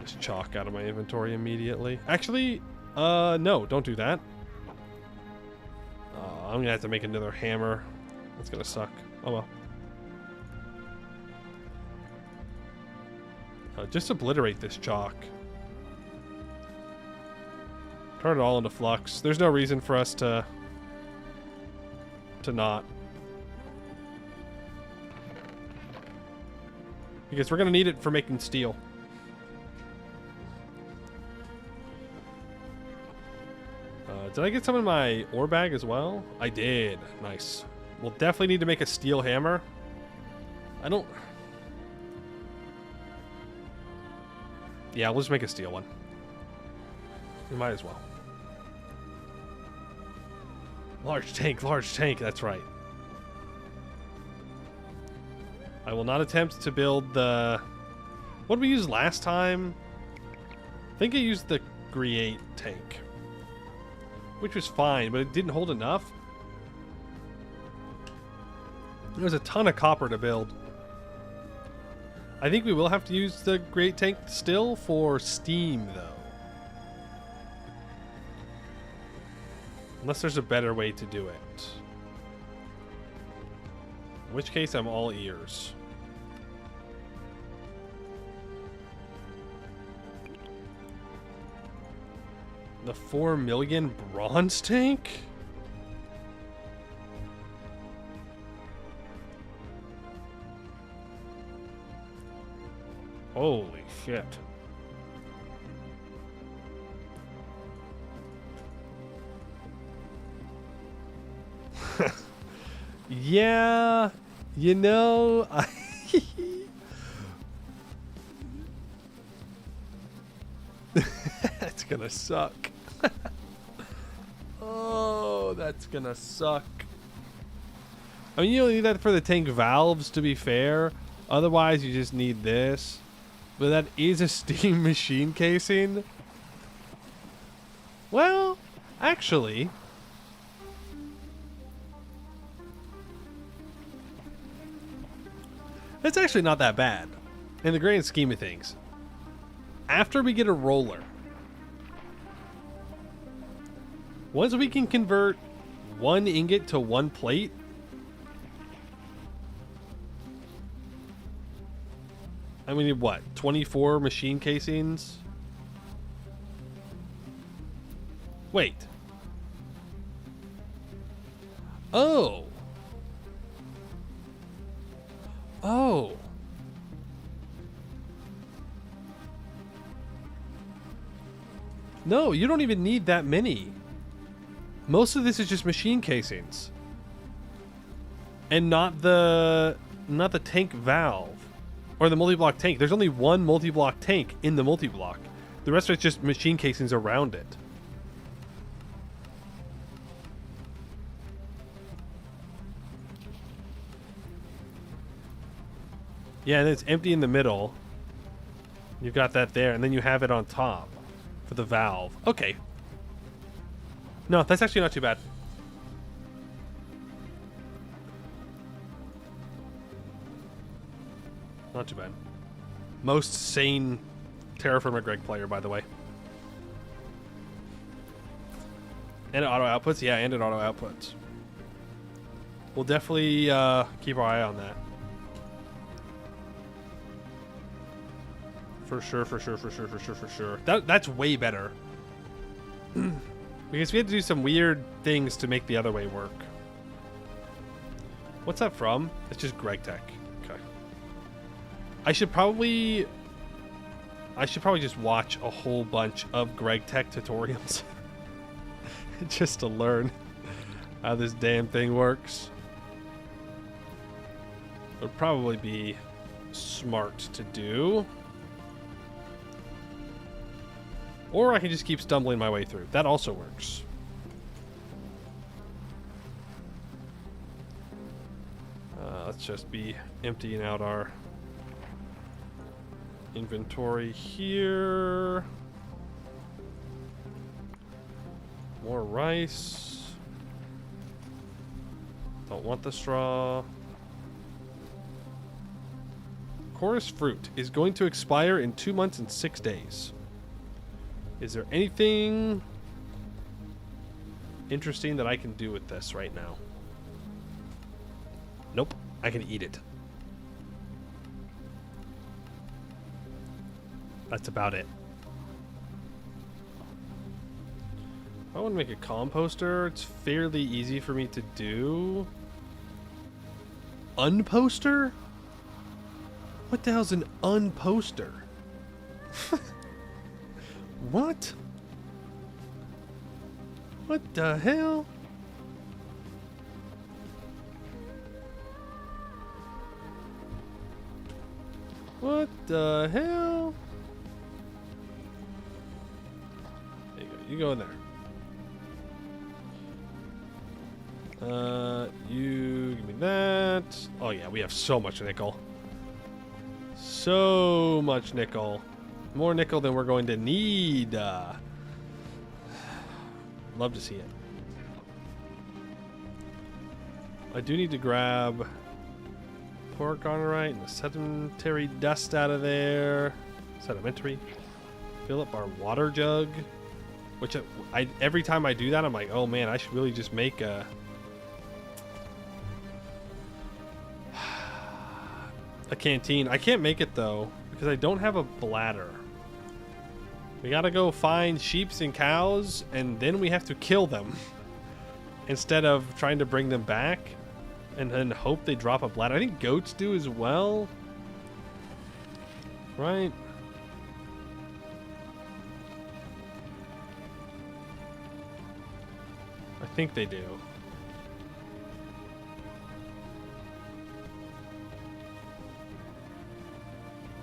Just chalk out of my inventory immediately. Actually, no, don't do that. I'm gonna have to make another hammer. That's gonna suck. Oh well. Just obliterate this chalk. Turn it all into flux. There's no reason for us to not. Because we're gonna need it for making steel. Did I get some in my ore bag as well? I did. Nice. We'll definitely need to make a steel hammer. I don't... Yeah, we'll just make a steel one. We might as well. Large tank, that's right. I will not attempt to build the... What did we use last time? I think I used the Create tank. Which was fine, but it didn't hold enough. There was a ton of copper to build. I think we will have to use the Great Tank still for steam, though. Unless there's a better way to do it. In which case, I'm all ears. The 4 million bronze tank? Holy shit. Yeah, you know, that's gonna suck. Oh, that's gonna suck. I mean, you don't need that for the tank valves, to be fair. Otherwise, you just need this. But that is a steam machine casing. Well, actually... It's actually not that bad. In the grand scheme of things. After we get a roller... Once we can convert 1 ingot to 1 plate... I mean, what? 24 machine casings? Wait. Oh. Oh. No, you don't even need that many. Most of this is just machine casings. And not the tank valve. Or the multi-block tank. There's only 1 multi-block tank in the multi-block. The rest of it's just machine casings around it. Yeah, and it's empty in the middle. You've got that there, and then you have it on top for the valve. Okay. No, that's actually not too bad. Not too bad. Most sane Terraformer Greg player, by the way. And it auto outputs? Yeah, and it auto outputs. We'll definitely keep our eye on that. For sure. That's way better. Because we had to do some weird things to make the other way work. What's that from? It's just Greg Tech. Okay. I should probably just watch a whole bunch of Greg Tech tutorials. Just to learn how this damn thing works. Would probably be smart to do. Or I can just keep stumbling my way through. That also works. Let's just be emptying out our Inventory here. More rice. Don't want the straw. Chorus fruit is going to expire in 2 months and 6 days. Is there anything interesting that I can do with this right now? Nope. I can eat it. That's about it. I want to make a composter. It's fairly easy for me to do. Unposter? What the hell's an unposter? What? What the hell? What the hell? There you go. You go in there. You give me that. Oh yeah, we have so much nickel. So much nickel. More nickel than we're going to need. Love to see it. I do need to grab pork on right and the sedimentary dust out of there. Sedimentary. Fill up our water jug. Which I every time I do that, I'm like, oh man, I should really just make a canteen. I can't make it though because I don't have a bladder. We gotta go find sheeps and cows and then we have to kill them instead of trying to bring them back and then hope they drop a bladder. I think goats do as well, right? I think they do.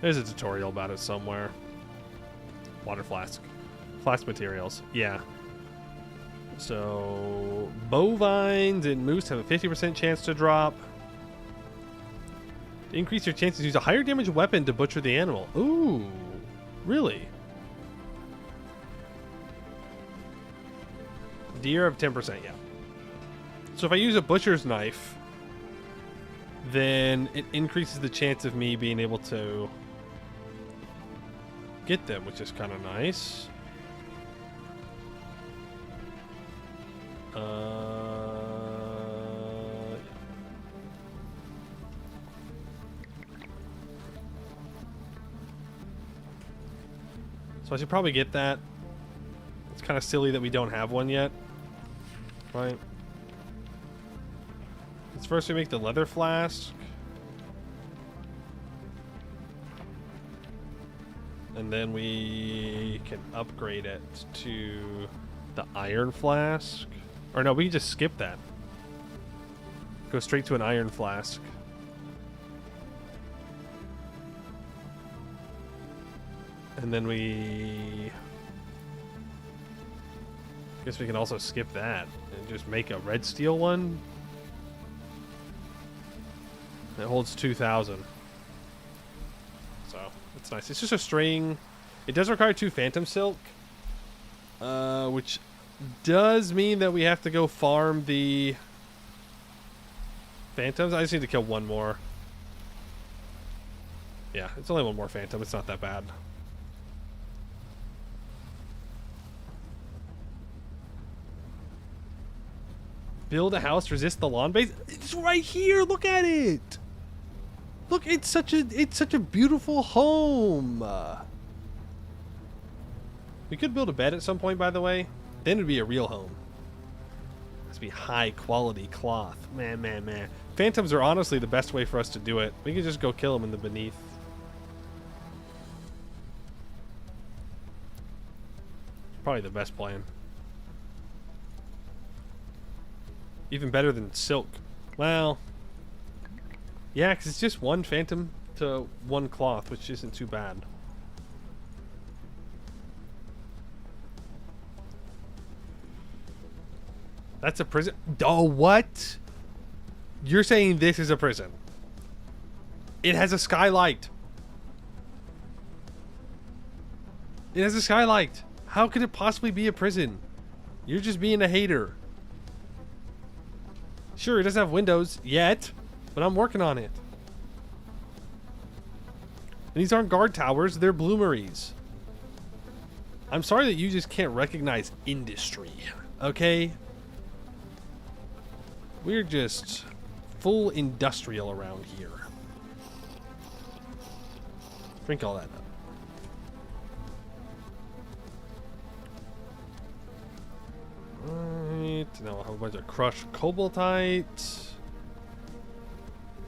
There's a tutorial about it somewhere. Water flask. Flask materials. Yeah. So, bovines and moose have a 50% chance to drop. To increase your chances, use a higher damage weapon to butcher the animal. Ooh. Really? Deer of 10%, yeah. So if I use a butcher's knife, then it increases the chance of me being able to get them, which is kind of nice. So I should probably get that. It's kind of silly that we don't have one yet. Right. Let's first we make the leather flask. And then we can upgrade it to the iron flask. Or no, we can just skip that. Go straight to an iron flask. And then we... guess we can also skip that and just make a red steel one. It holds 2,000. So, it's nice. It's just a string. It does require 2 phantom silk. Which does mean that we have to go farm the phantoms. I just need to kill one more. Yeah, it's only one more phantom. It's not that bad. Build a house, resist the lawn base. It's right here. Look at it. Look, it's such a beautiful home. We could build a bed at some point, by the way. Then it'd be a real home. It has to be high quality cloth. Man. Phantoms are honestly the best way for us to do it. We could just go kill them in the beneath. Probably the best plan. Even better than silk. Well, yeah, because it's just one phantom to one cloth, which isn't too bad. That's a prison. Oh, what? You're saying this is a prison? It has a skylight. It has a skylight. How could it possibly be a prison? You're just being a hater. Sure, it doesn't have windows yet, but I'm working on it. And these aren't guard towers, they're bloomeries. I'm sorry that you just can't recognize industry, okay? We're just full industrial around here. Drink all that up. Right, now a whole bunch of crushed cobaltite.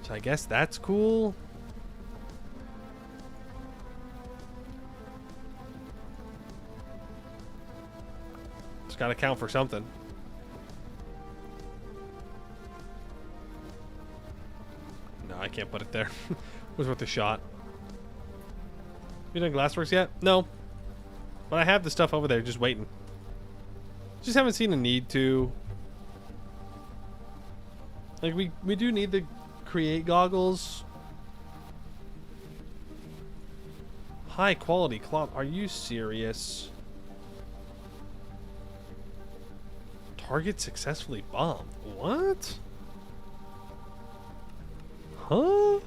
So I guess that's cool. It's gotta count for something. No, I can't put it there. Was worth a shot. You done glassworks yet? No. But I have the stuff over there just waiting. Just haven't seen a need to. Like, we do need the create goggles. High quality cloth. Are you serious? Target successfully bombed. What? Huh?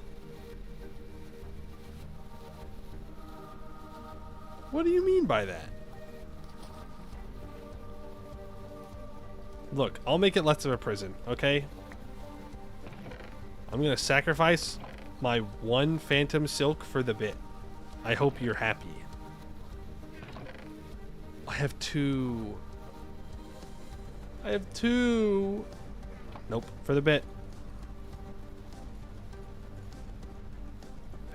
What do you mean by that? Look, I'll make it less of a prison, okay? I'm gonna sacrifice my one phantom silk for the bit. I hope you're happy. I have two. I have two. Nope, for the bit.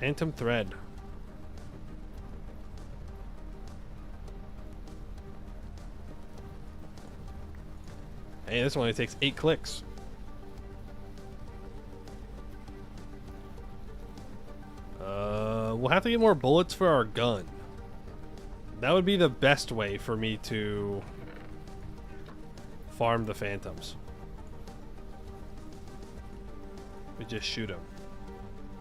Phantom thread. Hey, this one only takes 8 clicks. We'll have to get more bullets for our gun. That would be the best way for me to farm the phantoms. We just shoot them.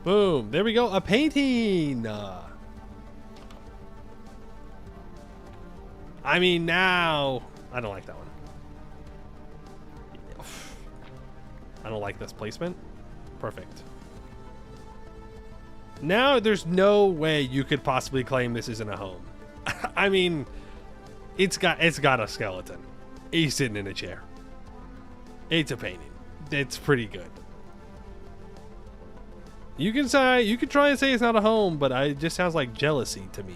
Boom! There we go. A painting. I mean, now I don't like that one. I don't like this placement. Perfect. Now there's no way you could possibly claim this isn't a home. I mean, it's got a skeleton. He's sitting in a chair. It's a painting. It's pretty good. You can try and say it's not a home, but it just sounds like jealousy to me.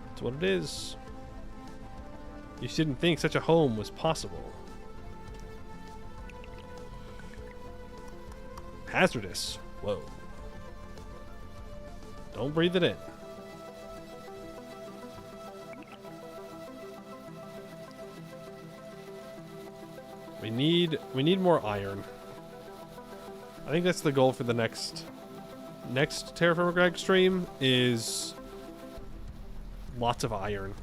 That's what it is. You shouldn't think such a home was possible. Hazardous. Whoa. Don't breathe it in. We need more iron. I think that's the goal for the next Terraform Greg stream is lots of iron.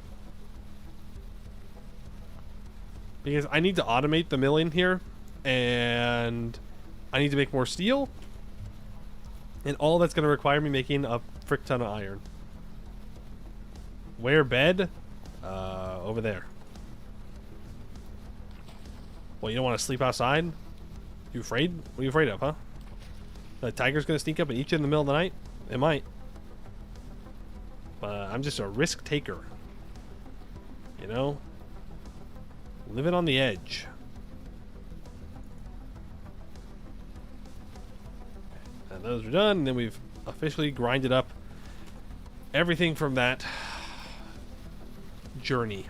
Because I need to automate the milling here, and I need to make more steel, and all that's going to require me making a frick ton of iron. Where bed? Over there. Well, you don't want to sleep outside? You afraid? What are you afraid of, huh? The tiger's going to sneak up and eat you in the middle of the night? It might. I'm just a risk taker. You know? Living on the edge. And those are done, and then we've officially grinded up everything from that journey.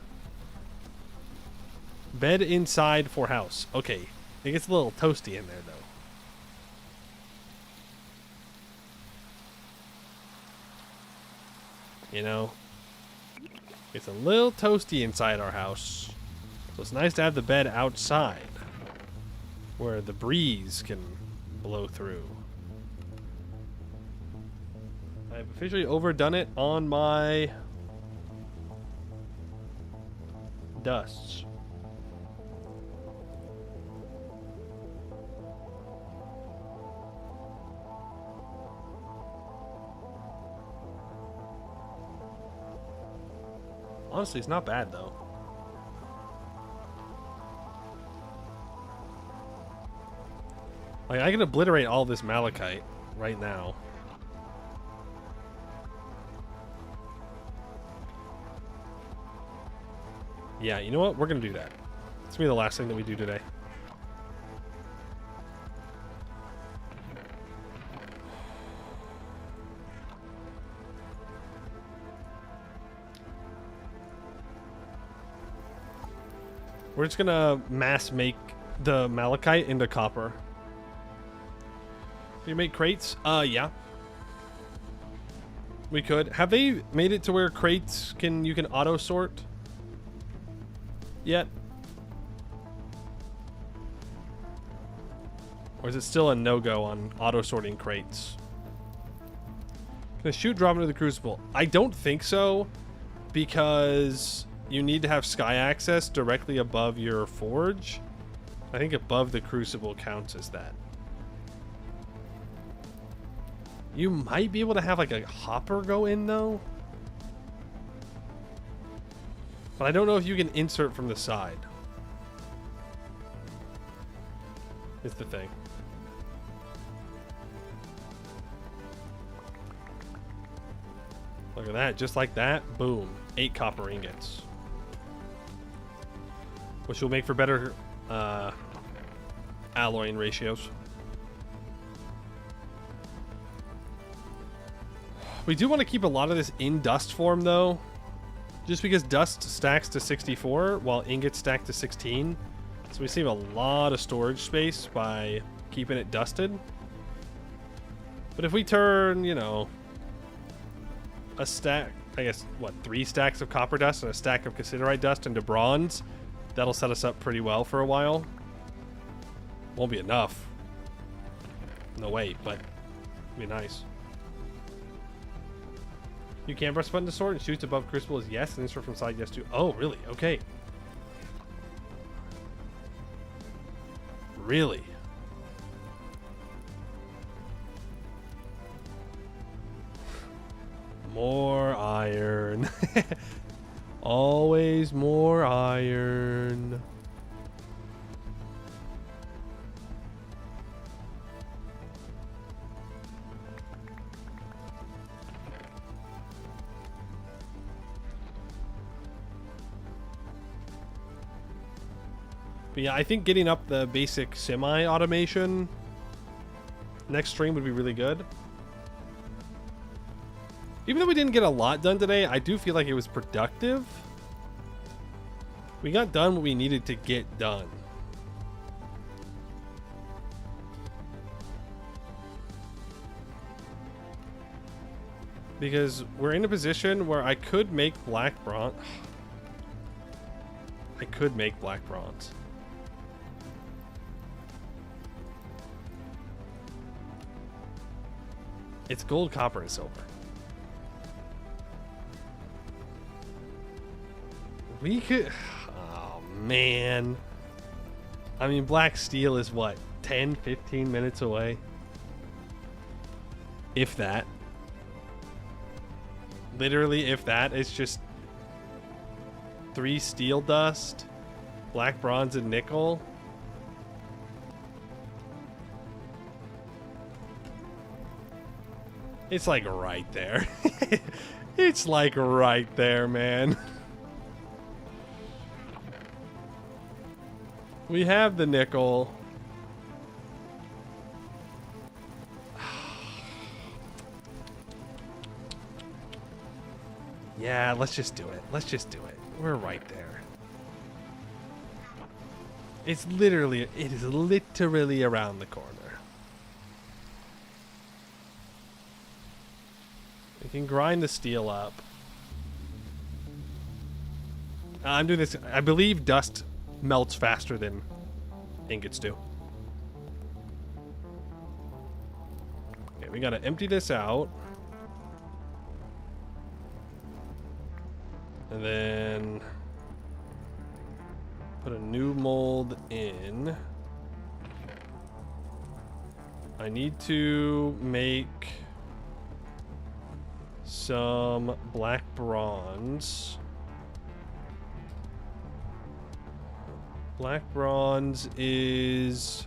Bed inside for house. Okay. It gets a little toasty in there, though. You know? It's a little toasty inside our house. So it's nice to have the bed outside, where the breeze can blow through. I've officially overdone it on my dusts. Honestly, it's not bad though. Like, I can obliterate all this malachite right now. Yeah, you know what? We're gonna do that. It's gonna be the last thing that we do today. We're just gonna mass make the malachite into copper. Can you make crates? Yeah. We could. Have they made it to where crates you can auto sort yet? Or is it still a no-go on auto sorting crates? Can a chute drop into the crucible? I don't think so, because you need to have sky access directly above your forge. I think above the crucible counts as that. You might be able to have like a hopper go in though. But I don't know if you can insert from the side. It's the thing. Look at that, just like that, boom, 8 copper ingots. Which will make for better alloying ratios. We do want to keep a lot of this in dust form though, just because dust stacks to 64 while ingots stack to 16. So we save a lot of storage space by keeping it dusted. But if we turn, you know, a stack, I guess, what, 3 stacks of copper dust and a stack of cassiterite dust into bronze, that'll set us up pretty well for a while. Won't be enough. No way, but it'll be nice. You can press button to sort and shoots above crucible is yes, and insert from side yes too. Oh, really? Okay. Really? More iron. Always more iron. But yeah, I think getting up the basic semi-automation next stream would be really good. Even though we didn't get a lot done today, I do feel like it was productive. We got done what we needed to get done. Because we're in a position where I could make black bronze. I could make black bronze. It's gold, copper, and silver. We could... Oh, man. I mean, black steel is what? 10, 15 minutes away? If that. Literally, if that. It's just 3 steel dust, black bronze, and nickel. It's like right there. It's like right there, man. We have the nickel. Yeah, let's just do it. Let's just do it. We're right there. It is literally around the corner. We can grind the steel up. I'm doing this. I believe dust melts faster than ingots do. Okay, we gotta empty this out. And then put a new mold in. I need to make some black bronze. Black bronze is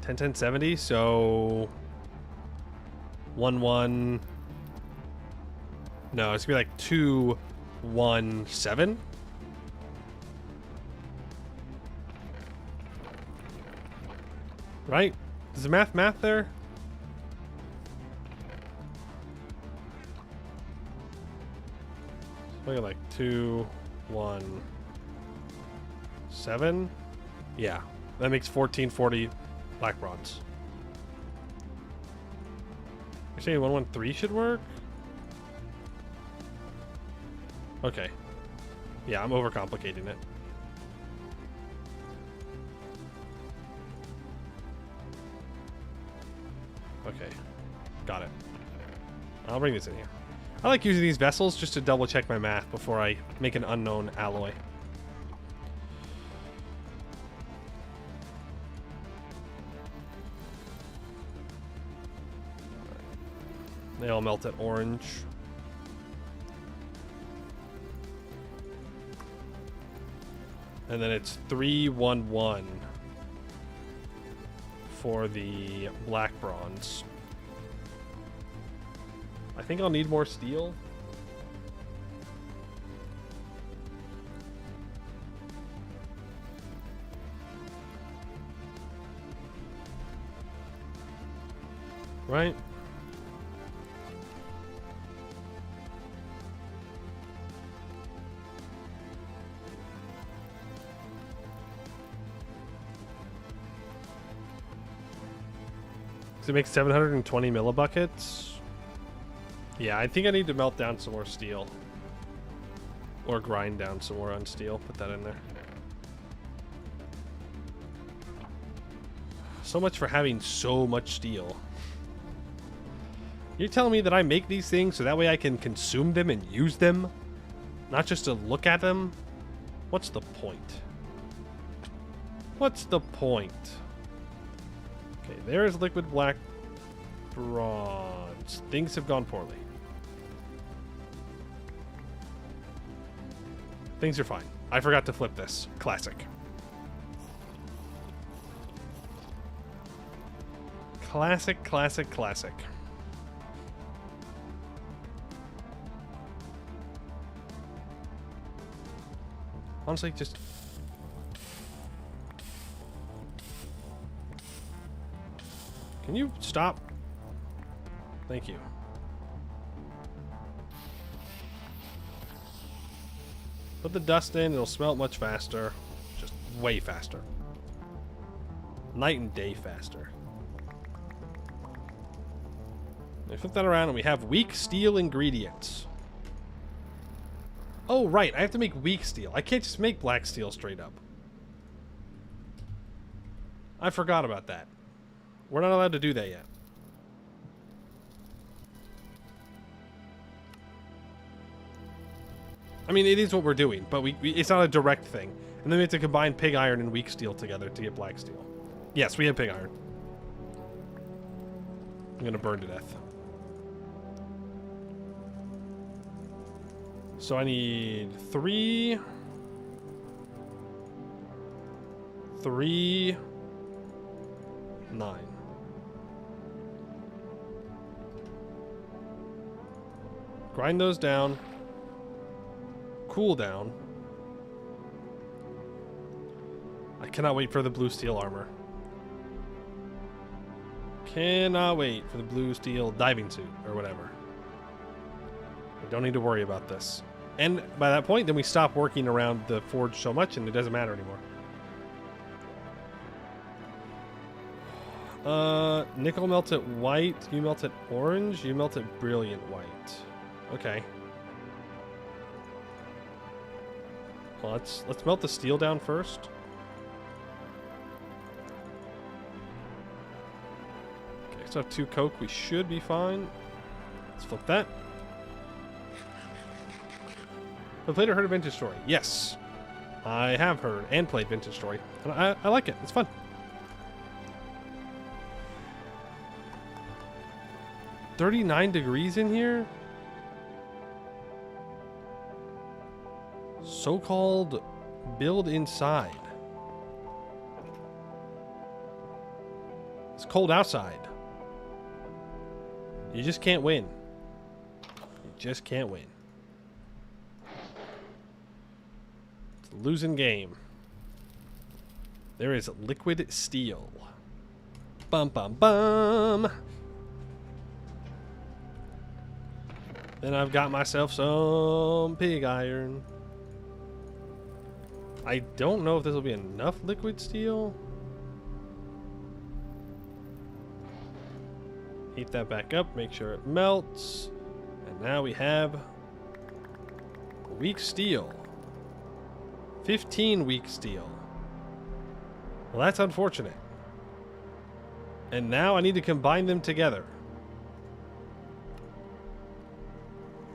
10-10-70, so 1-1. No, it's gonna be like 2-1-7. Right? Does the math there? Look at like 2-1-7. Yeah, that makes 14-40 black bronze. You're saying 1-1-3 should work? Okay. Yeah, I'm overcomplicating it. Okay. Got it. I'll bring this in here. I like using these vessels just to double check my math before I make an unknown alloy. They all melt at orange. And then it's 3-1-1 for the black bronze. I think I'll need more steel. Right? Does it make 720 millibuckets? Yeah, I think I need to melt down some more steel. Or grind down some more on steel. Put that in there. So much for having so much steel. You're telling me that I make these things so that way I can consume them and use them? Not just to look at them? What's the point? What's the point? Okay, there's liquid black bronze. Things have gone poorly. Things are fine. I forgot to flip this. Classic. Classic, classic, classic. Honestly, just... Can you stop? Thank you. Put the dust in, it'll smelt much faster. Just way faster. Night and day faster. We flip that around and we have weak steel ingredients. Oh, right. I have to make weak steel. I can't just make black steel straight up. I forgot about that. We're not allowed to do that yet. I mean, it is what we're doing, but it's not a direct thing. And then we have to combine pig iron and weak steel together to get black steel. Yes, we have pig iron. I'm gonna burn to death. So I need 3, 9. Grind those down. Cool down. I cannot wait for the blue steel armor. Cannot wait for the blue steel diving suit or whatever. I don't need to worry about this. And by that point, then we stop working around the forge so much and it doesn't matter anymore. Nickel melts at white. You melt at orange. You melt at brilliant white. Okay. Well, let's melt the steel down first. Okay, so I have 2 coke. We should be fine. Let's flip that. Have played or heard of Vintage Story? Yes. I have heard and played Vintage Story. And I like it. It's fun. $39 degrees in here? so-called build inside. It's cold outside. You just can't win. You just can't win. It's a losing game. There is liquid steel. Bum bum bum. Then I've got myself some pig iron. I don't know if this will be enough liquid steel. Heat that back up, make sure it melts. And now we have weak steel. 15 weak steel. Well, that's unfortunate. And now I need to combine them together.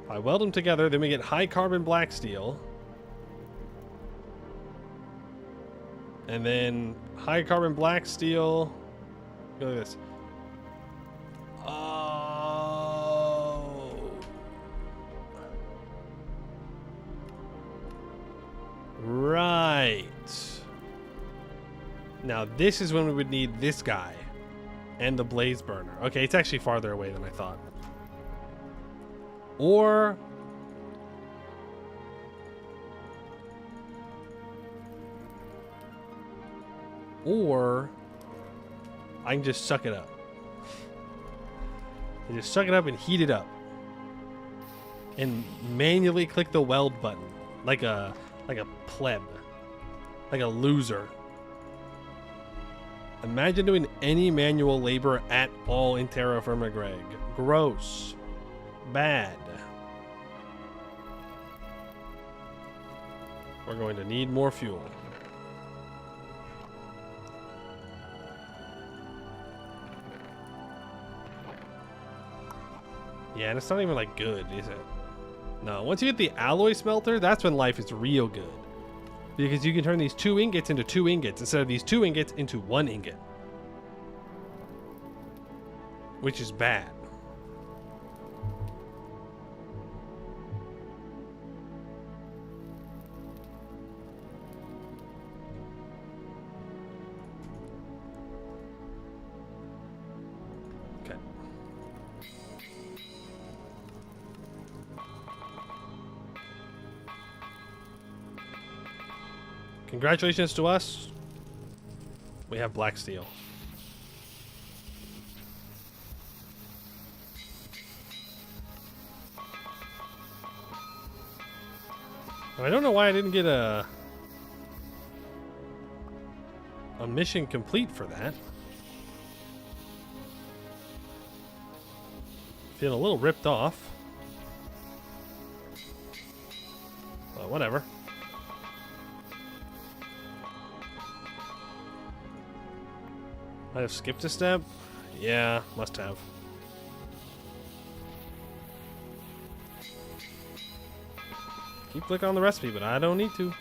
If I weld them together, then we get high carbon black steel. And then high carbon black steel. Look at this. Oh. Right. Now this is when we would need this guy. And the blaze burner. Okay, it's actually farther away than I thought. Or I can just suck it up. I just suck it up and heat it up. And manually click the weld button. Like a pleb. Like a loser. Imagine doing any manual labor at all in Terra Firma, Greg. Gross. Bad. We're going to need more fuel. Yeah, and it's not even like good, is it? No, once you get the alloy smelter, that's when life is real good. Because you can turn these 2 ingots into 2 ingots instead of these 2 ingots into 1 ingot. Which is bad. Okay. Congratulations to us. We have black steel. I don't know why I didn't get a mission complete for that. Feeling a little ripped off. Well, whatever. Might have skipped a step. Yeah, must have. Keep clicking on the recipe, but I don't need to.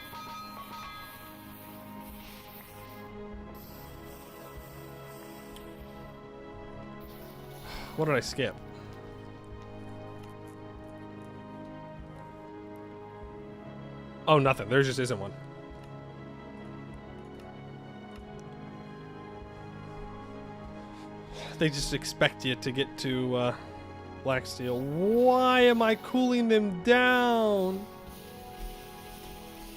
What did I skip? Oh, nothing. There just isn't one. They just expect you to get to black steel. Why am I cooling them down?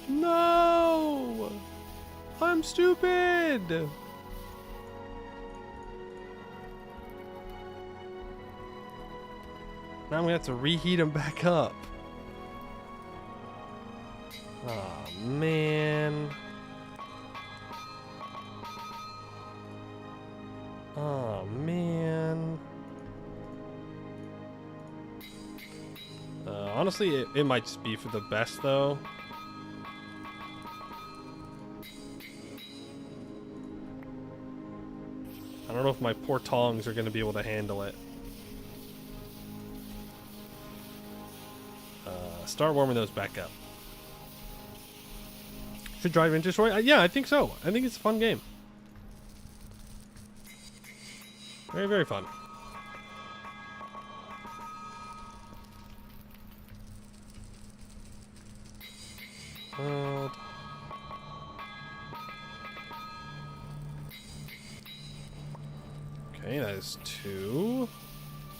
No! I'm stupid! Now I'm gonna have to reheat them back up. Oh, man. Oh, man. Honestly, it might just be for the best, though. I don't know if my poor tongs are going to be able to handle it. Start warming those back up. Should drive into Troy? Yeah, I think so. I think it's a fun game. Very, very fun. finalize 2.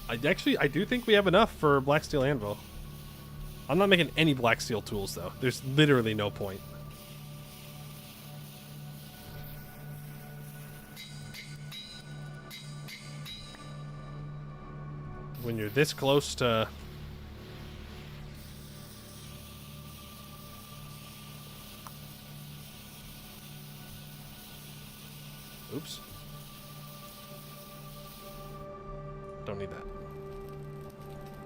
I do think we have enough for black steel anvil. I'm not making any black steel tools though. There's literally no point. When you're this close to... Oops. Don't need that.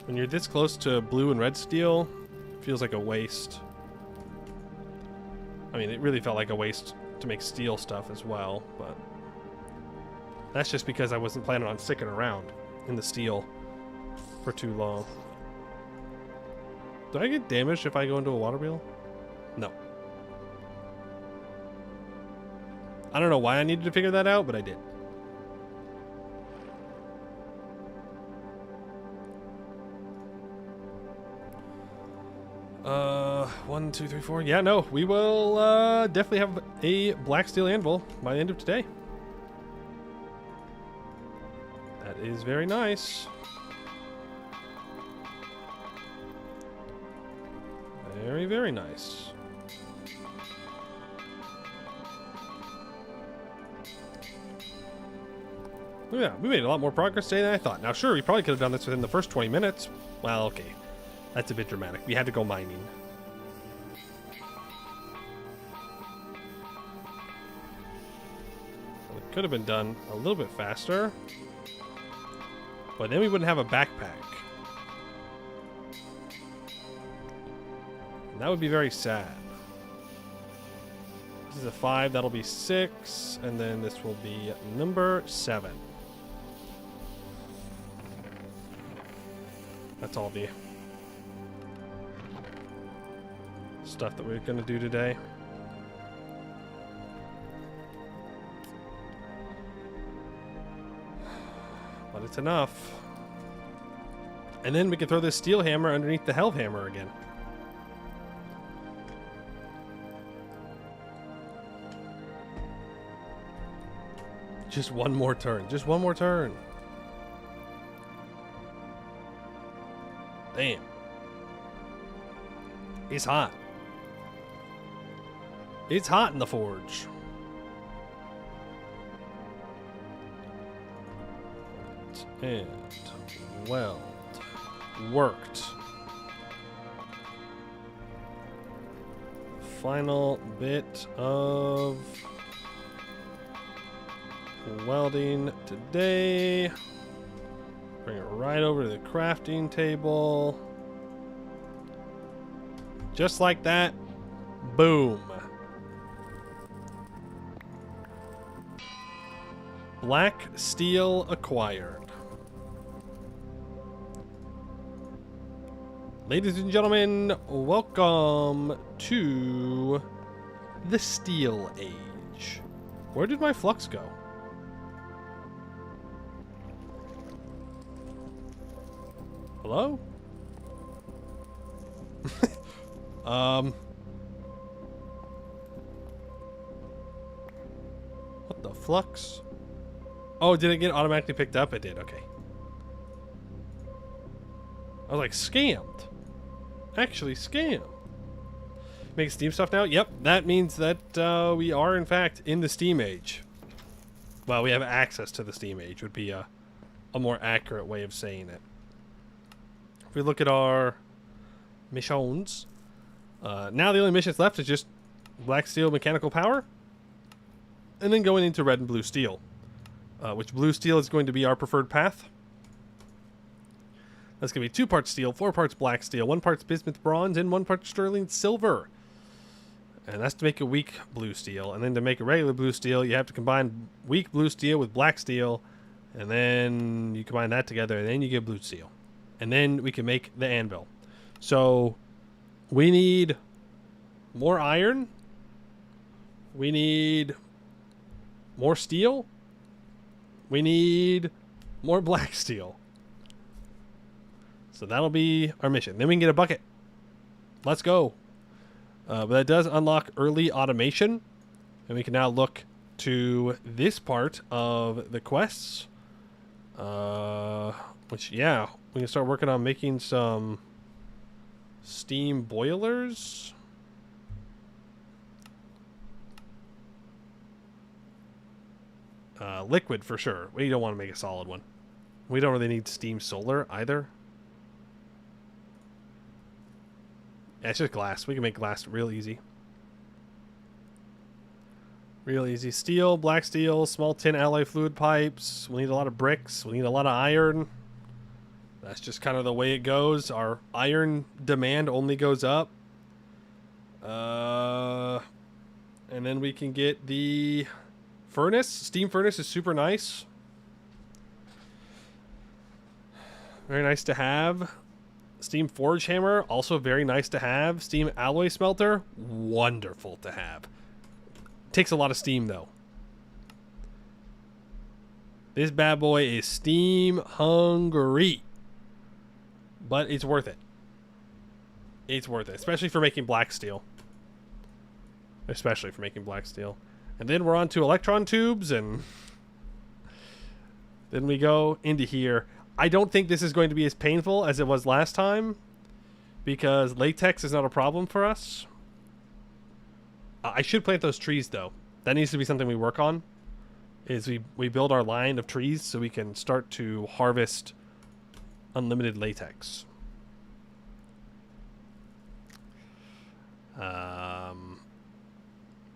When you're this close to blue and red steel, it feels like a waste. I mean, it really felt like a waste to make steel stuff as well, but... That's just because I wasn't planning on sticking around in the steel for too long. Do I get damaged if I go into a water wheel? No. I don't know why I needed to figure that out, but I did. One, two, three, four. Yeah, no, we will definitely have a black steel anvil by the end of today. That is very nice. Very, very nice. Yeah, we made a lot more progress today than I thought. Now, sure, we probably could have done this within the first 20 minutes. Well, okay. That's a bit dramatic. We had to go mining. Well, it could have been done a little bit faster. But then we wouldn't have a backpack. And that would be very sad. This is a 5, that'll be 6, and then this will be number 7. That's all the stuff that we're going to do today. But it's enough. And then we can throw this steel hammer underneath the hell hammer again. Just one more turn. Just one more turn. Damn. It's hot. It's hot in the forge. And weld. Worked. Final bit of welding today. Bring it right over to the crafting table. Just like that. Boom. Black steel acquired. Ladies and gentlemen, welcome to the Steel Age. Where did my flux go? Hello? What the flux? Oh, did it get automatically picked up? It did, okay. I was like, scammed. Actually scammed. Make Steam stuff now? Yep, that means that we are in fact in the Steam Age. Well, we have access to the Steam Age would be a more accurate way of saying it. If we look at our missions, now the only missions left is just black steel mechanical power, and then going into red and blue steel, which blue steel is going to be our preferred path. That's going to be 2 parts steel, 4 parts black steel, 1 part bismuth bronze, and 1 part sterling silver. And that's to make a weak blue steel. And then to make a regular blue steel, you have to combine weak blue steel with black steel, and then you combine that together, and then you get blue steel. And then we can make the anvil. So we need more iron. We need more steel. We need more black steel. So that'll be our mission. Then we can get a bucket. Let's go. But that does unlock early automation. And we can now look to this part of the quests. Which, yeah, we can start working on making some steam boilers. Liquid for sure. We don't want to make a solid one. We don't really need steam solar either. Yeah, it's just glass. We can make glass real easy. Real easy. Steel, black steel, small tin alloy fluid pipes. We need a lot of bricks. We need a lot of iron. That's just kind of the way it goes. Our iron demand only goes up. And then we can get the furnace. Steam furnace is super nice. Very nice to have. Steam forge hammer, also very nice to have. Steam alloy smelter, wonderful to have. Takes a lot of steam though. This bad boy is steam hungry. But it's worth it. It's worth it, especially for making black steel. Especially for making black steel. And then we're on to electron tubes, and then we go into here. I don't think this is going to be as painful as it was last time, because latex is not a problem for us. I should plant those trees, though. That needs to be something we work on, is we build our line of trees so we can start to harvest unlimited latex.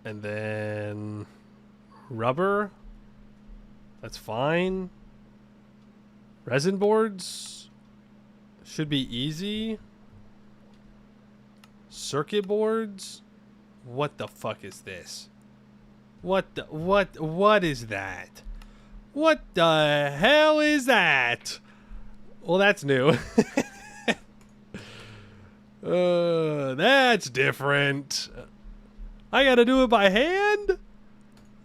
And then rubber. That's fine. Resin boards should be easy. Circuit boards. What the fuck is this? What is that? What the hell is that? Well, that's new. That's different. I gotta do it by hand?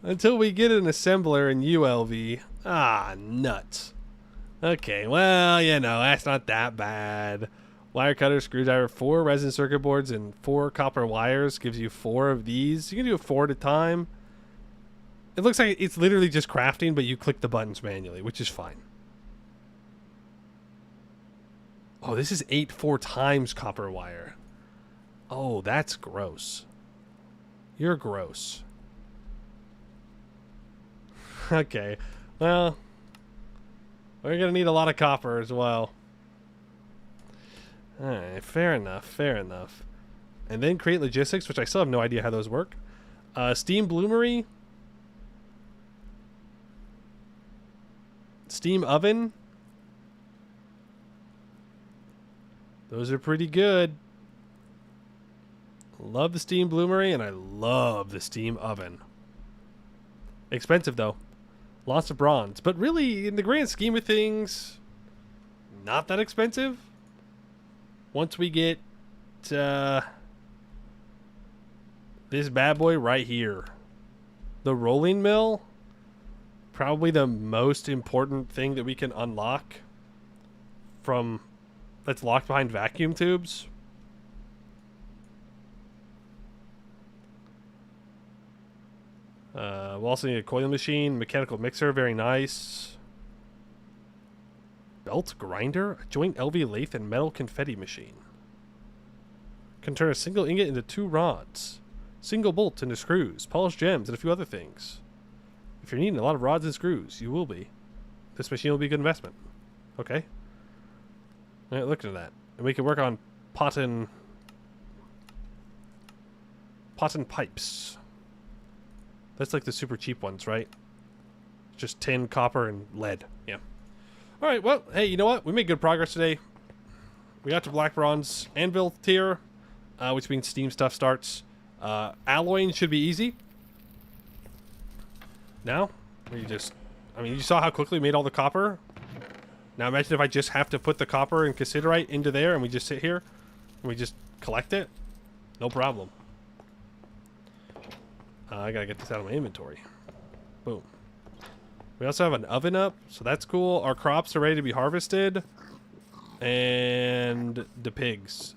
Until we get an assembler in ULV. Ah, nuts. Okay, well, you know, that's not that bad. Wire cutter, screwdriver, 4 resin circuit boards, and 4 copper wires gives you 4 of these. You can do 4 at a time. It looks like it's literally just crafting, but you click the buttons manually, which is fine. Oh, this is 8 4 times copper wire. Oh, that's gross. You're gross. Okay, well, we're gonna need a lot of copper as well. Alright, fair enough, fair enough. And then create logistics, which I still have no idea how those work. Steam bloomery. Steam oven. Those are pretty good. Love the steam bloomery, and I love the steam oven. Expensive, though. Lots of bronze. But really, in the grand scheme of things, not that expensive. Once we get this bad boy right here. The rolling mill. Probably the most important thing that we can unlock from... that's locked behind vacuum tubes. We'll also need a coil machine, mechanical mixer, very nice. Belt grinder, a joint LV lathe, and metal confetti machine. Can turn a single ingot into 2 rods, single bolts into screws, polished gems, and a few other things. If you're needing a lot of rods and screws, you will be. This machine will be a good investment. Okay. Alright, look at that. And we can work on potten pipes. That's like the super cheap ones, right? Just tin, copper, and lead. Yeah. Alright, well, hey, you know what? We made good progress today. We got to black bronze anvil tier, which means steam stuff starts. Alloying should be easy. Now, you just... I mean, you saw how quickly we made all the copper. Now imagine if I just have to put the copper and cassiterite into there and we just sit here and we just collect it. No problem. I gotta get this out of my inventory. Boom. We also have an oven up, so that's cool. Our crops are ready to be harvested. And the pigs.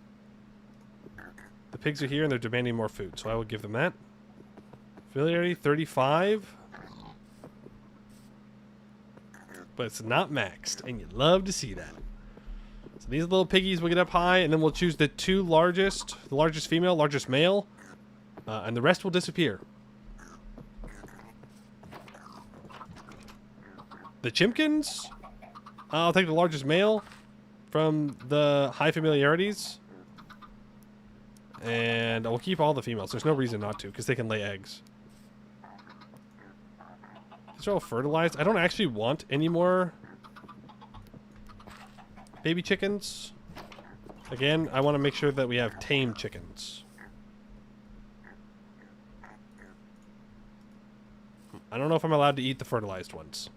The pigs are here and they're demanding more food, so I will give them that. Familiarity 35. but it's not maxed, and you love to see that. So these little piggies will get up high, and then we'll choose the two largest, the largest female, largest male, and the rest will disappear. The chimkins, I'll take the largest male from the high familiarities, and I'll keep all the females. There's no reason not to, because they can lay eggs. These are all fertilized. I don't actually want any more baby chickens. Again, I want to make sure that we have tame chickens. I don't know if I'm allowed to eat the fertilized ones.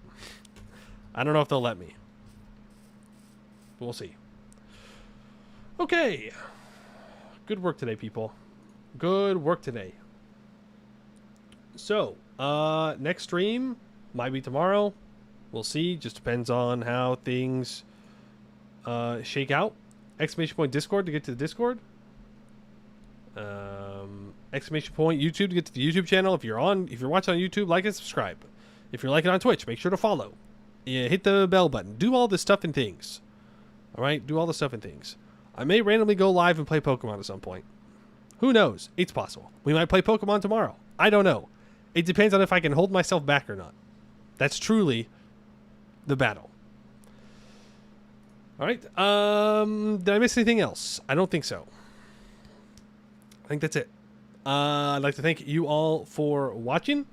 I don't know if they'll let me. But we'll see. Okay. Good work today, people. Good work today. So, next stream might be tomorrow. We'll see. Just depends on how things shake out. Exclamation point Discord to get to the Discord. Exclamation point YouTube to get to the YouTube channel. If you're watching on YouTube, like and subscribe. If you're liking on Twitch, make sure to follow. Yeah, hit the bell button. Do all this stuff and things. All right, do all the stuff and things. I may randomly go live and play Pokemon at some point. Who knows? It's possible. We might play Pokemon tomorrow. I don't know. It depends on if I can hold myself back or not. That's truly the battle. All right. Did I miss anything else? I don't think so. I think that's it. I'd like to thank you all for watching.